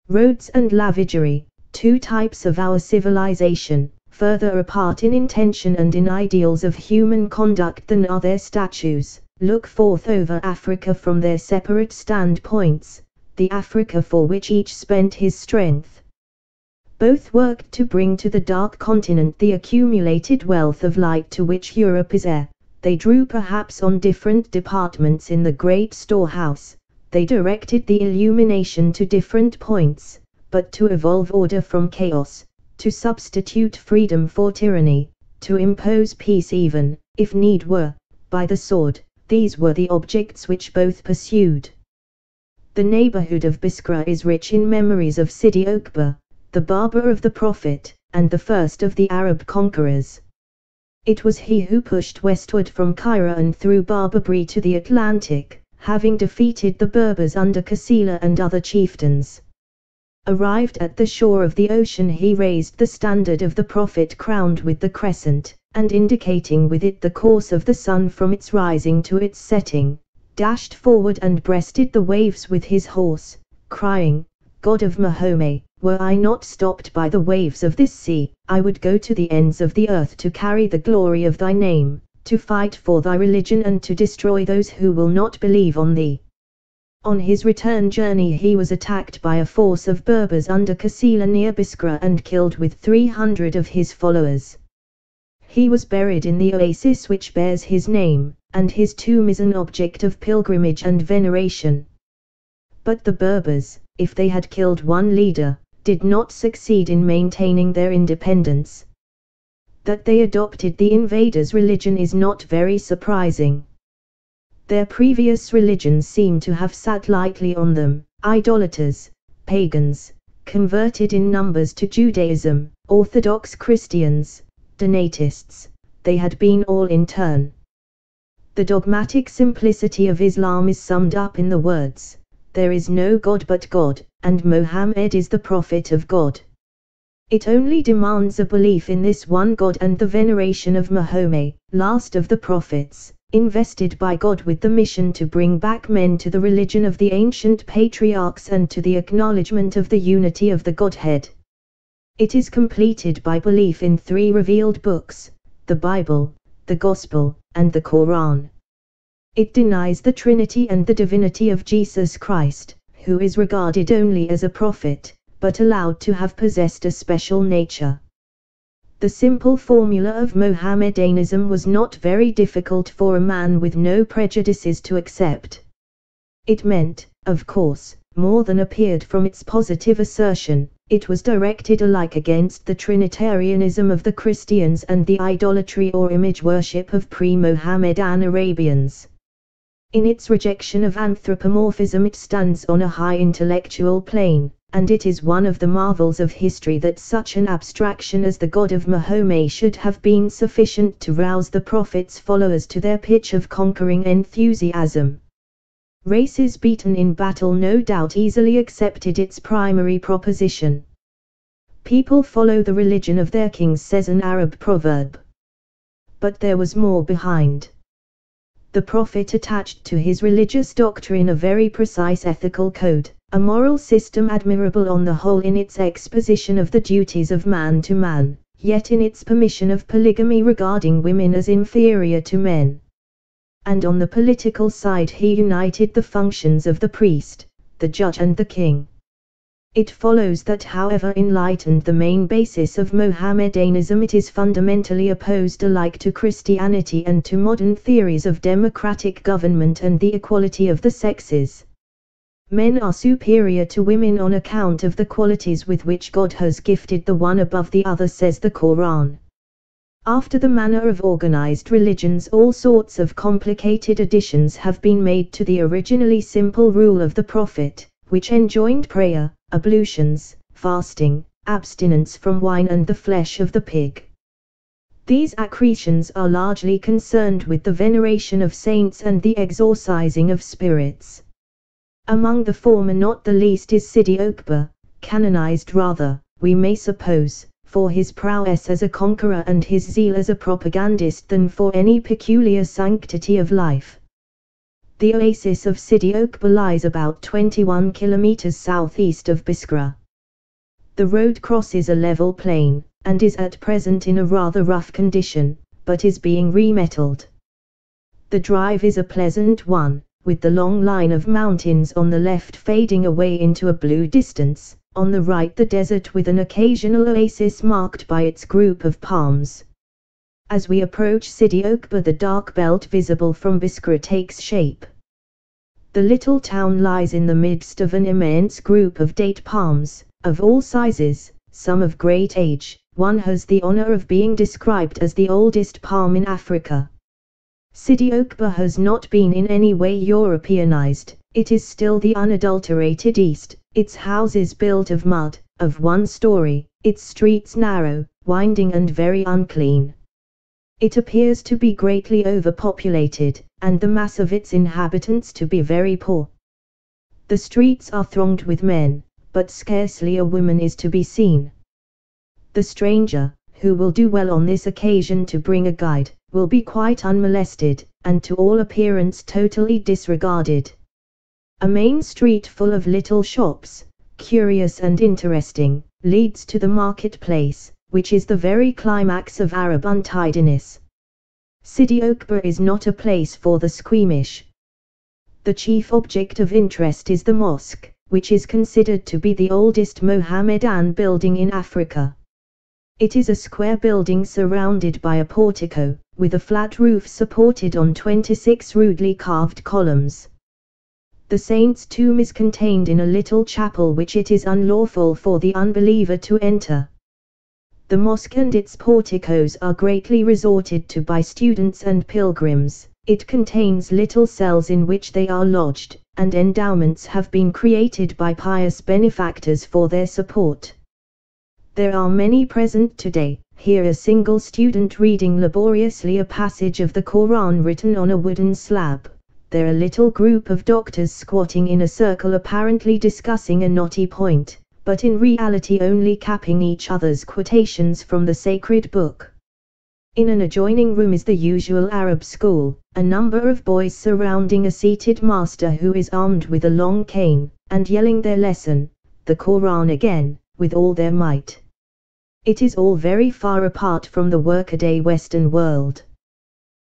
Rhodes and Lavigerie, two types of our civilization, further apart in intention and in ideals of human conduct than are their statues, look forth over Africa from their separate standpoints, the Africa for which each spent his strength. Both worked to bring to the dark continent the accumulated wealth of light to which Europe is heir. They drew perhaps on different departments in the great storehouse, they directed the illumination to different points, but to evolve order from chaos, to substitute freedom for tyranny, to impose peace even, if need were, by the sword, these were the objects which both pursued. The neighborhood of Biskra is rich in memories of Sidi Okba, the barber of the Prophet, and the first of the Arab conquerors. It was he who pushed westward from Cairo and through Barbary to the Atlantic, having defeated the Berbers under Kasila and other chieftains. Arrived at the shore of the ocean, he raised the standard of the Prophet crowned with the crescent, and indicating with it the course of the sun from its rising to its setting, dashed forward and breasted the waves with his horse, crying, "God of Mahomet, were I not stopped by the waves of this sea, I would go to the ends of the earth to carry the glory of thy name, to fight for thy religion and to destroy those who will not believe on thee." On his return journey he was attacked by a force of Berbers under Kasila near Biskra and killed with 300 of his followers. He was buried in the oasis which bears his name, and his tomb is an object of pilgrimage and veneration. But the Berbers, if they had killed one leader, did not succeed in maintaining their independence. That they adopted the invaders' religion is not very surprising. Their previous religions seem to have sat lightly on them, idolaters, pagans, converted in numbers to Judaism, Orthodox Christians, Donatists, they had been all in turn. The dogmatic simplicity of Islam is summed up in the words, "There is no God but God, and Mohammed is the Prophet of God." It only demands a belief in this one God and the veneration of Mahomet, last of the prophets, invested by God with the mission to bring back men to the religion of the ancient patriarchs and to the acknowledgement of the unity of the Godhead. It is completed by belief in 3 revealed books, the Bible, the Gospel, and the Quran. It denies the Trinity and the divinity of Jesus Christ, who is regarded only as a prophet, but allowed to have possessed a special nature. The simple formula of Mohammedanism was not very difficult for a man with no prejudices to accept. It meant, of course, more than appeared from its positive assertion. It was directed alike against the Trinitarianism of the Christians and the idolatry or image worship of pre-Mohammedan Arabians. In its rejection of anthropomorphism, it stands on a high intellectual plane, and it is one of the marvels of history that such an abstraction as the God of Mahomet should have been sufficient to rouse the Prophet's followers to their pitch of conquering enthusiasm. Races beaten in battle no doubt easily accepted its primary proposition. People follow the religion of their kings, says an Arab proverb. But there was more behind. The Prophet attached to his religious doctrine a very precise ethical code, a moral system admirable on the whole in its exposition of the duties of man to man, yet in its permission of polygamy regarding women as inferior to men. And on the political side he united the functions of the priest, the judge and the king. It follows that however enlightened the main basis of Mohammedanism, it is fundamentally opposed alike to Christianity and to modern theories of democratic government and the equality of the sexes. Men are superior to women on account of the qualities with which God has gifted the one above the other, says the Quran. After the manner of organized religions, all sorts of complicated additions have been made to the originally simple rule of the Prophet, which enjoined prayer, ablutions, fasting, abstinence from wine and the flesh of the pig. These accretions are largely concerned with the veneration of saints and the exorcising of spirits. Among the former not the least is Sidi Okba, canonized rather, we may suppose, for his prowess as a conqueror and his zeal as a propagandist than for any peculiar sanctity of life. The oasis of Sidi Okba lies about 21 kilometers southeast of Biskra. The road crosses a level plain, and is at present in a rather rough condition, but is being remetalled. The drive is a pleasant one, with the long line of mountains on the left fading away into a blue distance, on the right the desert with an occasional oasis marked by its group of palms. As we approach Sidi Okba, the dark belt visible from Biskra takes shape. The little town lies in the midst of an immense group of date palms, of all sizes, some of great age. One has the honor of being described as the oldest palm in Africa. Sidi Okba has not been in any way Europeanized, it is still the unadulterated East, its houses built of mud, of one story, its streets narrow, winding and very unclean. It appears to be greatly overpopulated, and the mass of its inhabitants to be very poor. The streets are thronged with men, but scarcely a woman is to be seen. The stranger, who will do well on this occasion to bring a guide, will be quite unmolested, and to all appearance totally disregarded. A main street full of little shops, curious and interesting, leads to the marketplace, which is the very climax of Arab untidiness. Sidi Okba is not a place for the squeamish. The chief object of interest is the mosque, which is considered to be the oldest Mohammedan building in Africa. It is a square building surrounded by a portico, with a flat roof supported on 26 rudely carved columns. The saint's tomb is contained in a little chapel which it is unlawful for the unbeliever to enter. The mosque and its porticos are greatly resorted to by students and pilgrims. It contains little cells in which they are lodged, and endowments have been created by pious benefactors for their support. There are many present today. Here a single student reading laboriously a passage of the Quran written on a wooden slab. There a little group of doctors squatting in a circle apparently discussing a knotty point, but in reality only capping each other's quotations from the sacred book. In an adjoining room is the usual Arab school, a number of boys surrounding a seated master who is armed with a long cane, and yelling their lesson, the Quran again, with all their might. It is all very far apart from the workaday Western world.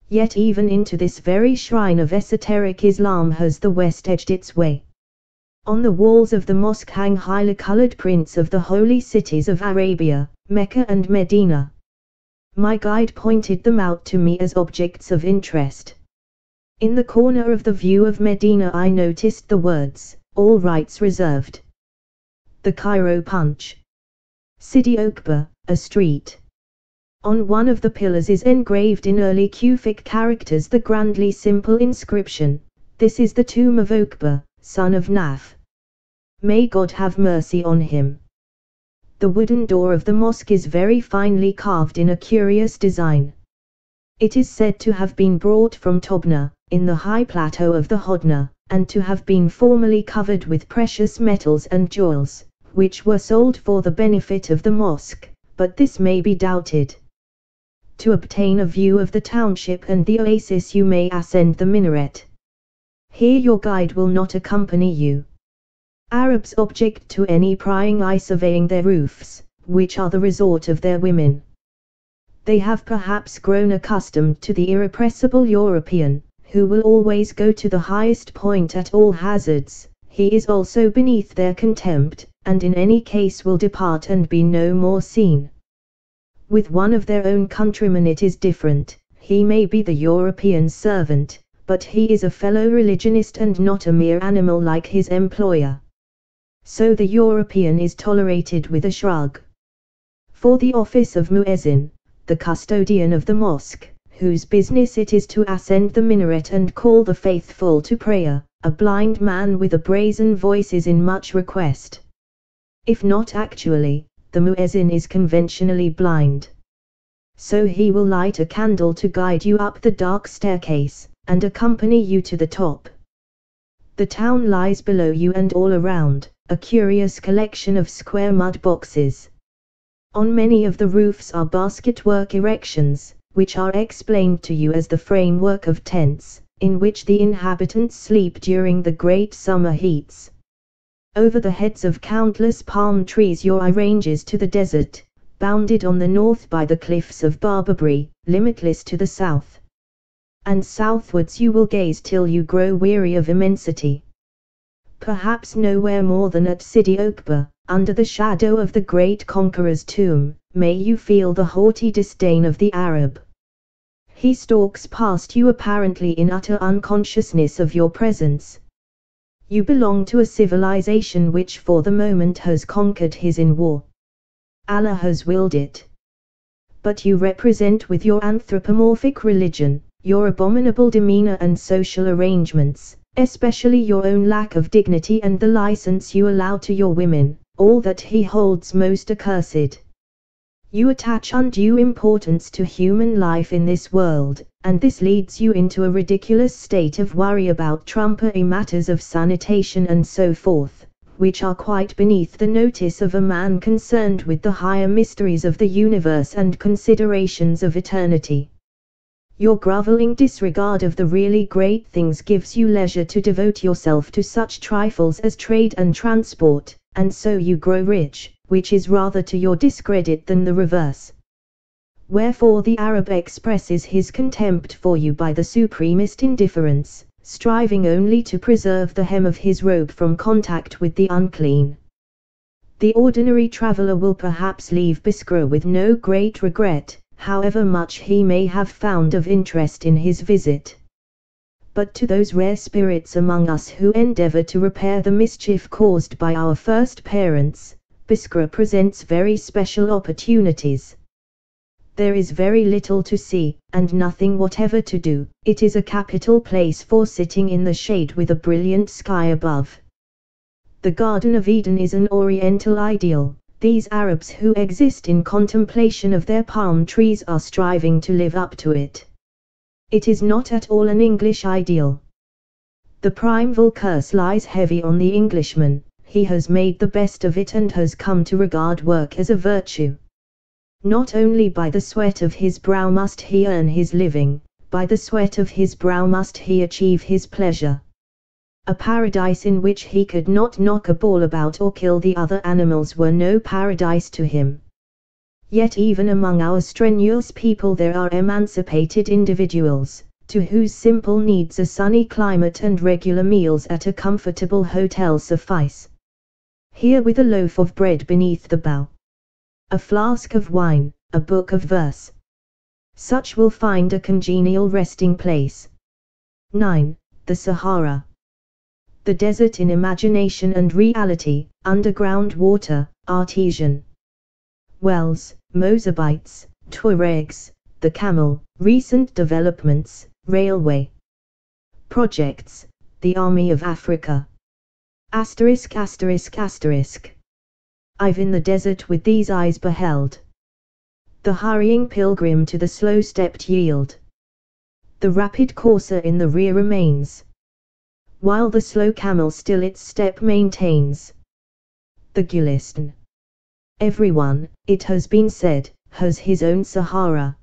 Yet even into this very shrine of esoteric Islam has the West edged its way. On the walls of the mosque hang highly colored prints of the holy cities of Arabia, Mecca and Medina. My guide pointed them out to me as objects of interest. In the corner of the view of Medina I noticed the words, "All rights reserved." The Cairo Punch. Sidi Okba, a street. On one of the pillars is engraved in early Kufic characters the grandly simple inscription, "This is the tomb of Okba, son of Naf. May God have mercy on him." The wooden door of the mosque is very finely carved in a curious design. It is said to have been brought from Tobna, in the high plateau of the Hodna, and to have been formerly covered with precious metals and jewels, which were sold for the benefit of the mosque, but this may be doubted. To obtain a view of the township and the oasis you may ascend the minaret. Here your guide will not accompany you. Arabs object to any prying eye surveying their roofs, which are the resort of their women. They have perhaps grown accustomed to the irrepressible European, who will always go to the highest point at all hazards. He is also beneath their contempt, and in any case will depart and be no more seen. With one of their own countrymen it is different. He may be the European's servant, but he is a fellow religionist and not a mere animal like his employer. So the European is tolerated with a shrug. For the office of muezzin, the custodian of the mosque, whose business it is to ascend the minaret and call the faithful to prayer, a blind man with a brazen voice is in much request. If not actually, the muezzin is conventionally blind. So he will light a candle to guide you up the dark staircase, and accompany you to the top. The town lies below you and all around, a curious collection of square mud boxes. On many of the roofs are basketwork erections, which are explained to you as the framework of tents, in which the inhabitants sleep during the great summer heats. Over the heads of countless palm trees your eye ranges to the desert, bounded on the north by the cliffs of Barbary, limitless to the south. And southwards you will gaze till you grow weary of immensity. Perhaps nowhere more than at Sidi Okba, under the shadow of the great conqueror's tomb, may you feel the haughty disdain of the Arab. He stalks past you apparently in utter unconsciousness of your presence. You belong to a civilization which for the moment has conquered his in war. Allah has willed it. But you represent with your anthropomorphic religion, your abominable demeanor and social arrangements, especially your own lack of dignity and the license you allow to your women, all that he holds most accursed. You attach undue importance to human life in this world, and this leads you into a ridiculous state of worry about trumpery matters of sanitation and so forth, which are quite beneath the notice of a man concerned with the higher mysteries of the universe and considerations of eternity. Your groveling disregard of the really great things gives you leisure to devote yourself to such trifles as trade and transport, and so you grow rich, which is rather to your discredit than the reverse. Wherefore the Arab expresses his contempt for you by the supremest indifference, striving only to preserve the hem of his robe from contact with the unclean. The ordinary traveler will perhaps leave Biskra with no great regret, however much he may have found of interest in his visit. But to those rare spirits among us who endeavor to repair the mischief caused by our first parents, Biskra presents very special opportunities. There is very little to see, and nothing whatever to do. It is a capital place for sitting in the shade with a brilliant sky above. The Garden of Eden is an Oriental ideal. These Arabs who exist in contemplation of their palm trees are striving to live up to it. It is not at all an English ideal. The primeval curse lies heavy on the Englishman. He has made the best of it and has come to regard work as a virtue. Not only by the sweat of his brow must he earn his living, by the sweat of his brow must he achieve his pleasure. A paradise in which he could not knock a ball about or kill the other animals were no paradise to him. Yet even among our strenuous people there are emancipated individuals, to whose simple needs a sunny climate and regular meals at a comfortable hotel suffice. Here with a loaf of bread beneath the bough, a flask of wine, a book of verse, such will find a congenial resting place. 9. The Sahara. The desert in imagination and reality, underground water, artesian wells, Mozabites, Tuaregs, the camel, recent developments, railway projects, the Army of Africa. I've in the desert with these eyes beheld the hurrying pilgrim to the slow-stepped yield. The rapid courser in the rear remains, while the slow camel still its step maintains. The Gulistan. Everyone, it has been said, has his own Sahara.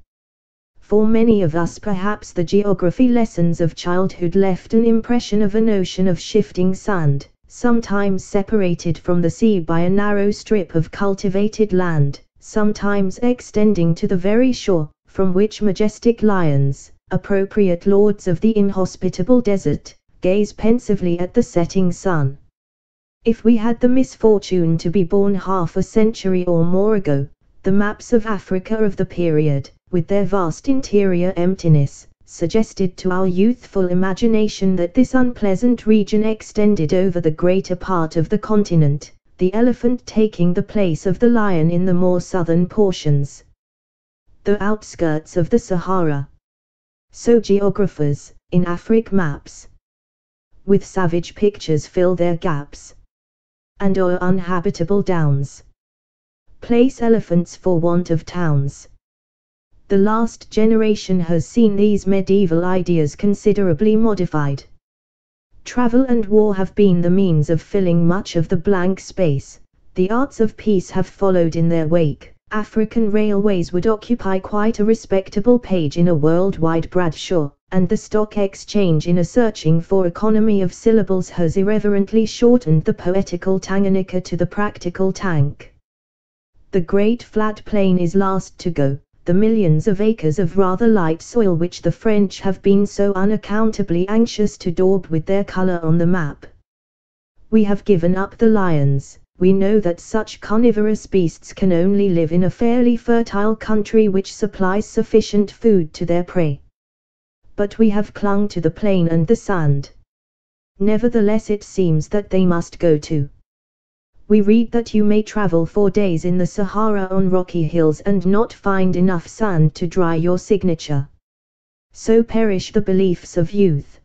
For many of us perhaps the geography lessons of childhood left an impression of an ocean of shifting sand, sometimes separated from the sea by a narrow strip of cultivated land, sometimes extending to the very shore, from which majestic lions, appropriate lords of the inhospitable desert, gaze pensively at the setting sun. If we had the misfortune to be born half a century or more ago, the maps of Africa of the period, with their vast interior emptiness, suggested to our youthful imagination that this unpleasant region extended over the greater part of the continent, the elephant taking the place of the lion in the more southern portions. The outskirts of the Sahara. So geographers, in Afric maps, with savage pictures fill their gaps, and o'er unhabitable downs place elephants for want of towns. The last generation has seen these medieval ideas considerably modified. Travel and war have been the means of filling much of the blank space, the arts of peace have followed in their wake. African railways would occupy quite a respectable page in a worldwide Bradshaw, and the stock exchange in a searching for economy of syllables has irreverently shortened the poetical Tanganyika to the practical tank. The great flat plain is last to go, the millions of acres of rather light soil which the French have been so unaccountably anxious to daub with their color on the map. We have given up the lions. We know that such carnivorous beasts can only live in a fairly fertile country which supplies sufficient food to their prey. But we have clung to the plain and the sand. Nevertheless it seems that they must go too. We read that you may travel 4 days in the Sahara on rocky hills and not find enough sand to dry your signature. So perish the beliefs of youth.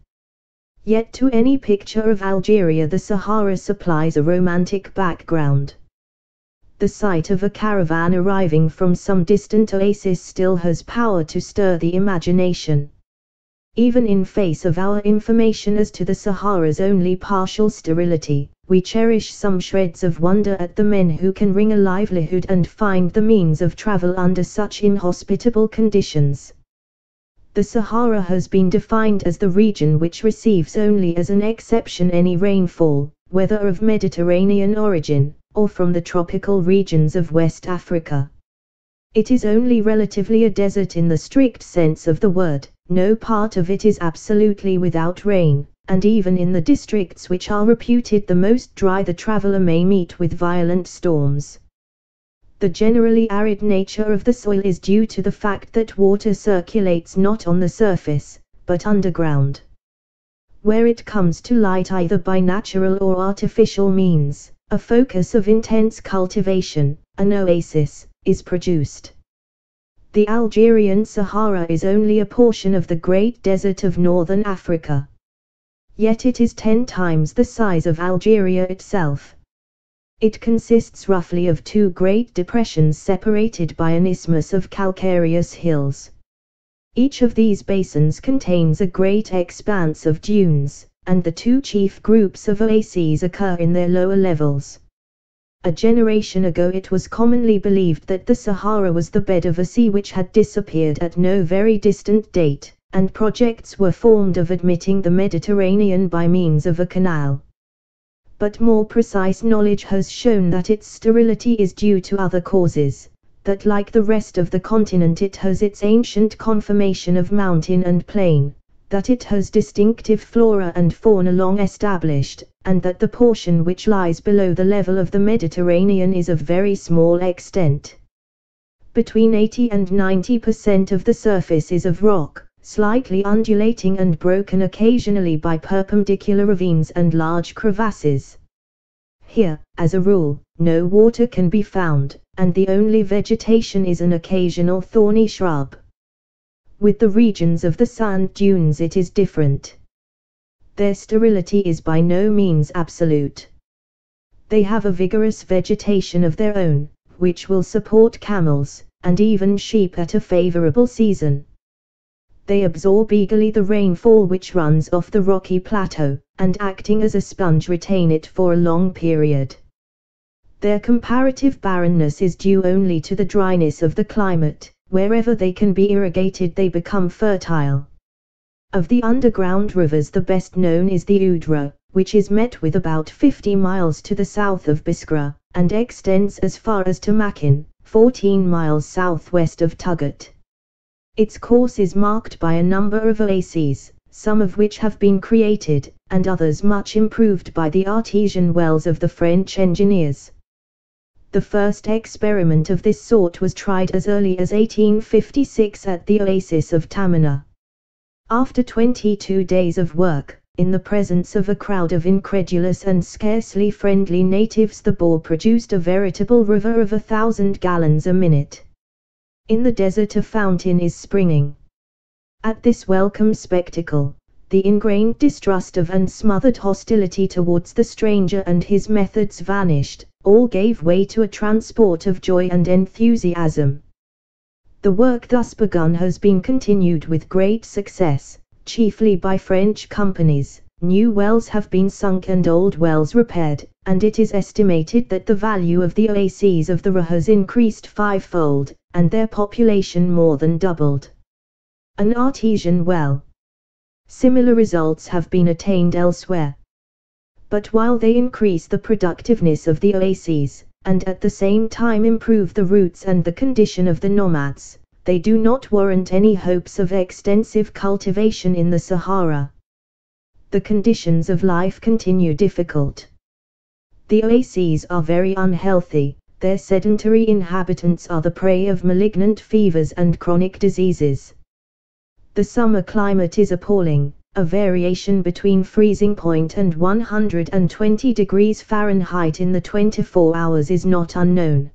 Yet to any picture of Algeria the Sahara supplies a romantic background. The sight of a caravan arriving from some distant oasis still has power to stir the imagination. Even in face of our information as to the Sahara's only partial sterility, we cherish some shreds of wonder at the men who can wring a livelihood and find the means of travel under such inhospitable conditions. The Sahara has been defined as the region which receives only as an exception any rainfall, whether of Mediterranean origin, or from the tropical regions of West Africa. It is only relatively a desert in the strict sense of the word, no part of it is absolutely without rain, and even in the districts which are reputed the most dry the traveler may meet with violent storms. The generally arid nature of the soil is due to the fact that water circulates not on the surface, but underground. Where it comes to light either by natural or artificial means, a focus of intense cultivation, an oasis, is produced. The Algerian Sahara is only a portion of the great desert of northern Africa. Yet it is 10 times the size of Algeria itself. It consists roughly of 2 great depressions separated by an isthmus of calcareous hills. Each of these basins contains a great expanse of dunes, and the 2 chief groups of oases occur in their lower levels. A generation ago it was commonly believed that the Sahara was the bed of a sea which had disappeared at no very distant date, and projects were formed of admitting the Mediterranean by means of a canal. But more precise knowledge has shown that its sterility is due to other causes, that like the rest of the continent it has its ancient conformation of mountain and plain, that it has distinctive flora and fauna long established, and that the portion which lies below the level of the Mediterranean is of very small extent. Between 80 and 90% of the surface is of rock, slightly undulating and broken occasionally by perpendicular ravines and large crevasses. Here, as a rule, no water can be found, and the only vegetation is an occasional thorny shrub. With the regions of the sand dunes it is different. Their sterility is by no means absolute. They have a vigorous vegetation of their own, which will support camels, and even sheep at a favorable season. They absorb eagerly the rainfall which runs off the rocky plateau, and acting as a sponge retain it for a long period. Their comparative barrenness is due only to the dryness of the climate. Wherever they can be irrigated they become fertile. Of the underground rivers the best known is the Udra, which is met with about 50 miles to the south of Biskra, and extends as far as to Makin, 14 miles southwest of Tugat. Its course is marked by a number of oases, some of which have been created, and others much improved by the artesian wells of the French engineers. The first experiment of this sort was tried as early as 1856 at the oasis of Tamana. After 22 days of work, in the presence of a crowd of incredulous and scarcely friendly natives, the bore produced a veritable river of 1,000 gallons a minute. In the desert a fountain is springing. At this welcome spectacle, the ingrained distrust of and smothered hostility towards the stranger and his methods vanished. All gave way to a transport of joy and enthusiasm. The work thus begun has been continued with great success, chiefly by French companies. New wells have been sunk and old wells repaired, and it is estimated that the value of the oases of the Ruhr has increased fivefold, and their population more than doubled. An artesian well. Similar results have been attained elsewhere. But while they increase the productiveness of the oases, and at the same time improve the routes and the condition of the nomads, they do not warrant any hopes of extensive cultivation in the Sahara. The conditions of life continue difficult. The oases are very unhealthy, their sedentary inhabitants are the prey of malignant fevers and chronic diseases. The summer climate is appalling. A variation between freezing point and 120 degrees Fahrenheit in the 24 hours is not unknown.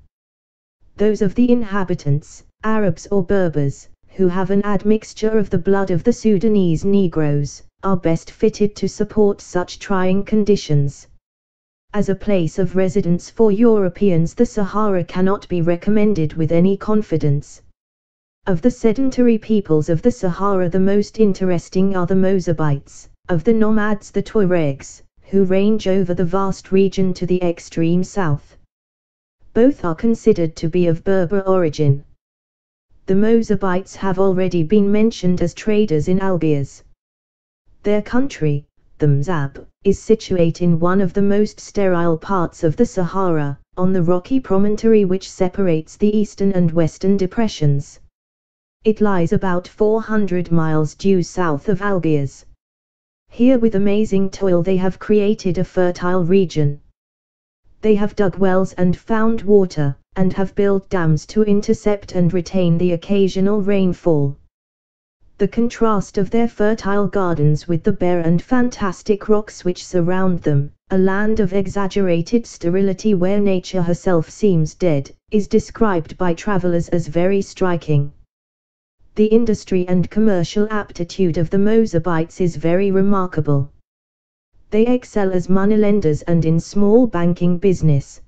Those of the inhabitants, Arabs or Berbers, who have an admixture of the blood of the Sudanese Negroes, are best fitted to support such trying conditions. As a place of residence for Europeans, the Sahara cannot be recommended with any confidence. Of the sedentary peoples of the Sahara the most interesting are the Mozabites, of the nomads the Tuaregs, who range over the vast region to the extreme south. Both are considered to be of Berber origin. The Mozabites have already been mentioned as traders in Algiers. Their country, the Mzab, is situate in one of the most sterile parts of the Sahara, on the rocky promontory which separates the eastern and western depressions. It lies about 400 miles due south of Algiers. Here with amazing toil they have created a fertile region. They have dug wells and found water, and have built dams to intercept and retain the occasional rainfall. The contrast of their fertile gardens with the bare and fantastic rocks which surround them, a land of exaggerated sterility where nature herself seems dead, is described by travelers as very striking. The industry and commercial aptitude of the Mozabites is very remarkable. They excel as moneylenders and in small banking business.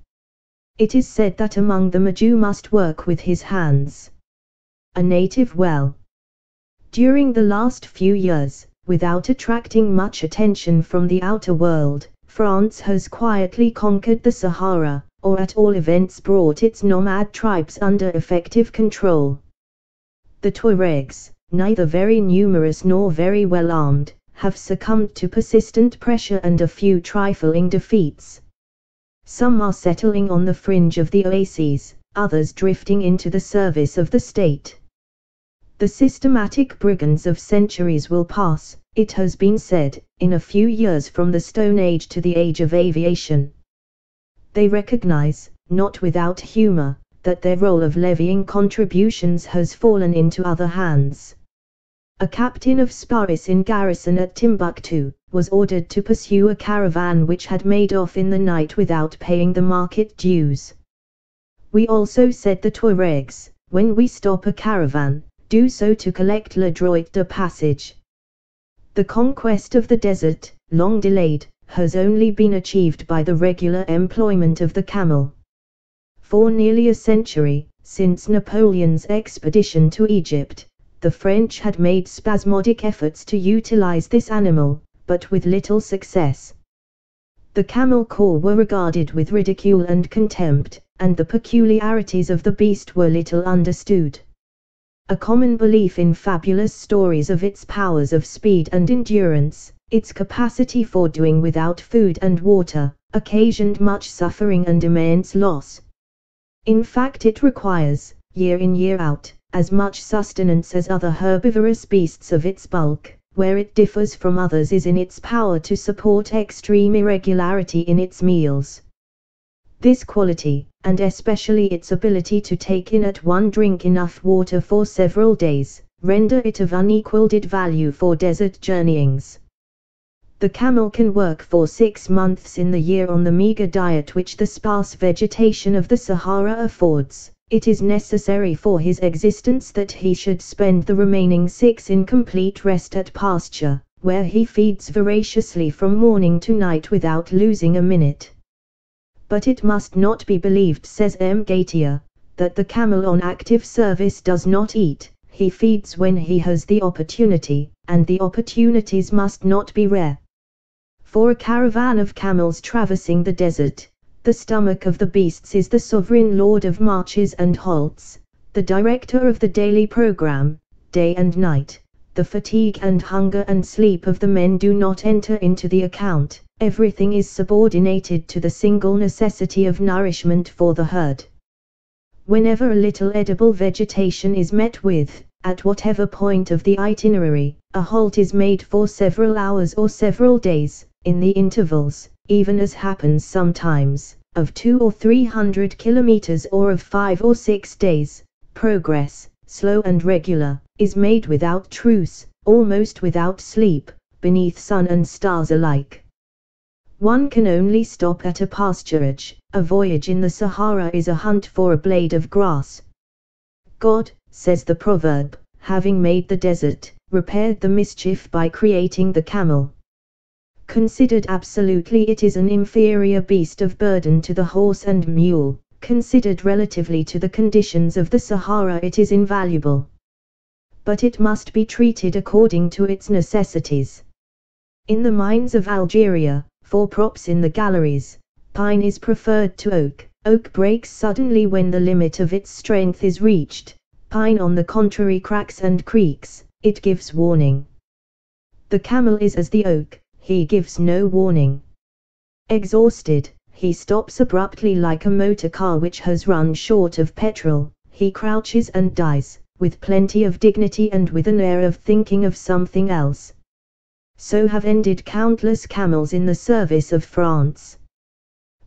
It is said that among them a Jew must work with his hands. A native well. During the last few years, without attracting much attention from the outer world, France has quietly conquered the Sahara, or at all events brought its nomad tribes under effective control. The Tuaregs, neither very numerous nor very well armed, have succumbed to persistent pressure and a few trifling defeats. Some are settling on the fringe of the oases, others drifting into the service of the state. The systematic brigands of centuries will pass, it has been said, in a few years from the Stone Age to the age of aviation. They recognize, not without humor, that their role of levying contributions has fallen into other hands. A captain of Sparis in garrison at Timbuktu was ordered to pursue a caravan which had made off in the night without paying the market dues. We also, said the Tuaregs, when we stop a caravan, do so to collect le droit de passage. The conquest of the desert, long delayed, has only been achieved by the regular employment of the camel. For nearly a century, since Napoleon's expedition to Egypt, the French had made spasmodic efforts to utilize this animal, but with little success. The camel corps were regarded with ridicule and contempt, and the peculiarities of the beast were little understood. A common belief in fabulous stories of its powers of speed and endurance, its capacity for doing without food and water, occasioned much suffering and immense loss. In fact, it requires, year in year out, as much sustenance as other herbivorous beasts of its bulk. Where it differs from others is in its power to support extreme irregularity in its meals. This quality, and especially its ability to take in at one drink enough water for several days, render it of unequaled value for desert journeyings. The camel can work for 6 months in the year on the meager diet which the sparse vegetation of the Sahara affords. It is necessary for his existence that he should spend the remaining 6 in complete rest at pasture, where he feeds voraciously from morning to night without losing a minute. But it must not be believed, says M. Gautier, that the camel on active service does not eat. He feeds when he has the opportunity, and the opportunities must not be rare. For a caravan of camels traversing the desert, the stomach of the beasts is the sovereign lord of marches and halts, the director of the daily program, day and night. The fatigue and hunger and sleep of the men do not enter into the account. Everything is subordinated to the single necessity of nourishment for the herd. Whenever a little edible vegetation is met with, at whatever point of the itinerary, a halt is made for several hours or several days, in the intervals, even as happens sometimes, of 200 or 300 kilometers or of 5 or 6 days, progress, slow and regular, is made without truce, almost without sleep, beneath sun and stars alike. One can only stop at a pasturage. A voyage in the Sahara is a hunt for a blade of grass. God, says the proverb, having made the desert, repaired the mischief by creating the camel. Considered absolutely, it is an inferior beast of burden to the horse and mule. Considered relatively to the conditions of the Sahara, it is invaluable. But it must be treated according to its necessities. In the mines of Algeria, for props in the galleries, pine is preferred to oak. Oak breaks suddenly when the limit of its strength is reached. Pine on the contrary cracks and creaks, it gives warning. The camel is as the oak, he gives no warning. Exhausted, he stops abruptly like a motor car which has run short of petrol. He crouches and dies, with plenty of dignity and with an air of thinking of something else. So have ended countless camels in the service of France.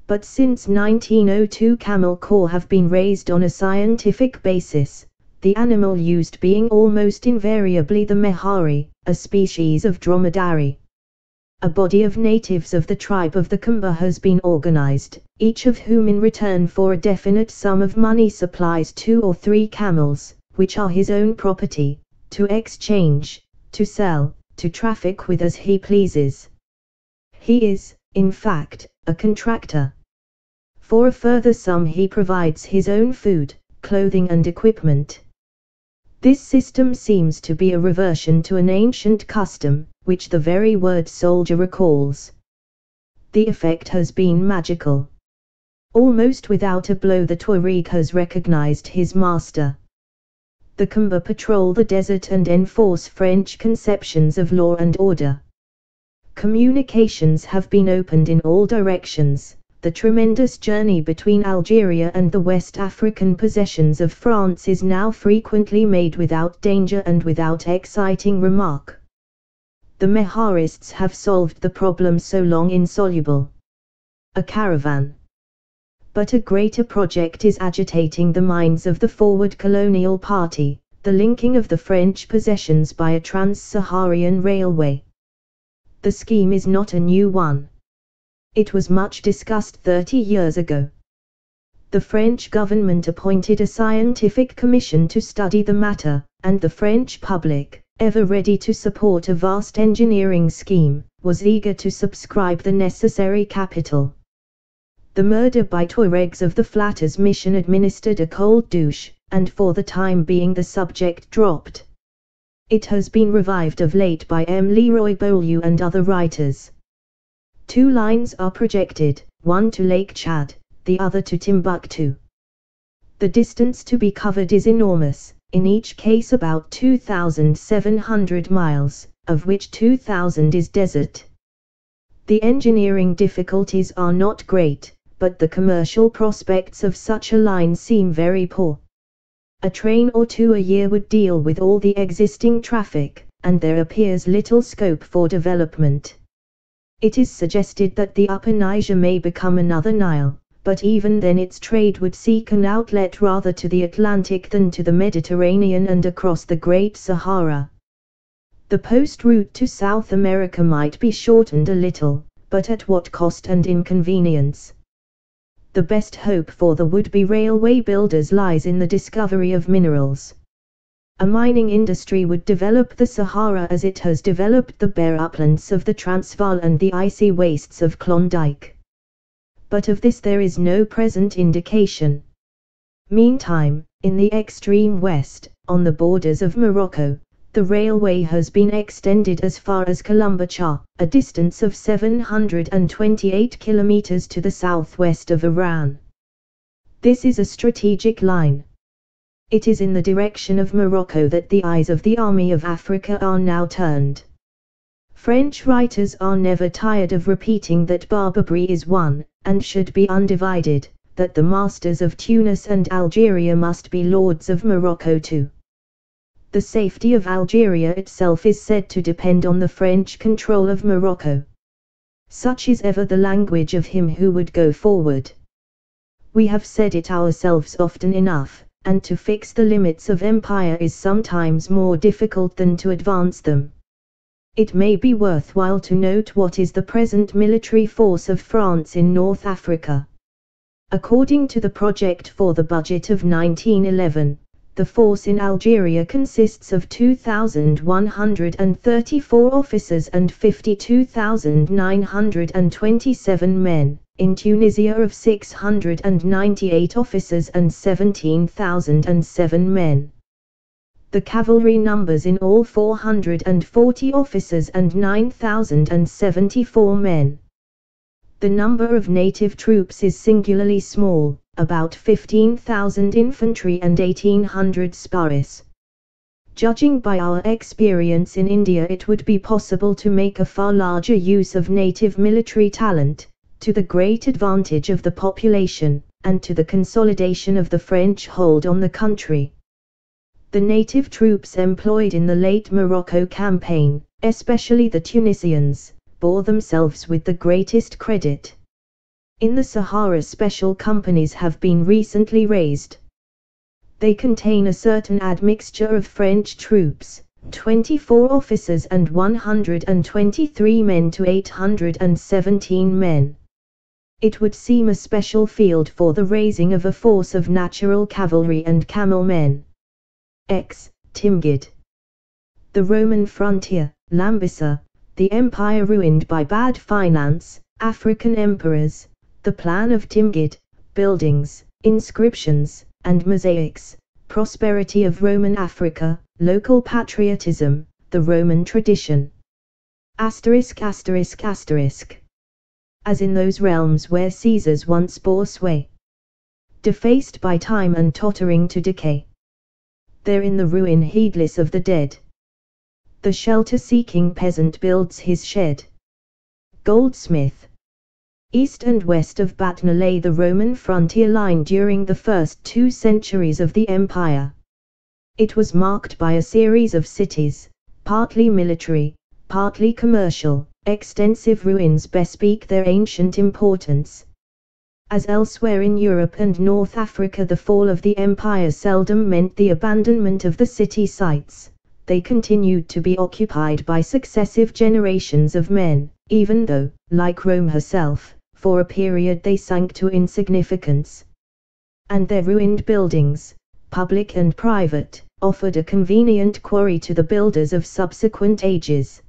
But since 1902 camel corps have been raised on a scientific basis, the animal used being almost invariably the mehari, a species of dromedary. A body of natives of the tribe of the Kamba has been organized, each of whom in return for a definite sum of money supplies 2 or 3 camels, which are his own property, to exchange, to sell, to traffic with as he pleases. He is, in fact, a contractor. For a further sum he provides his own food, clothing and equipment. This system seems to be a reversion to an ancient custom, which the very word soldier recalls. The effect has been magical. Almost without a blow the Tuareg has recognized his master. The Kamba patrol the desert and enforce French conceptions of law and order. Communications have been opened in all directions. The tremendous journey between Algeria and the West African possessions of France is now frequently made without danger and without exciting remark. The Maharists have solved the problem so long insoluble. A caravan. But a greater project is agitating the minds of the forward colonial party, the linking of the French possessions by a trans-Saharan railway. The scheme is not a new one. It was much discussed 30 years ago. The French government appointed a scientific commission to study the matter, and the French public, ever ready to support a vast engineering scheme, was eager to subscribe the necessary capital. The murder by Tuaregs of the Flatters mission administered a cold douche, and for the time being the subject dropped. It has been revived of late by M. Leroy Beaulieu and other writers. 2 lines are projected, one to Lake Chad, the other to Timbuktu. The distance to be covered is enormous, in each case about 2,700 miles, of which 2,000 is desert. The engineering difficulties are not great, but the commercial prospects of such a line seem very poor. A train or 2 a year would deal with all the existing traffic, and there appears little scope for development. It is suggested that the Upper Niger may become another Nile, but even then its trade would seek an outlet rather to the Atlantic than to the Mediterranean and across the Great Sahara. The post route to South America might be shortened a little, but at what cost and inconvenience? The best hope for the would-be railway builders lies in the discovery of minerals. A mining industry would develop the Sahara as it has developed the bare uplands of the Transvaal and the icy wastes of Klondike. But of this there is no present indication. Meantime, in the extreme west, on the borders of Morocco, the railway has been extended as far as Kalumbacha, a distance of 728 kilometers to the southwest of Iran. This is a strategic line. It is in the direction of Morocco that the eyes of the Army of Africa are now turned. French writers are never tired of repeating that Barbary is one, and should be undivided, that the masters of Tunis and Algeria must be lords of Morocco too. The safety of Algeria itself is said to depend on the French control of Morocco. Such is ever the language of him who would go forward. We have said it ourselves often enough, and to fix the limits of empire is sometimes more difficult than to advance them. It may be worthwhile to note what is the present military force of France in North Africa. According to the project for the budget of 1911, the force in Algeria consists of 2,134 officers and 52,927 men, in Tunisia of 698 officers and 17,007 men. The cavalry numbers in all 440 officers and 9,074 men. The number of native troops is singularly small, about 15,000 infantry and 1,800 sparris. Judging by our experience in India, it would be possible to make a far larger use of native military talent, to the great advantage of the population, and to the consolidation of the French hold on the country. The native troops employed in the late Morocco campaign, especially the Tunisians, bore themselves with the greatest credit. In the Sahara special companies have been recently raised. They contain a certain admixture of French troops, 24 officers and 123 men to 817 men. It would seem a special field for the raising of a force of natural cavalry and camel men. Timgid. The Roman frontier, Lambisa, the empire ruined by bad finance, African emperors, the plan of Timgid, buildings, inscriptions, and mosaics, prosperity of Roman Africa, local patriotism, the Roman tradition. ******. as in those realms where Caesars once bore sway. Defaced by time and tottering to decay, there in the ruin heedless of the dead, the shelter-seeking peasant builds his shed. Goldsmith. East and west of Batna lay the Roman frontier line during the first 2 centuries of the empire. It was marked by a series of cities, partly military, partly commercial. Extensive ruins bespeak their ancient importance. As elsewhere in Europe and North Africa, the fall of the empire seldom meant the abandonment of the city sites. They continued to be occupied by successive generations of men, even though, like Rome herself, for a period they sank to insignificance. And their ruined buildings, public and private, offered a convenient quarry to the builders of subsequent ages.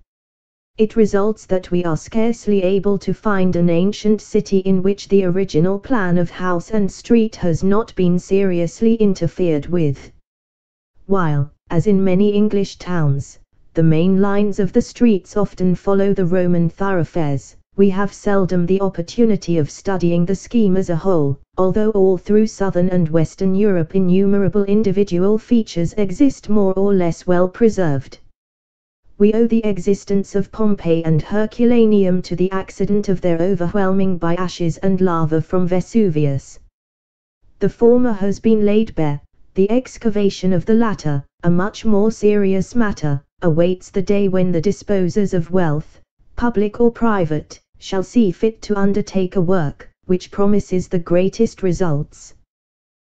It results that we are scarcely able to find an ancient city in which the original plan of house and street has not been seriously interfered with. While, as in many English towns, the main lines of the streets often follow the Roman thoroughfares, we have seldom the opportunity of studying the scheme as a whole, although all through southern and western Europe innumerable individual features exist more or less well preserved. We owe the existence of Pompeii and Herculaneum to the accident of their overwhelming by ashes and lava from Vesuvius. The former has been laid bare, the excavation of the latter, a much more serious matter, awaits the day when the disposers of wealth, public or private, shall see fit to undertake a work, which promises the greatest results.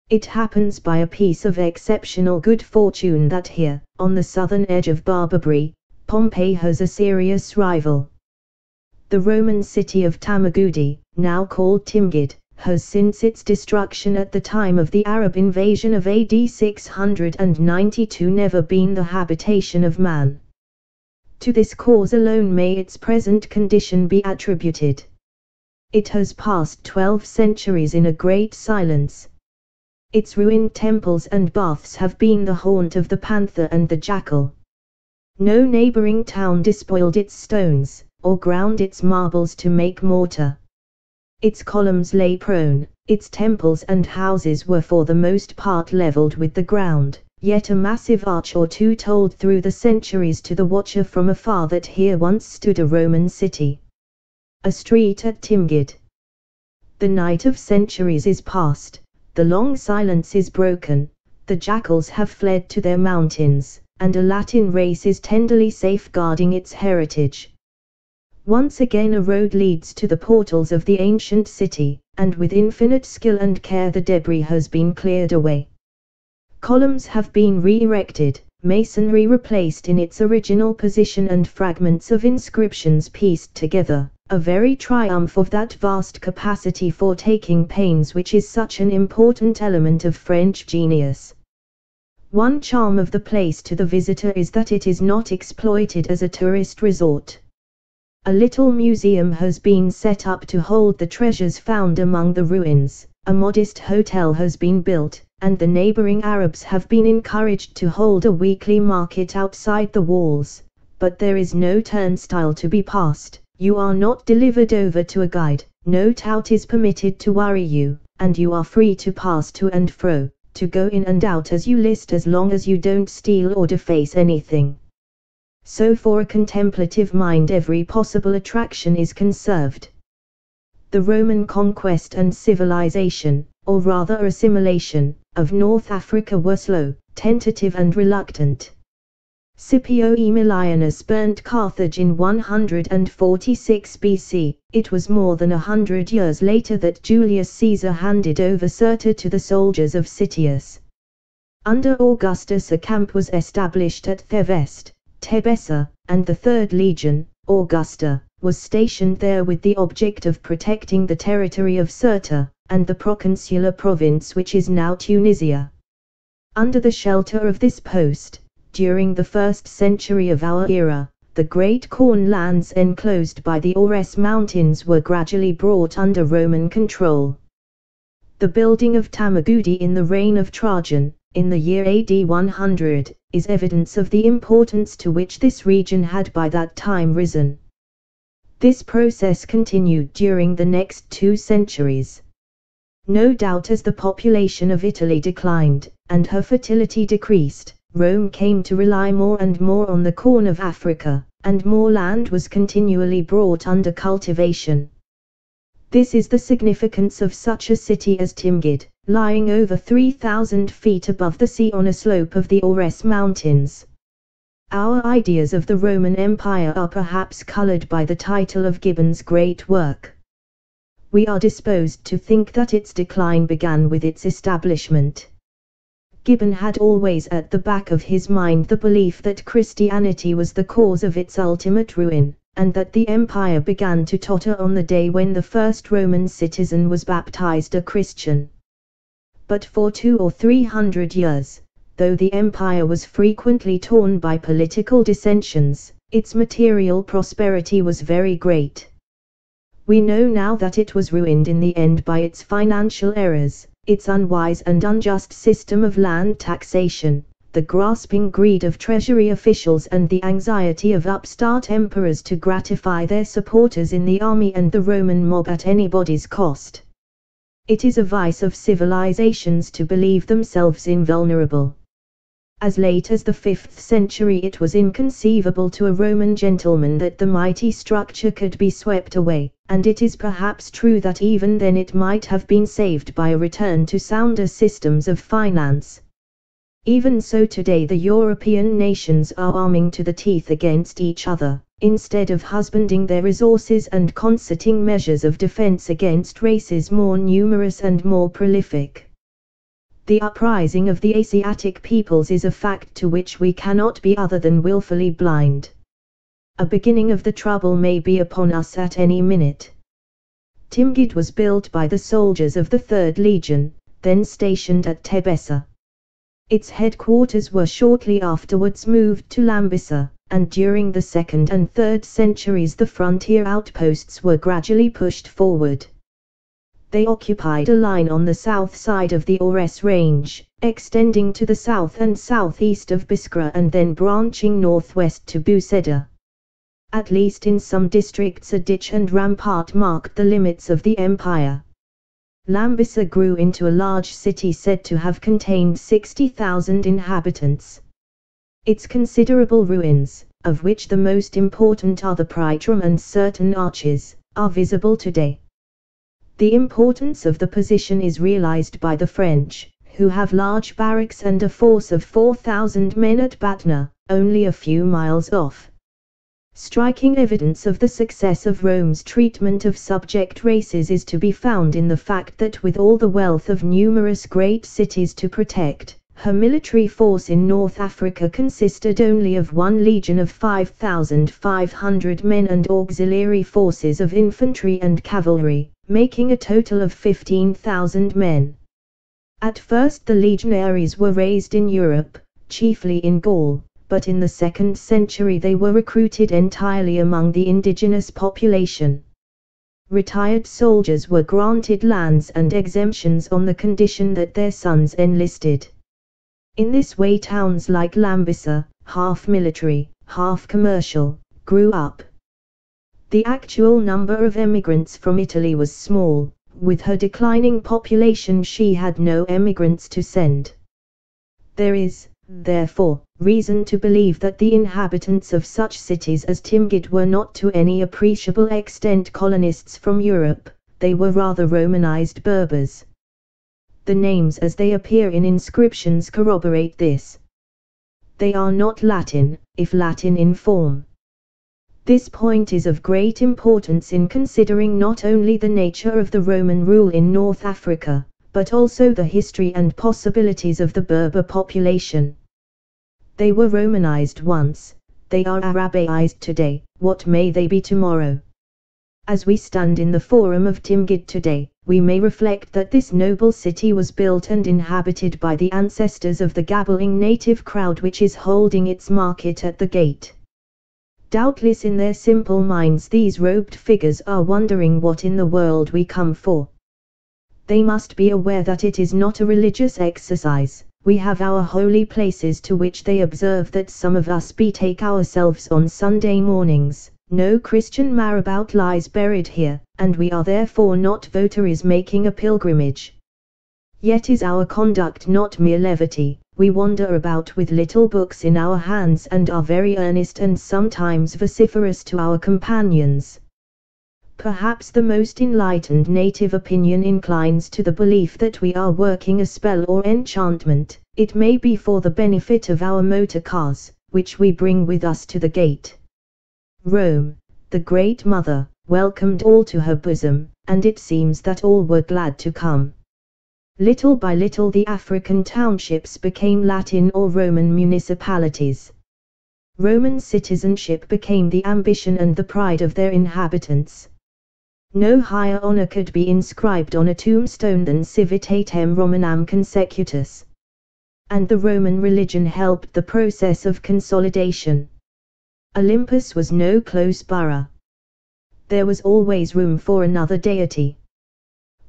It happens by a piece of exceptional good fortune that here, on the southern edge of Barbary, Pompeii has a serious rival. The Roman city of Tamagudi, now called Timgid, has since its destruction at the time of the Arab invasion of AD 692 never been the habitation of man. To this cause alone may its present condition be attributed. It has passed 12 centuries in a great silence. Its ruined temples and baths have been the haunt of the panther and the jackal. No neighboring town despoiled its stones, or ground its marbles to make mortar. Its columns lay prone, its temples and houses were for the most part leveled with the ground, yet a massive arch or two told through the centuries to the watcher from afar that here once stood a Roman city. A street at Timgid. The night of centuries is past, the long silence is broken, the jackals have fled to their mountains, and a Latin race is tenderly safeguarding its heritage. Once again a road leads to the portals of the ancient city, and with infinite skill and care the debris has been cleared away. Columns have been re-erected, masonry replaced in its original position and fragments of inscriptions pieced together, a very triumph of that vast capacity for taking pains which is such an important element of French genius. One charm of the place to the visitor is that it is not exploited as a tourist resort. A little museum has been set up to hold the treasures found among the ruins, a modest hotel has been built, and the neighboring Arabs have been encouraged to hold a weekly market outside the walls, but there is no turnstile to be passed, you are not delivered over to a guide, no tout is permitted to worry you, and you are free to pass to and fro, to go in and out as you list as long as you don't steal or deface anything. So for a contemplative mind every possible attraction is conserved. The Roman conquest and civilization, or rather assimilation, of North Africa were slow, tentative and reluctant. Scipio Aemilianus burnt Carthage in 146 BC, it was more than 100 years later that Julius Caesar handed over Cirta to the soldiers of Citius. Under Augustus a camp was established at Thevest, Tebessa, and the 3rd Legion, Augusta, was stationed there with the object of protecting the territory of Cirta, and the proconsular province which is now Tunisia. Under the shelter of this post, during the 1st century of our era, the great corn lands enclosed by the Aures Mountains were gradually brought under Roman control. The building of Tamagudi in the reign of Trajan, in the year AD 100, is evidence of the importance to which this region had by that time risen. This process continued during the next 2 centuries. No doubt as the population of Italy declined, and her fertility decreased, Rome came to rely more and more on the corn of Africa, and more land was continually brought under cultivation. This is the significance of such a city as Timgad, lying over 3,000 feet above the sea on a slope of the Aures Mountains. Our ideas of the Roman Empire are perhaps colored by the title of Gibbon's great work. We are disposed to think that its decline began with its establishment. Gibbon had always at the back of his mind the belief that Christianity was the cause of its ultimate ruin, and that the empire began to totter on the day when the first Roman citizen was baptized a Christian. But for 200 or 300 years, though the empire was frequently torn by political dissensions, its material prosperity was very great. We know now that it was ruined in the end by its financial errors, its unwise and unjust system of land taxation, the grasping greed of treasury officials and the anxiety of upstart emperors to gratify their supporters in the army and the Roman mob at anybody's cost. It is a vice of civilizations to believe themselves invulnerable. As late as the 5th century it was inconceivable to a Roman gentleman that the mighty structure could be swept away, and it is perhaps true that even then it might have been saved by a return to sounder systems of finance. Even so today the European nations are arming to the teeth against each other, instead of husbanding their resources and concerting measures of defense against races more numerous and more prolific. The uprising of the Asiatic peoples is a fact to which we cannot be other than willfully blind. A beginning of the trouble may be upon us at any minute. Timgad was built by the soldiers of the 3rd Legion, then stationed at Tebessa. Its headquarters were shortly afterwards moved to Lambisa, and during the 2nd and 3rd centuries the frontier outposts were gradually pushed forward. They occupied a line on the south side of the Aures range, extending to the south and southeast of Biskra and then branching northwest to Buseda. At least in some districts a ditch and rampart marked the limits of the empire. Lambisa grew into a large city said to have contained 60,000 inhabitants. Its considerable ruins, of which the most important are the Praetrum and certain arches, are visible today. The importance of the position is realized by the French, who have large barracks and a force of 4,000 men at Batna, only a few miles off. Striking evidence of the success of Rome's treatment of subject races is to be found in the fact that with all the wealth of numerous great cities to protect, her military force in North Africa consisted only of 1 legion of 5,500 men and auxiliary forces of infantry and cavalry, making a total of 15,000 men. At first the legionaries were raised in Europe, chiefly in Gaul, but in the 2nd century they were recruited entirely among the indigenous population. Retired soldiers were granted lands and exemptions on the condition that their sons enlisted. In this way towns like Lambisa, half military, half commercial, grew up. The actual number of emigrants from Italy was small. With her declining population she had no emigrants to send. There is, therefore, reason to believe that the inhabitants of such cities as Timgad were not to any appreciable extent colonists from Europe, they were rather Romanized Berbers. The names as they appear in inscriptions corroborate this. They are not Latin, if Latin in form. This point is of great importance in considering not only the nature of the Roman rule in North Africa, but also the history and possibilities of the Berber population. They were Romanized once, they are Arabaized today, what may they be tomorrow? As we stand in the forum of Timgad today, we may reflect that this noble city was built and inhabited by the ancestors of the gabbling native crowd which is holding its market at the gate. Doubtless in their simple minds these robed figures are wondering what in the world we come for. They must be aware that it is not a religious exercise. We have our holy places to which they observe that some of us betake ourselves on Sunday mornings, No Christian marabout lies buried here, and we are therefore not votaries making a pilgrimage. Yet is our conduct not mere levity, we wander about with little books in our hands and are very earnest and sometimes vociferous to our companions. Perhaps the most enlightened native opinion inclines to the belief that we are working a spell or enchantment, it may be for the benefit of our motor cars, which we bring with us to the gate. Rome, the Great Mother, welcomed all to her bosom, and it seems that all were glad to come. Little by little the African townships became Latin or Roman municipalities. Roman citizenship became the ambition and the pride of their inhabitants. No higher honor could be inscribed on a tombstone than Civitatem Romanam Consecutus. And the Roman religion helped the process of consolidation. Olympus was no close borough. There was always room for another deity.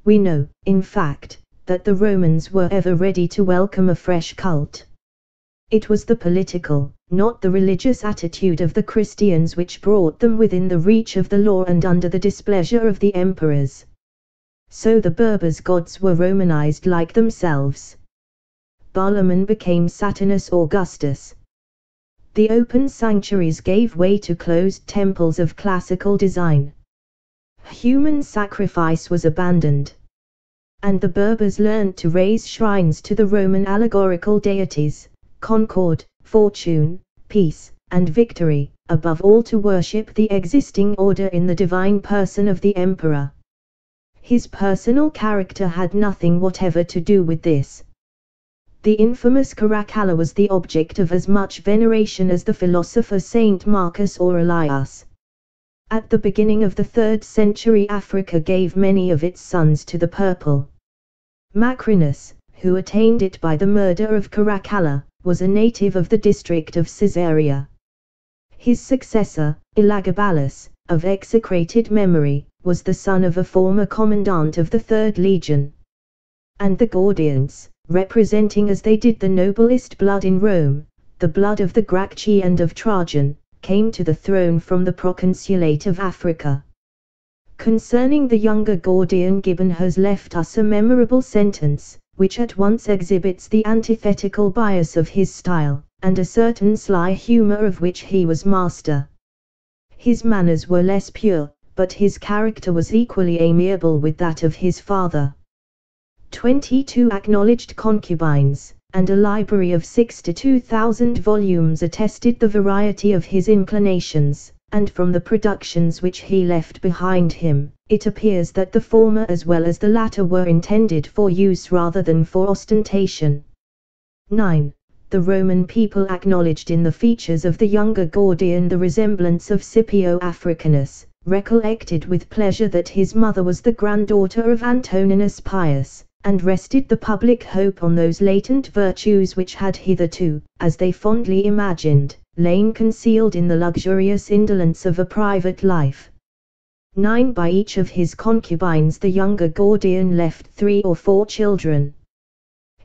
We know, in fact, that the Romans were ever ready to welcome a fresh cult. It was the political, not the religious attitude of the Christians which brought them within the reach of the law and under the displeasure of the emperors. So the Berbers' gods were Romanized like themselves. Balaam became Saturnus Augustus. The open sanctuaries gave way to closed temples of classical design. Human sacrifice was abandoned. And the Berbers learned to raise shrines to the Roman allegorical deities, concord, fortune, peace, and victory, above all to worship the existing order in the divine person of the emperor. His personal character had nothing whatever to do with this. The infamous Caracalla was the object of as much veneration as the philosopher Saint Marcus or Elias. At the beginning of the 3rd century Africa gave many of its sons to the purple. Macrinus, who attained it by the murder of Caracalla, was a native of the district of Caesarea. His successor, Elagabalus, of execrated memory, was the son of a former commandant of the 3rd Legion. And the Gordians, representing as they did the noblest blood in Rome, the blood of the Gracchi and of Trajan, came to the throne from the proconsulate of Africa. Concerning the younger Gordian, Gibbon has left us a memorable sentence, which at once exhibits the antithetical bias of his style, and a certain sly humor of which he was master. His manners were less pure, but his character was equally amiable with that of his father. 22 acknowledged concubines, and a library of 62,000 volumes attested the variety of his inclinations, and from the productions which he left behind him, it appears that the former as well as the latter were intended for use rather than for ostentation. 9. The Roman people acknowledged in the features of the younger Gordian the resemblance of Scipio Africanus, recollected with pleasure that his mother was the granddaughter of Antoninus Pius, and rested the public hope on those latent virtues which had hitherto, as they fondly imagined, lain concealed in the luxurious indolence of a private life. 9. By each of his concubines the younger Gordian left 3 or 4 children.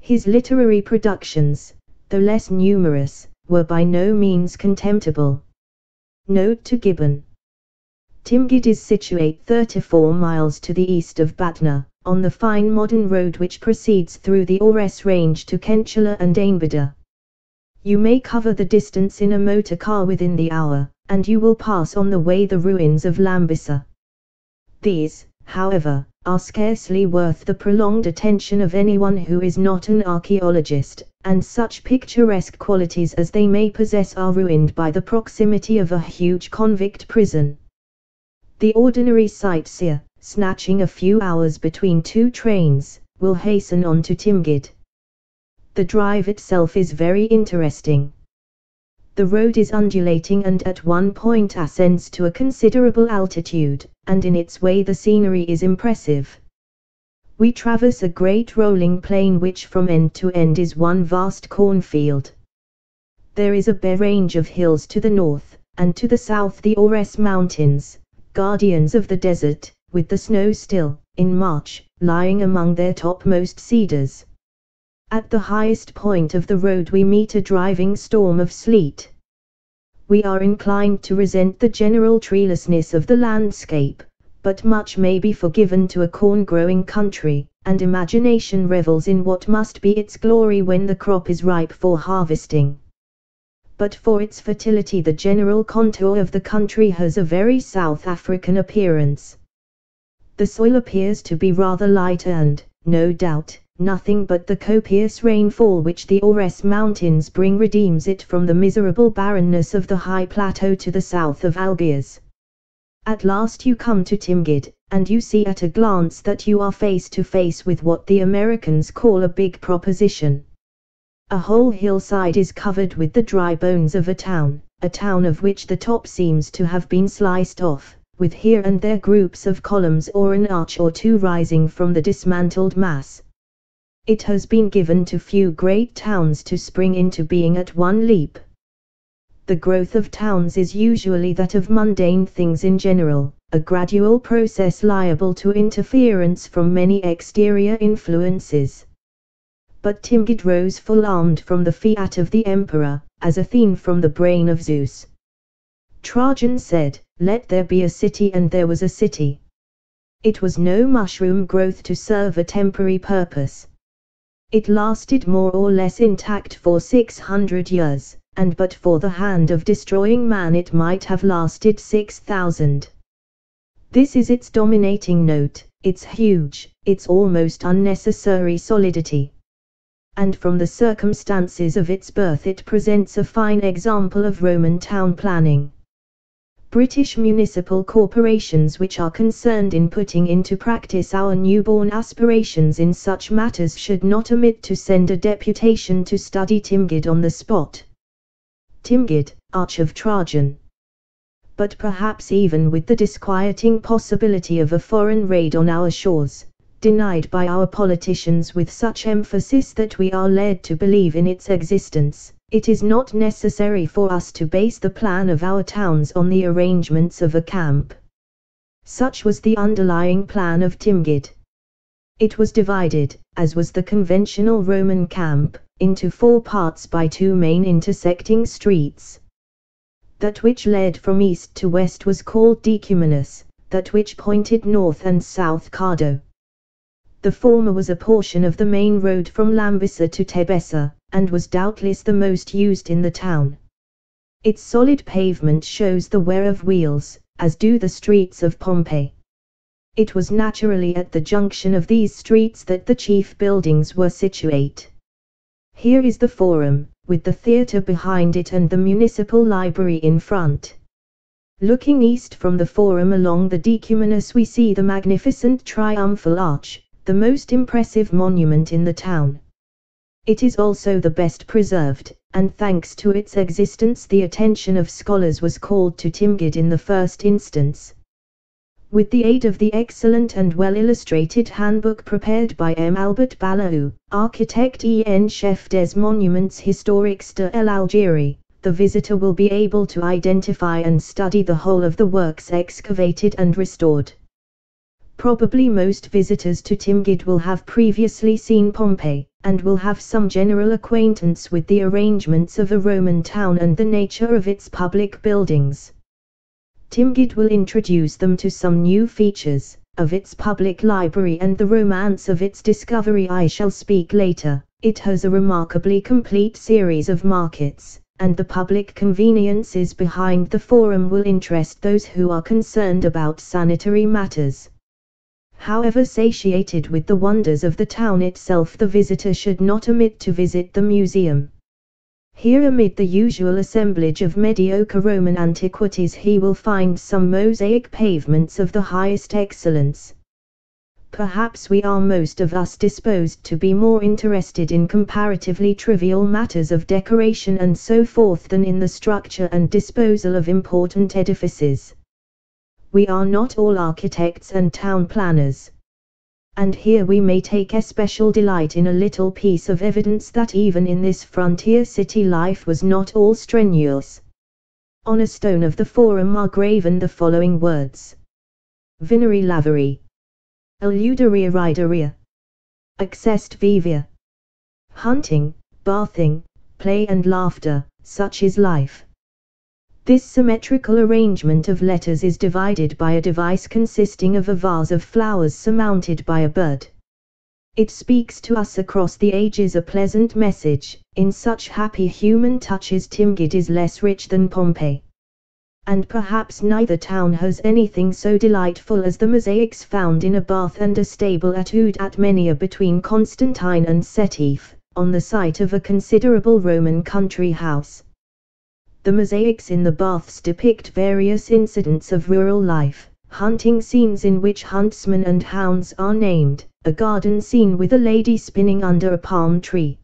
His literary productions, though less numerous, were by no means contemptible. Note to Gibbon. Timgid is situate 34 miles to the east of Batna, on the fine modern road which proceeds through the Ores range to Kenchula and Ainbada. You may cover the distance in a motor car within the hour, and you will pass on the way the ruins of Lambisa. These, however, are scarcely worth the prolonged attention of anyone who is not an archaeologist, and such picturesque qualities as they may possess are ruined by the proximity of a huge convict prison. The ordinary sightseer, snatching a few hours between 2 trains, will hasten on to Timgid. The drive itself is very interesting. The road is undulating and at one point ascends to a considerable altitude, and in its way the scenery is impressive. We traverse a great rolling plain which from end to end is one vast cornfield. There is a bare range of hills to the north, and to the south the Ores Mountains, guardians of the desert, with the snow still, in March, lying among their topmost cedars. At the highest point of the road we meet a driving storm of sleet. We are inclined to resent the general treelessness of the landscape, but much may be forgiven to a corn-growing country, and imagination revels in what must be its glory when the crop is ripe for harvesting. But for its fertility, the general contour of the country has a very South African appearance. The soil appears to be rather light and, no doubt, nothing but the copious rainfall which the Ores Mountains bring redeems it from the miserable barrenness of the high plateau to the south of Algiers. At last you come to Timgid, and you see at a glance that you are face to face with what the Americans call a big proposition. A whole hillside is covered with the dry bones of a town of which the top seems to have been sliced off, with here and there groups of columns or an arch or two rising from the dismantled mass. It has been given to few great towns to spring into being at one leap. The growth of towns is usually that of mundane things in general, a gradual process liable to interference from many exterior influences. But Timgid rose full-armed from the fiat of the emperor, as Athene from the brain of Zeus. Trajan said, "Let there be a city," and there was a city. It was no mushroom growth to serve a temporary purpose. It lasted more or less intact for 600 years, and but for the hand of destroying man it might have lasted 6,000. This is its dominating note, its huge, its almost unnecessary solidity. And from the circumstances of its birth it presents a fine example of Roman town planning. British municipal corporations which are concerned in putting into practice our newborn aspirations in such matters should not omit to send a deputation to study Timgid on the spot. Timgid, arch of Trajan. But perhaps even with the disquieting possibility of a foreign raid on our shores, denied by our politicians with such emphasis that we are led to believe in its existence, it is not necessary for us to base the plan of our towns on the arrangements of a camp. Such was the underlying plan of Timgid. It was divided, as was the conventional Roman camp, into 4 parts by 2 main intersecting streets. That which led from east to west was called Decumanus, that which pointed north and south Cardo. The former was a portion of the main road from Lambisa to Tebessa, and was doubtless the most used in the town. Its solid pavement shows the wear of wheels, as do the streets of Pompeii. It was naturally at the junction of these streets that the chief buildings were situate. Here is the Forum, with the theatre behind it and the municipal library in front. Looking east from the Forum along the Decumanus we see the magnificent Triumphal Arch, the most impressive monument in the town. It is also the best preserved, and thanks to its existence the attention of scholars was called to Timgid in the first instance. With the aid of the excellent and well-illustrated handbook prepared by M. Albert Balaou, architect en chef des Monuments Historiques de l'Algérie, the visitor will be able to identify and study the whole of the works excavated and restored. Probably most visitors to Timgid will have previously seen Pompeii, and will have some general acquaintance with the arrangements of a Roman town and the nature of its public buildings. Timgid will introduce them to some new features, of its public library and the romance of its discovery I shall speak later. It has a remarkably complete series of markets, and the public conveniences behind the Forum will interest those who are concerned about sanitary matters. However satiated with the wonders of the town itself, the visitor should not omit to visit the museum. Here amid the usual assemblage of mediocre Roman antiquities he will find some mosaic pavements of the highest excellence. Perhaps we are most of us disposed to be more interested in comparatively trivial matters of decoration and so forth than in the structure and disposal of important edifices. We are not all architects and town planners. And here we may take especial delight in a little piece of evidence that even in this frontier city life was not all strenuous. On a stone of the Forum are graven the following words: Vineri laveri, Eluderia rideria, Accest vivia. Hunting, bathing, play and laughter, such is life. This symmetrical arrangement of letters is divided by a device consisting of a vase of flowers surmounted by a bird. It speaks to us across the ages a pleasant message, in such happy human touches Timgad is less rich than Pompeii. And perhaps neither town has anything so delightful as the mosaics found in a bath and a stable at Oud-at-Menia between Constantine and Sétif, on the site of a considerable Roman country house. The mosaics in the baths depict various incidents of rural life, hunting scenes in which huntsmen and hounds are named, a garden scene with a lady spinning under a palm tree.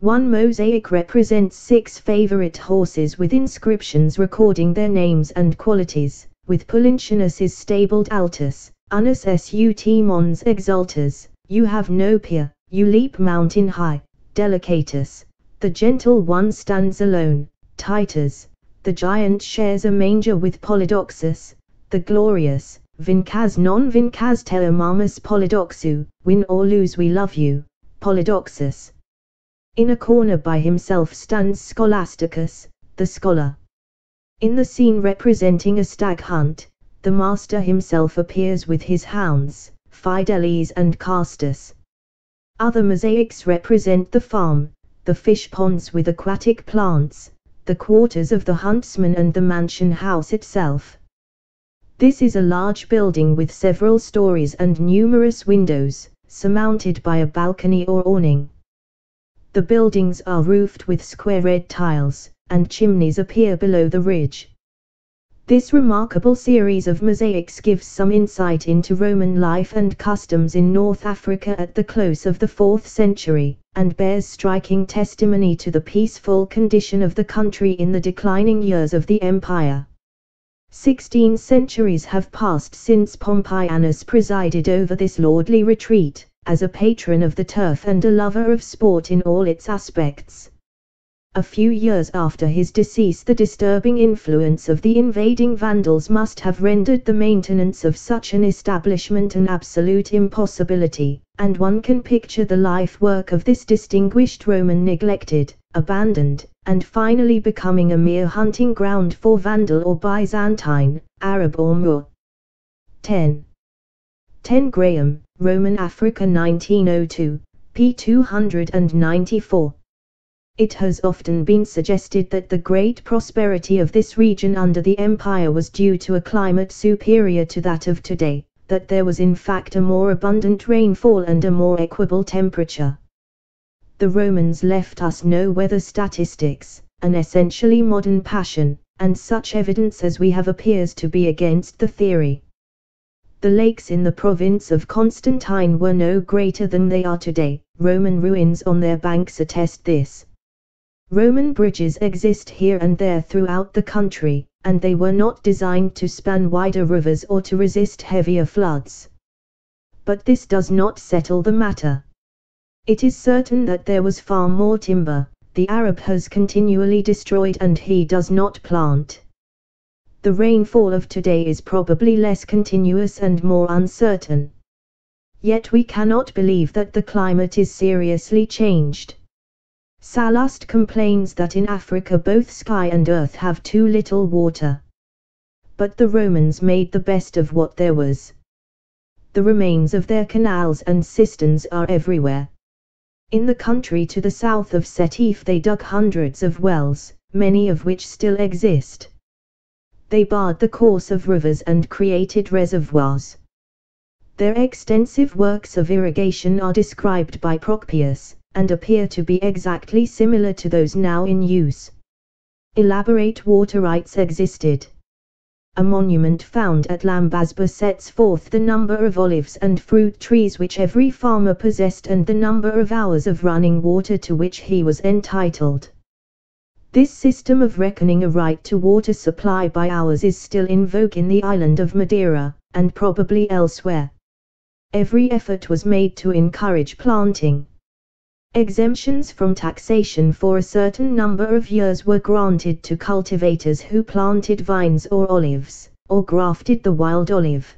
One mosaic represents 6 favorite horses with inscriptions recording their names and qualities, with Polynchinus's stabled Altus, Unus sut mons exultus, you have no peer, you leap mountain high, Delicatus, the gentle one stands alone, Titus, the giant shares a manger with Polydoxus, the glorious, Vincas non vincas te amamus Polydoxu, win or lose we love you, Polydoxus. In a corner by himself stands Scholasticus, the scholar. In the scene representing a stag hunt, the master himself appears with his hounds, Fidelis and Castus. Other mosaics represent the farm, the fish ponds with aquatic plants, the quarters of the huntsman and the mansion house itself. This is a large building with several stories and numerous windows, surmounted by a balcony or awning. The buildings are roofed with square red tiles, and chimneys appear below the ridge. This remarkable series of mosaics gives some insight into Roman life and customs in North Africa at the close of the 4th century, and bears striking testimony to the peaceful condition of the country in the declining years of the empire. 16 centuries have passed since Pompeianus presided over this lordly retreat, as a patron of the turf and a lover of sport in all its aspects. A few years after his decease, the disturbing influence of the invading Vandals must have rendered the maintenance of such an establishment an absolute impossibility, and one can picture the life-work of this distinguished Roman neglected, abandoned, and finally becoming a mere hunting ground for Vandal or Byzantine, Arab or Moor. 10 Graham, Roman Africa 1902, p. 294. It has often been suggested that the great prosperity of this region under the empire was due to a climate superior to that of today, that there was in fact a more abundant rainfall and a more equable temperature. The Romans left us no weather statistics, an essentially modern passion, and such evidence as we have appears to be against the theory. The lakes in the province of Constantine were no greater than they are today. Roman ruins on their banks attest this. Roman bridges exist here and there throughout the country, and they were not designed to span wider rivers or to resist heavier floods. But this does not settle the matter. It is certain that there was far more timber, the Arab has continually destroyed and he does not plant. The rainfall of today is probably less continuous and more uncertain. Yet we cannot believe that the climate is seriously changed. Sallust complains that in Africa both sky and earth have too little water. But the Romans made the best of what there was. The remains of their canals and cisterns are everywhere. In the country to the south of Sétif they dug hundreds of wells, many of which still exist. They barred the course of rivers and created reservoirs. Their extensive works of irrigation are described by Procopius, and appear to be exactly similar to those now in use. Elaborate water rights existed. A monument found at Lambasba sets forth the number of olives and fruit trees which every farmer possessed and the number of hours of running water to which he was entitled. This system of reckoning a right to water supply by hours is still in vogue in the island of Madeira, and probably elsewhere. Every effort was made to encourage planting. Exemptions from taxation for a certain number of years were granted to cultivators who planted vines or olives, or grafted the wild olive.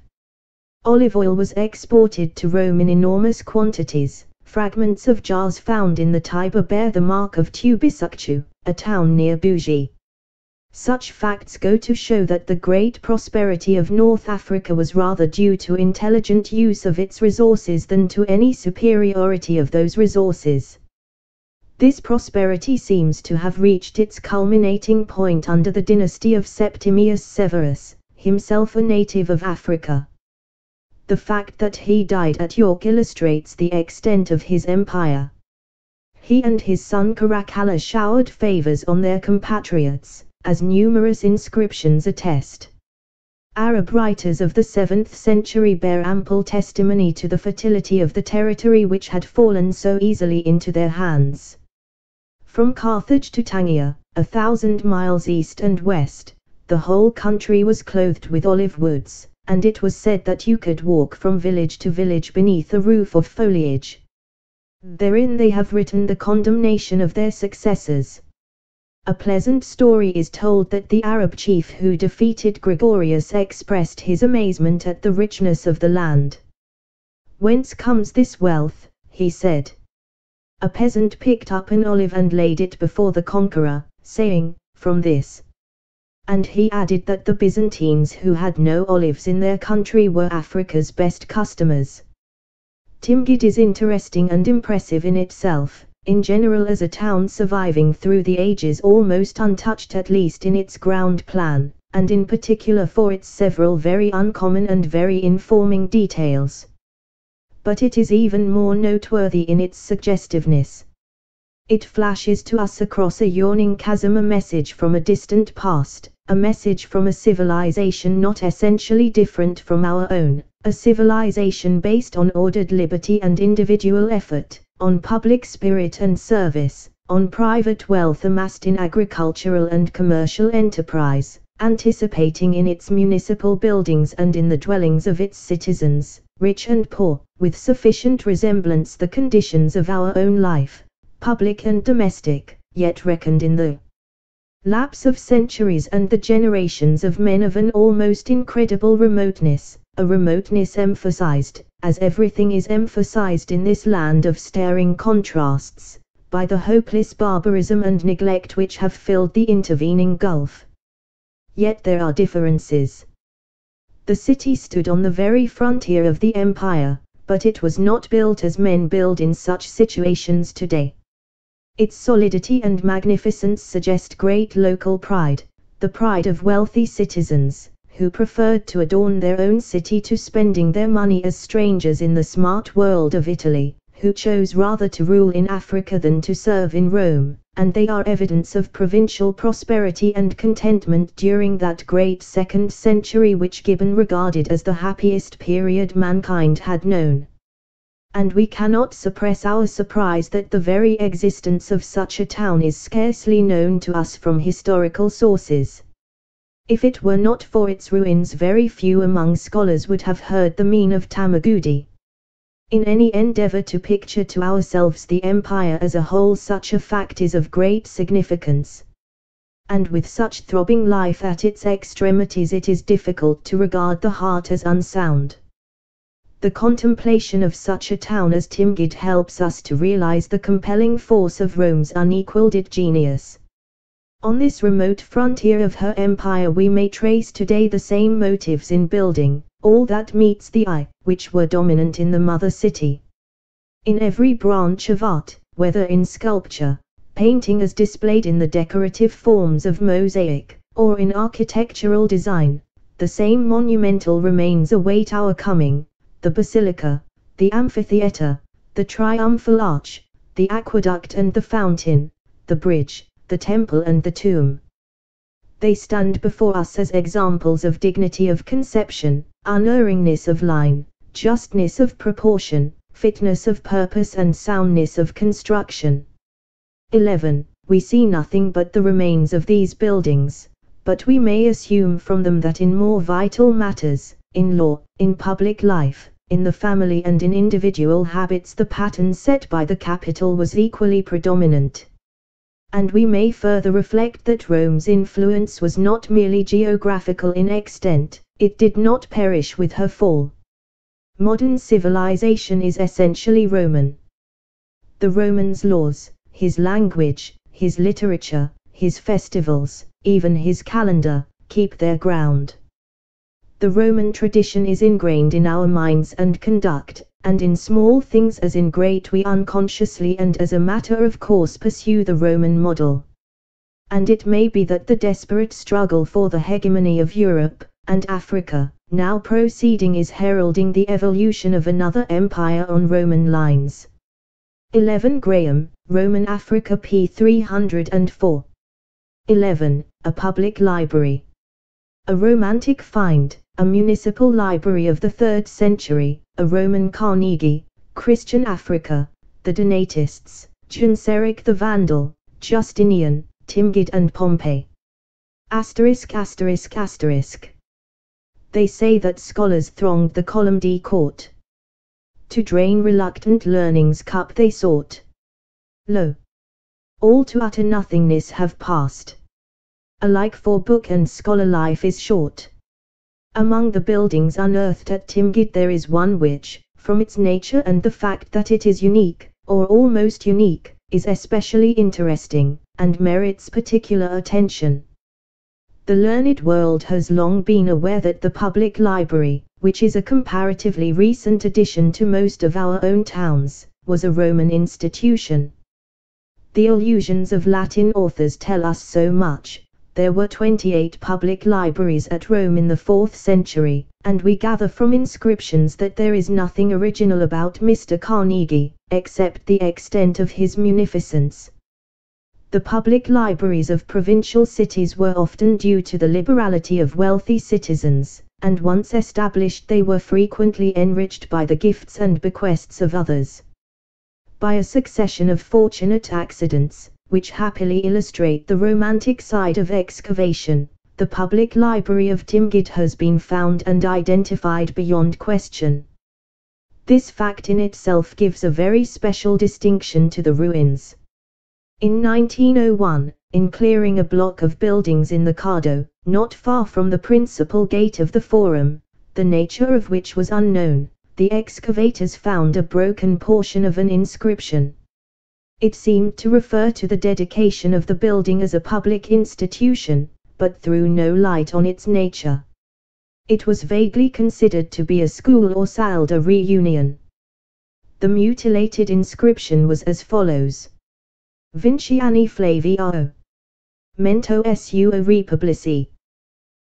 Olive oil was exported to Rome in enormous quantities. Fragments of jars found in the Tiber bear the mark of Tubisactu, a town near Bougie. Such facts go to show that the great prosperity of North Africa was rather due to intelligent use of its resources than to any superiority of those resources. This prosperity seems to have reached its culminating point under the dynasty of Septimius Severus, himself a native of Africa. The fact that he died at York illustrates the extent of his empire. He and his son Caracalla showered favors on their compatriots, as numerous inscriptions attest. Arab writers of the 7th century bear ample testimony to the fertility of the territory which had fallen so easily into their hands. From Carthage to Tangier, 1,000 miles east and west, the whole country was clothed with olive woods, and it was said that you could walk from village to village beneath a roof of foliage. Therein they have written the condemnation of their successors. A pleasant story is told that the Arab chief who defeated Gregorius expressed his amazement at the richness of the land. "Whence comes this wealth?" he said. A peasant picked up an olive and laid it before the conqueror, saying, "From this." And he added that the Byzantines who had no olives in their country were Africa's best customers. Timgad is interesting and impressive in itself, in general as a town surviving through the ages almost untouched at least in its ground plan, and in particular for its several very uncommon and very informing details. But it is even more noteworthy in its suggestiveness. It flashes to us across a yawning chasm a message from a distant past, a message from a civilization not essentially different from our own, a civilization based on ordered liberty and individual effort, on public spirit and service, on private wealth amassed in agricultural and commercial enterprise, anticipating in its municipal buildings and in the dwellings of its citizens, rich and poor, with sufficient resemblance the conditions of our own life, public and domestic, yet reckoned in the lapse of centuries and the generations of men of an almost incredible remoteness, a remoteness emphasized, as everything is emphasized in this land of staring contrasts, by the hopeless barbarism and neglect which have filled the intervening gulf. Yet there are differences. The city stood on the very frontier of the empire, but it was not built as men build in such situations today. Its solidity and magnificence suggest great local pride, the pride of wealthy citizens, who preferred to adorn their own city to spending their money as strangers in the smart world of Italy, who chose rather to rule in Africa than to serve in Rome, and they are evidence of provincial prosperity and contentment during that great 2nd century which Gibbon regarded as the happiest period mankind had known. And we cannot suppress our surprise that the very existence of such a town is scarcely known to us from historical sources. If it were not for its ruins, very few among scholars would have heard the mean of Tamagudi. In any endeavor to picture to ourselves the empire as a whole, such a fact is of great significance. And with such throbbing life at its extremities, it is difficult to regard the heart as unsound. The contemplation of such a town as Timgad helps us to realize the compelling force of Rome's unequaled genius. On this remote frontier of her empire we may trace today the same motives in building, all that meets the eye, which were dominant in the mother city. In every branch of art, whether in sculpture, painting as displayed in the decorative forms of mosaic, or in architectural design, the same monumental remains await our coming: the basilica, the amphitheater, the triumphal arch, the aqueduct and the fountain, the bridge, the temple and the tomb. They stand before us as examples of dignity of conception, unerringness of line, justness of proportion, fitness of purpose and soundness of construction. 11. We see nothing but the remains of these buildings, but we may assume from them that in more vital matters, in law, in public life, in the family and in individual habits, the pattern set by the capital was equally predominant. And we may further reflect that Rome's influence was not merely geographical in extent, it did not perish with her fall. Modern civilization is essentially Roman. The Roman's laws, his language, his literature, his festivals, even his calendar, keep their ground. The Roman tradition is ingrained in our minds and conduct, and in small things as in great we unconsciously and as a matter of course pursue the Roman model. And it may be that the desperate struggle for the hegemony of Europe and Africa, now proceeding, is heralding the evolution of another empire on Roman lines. 11 Graham, Roman Africa p. 304. 11. A public library. A romantic find, a municipal library of the 3rd century, a Roman Carnegie, Christian Africa, the Donatists, Genseric the Vandal, Justinian, Timgid and Pompey. ******. They say that scholars thronged the Column court. To drain reluctant learning's cup they sought. Lo! All to utter nothingness have passed. Alike for book and scholar life is short. Among the buildings unearthed at Timgid there is one which, from its nature and the fact that it is unique, or almost unique, is especially interesting, and merits particular attention. The learned world has long been aware that the public library, which is a comparatively recent addition to most of our own towns, was a Roman institution. The allusions of Latin authors tell us so much. There were 28 public libraries at Rome in the 4th century, and we gather from inscriptions that there is nothing original about Mr. Carnegie, except the extent of his munificence. The public libraries of provincial cities were often due to the liberality of wealthy citizens, and once established they were frequently enriched by the gifts and bequests of others. By a succession of fortunate accidents, which happily illustrate the romantic side of excavation, the public library of Timgid has been found and identified beyond question. This fact in itself gives a very special distinction to the ruins. In 1901, in clearing a block of buildings in the Cardo, not far from the principal gate of the Forum, the nature of which was unknown, the excavators found a broken portion of an inscription. It seemed to refer to the dedication of the building as a public institution, but threw no light on its nature. It was vaguely considered to be a school or salle de reunion. The mutilated inscription was as follows: Vinciani Flavio. Mento sua Republici.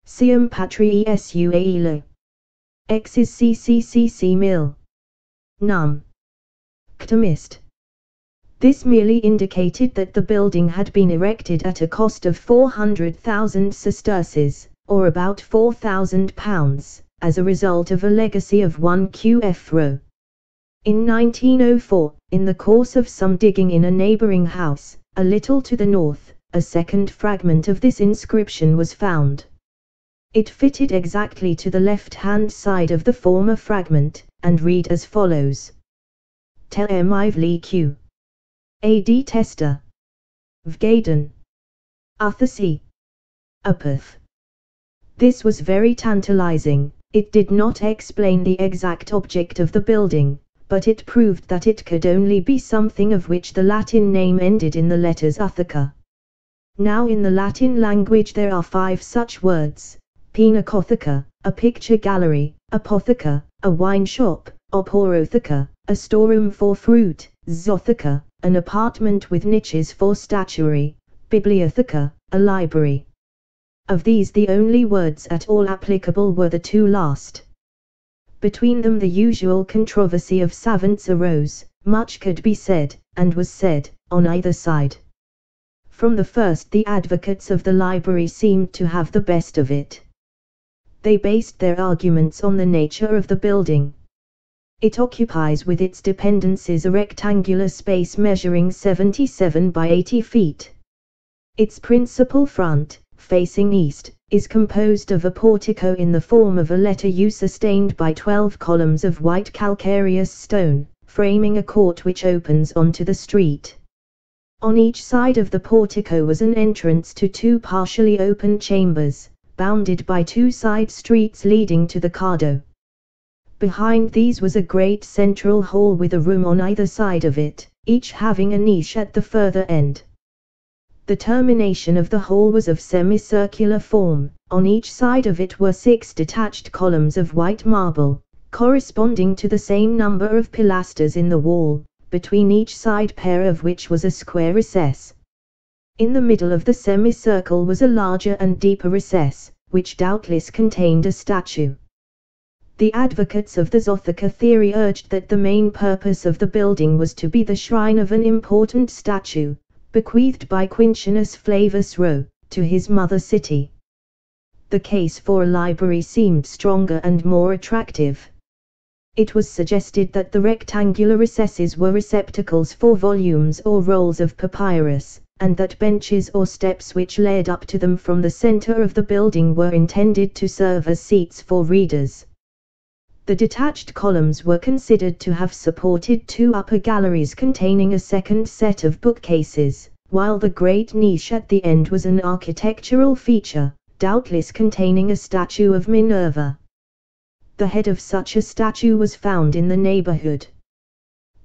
Sium Patrii sua ilo. Exis CCCC mil. Num. Ctomist. This merely indicated that the building had been erected at a cost of 400,000 sesterces, or about £4,000, as a result of a legacy of 1 qfro. In 1904, in the course of some digging in a neighboring house, a little to the north, a second fragment of this inscription was found. It fitted exactly to the left-hand side of the former fragment, and read as follows: Tel Q. Ad Testa. Vgaden. Uthasi. Upeth. This was very tantalizing. It did not explain the exact object of the building, but it proved that it could only be something of which the Latin name ended in the letters Uthica. Now in the Latin language there are 5 such words: Pinacotheca, a picture gallery; apotheca, a wine shop; oporotheca, a storeroom for fruit; zotheca, an apartment with niches for statuary; bibliotheca, a library. Of these the only words at all applicable were the 2 last. Between them the usual controversy of savants arose. Much could be said, and was said, on either side. From the first the advocates of the library seemed to have the best of it. They based their arguments on the nature of the building. It occupies with its dependencies a rectangular space measuring 77 by 80 feet. Its principal front, facing east, is composed of a portico in the form of a letter U sustained by 12 columns of white calcareous stone, framing a court which opens onto the street. On each side of the portico was an entrance to 2 partially open chambers, bounded by 2 side streets leading to the Cardo. Behind these was a great central hall with a room on either side of it, each having a niche at the further end. The termination of the hall was of semicircular form. On each side of it were 6 detached columns of white marble, corresponding to the same number of pilasters in the wall, between each side pair of which was a square recess. In the middle of the semicircle was a larger and deeper recess, which doubtless contained a statue. The advocates of the Zothica theory urged that the main purpose of the building was to be the shrine of an important statue, bequeathed by Quintianus Flavius Rho, to his mother city. The case for a library seemed stronger and more attractive. It was suggested that the rectangular recesses were receptacles for volumes or rolls of papyrus, and that benches or steps which led up to them from the center of the building were intended to serve as seats for readers. The detached columns were considered to have supported 2 upper galleries containing a second set of bookcases, while the great niche at the end was an architectural feature, doubtless containing a statue of Minerva. The head of such a statue was found in the neighborhood.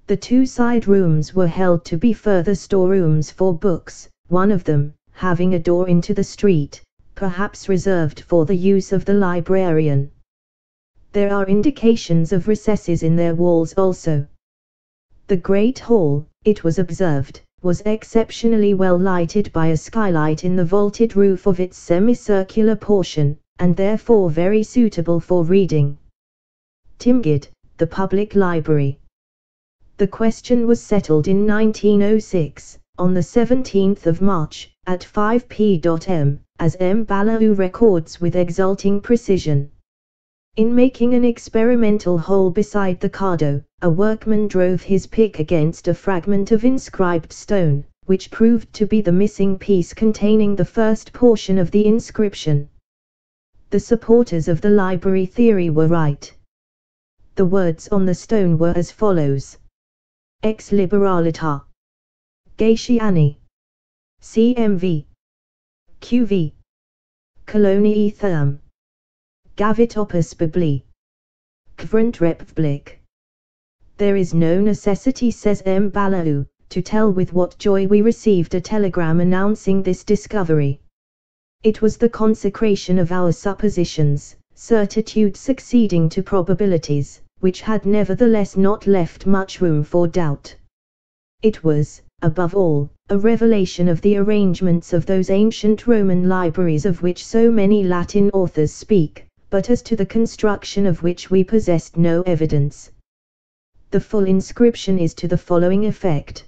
The 2 side rooms were held to be further storerooms for books, one of them, having a door into the street, perhaps reserved for the use of the librarian. There are indications of recesses in their walls also. The Great Hall, it was observed, was exceptionally well lighted by a skylight in the vaulted roof of its semicircular portion, and therefore very suitable for reading. Timgad, the public library. The question was settled in 1906, on the 17th of March, at 5 p.m., as M. Balaou records with exulting precision. In making an experimental hole beside the cardo, a workman drove his pick against a fragment of inscribed stone, which proved to be the missing piece containing the first portion of the inscription. The supporters of the library theory were right. The words on the stone were as follows: Ex liberalita Gaetiani CMV QV Colonii Therm Gavit opus bibli Kvrant Republic. There is no necessity, says M. Balaou, to tell with what joy we received a telegram announcing this discovery. It was the consecration of our suppositions, certitude succeeding to probabilities, which had nevertheless not left much room for doubt. It was, above all, a revelation of the arrangements of those ancient Roman libraries of which so many Latin authors speak, but as to the construction of which we possessed no evidence. The full inscription is to the following effect: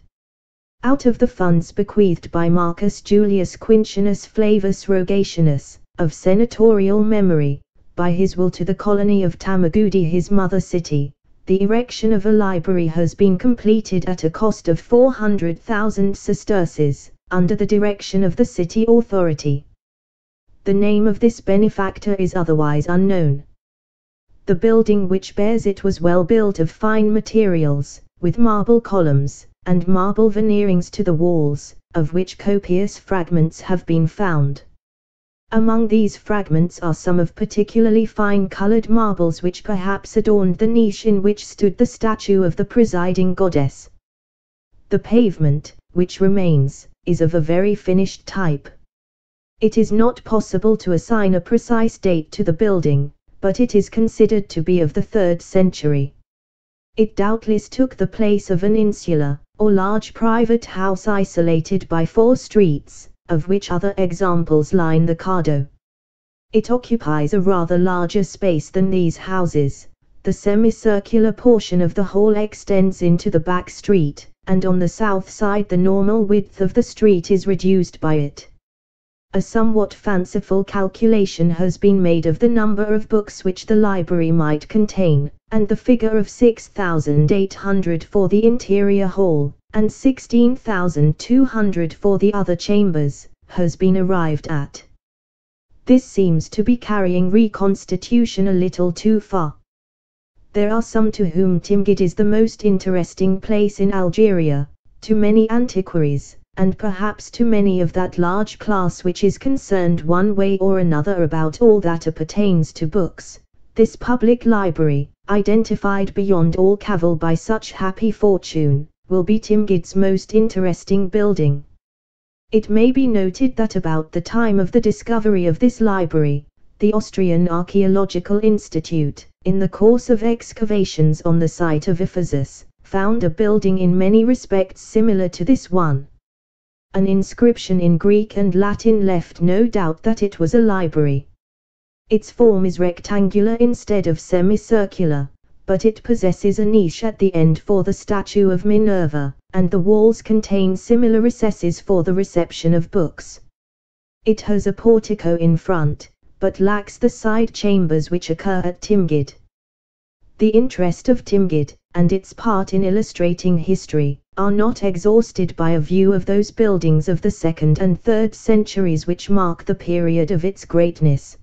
Out of the funds bequeathed by Marcus Julius Quintianus Flavius Rogatianus, of senatorial memory, by his will to the colony of Tamagudi, his mother city, the erection of a library has been completed at a cost of 400,000 sesterces, under the direction of the city authority. The name of this benefactor is otherwise unknown. The building which bears it was well built of fine materials, with marble columns, and marble veneerings to the walls, of which copious fragments have been found. Among these fragments are some of particularly fine-colored marbles which perhaps adorned the niche in which stood the statue of the presiding goddess. The pavement, which remains, is of a very finished type. It is not possible to assign a precise date to the building, but it is considered to be of the 3rd century. It doubtless took the place of an insula, or large private house isolated by 4 streets, of which other examples line the cardo. It occupies a rather larger space than these houses. The semicircular portion of the hall extends into the back street, and on the south side the normal width of the street is reduced by it. A somewhat fanciful calculation has been made of the number of books which the library might contain, and the figure of 6,800 for the interior hall, and 16,200 for the other chambers, has been arrived at. This seems to be carrying reconstitution a little too far. There are some to whom Timgad is the most interesting place in Algeria, to many antiquaries, and perhaps to many of that large class which is concerned one way or another about all that appertains to books. This public library, identified beyond all cavil by such happy fortune, will be Timgad's most interesting building. It may be noted that about the time of the discovery of this library, the Austrian Archaeological Institute, in the course of excavations on the site of Ephesus, found a building in many respects similar to this one. An inscription in Greek and Latin left no doubt that it was a library. Its form is rectangular instead of semicircular, but it possesses a niche at the end for the statue of Minerva, and the walls contain similar recesses for the reception of books. It has a portico in front, but lacks the side chambers which occur at Timgad. The interest of Timgad, and its part in illustrating history, are not exhausted by a view of those buildings of the 2nd and 3rd centuries which mark the period of its greatness.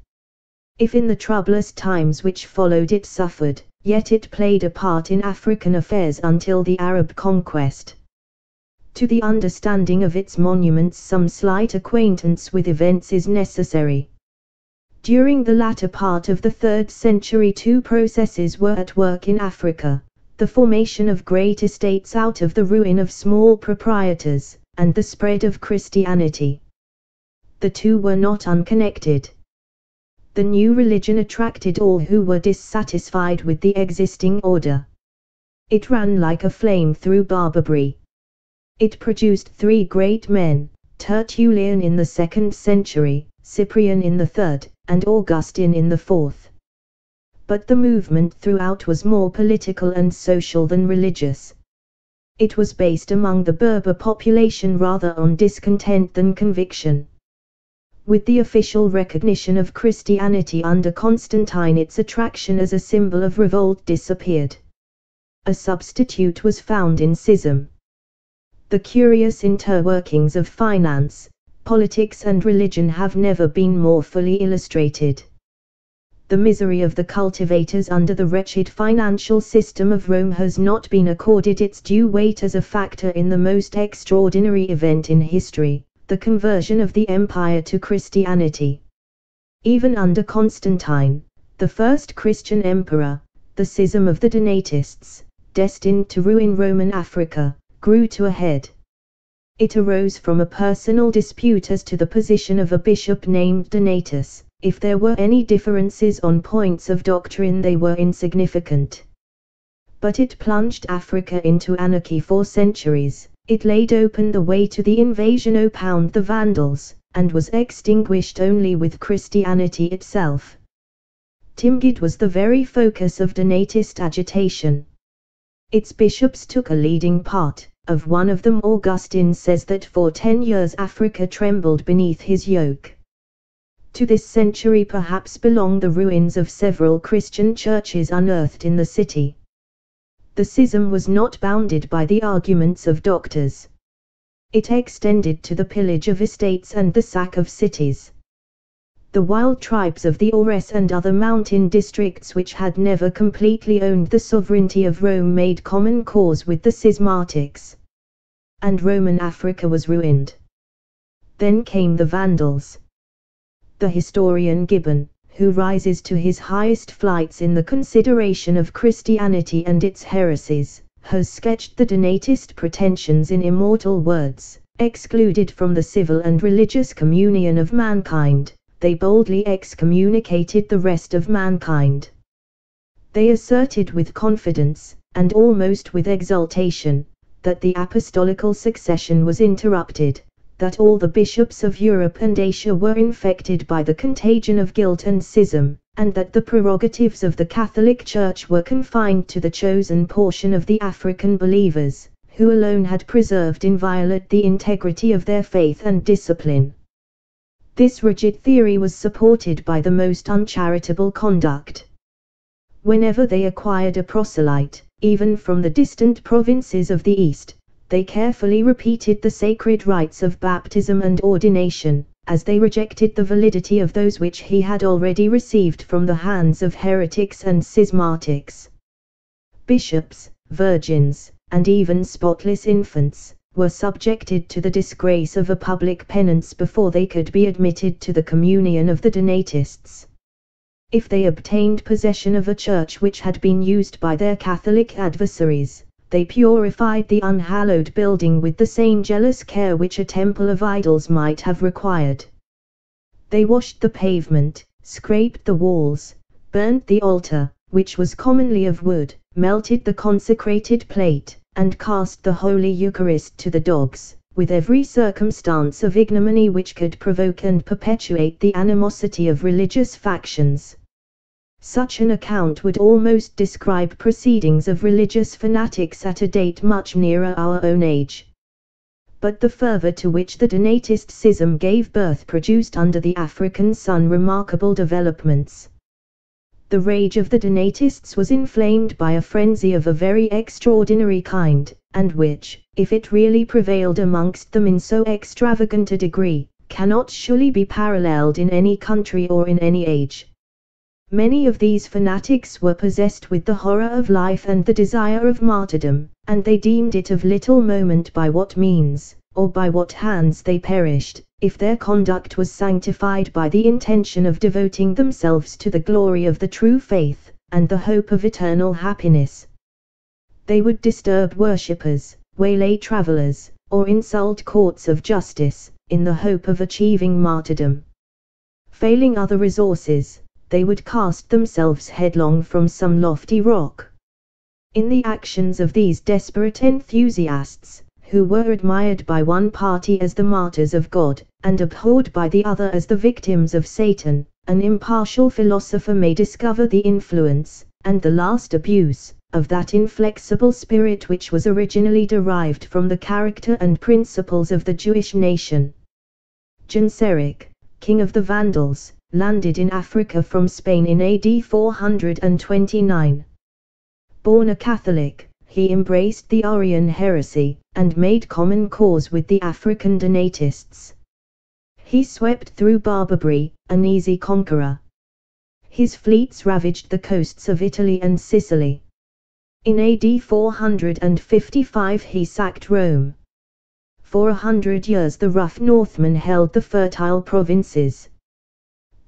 If in the troublous times which followed it suffered, yet it played a part in African affairs until the Arab conquest. To the understanding of its monuments some slight acquaintance with events is necessary. During the latter part of the 3rd century 2 processes were at work in Africa: the formation of great estates out of the ruin of small proprietors, and the spread of Christianity. The 2 were not unconnected. The new religion attracted all who were dissatisfied with the existing order. It ran like a flame through Barbary. It produced 3 great men, Tertullian in the 2nd century, Cyprian in the 3rd, and Augustine in the 4th. But the movement throughout was more political and social than religious. It was based among the Berber population rather on discontent than conviction. With the official recognition of Christianity under Constantine, its attraction as a symbol of revolt disappeared. A substitute was found in schism. The curious interworkings of finance, politics and religion have never been more fully illustrated. The misery of the cultivators under the wretched financial system of Rome has not been accorded its due weight as a factor in the most extraordinary event in history, the conversion of the empire to Christianity. Even under Constantine, the first Christian emperor, the schism of the Donatists, destined to ruin Roman Africa, grew to a head. It arose from a personal dispute as to the position of a bishop named Donatus. If there were any differences on points of doctrine, they were insignificant. But it plunged Africa into anarchy for centuries. It laid open the way to the invasion of the Vandals, and was extinguished only with Christianity itself. Timgad was the very focus of Donatist agitation. Its bishops took a leading part. Of one of them, Augustine says that for 10 years Africa trembled beneath his yoke. To this century perhaps belong the ruins of several Christian churches unearthed in the city. The schism was not bounded by the arguments of doctors. It extended to the pillage of estates and the sack of cities. The wild tribes of the Aures and other mountain districts which had never completely owned the sovereignty of Rome made common cause with the schismatics. And Roman Africa was ruined. Then came the Vandals. The historian Gibbon, who rises to his highest flights in the consideration of Christianity and its heresies, has sketched the Donatist pretensions in immortal words: excluded from the civil and religious communion of mankind, they boldly excommunicated the rest of mankind. They asserted with confidence, and almost with exultation, that the apostolical succession was interrupted, that all the bishops of Europe and Asia were infected by the contagion of guilt and schism, and that the prerogatives of the Catholic Church were confined to the chosen portion of the African believers, who alone had preserved inviolate the integrity of their faith and discipline. This rigid theory was supported by the most uncharitable conduct. Whenever they acquired a proselyte, even from the distant provinces of the East, they carefully repeated the sacred rites of baptism and ordination, as they rejected the validity of those which he had already received from the hands of heretics and schismatics. Bishops, virgins, and even spotless infants, were subjected to the disgrace of a public penance before they could be admitted to the communion of the Donatists. If they obtained possession of a church which had been used by their Catholic adversaries, they purified the unhallowed building with the same jealous care which a temple of idols might have required. They washed the pavement, scraped the walls, burnt the altar, which was commonly of wood, melted the consecrated plate, and cast the Holy Eucharist to the dogs, with every circumstance of ignominy which could provoke and perpetuate the animosity of religious factions. Such an account would almost describe proceedings of religious fanatics at a date much nearer our own age. But the fervor to which the Donatist schism gave birth produced under the African sun remarkable developments. The rage of the Donatists was inflamed by a frenzy of a very extraordinary kind, and which, if it really prevailed amongst them in so extravagant a degree, cannot surely be paralleled in any country or in any age. Many of these fanatics were possessed with the horror of life and the desire of martyrdom, and they deemed it of little moment by what means, or by what hands they perished, if their conduct was sanctified by the intention of devoting themselves to the glory of the true faith, and the hope of eternal happiness. They would disturb worshippers, waylay travelers, or insult courts of justice, in the hope of achieving martyrdom. Failing other resources, they would cast themselves headlong from some lofty rock. In the actions of these desperate enthusiasts, who were admired by one party as the martyrs of God, and abhorred by the other as the victims of Satan, an impartial philosopher may discover the influence, and the last abuse, of that inflexible spirit which was originally derived from the character and principles of the Jewish nation. Genseric, king of the Vandals, landed in Africa from Spain in AD 429. Born a Catholic, he embraced the Arian heresy, and made common cause with the African Donatists. He swept through Barbary, an easy conqueror. His fleets ravaged the coasts of Italy and Sicily. In AD 455 he sacked Rome. For 100 years the rough Northmen held the fertile provinces.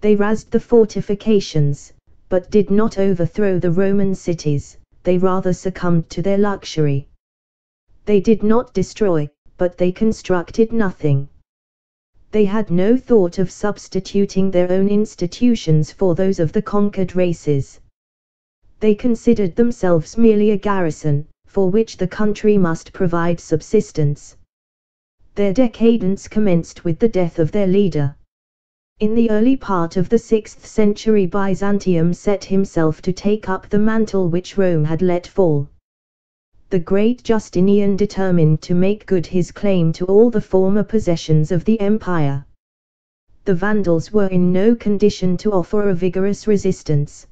They razed the fortifications, but did not overthrow the Roman cities, they rather succumbed to their luxury. They did not destroy, but they constructed nothing. They had no thought of substituting their own institutions for those of the conquered races. They considered themselves merely a garrison, for which the country must provide subsistence. Their decadence commenced with the death of their leader. In the early part of the 6th century Byzantium set himself to take up the mantle which Rome had let fall. The great Justinian determined to make good his claim to all the former possessions of the empire. The Vandals were in no condition to offer a vigorous resistance.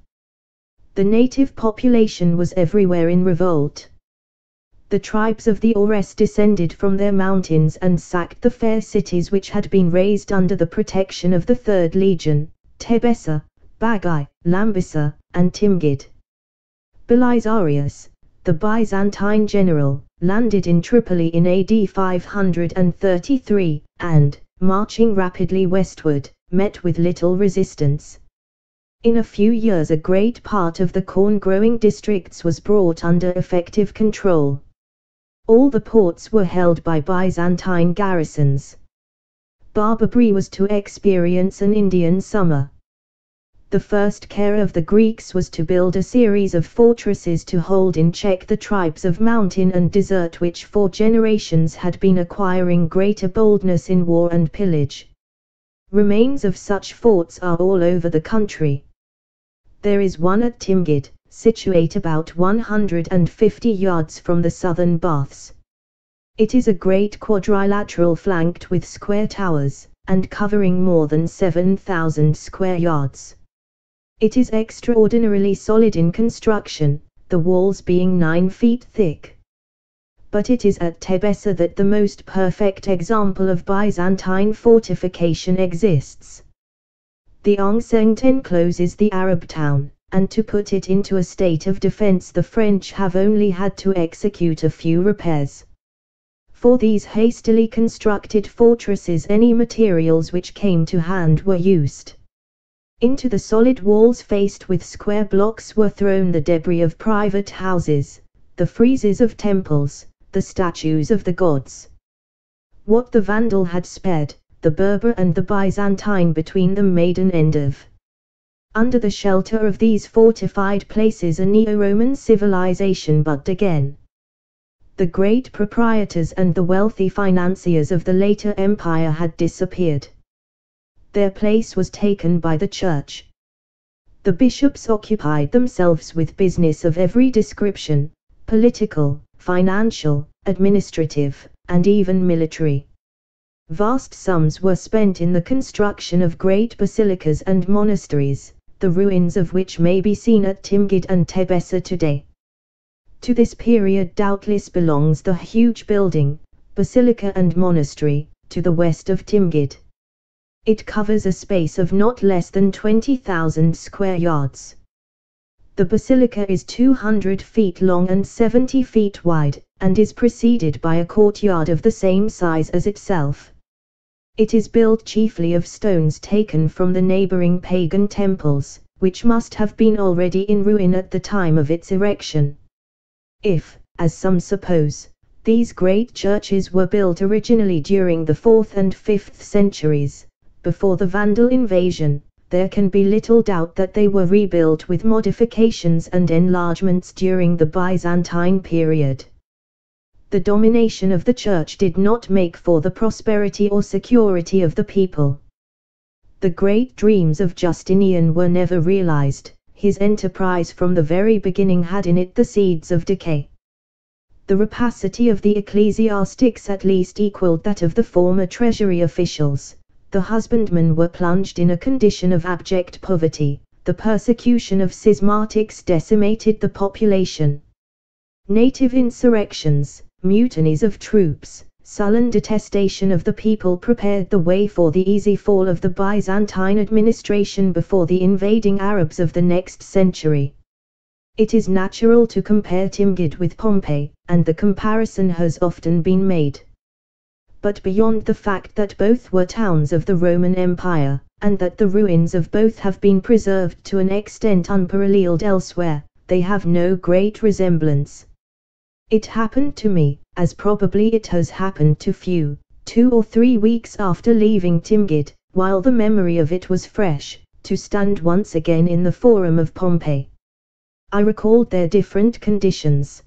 The native population was everywhere in revolt. The tribes of the Aures descended from their mountains and sacked the fair cities which had been raised under the protection of the 3rd Legion, Tebessa, Bagai, Lambisa, and Timgid. Belisarius, the Byzantine general, landed in Tripoli in AD 533, and, marching rapidly westward, met with little resistance. In a few years a great part of the corn-growing districts was brought under effective control. All the ports were held by Byzantine garrisons. Barbary was to experience an Indian summer. The first care of the Greeks was to build a series of fortresses to hold in check the tribes of mountain and desert which for generations had been acquiring greater boldness in war and pillage. Remains of such forts are all over the country. There is one at Timgid, situate about 150 yards from the southern baths. It is a great quadrilateral flanked with square towers, and covering more than 7,000 square yards. It is extraordinarily solid in construction, the walls being 9 feet thick. But it is at Tebessa that the most perfect example of Byzantine fortification exists. The enceinte encloses the Arab town, and to put it into a state of defense the French have only had to execute a few repairs. For these hastily constructed fortresses any materials which came to hand were used. Into the solid walls faced with square blocks were thrown the debris of private houses, the friezes of temples, the statues of the gods. What the Vandal had spared, the Berber and the Byzantine between them made an end of. Under the shelter of these fortified places a neo-Roman civilization budded again. The great proprietors and the wealthy financiers of the later empire had disappeared. Their place was taken by the church. The bishops occupied themselves with business of every description, political, financial, administrative, and even military. Vast sums were spent in the construction of great basilicas and monasteries, the ruins of which may be seen at Timgad and Tebessa today. To this period doubtless belongs the huge building, basilica and monastery, to the west of Timgad. It covers a space of not less than 20,000 square yards. The basilica is 200 feet long and 70 feet wide, and is preceded by a courtyard of the same size as itself. It is built chiefly of stones taken from the neighboring pagan temples, which must have been already in ruin at the time of its erection. If, as some suppose, these great churches were built originally during the 4th and 5th centuries, before the Vandal invasion, there can be little doubt that they were rebuilt with modifications and enlargements during the Byzantine period. The domination of the church did not make for the prosperity or security of the people. The great dreams of Justinian were never realized. His enterprise from the very beginning had in it the seeds of decay. The rapacity of the ecclesiastics at least equaled that of the former treasury officials. The husbandmen were plunged in a condition of abject poverty, the persecution of schismatics decimated the population. Native insurrections, mutinies of troops, sullen detestation of the people prepared the way for the easy fall of the Byzantine administration before the invading Arabs of the next century. It is natural to compare Timgad with Pompeii, and the comparison has often been made. But beyond the fact that both were towns of the Roman Empire, and that the ruins of both have been preserved to an extent unparalleled elsewhere, they have no great resemblance. It happened to me, as probably it has happened to few, 2 or 3 weeks after leaving Timgad, while the memory of it was fresh, to stand once again in the Forum of Pompeii. I recalled their different conditions.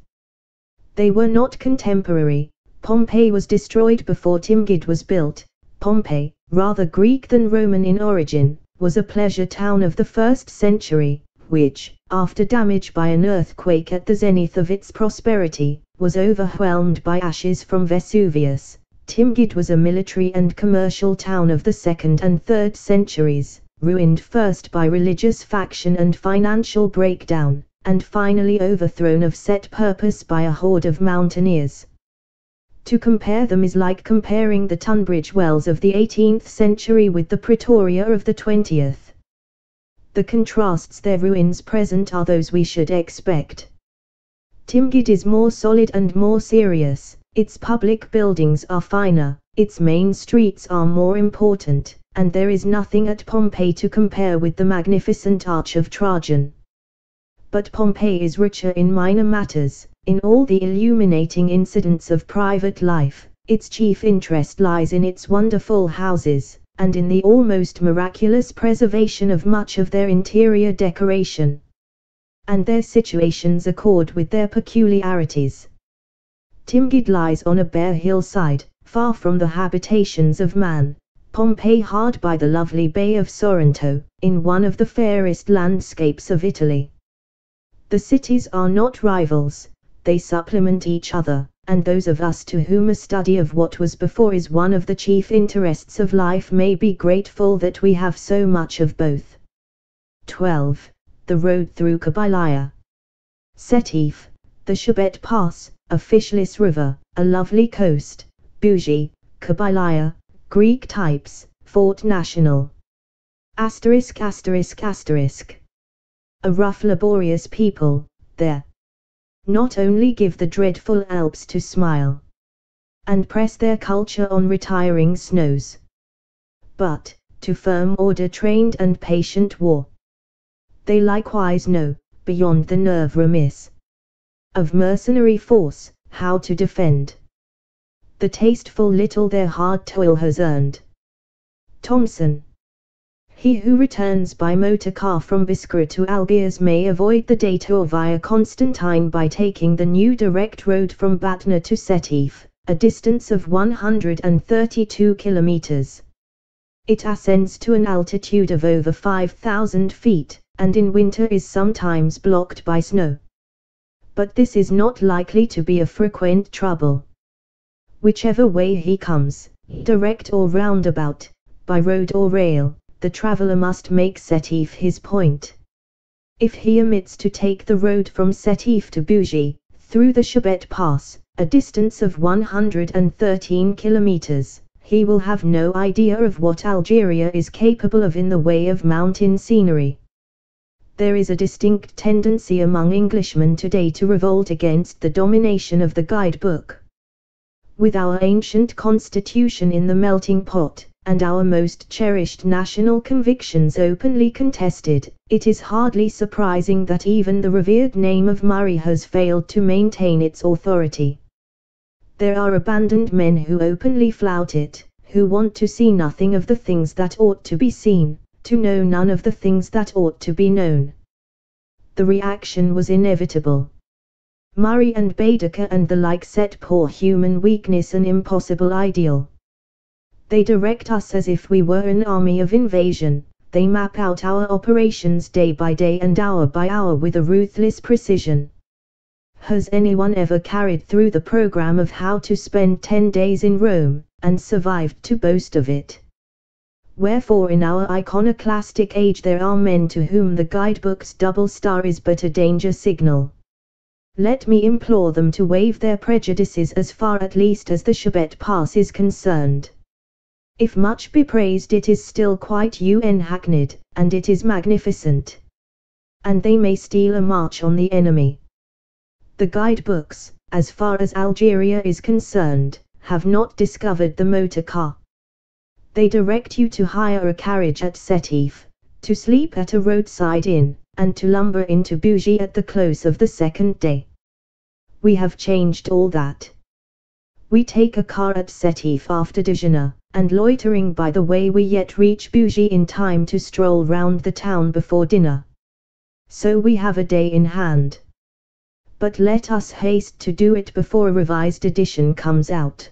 They were not contemporary. Pompeii was destroyed before Timgad was built. Pompeii, rather Greek than Roman in origin, was a pleasure town of the 1st century, which, after damage by an earthquake at the zenith of its prosperity, was overwhelmed by ashes from Vesuvius. Timgad was a military and commercial town of the 2nd and 3rd centuries, ruined first by religious faction and financial breakdown, and finally overthrown of set purpose by a horde of mountaineers. To compare them is like comparing the Tunbridge Wells of the 18th century with the Pretoria of the 20th. The contrasts their ruins present are those we should expect. Timgad is more solid and more serious, its public buildings are finer, its main streets are more important, and there is nothing at Pompeii to compare with the magnificent Arch of Trajan. But Pompeii is richer in minor matters. In all the illuminating incidents of private life, its chief interest lies in its wonderful houses, and in the almost miraculous preservation of much of their interior decoration. And their situations accord with their peculiarities. Timgad lies on a bare hillside, far from the habitations of man, Pompeii hard by the lovely Bay of Sorrento, in one of the fairest landscapes of Italy. The cities are not rivals. They supplement each other, and those of us to whom a study of what was before is one of the chief interests of life may be grateful that we have so much of both. 12. The road through Kabylia. Sétif, the Chebet Pass, a fishless river, a lovely coast, Bougie, Kabylia, Greek types, Fort National. ******. A rough laborious people, there. Not only give the dreadful Alps to smile, and press their culture on retiring snows, but, to firm order trained and patient war, they likewise know, beyond the nerve remiss, of mercenary force, how to defend the tasteful little their hard toil has earned. Thomson. He who returns by motor car from Biskra to Algiers may avoid the detour via Constantine by taking the new direct road from Batna to Sétif, a distance of 132 kilometers. It ascends to an altitude of over 5,000 feet, and in winter is sometimes blocked by snow. But this is not likely to be a frequent trouble. Whichever way he comes, direct or roundabout, by road or rail, the traveler must make Sétif his point. If he omits to take the road from Sétif to Bougie, through the Chebet Pass, a distance of 113 kilometers, he will have no idea of what Algeria is capable of in the way of mountain scenery. There is a distinct tendency among Englishmen today to revolt against the domination of the guidebook. With our ancient constitution in the melting pot, and our most cherished national convictions openly contested, it is hardly surprising that even the revered name of Murray has failed to maintain its authority. There are abandoned men who openly flout it, who want to see nothing of the things that ought to be seen, to know none of the things that ought to be known. The reaction was inevitable. Murray and Baedeker and the like set poor human weakness an impossible ideal. They direct us as if we were an army of invasion, they map out our operations day by day and hour by hour with a ruthless precision. Has anyone ever carried through the program of how to spend 10 days in Rome, and survived to boast of it? Wherefore in our iconoclastic age there are men to whom the guidebook's double star is but a danger signal. Let me implore them to waive their prejudices as far at least as the Chebet Pass is concerned. If much be praised, it is still quite hackneyed, and it is magnificent. And they may steal a march on the enemy. The guidebooks, as far as Algeria is concerned, have not discovered the motor car. They direct you to hire a carriage at Sétif, to sleep at a roadside inn, and to lumber into Bougie at the close of the second day. We have changed all that. We take a car at Sétif after déjeuner, and loitering by the way we yet reach Bougie in time to stroll round the town before dinner. So we have a day in hand. But let us haste to do it before a revised edition comes out.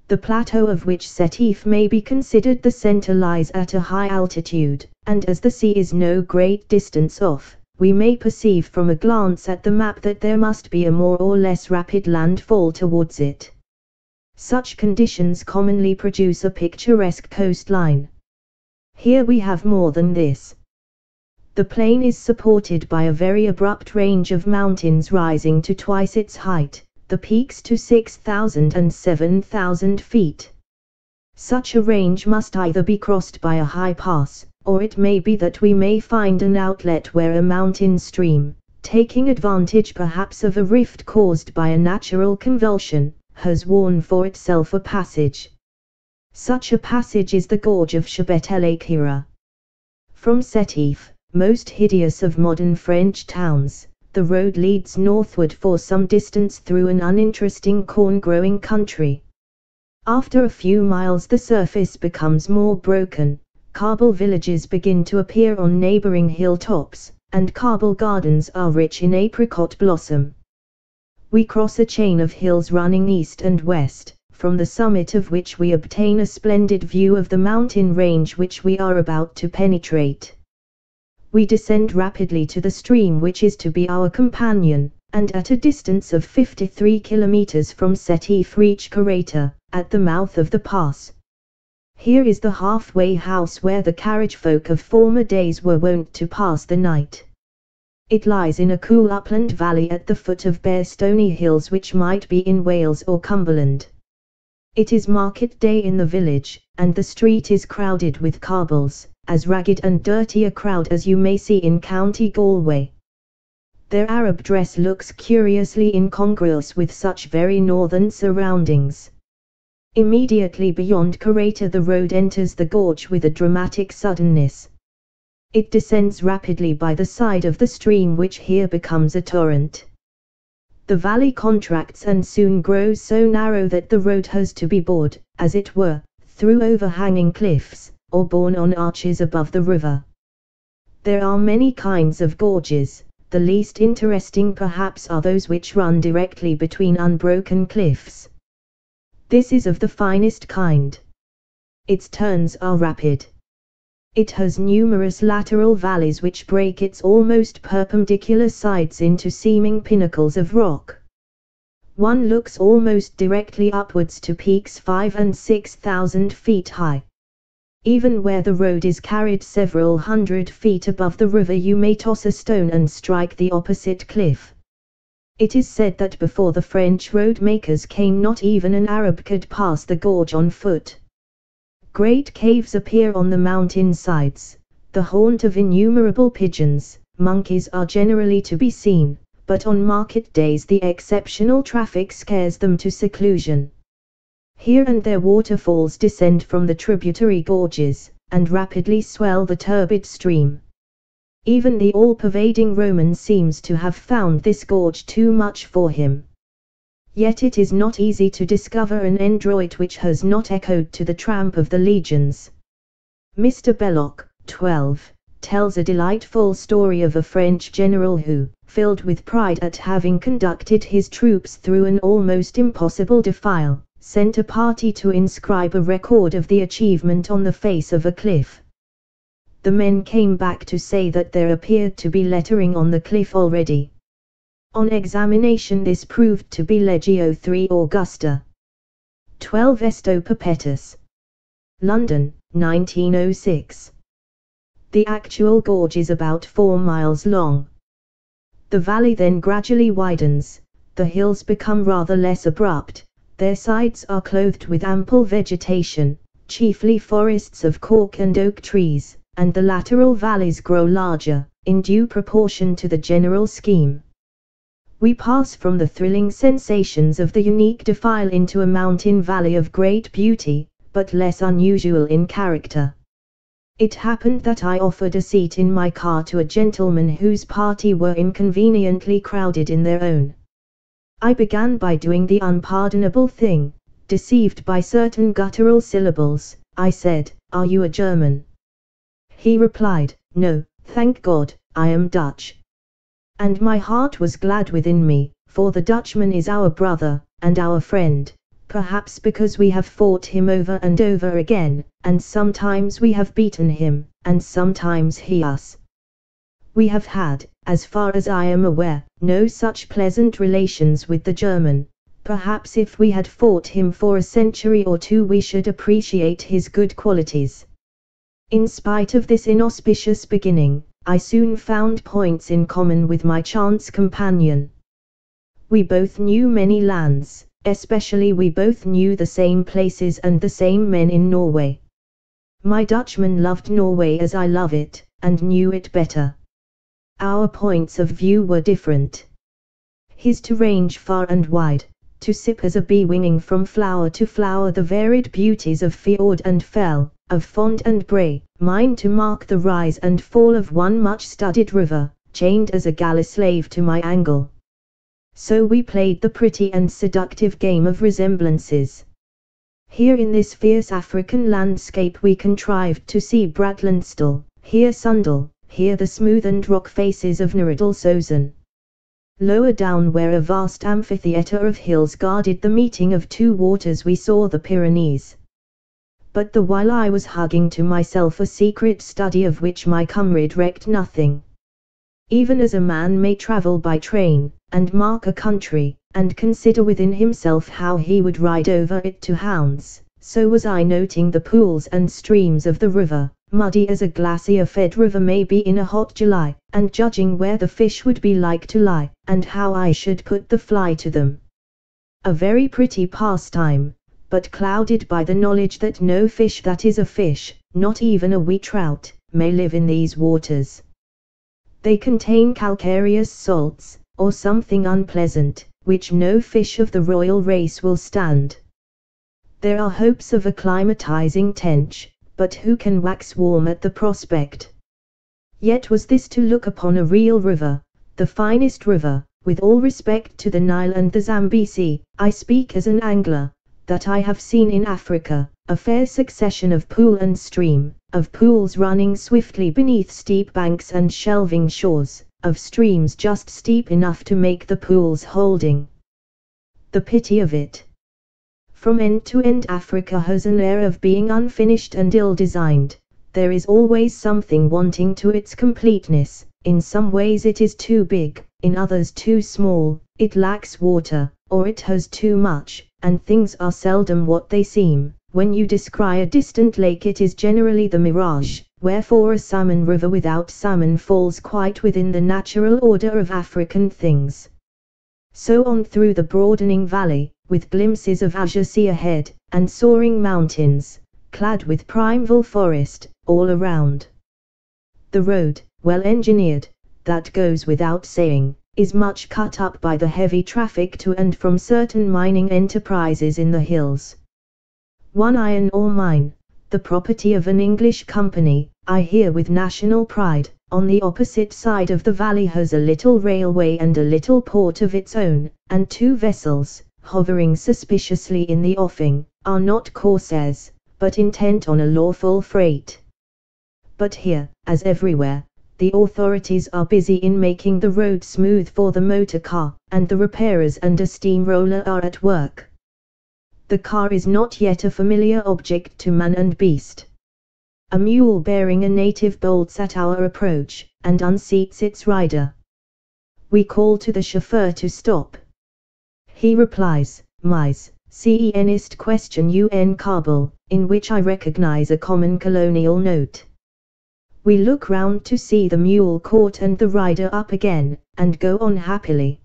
The plateau of which Sétif may be considered the centre lies at a high altitude, and as the sea is no great distance off, we may perceive from a glance at the map that there must be a more or less rapid landfall towards it. Such conditions commonly produce a picturesque coastline. Here we have more than this. The plain is supported by a very abrupt range of mountains rising to twice its height, the peaks to 6,000 and 7,000 feet. Such a range must either be crossed by a high pass, or it may be that we may find an outlet where a mountain stream, taking advantage perhaps of a rift caused by a natural convulsion, has worn for itself a passage. Such a passage is the gorge of Chebet el Akhira. From Sétif, most hideous of modern French towns, the road leads northward for some distance through an uninteresting corn-growing country. After a few miles the surface becomes more broken, Kabul villages begin to appear on neighboring hilltops, and Kabul gardens are rich in apricot blossom. We cross a chain of hills running east and west, from the summit of which we obtain a splendid view of the mountain range which we are about to penetrate. We descend rapidly to the stream which is to be our companion, and at a distance of 53 kilometers from Sétif reach Karata, at the mouth of the pass. Here is the halfway house where the carriage folk of former days were wont to pass the night. It lies in a cool upland valley at the foot of bare stony hills which might be in Wales or Cumberland. It is market day in the village, and the street is crowded with Kabuls, as ragged and dirty a crowd as you may see in County Galway. Their Arab dress looks curiously incongruous with such very northern surroundings. Immediately beyond Karata the road enters the gorge with a dramatic suddenness. It descends rapidly by the side of the stream which here becomes a torrent. The valley contracts and soon grows so narrow that the road has to be bored, as it were, through overhanging cliffs, or borne on arches above the river. There are many kinds of gorges. The least interesting perhaps are those which run directly between unbroken cliffs. This is of the finest kind. Its turns are rapid. It has numerous lateral valleys which break its almost perpendicular sides into seeming pinnacles of rock. One looks almost directly upwards to peaks 5,000 and 6,000 feet high. Even where the road is carried several hundred feet above the river you may toss a stone and strike the opposite cliff. It is said that before the French road makers came not even an Arab could pass the gorge on foot. Great caves appear on the mountain sides, the haunt of innumerable pigeons. Monkeys are generally to be seen, but on market days the exceptional traffic scares them to seclusion. Here and there waterfalls descend from the tributary gorges, and rapidly swell the turbid stream. Even the all-pervading Roman seems to have found this gorge too much for him. Yet it is not easy to discover an endroit which has not echoed to the tramp of the legions. Mr. Belloc, 12, tells a delightful story of a French general who, filled with pride at having conducted his troops through an almost impossible defile, sent a party to inscribe a record of the achievement on the face of a cliff. The men came back to say that there appeared to be lettering on the cliff already. On examination this proved to be Legio 3 Augusta. 12 Esto Perpetus. London, 1906. The actual gorge is about 4 miles long. The valley then gradually widens, the hills become rather less abrupt. Their sides are clothed with ample vegetation, chiefly forests of cork and oak trees, and the lateral valleys grow larger, in due proportion to the general scheme. We pass from the thrilling sensations of the unique defile into a mountain valley of great beauty, but less unusual in character. It happened that I offered a seat in my car to a gentleman whose party were inconveniently crowded in their own. I began by doing the unpardonable thing. Deceived by certain guttural syllables, I said, "Are you a German?" He replied, "No, thank God, I am Dutch." And my heart was glad within me, for the Dutchman is our brother, and our friend, perhaps because we have fought him over and over again, and sometimes we have beaten him, and sometimes he us. We have had, as far as I am aware, no such pleasant relations with the German. Perhaps if we had fought him for a century or two we should appreciate his good qualities. In spite of this inauspicious beginning, I soon found points in common with my chance companion. We both knew many lands, especially we both knew the same places and the same men in Norway. My Dutchman loved Norway as I love it, and knew it better. Our points of view were different. His to range far and wide, to sip as a bee winging from flower to flower the varied beauties of fjord and fell, of fond and brae, mine to mark the rise and fall of one much-studied river, chained as a galley slave to my angle. So we played the pretty and seductive game of resemblances. Here in this fierce African landscape we contrived to see Bratlandstall, here Sundal, here the smoothened rock faces of Noordalsozen. Lower down where a vast amphitheatre of hills guarded the meeting of two waters we saw the Pyrenees. But the while I was hugging to myself a secret study of which my comrade recked nothing. Even as a man may travel by train, and mark a country, and consider within himself how he would ride over it to hounds, so was I noting the pools and streams of the river, muddy as a glacier-fed river may be in a hot July, and judging where the fish would be like to lie, and how I should put the fly to them. A very pretty pastime, but clouded by the knowledge that no fish that is a fish, not even a wee trout, may live in these waters. They contain calcareous salts, or something unpleasant, which no fish of the royal race will stand. There are hopes of acclimatizing Tench, but who can wax warm at the prospect? Yet was this to look upon a real river, the finest river, with all respect to the Nile and the Zambesi, I speak as an angler, that I have seen in Africa, a fair succession of pool and stream, of pools running swiftly beneath steep banks and shelving shores, of streams just steep enough to make the pools holding. The pity of it! From end to end Africa has an air of being unfinished and ill-designed. There is always something wanting to its completeness. In some ways it is too big, in others too small, it lacks water, or it has too much, and things are seldom what they seem. When you descry a distant lake it is generally the mirage, wherefore a salmon river without salmon falls quite within the natural order of African things. So on through the broadening valley, with glimpses of azure sea ahead, and soaring mountains, clad with primeval forest, all around. The road, well engineered, that goes without saying, is much cut up by the heavy traffic to and from certain mining enterprises in the hills. One iron ore mine, the property of an English company, I hear with national pride, on the opposite side of the valley has a little railway and a little port of its own, and two vessels, hovering suspiciously in the offing, are not corsairs, but intent on a lawful freight. But here, as everywhere, the authorities are busy in making the road smooth for the motor car, and the repairers and a steamroller are at work. The car is not yet a familiar object to man and beast. A mule bearing a native bolts at our approach, and unseats its rider. We call to the chauffeur to stop. He replies, "Mais, cenist question un Kabul," in which I recognize a common colonial note. We look round to see the mule caught and the rider up again, and go on happily.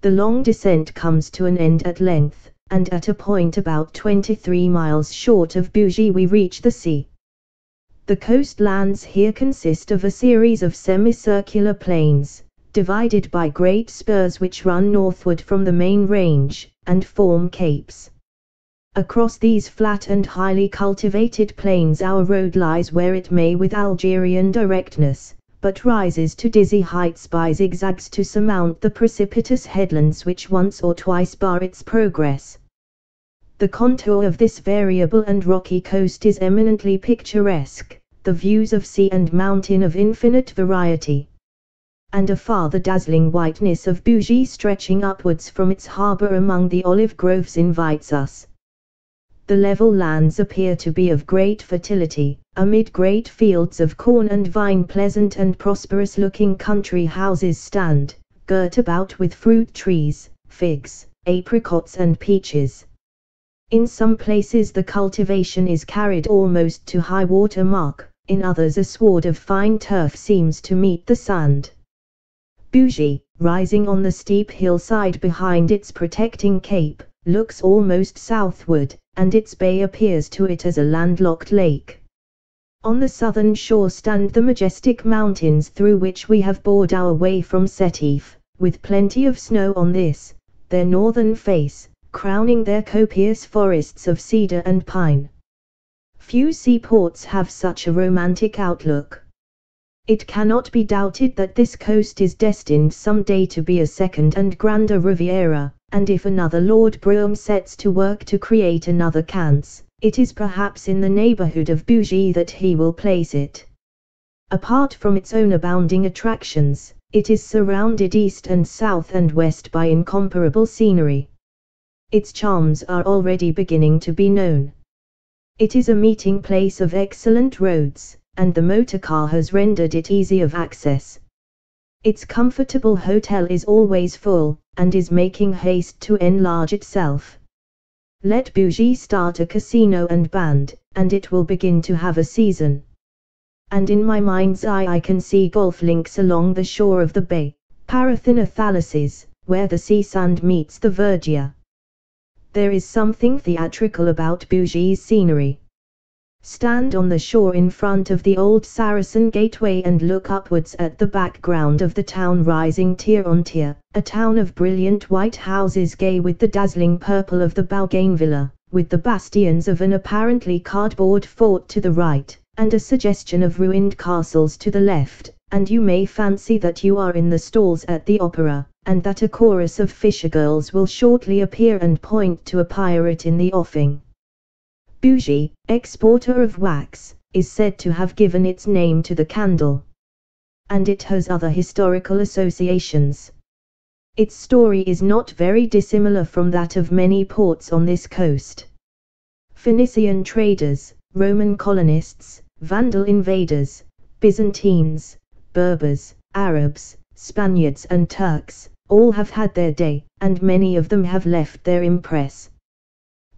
The long descent comes to an end at length, and at a point about 23 miles short of Bougie we reach the sea. The coastlands here consist of a series of semicircular plains, divided by great spurs which run northward from the main range, and form capes. Across these flat and highly cultivated plains our road lies where it may with Algerian directness, but rises to dizzy heights by zigzags to surmount the precipitous headlands which once or twice bar its progress. The contour of this variable and rocky coast is eminently picturesque, the views of sea and mountain of infinite variety. And afar the dazzling whiteness of Bougie stretching upwards from its harbour among the olive groves invites us. The level lands appear to be of great fertility, amid great fields of corn and vine pleasant and prosperous-looking country houses stand, girt about with fruit trees, figs, apricots and peaches. In some places the cultivation is carried almost to high water mark, in others a sward of fine turf seems to meet the sand. Bougie, rising on the steep hillside behind its protecting cape, looks almost southward, and its bay appears to it as a landlocked lake. On the southern shore stand the majestic mountains through which we have bored our way from Sétif, with plenty of snow on this, their northern face, crowning their copious forests of cedar and pine. Few seaports have such a romantic outlook. It cannot be doubted that this coast is destined some day to be a second and grander Riviera, and if another Lord Brougham sets to work to create another Cannes, it is perhaps in the neighborhood of Bougie that he will place it. Apart from its own abounding attractions, it is surrounded east and south and west by incomparable scenery. Its charms are already beginning to be known. It is a meeting place of excellent roads, and the motor car has rendered it easy of access. Its comfortable hotel is always full, and is making haste to enlarge itself. Let Bougie start a casino and band, and it will begin to have a season. And in my mind's eye I can see golf links along the shore of the bay, paraffin thalassies, where the sea sand meets the verdure. There is something theatrical about Bougie's scenery. Stand on the shore in front of the old Saracen gateway and look upwards at the background of the town rising tier on tier, a town of brilliant white houses gay with the dazzling purple of the Bougainvillea, with the bastions of an apparently cardboard fort to the right, and a suggestion of ruined castles to the left, and you may fancy that you are in the stalls at the opera, and that a chorus of fishergirls will shortly appear and point to a pirate in the offing. Bougie, exporter of wax, is said to have given its name to the candle. And it has other historical associations. Its story is not very dissimilar from that of many ports on this coast. Phoenician traders, Roman colonists, Vandal invaders, Byzantines, Berbers, Arabs, Spaniards and Turks, all have had their day, and many of them have left their impress.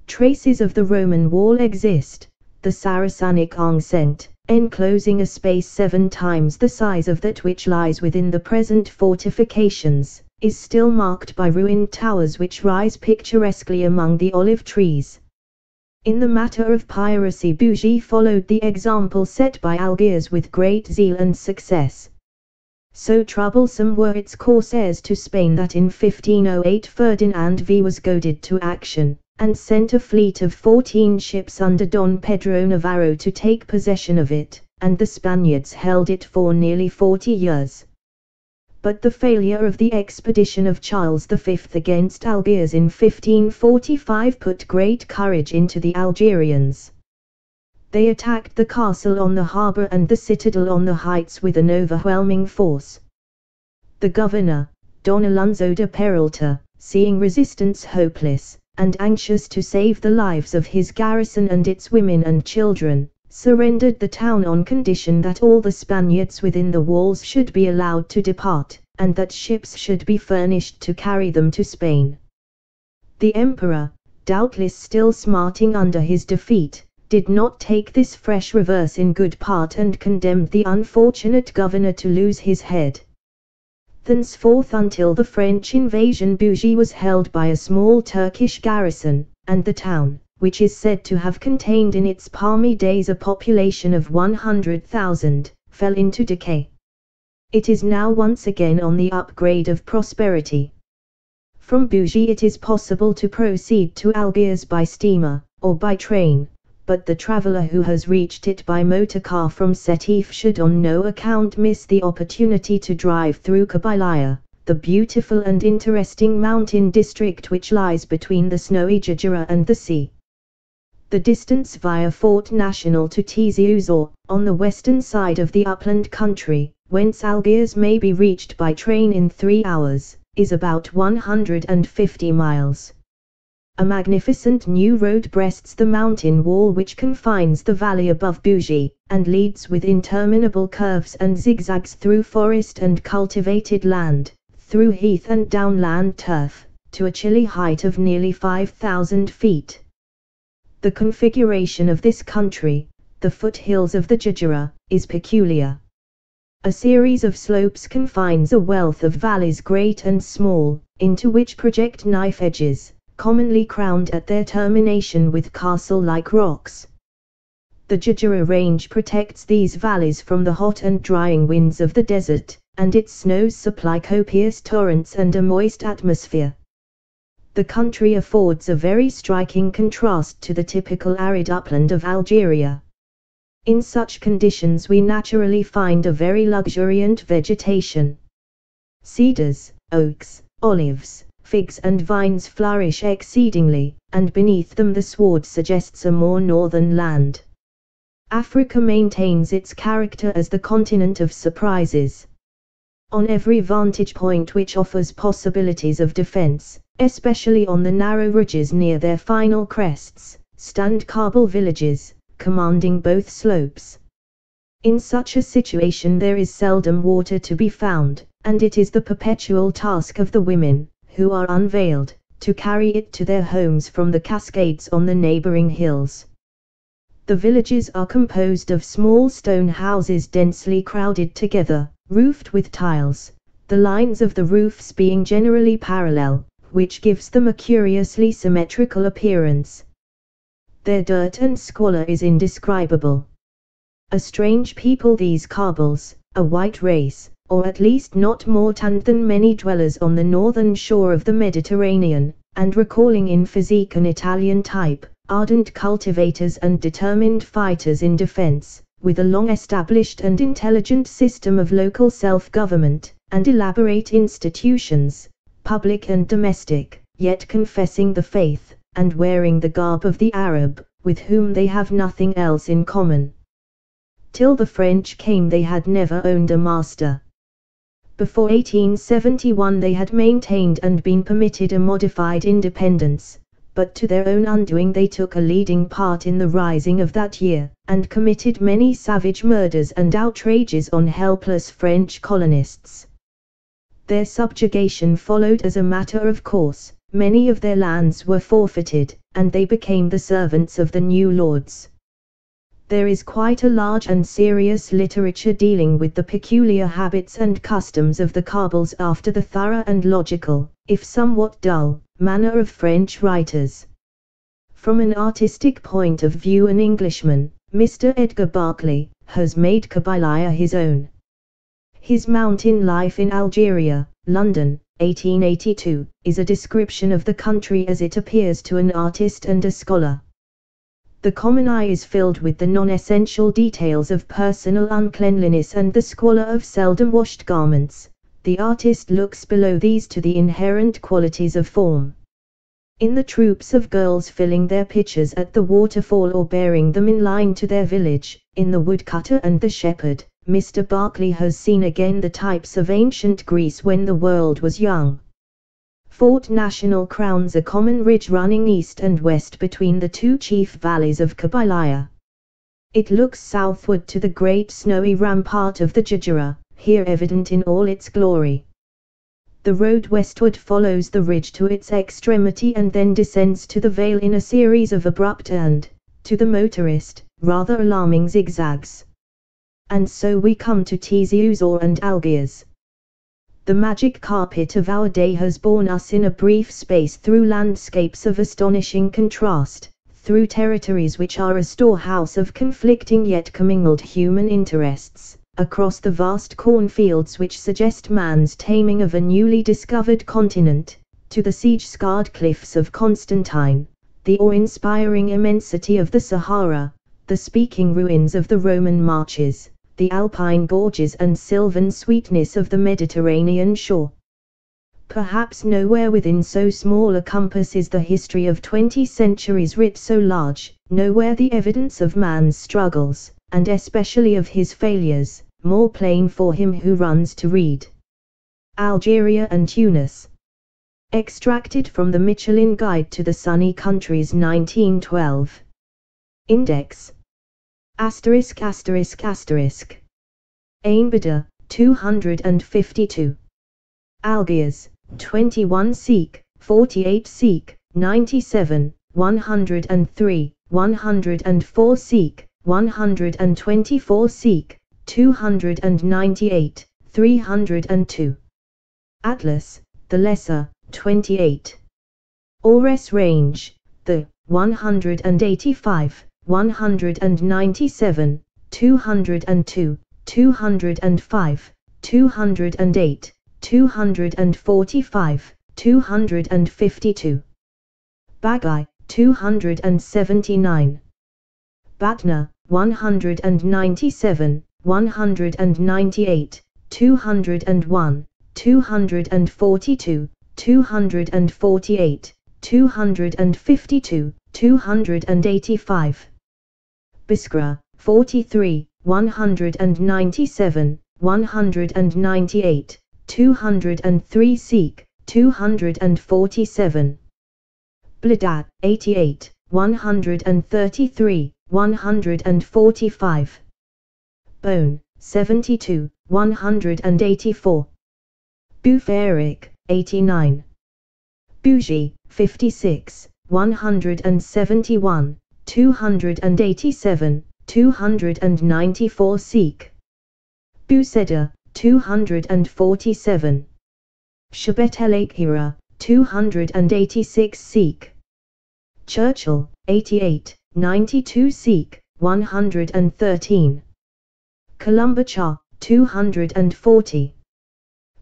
Traces of the Roman wall exist, the Saracenic enceinte, enclosing a space 7 times the size of that which lies within the present fortifications, is still marked by ruined towers which rise picturesquely among the olive trees. In the matter of piracy, Bougie followed the example set by Algiers with great zeal and success. So troublesome were its corsairs to Spain that in 1508 Ferdinand V was goaded to action, and sent a fleet of 14 ships under Don Pedro Navarro to take possession of it, and the Spaniards held it for nearly 40 years. But the failure of the expedition of Charles V against Algiers in 1545 put great courage into the Algerians. They attacked the castle on the harbour and the citadel on the heights with an overwhelming force. The governor, Don Alonso de Peralta, seeing resistance hopeless, and anxious to save the lives of his garrison and its women and children, surrendered the town on condition that all the Spaniards within the walls should be allowed to depart, and that ships should be furnished to carry them to Spain. The emperor, doubtless still smarting under his defeat, did not take this fresh reverse in good part and condemned the unfortunate governor to lose his head. Thenceforth until the French invasion, Bougie was held by a small Turkish garrison, and the town, which is said to have contained in its palmy days a population of 100,000, fell into decay. It is now once again on the upgrade of prosperity. From Bougie it is possible to proceed to Algiers by steamer, or by train, but the traveller who has reached it by motor car from Sétif should on no account miss the opportunity to drive through Kabylia, the beautiful and interesting mountain district which lies between the snowy Jejera and the sea. The distance via Fort National to Tizi Ouzou, on the western side of the upland country, whence Algiers may be reached by train in 3 hours, is about 150 miles. A magnificent new road breasts the mountain wall which confines the valley above Bougie, and leads with interminable curves and zigzags through forest and cultivated land, through heath and downland turf, to a chilly height of nearly 5,000 feet. The configuration of this country, the foothills of the Jejera, is peculiar. A series of slopes confines a wealth of valleys great and small, into which project knife edges, commonly crowned at their termination with castle-like rocks. The Jejera range protects these valleys from the hot and drying winds of the desert, and its snows supply copious torrents and a moist atmosphere. The country affords a very striking contrast to the typical arid upland of Algeria. In such conditions we naturally find a very luxuriant vegetation. Cedars, oaks, olives, figs and vines flourish exceedingly, and beneath them the sward suggests a more northern land. Africa maintains its character as the continent of surprises. On every vantage point which offers possibilities of defense, especially on the narrow ridges near their final crests, stand Kabul villages, commanding both slopes. In such a situation there is seldom water to be found, and it is the perpetual task of the women, who are unveiled, to carry it to their homes from the cascades on the neighboring hills. The villages are composed of small stone houses densely crowded together, roofed with tiles, the lines of the roofs being generally parallel, which gives them a curiously symmetrical appearance. Their dirt and squalor is indescribable. A strange people these Kabyls, a white race, or at least not more tanned than many dwellers on the northern shore of the Mediterranean, and recalling in physique an Italian type, ardent cultivators and determined fighters in defense, with a long-established and intelligent system of local self-government, and elaborate institutions, public and domestic, yet confessing the faith, and wearing the garb of the Arab, with whom they have nothing else in common. Till the French came they had never owned a master. Before 1871 they had maintained and been permitted a modified independence, but to their own undoing they took a leading part in the rising of that year, and committed many savage murders and outrages on helpless French colonists. Their subjugation followed as a matter of course, many of their lands were forfeited, and they became the servants of the new lords. There is quite a large and serious literature dealing with the peculiar habits and customs of the Kabils after the thorough and logical, if somewhat dull, manner of French writers. From an artistic point of view an Englishman, Mr. Edgar Barclay, has made Kabylia his own. His Mountain Life in Algeria, London, 1882, is a description of the country as it appears to an artist and a scholar. The common eye is filled with the non-essential details of personal uncleanliness and the squalor of seldom washed garments. The artist looks below these to the inherent qualities of form. In the troops of girls filling their pitchers at the waterfall or bearing them in line to their village, in the woodcutter and the shepherd, Mr. Barclay has seen again the types of ancient Greece when the world was young. Fort National crowns a common ridge running east and west between the two chief valleys of Kabylia. It looks southward to the great snowy rampart of the Jejera, here evident in all its glory. The road westward follows the ridge to its extremity and then descends to the vale in a series of abrupt and, to the motorist, rather alarming zigzags. And so we come to Tizi Ouzou and Algiers. The magic carpet of our day has borne us in a brief space through landscapes of astonishing contrast, through territories which are a storehouse of conflicting yet commingled human interests, across the vast cornfields which suggest man's taming of a newly discovered continent, to the siege-scarred cliffs of Constantine, the awe-inspiring immensity of the Sahara, the speaking ruins of the Roman marches, the alpine gorges and sylvan sweetness of the Mediterranean shore. Perhaps nowhere within so small a compass is the history of 20 centuries writ so large, nowhere the evidence of man's struggles, and especially of his failures, more plain for him who runs to read. Algeria and Tunis. Extracted from the Michelin Guide to the Sunny Countries 1912. Index. *******. Ainbada, 252. Algiers, 21 seq, 48 seq, 97, 103, 104 seq, 124 seq, 298, 302. Atlas, the Lesser, 28. Ores Range, the 185, 197, 202, 205, 208, 245, 252. Bagai, 279. Batna, 197, 198, 201, 242, 248, 252, 285. Biskra, 43, 197, 198, 203 seq, 247. Blidat, 88, 133, 145. Bone, 72, 184. Buferic, 89. Bougie, 56, 171, 287, 294 seq. Buseda, 247. Shabet El Akhira, 286 seq. Churchill, 88, 92 seq, 113. Columbacha, 240.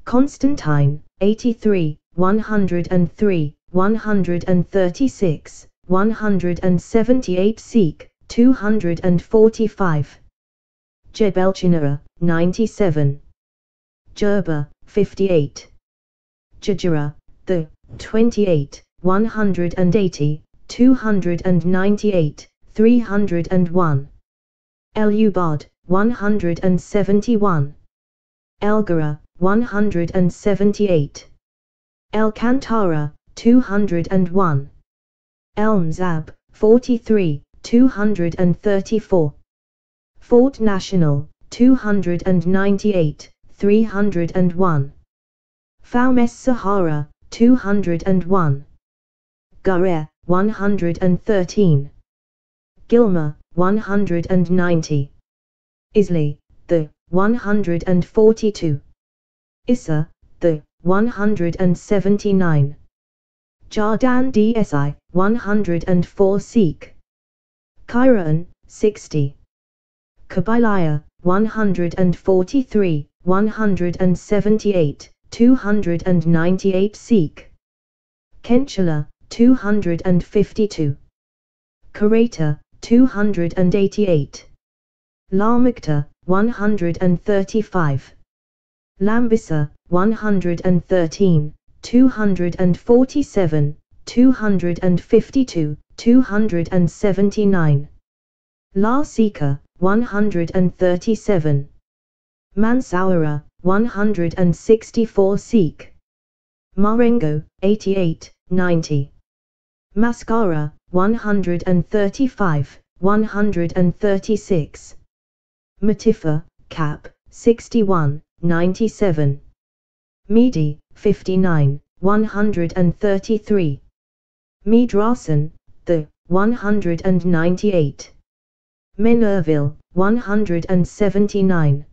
Constantine, 83, 103, 136, 178 seq, 245. Jebelchinara, 97. Jerba, 58. Jejera, the 28, 180, 298, 301. El-Ubad, 171. Elgara, 178. El-Kantara, 201. El-Mzab, 43, 234. Fort National, 298, 301. Faumes Sahara, 201. Gare, 113. Gilma, 190. Isli, the 142. Issa, the 179. Jardan Dsi, 104 Sikh. Kairan, 60. Kabylia, 143, 178, 298 Sikh. Kenchala, 252. Karata, 288. Larmukta, 135. Lambisa, 113, 247, 252, 279. La Sika, 137. Mansoura, 164 Sikh. Marengo, 88, 90. Mascara, 135, 136. Matifa, Cap, 61, 97. Medi, 59, 133. Midrasan, the 198. Menerville, 179.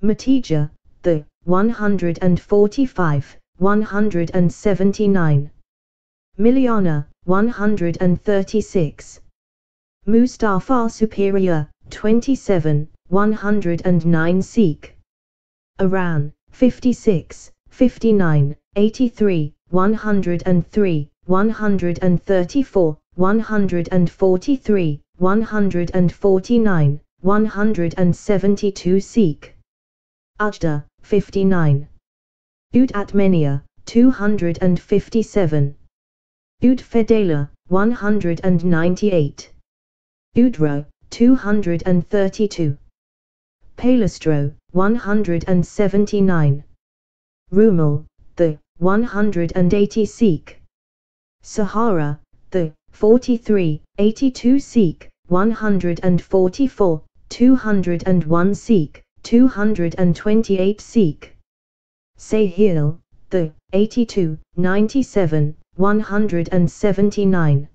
Matija, the 145, 179. Miliana, 136. Mustafa Superior, 27, 109 Sikh. Iran, 56, 59, 83, 103, 134, 143, 149, 172 Sikh. Ujda, 59. Ud Atmenia, 257. Ud Fedela, 198. Udro, 232. Palestro, 179. Rumal, the 180 Sikh. Sahara, the 43, 82 Sikh, 144, 201 Sikh, 228 Sikh. Sahil, the 82, 97, 179.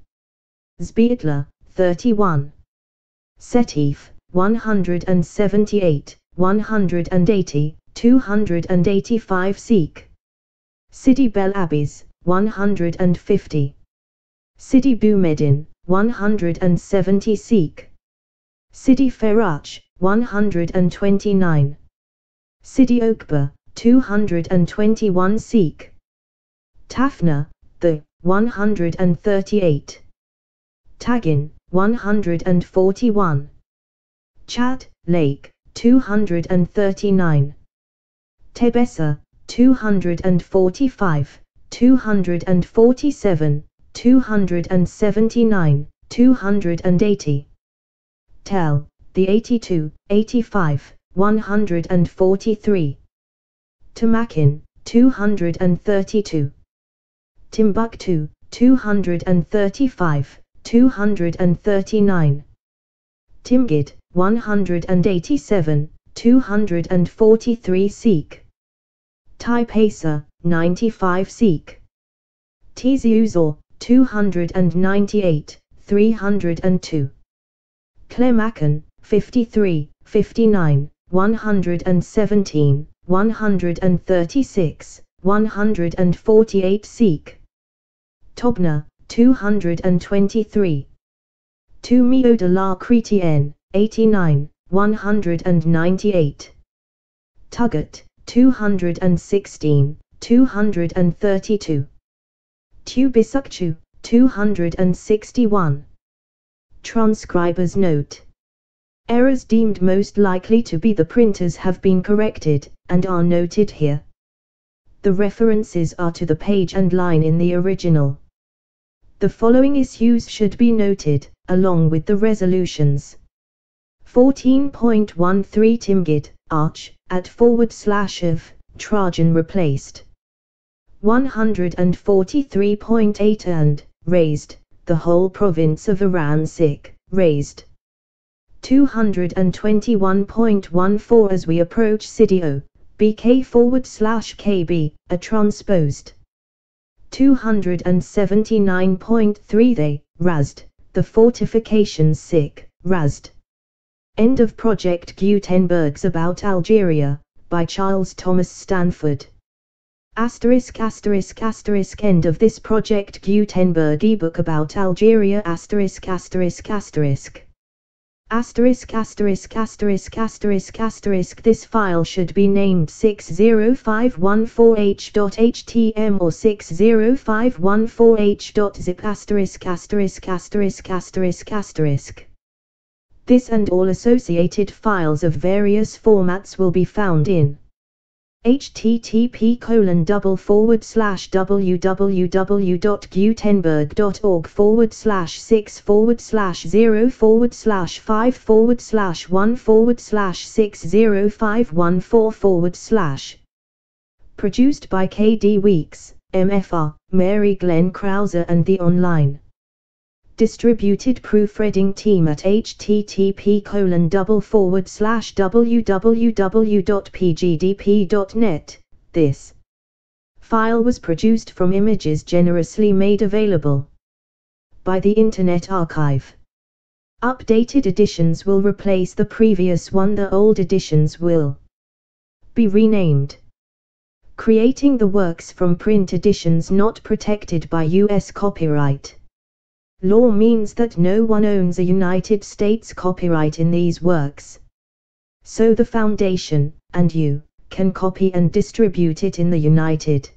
Zbietla, 31. Setif, 178, 180, 285 Sikh. Sidi Bel Abbes, 150. Sidi Boumedin, 170 Sikh. Sidi Ferach, 129. Sidi Okba, 221 Sikh. Tafna, the 138. Tagin, 141. Chad, Lake, 239. Tebessa, 245, 247, 279, 280. Tel, the 82, 85, 143. Tamakin, 232. Timbuktu, 235, 239. Timgid, 187, 243 Sikh. Taipasa, 95 Sikh. Tiziuzor, 298, 302. Klemakan, 53, 59, 117, 136, 148 Sikh. Tobna, 223. Tumio de la Chrétienne, 89, 198. Tugut, 216, 232. Tubisukchu, 261. Transcriber's note. Errors deemed most likely to be the printers have been corrected, and are noted here. The references are to the page and line in the original. The following issues should be noted, along with the resolutions. 14.13 Timgid, arch, at / of, Trajan replaced. 143.8 and, raised, the whole province of Iran raised. 221.14 As we approach Sidio, BK / KB, a transposed. 279.3 They, razed, the fortifications razed. End of Project Gutenberg's About Algeria, by Charles Thomas-Stanford. End of this Project Gutenberg ebook about Algeria. This file should be named 60514h.htm or 60514h.zip. This and all associated files of various formats will be found in http://www.gutenberg.org/6/0/5/1/60514/. Produced by K.D. Weeks, MFR, Mary Glenn Krauser and the online. Distributed proofreading team at http://www.pgdp.net. This file was produced from images generously made available by the Internet Archive. Updated editions will replace the previous one. The old editions will be renamed. Creating the works from print editions not protected by U.S. copyright law means that no one owns a United States copyright in these works. So the Foundation, and you, can copy and distribute it in the United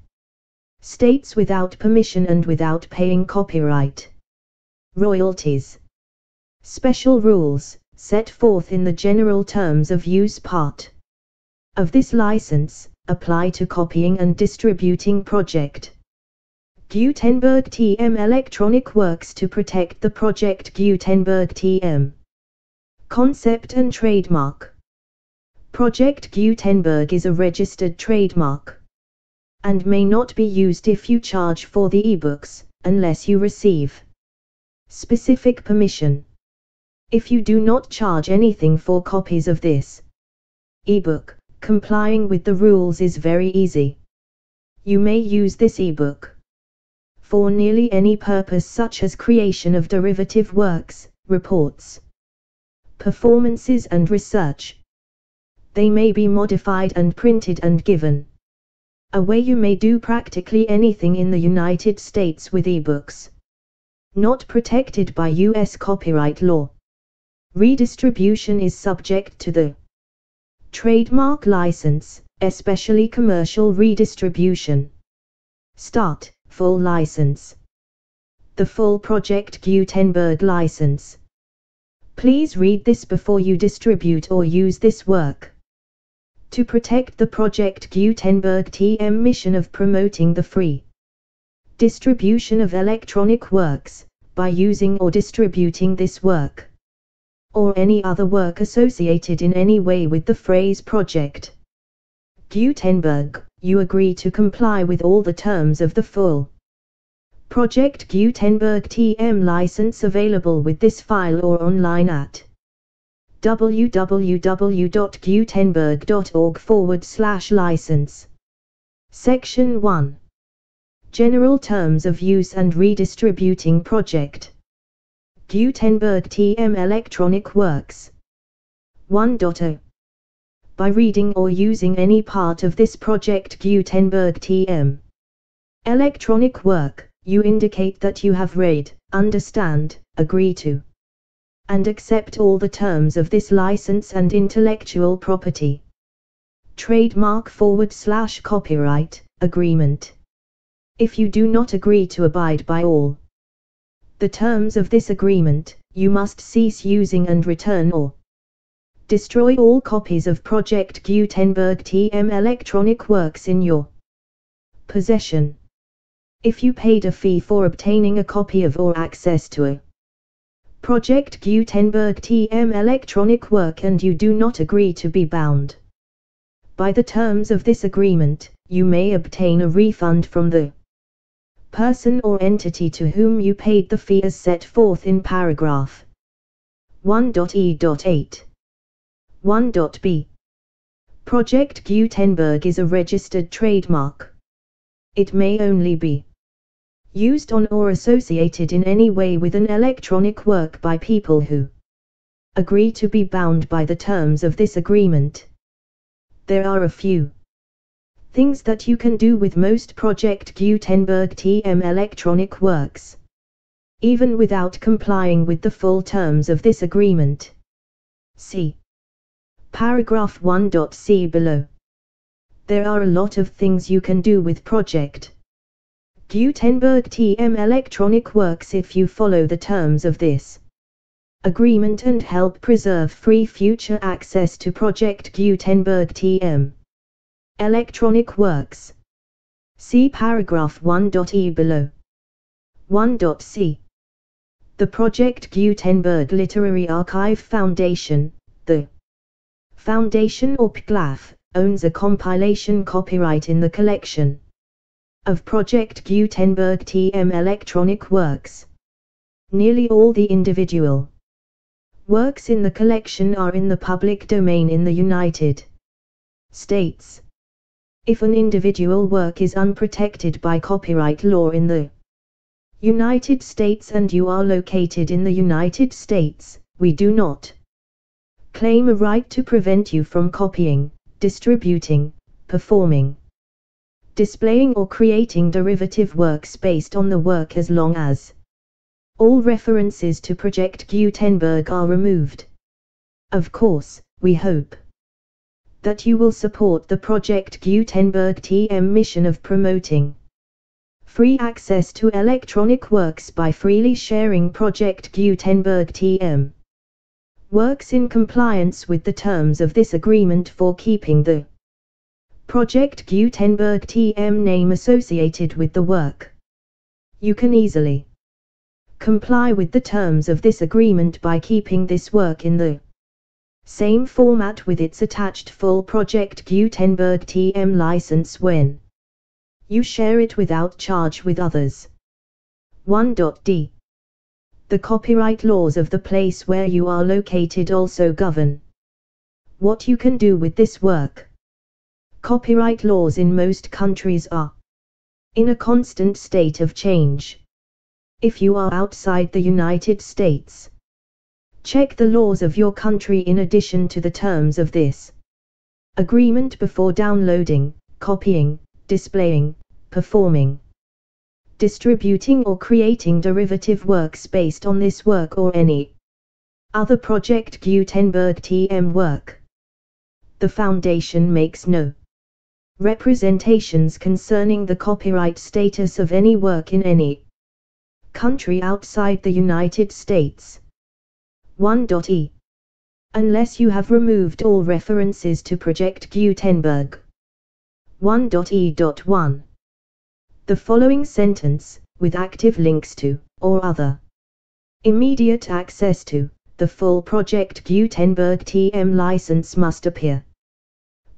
States without permission and without paying copyright royalties. Special rules, set forth in the General Terms of Use part of this license, apply to copying and distributing Project Gutenberg TM electronic works. To protect the Project Gutenberg TM concept and trademark. Project Gutenberg is a registered trademark and may not be used if you charge for the ebooks, unless you receive specific permission. If you do not charge anything for copies of this ebook, complying with the rules is very easy. You may use this ebook for nearly any purpose, such as creation of derivative works, reports, performances and research. They may be modified and printed and given away. You may do practically anything in the United States with ebooks not protected by U.S. copyright law. Redistribution is subject to the trademark license, especially commercial redistribution. Start. Full license. The full Project Gutenberg license. Please read this before you distribute or use this work. To protect the Project Gutenberg TM mission of promoting the free distribution of electronic works, by using or distributing this work, or any other work associated in any way with the phrase Project Gutenberg, you agree to comply with all the terms of the full Project Gutenberg TM license available with this file or online at www.gutenberg.org/license. Section 1. General Terms of Use and Redistributing Project Gutenberg TM electronic works. 1.0. By reading or using any part of this Project Gutenberg TM electronic work, you indicate that you have read, understand, agree to, and accept all the terms of this license and intellectual property, trademark / copyright agreement. If you do not agree to abide by all the terms of this agreement, you must cease using and return or destroy all copies of Project Gutenberg TM electronic works in your Possession. If you paid a fee for obtaining a copy of or access to a Project Gutenberg TM electronic work and you do not agree to be bound by the terms of this agreement, you may obtain a refund from the person or entity to whom you paid the fee as set forth in paragraph 1.e.8. 1.b. Project Gutenberg is a registered trademark. It may only be used on or associated in any way with an electronic work by people who agree to be bound by the terms of this agreement. There are a few things that you can do with most Project Gutenberg TM electronic works, even without complying with the full terms of this agreement. See paragraph 1.c below. There are a lot of things you can do with Project Gutenberg TM electronic works if you follow the terms of this agreement and help preserve free future access to Project Gutenberg TM electronic works. See paragraph 1.e below. 1.c. The Project Gutenberg Literary Archive Foundation, the Foundation or PGLAF, owns a compilation copyright in the collection of Project Gutenberg TM electronic works. Nearly all the individual works in the collection are in the public domain in the United States. If an individual work is unprotected by copyright law in the United States and you are located in the United States, we do not claim a right to prevent you from copying, distributing, performing, displaying or creating derivative works based on the work as long as all references to Project Gutenberg are removed. Of course, we hope that you will support the Project Gutenberg TM mission of promoting free access to electronic works by freely sharing Project Gutenberg TM works in compliance with the terms of this agreement for keeping the Project Gutenberg TM name associated with the work. You can easily comply with the terms of this agreement by keeping this work in the same format with its attached full Project Gutenberg TM license when you share it without charge with others. 1.d. The copyright laws of the place where you are located also govern what you can do with this work. Copyright laws in most countries are in a constant state of change. If you are outside the United States, check the laws of your country in addition to the terms of this agreement before downloading, copying, displaying, performing, distributing or creating derivative works based on this work or any other Project Gutenberg TM work. The Foundation makes no representations concerning the copyright status of any work in any country outside the United States. 1.e. Unless you have removed all references to Project Gutenberg. 1.e.1. The following sentence, with active links to, or other immediate access to, the full Project Gutenberg TM license must appear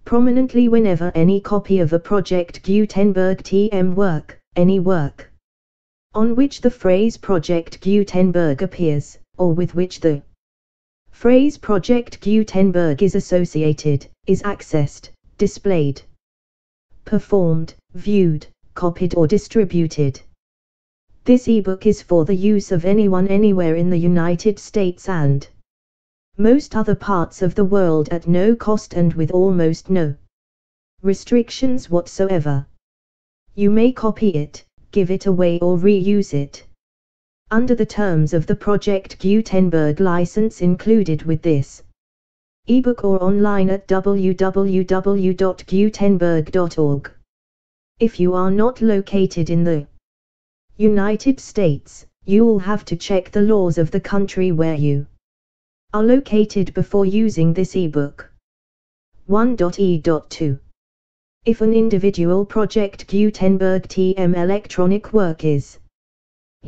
prominently whenever any copy of a Project Gutenberg TM work, any work on which the phrase Project Gutenberg appears, or with which the phrase Project Gutenberg is associated, is accessed, displayed, performed, viewed, copied or distributed. This ebook is for the use of anyone anywhere in the United States and most other parts of the world at no cost and with almost no restrictions whatsoever. You may copy it, give it away or reuse it under the terms of the Project Gutenberg license included with this ebook or online at www.gutenberg.org. If you are not located in the United States, you will have to check the laws of the country where you are located before using this ebook. 1.e.2. If an individual project Gutenberg TM electronic work is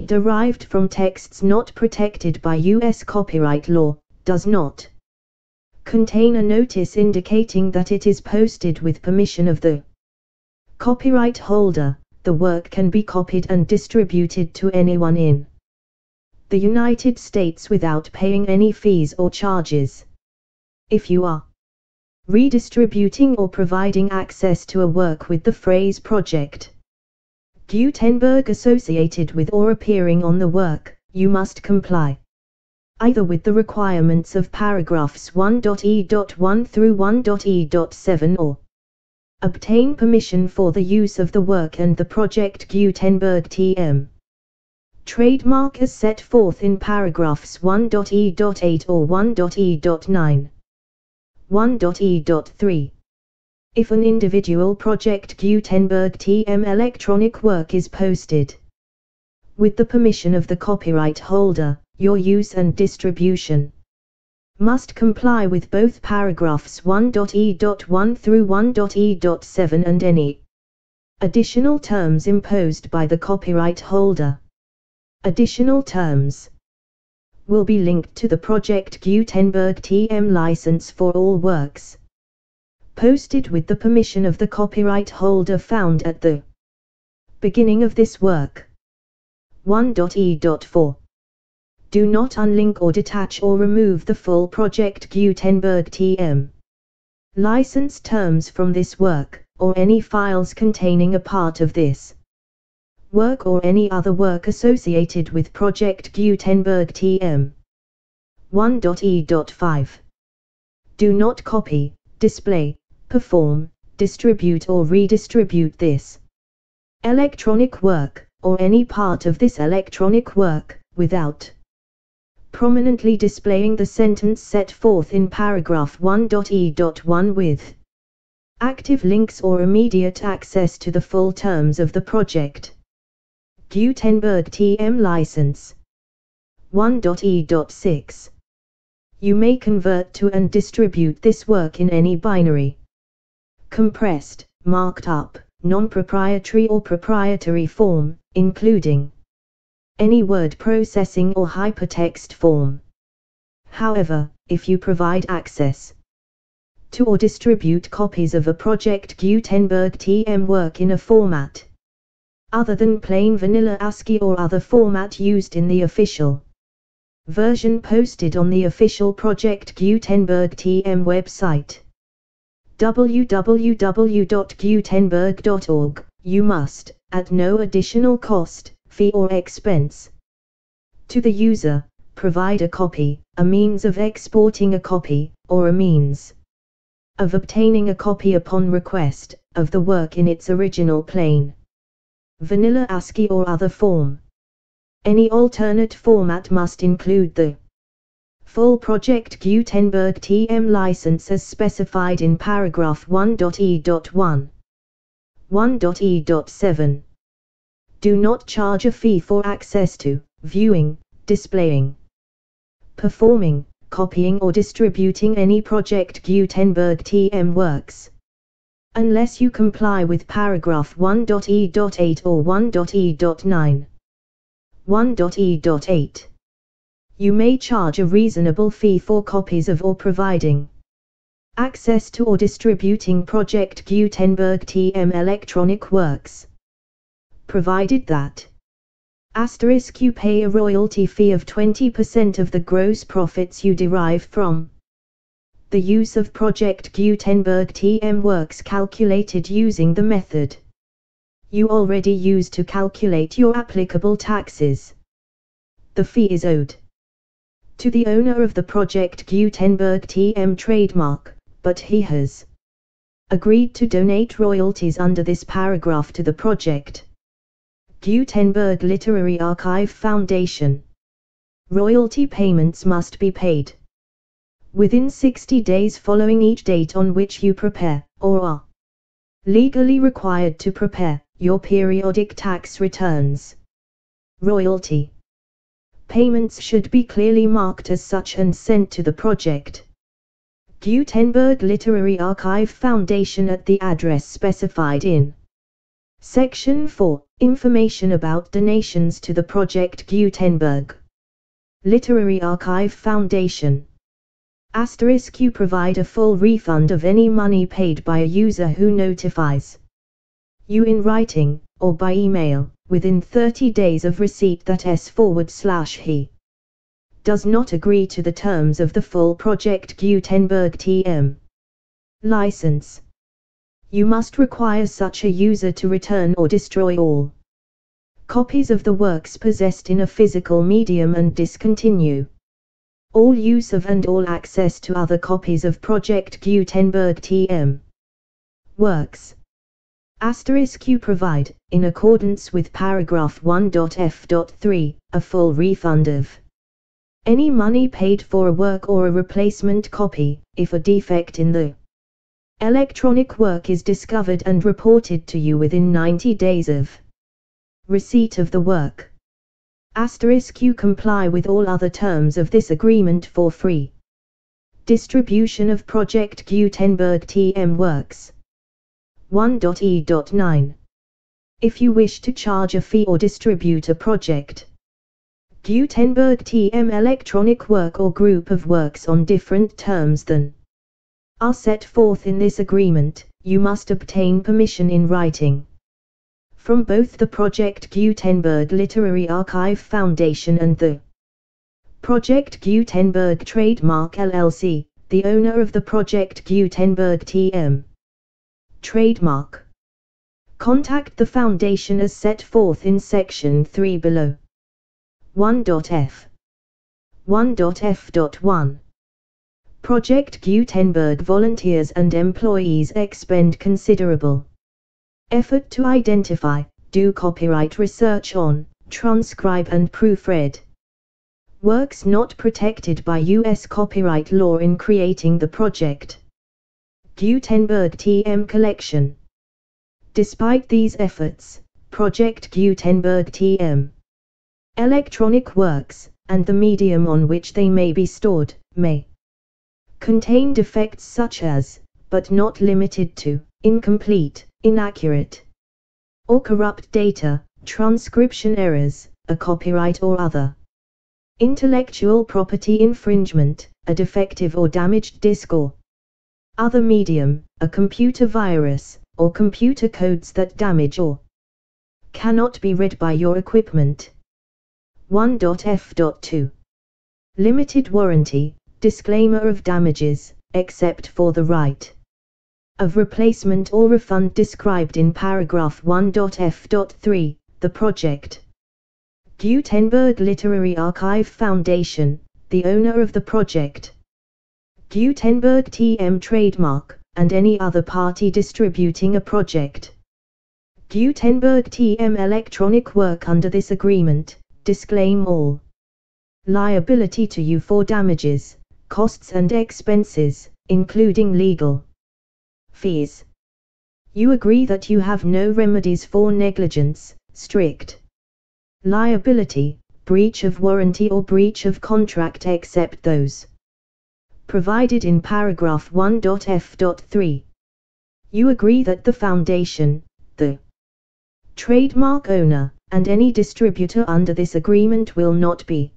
derived from texts not protected by U.S. copyright law, does not contain a notice indicating that it is posted with permission of the copyright holder, the work can be copied and distributed to anyone in the United States without paying any fees or charges. If you are redistributing or providing access to a work with the phrase project Gutenberg associated with or appearing on the work, you must comply either with the requirements of paragraphs 1.e.1 through 1.e.7 or obtain permission for the use of the work and the project Gutenberg TM trademark as set forth in paragraphs 1.e.8 or 1.e.9. 1.e.3. If an individual project Gutenberg TM electronic work is posted with the permission of the copyright holder, your use and distribution must comply with both paragraphs 1.e.1 through 1.e.7 and any additional terms imposed by the copyright holder. Additional terms will be linked to the project Gutenberg TM license for all works posted with the permission of the copyright holder found at the beginning of this work. 1.e.4. Do not unlink or detach or remove the full project Gutenberg TM license terms from this work, or any files containing a part of this work or any other work associated with project Gutenberg TM. 1.e.5. Do not copy, display, perform, distribute or redistribute this electronic work, or any part of this electronic work, without prominently displaying the sentence set forth in paragraph 1.e.1 with active links or immediate access to the full terms of the project Gutenberg TM license. 1.e.6. You may convert to and distribute this work in any binary, compressed, marked up, non-proprietary or proprietary form, including any word processing or hypertext form. However, if you provide access to or distribute copies of a project Gutenberg TM work in a format other than plain vanilla ASCII or other format used in the official version posted on the official project Gutenberg TM website, www.gutenberg.org, you must, at no additional cost, fee or expense to the user, provide a copy, a means of exporting a copy, or a means of obtaining a copy upon request, of the work in its original plain vanilla ASCII or other form. Any alternate format must include the full project Gutenberg TM license as specified in paragraph 1.e.1. 1.e.7. Do not charge a fee for access to, viewing, displaying, performing, copying or distributing any project Gutenberg TM works, unless you comply with paragraph 1.e.8 or 1.e.9. 1.e.8. You may charge a reasonable fee for copies of or providing access to or distributing project Gutenberg TM electronic works, provided that you pay a royalty fee of 20% of the gross profits you derive from the use of project Gutenberg TM works calculated using the method you already use to calculate your applicable taxes. The fee is owed to the owner of the project Gutenberg TM trademark, but he has agreed to donate royalties under this paragraph to the project Gutenberg Literary Archive Foundation. Royalty payments must be paid within 60 days following each date on which you prepare, or are legally required to prepare, your periodic tax returns. Royalty payments should be clearly marked as such and sent to the project Gutenberg Literary Archive Foundation at the address specified in Section 4, Information about donations to the Project Gutenberg Literary Archive Foundation. You provide a full refund of any money paid by a user who notifies you in writing, or by email, within 30 days of receipt that he does not agree to the terms of the full Project Gutenberg TM license. You must require such a user to return or destroy all copies of the works possessed in a physical medium and discontinue all use of and all access to other copies of Project Gutenberg TM works. You provide, in accordance with paragraph 1.f.3, a full refund of any money paid for a work or a replacement copy, if a defect in the electronic work is discovered and reported to you within 90 days of receipt of the work. You comply with all other terms of this agreement for free distribution of Project Gutenberg TM works. 1.e.9. If you wish to charge a fee or distribute a Project Gutenberg TM electronic work or group of works on different terms than are set forth in this agreement, you must obtain permission in writing from both the Project Gutenberg Literary Archive Foundation and the Project Gutenberg Trademark LLC, the owner of the Project Gutenberg TM trademark. Contact the Foundation as set forth in Section 3 below. 1.f. 1.f.1. Project Gutenberg volunteers and employees expend considerable effort to identify, do copyright research on, transcribe and proofread works not protected by U.S. copyright law in creating the Project Gutenberg TM collection. Despite these efforts, Project Gutenberg TM electronic works, and the medium on which they may be stored, may contain defects such as, but not limited to, incomplete, inaccurate, or corrupt data, transcription errors, a copyright or other intellectual property infringement, a defective or damaged disk or other medium, a computer virus, or computer codes that damage or cannot be read by your equipment. 1.f.2. Limited warranty, disclaimer of damages, except for the right of replacement or refund described in paragraph 1.f.3, the Project Gutenberg Literary Archive Foundation, the owner of the Project Gutenberg TM trademark, and any other party distributing a Project Gutenberg TM electronic work under this agreement, disclaim all liability to you for damages, costs and expenses, including legal fees. You agree that you have no remedies for negligence, strict liability, breach of warranty or breach of contract except those provided in paragraph 1.f.3. You agree that the Foundation, the trademark owner, and any distributor under this agreement will not be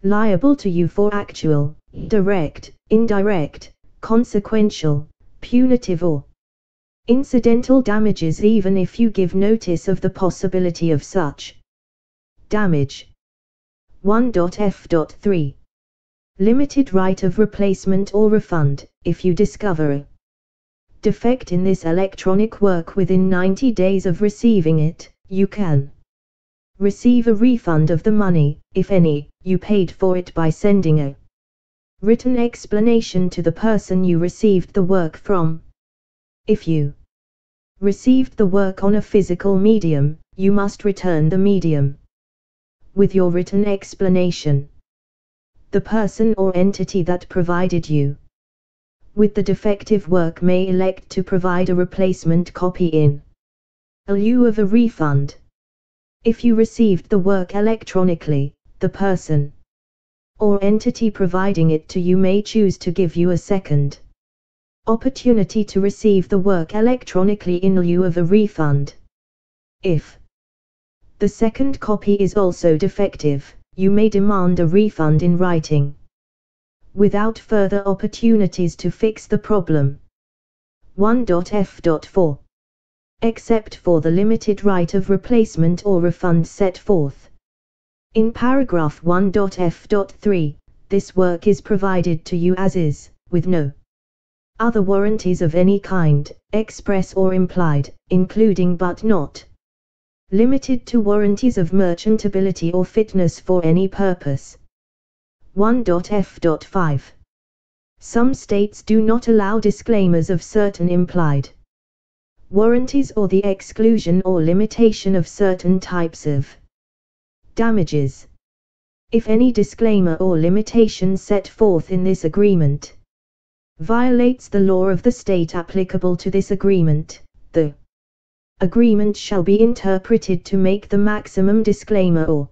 liable to you for actual, direct, indirect, consequential, punitive or incidental damages even if you give notice of the possibility of such damage. 1.f.3. Limited right of replacement or refund, if you discover a defect in this electronic work within 90 days of receiving it, you can receive a refund of the money, if any, you paid for it by sending a written explanation to the person you received the work from. If you received the work on a physical medium, you must return the medium with your written explanation. The person or entity that provided you with the defective work may elect to provide a replacement copy in lieu of a refund. If you received the work electronically, the person or entity providing it to you may choose to give you a second opportunity to receive the work electronically in lieu of a refund. If the second copy is also defective, you may demand a refund in writing, without further opportunities to fix the problem. 1.f.4. Except for the limited right of replacement or refund set forth in paragraph 1.f.3, this work is provided to you as is, with no other warranties of any kind, express or implied, including but not limited to warranties of merchantability or fitness for any purpose. 1.f.5. Some states do not allow disclaimers of certain implied warranties or the exclusion or limitation of certain types of damages. If any disclaimer or limitation set forth in this agreement violates the law of the state applicable to this agreement, the agreement shall be interpreted to make the maximum disclaimer or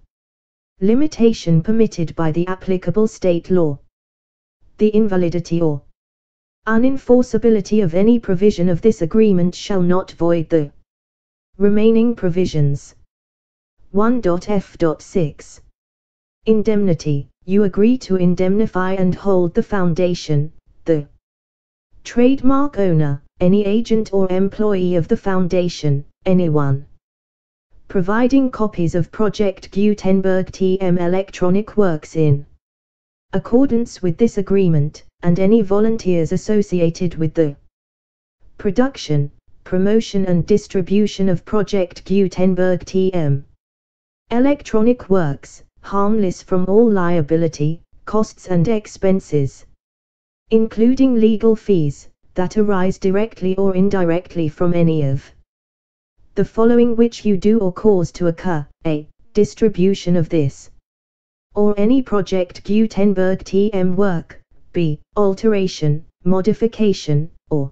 limitation permitted by the applicable state law. The invalidity or unenforceability of any provision of this agreement shall not void the remaining provisions. 1.f.6. Indemnity. You agree to indemnify and hold the foundation, the trademark owner, any agent or employee of the foundation, anyone providing copies of Project Gutenberg TM electronic works in accordance with this agreement, and any volunteers associated with the production, promotion and distribution of Project Gutenberg TM electronic works, harmless from all liability, costs and expenses, including legal fees, that arise directly or indirectly from any of the following which you do or cause to occur: a. Distribution of this or any Project Gutenberg TM work, b. Alteration, modification, or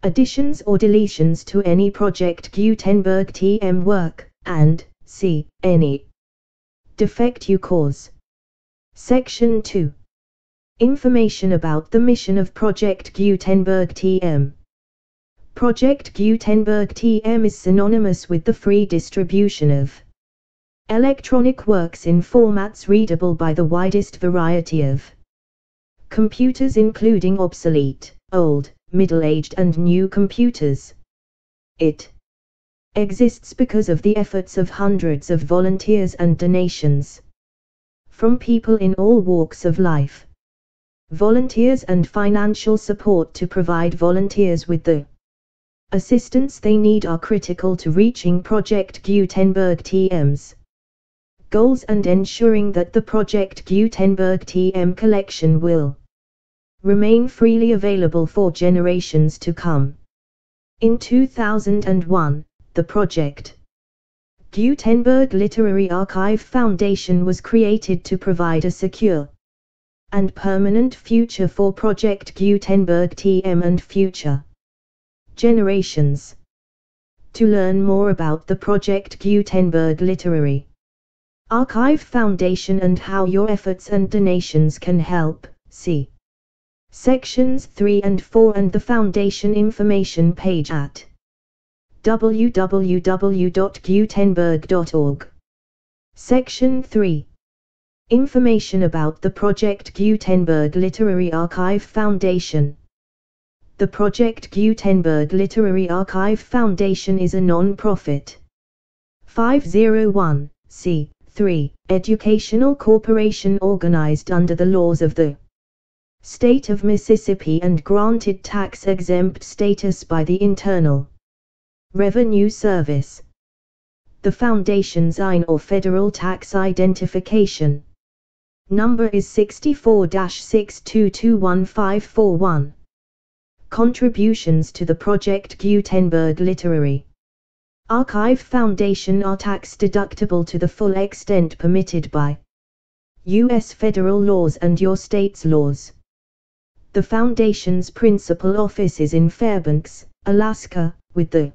additions or deletions to any Project Gutenberg TM work, and c. Any defect you cause. Section 2. Information about the mission of Project Gutenberg TM. Project Gutenberg TM is synonymous with the free distribution of electronic works in formats readable by the widest variety of computers, including obsolete, old, middle-aged and new computers. It exists because of the efforts of hundreds of volunteers and donations from people in all walks of life. Volunteers and financial support to provide volunteers with the assistance they need are critical to reaching Project Gutenberg TM's goals and ensuring that the Project Gutenberg TM collection will remain freely available for generations to come. In 2001, the Project Gutenberg Literary Archive Foundation was created to provide a secure and permanent future for Project Gutenberg TM and future generations. To learn more about the Project Gutenberg Literary Archive Foundation and how your efforts and donations can help, see Sections 3 and 4 and the Foundation information page at www.gutenberg.org. Section 3. Information about the Project Gutenberg Literary Archive Foundation. The Project Gutenberg Literary Archive Foundation is a non-profit 501(c)(3) educational corporation organized under the laws of the State of Mississippi and granted tax-exempt status by the Internal Revenue Service. The Foundation's IN or Federal Tax Identification number is 64-6221541. Contributions to the Project Gutenberg Literary Archive Foundation are tax-deductible to the full extent permitted by U.S. federal laws and your state's laws. The Foundation's principal office is in Fairbanks, Alaska, with the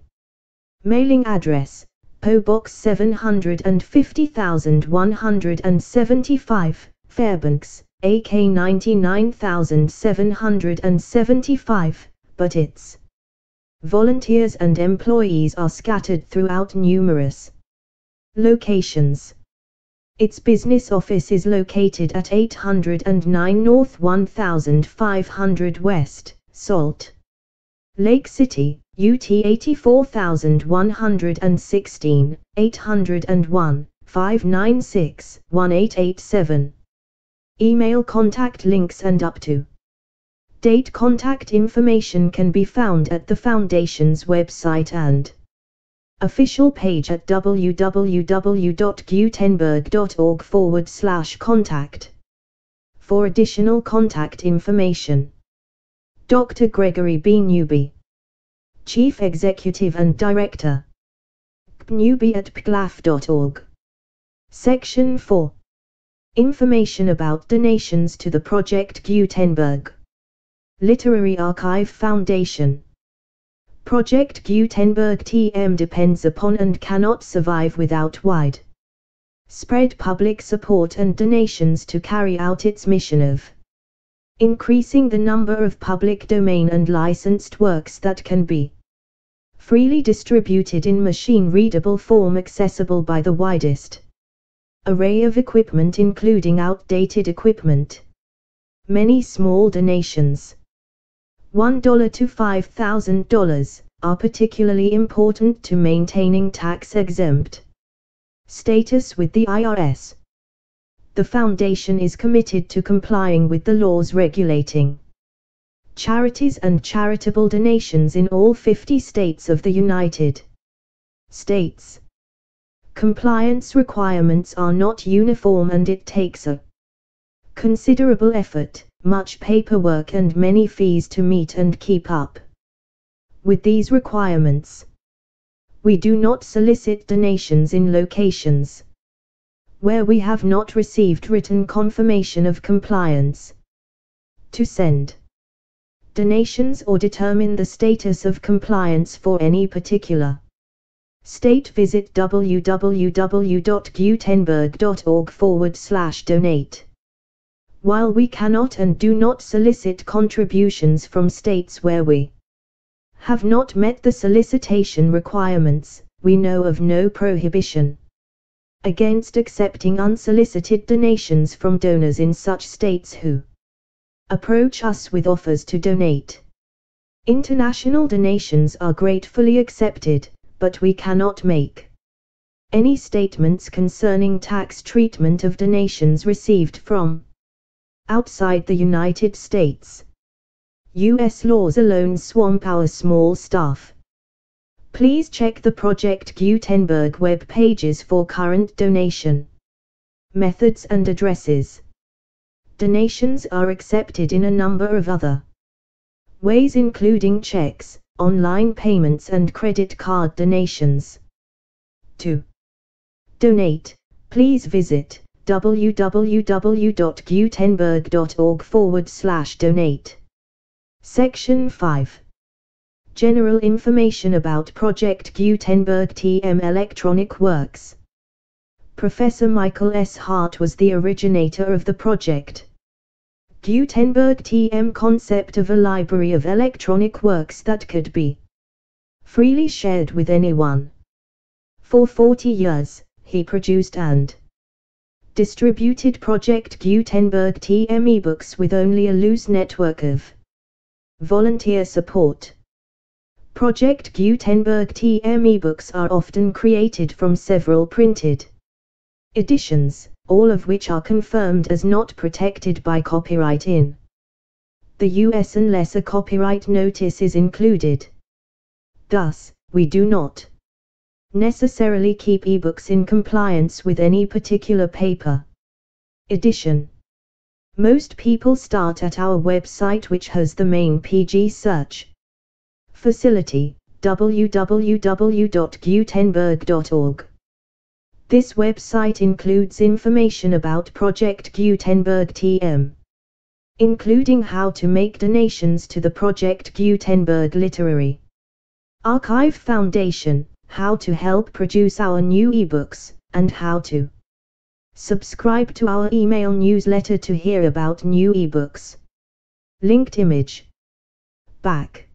mailing address, P.O. Box 750,175, Fairbanks, AK 99,775, but its volunteers and employees are scattered throughout numerous locations. Its business office is located at 809 North 1500 West, Salt Lake City, UT 84116, 801, 596, 1887. Email contact links and up-to-date contact information can be found at the Foundation's website and official page at www.gutenberg.org/contact. For additional contact information, Dr. Gregory B. Newby, Chief Executive and Director, Newby at pglaf.org. Section 4. Information about donations to the Project Gutenberg Literary Archive Foundation. Project Gutenberg TM depends upon and cannot survive without widespread public support and donations to carry out its mission of increasing the number of public domain and licensed works that can be freely distributed in machine-readable form accessible by the widest array of equipment including outdated equipment. Many small donations, $1 to $5,000, are particularly important to maintaining tax-exempt status with the IRS. The Foundation is committed to complying with the laws regulating charities and charitable donations in all 50 states of the United States. Compliance requirements are not uniform and it takes a considerable effort, much paperwork and many fees to meet and keep up with these requirements. We do not solicit donations in locations where we have not received written confirmation of compliance. To send donations or determine the status of compliance for any particular state, visit www.gutenberg.org/donate. While we cannot and do not solicit contributions from states where we have not met the solicitation requirements, we know of no prohibition against accepting unsolicited donations from donors in such states who approach us with offers to donate. International donations are gratefully accepted, but we cannot make any statements concerning tax treatment of donations received from outside the United States. U.S. laws alone swamp our small staff. Please check the Project Gutenberg web pages for current donation methods and addresses. Donations are accepted in a number of other ways including checks, online payments and credit card donations. To donate, please visit www.gutenberg.org/donate. Section 5. General information about Project Gutenberg TM electronic works. Professor Michael S. Hart was the originator of the Project Gutenberg TM concept of a library of electronic works that could be freely shared with anyone. For 40 years, he produced and distributed Project Gutenberg TM ebooks with only a loose network of volunteer support. Project Gutenberg TM ebooks are often created from several printed editions, all of which are confirmed as not protected by copyright in the US unless a copyright notice is included. Thus, we do not necessarily keep ebooks in compliance with any particular paper edition. Most people start at our website, which has the main PG search facility, www.gutenberg.org. This website includes information about Project Gutenberg TM, including how to make donations to the Project Gutenberg Literary Archive Foundation, how to help produce our new ebooks, and how to Subscribe to our email newsletter to hear about new ebooks. Linked image. Back.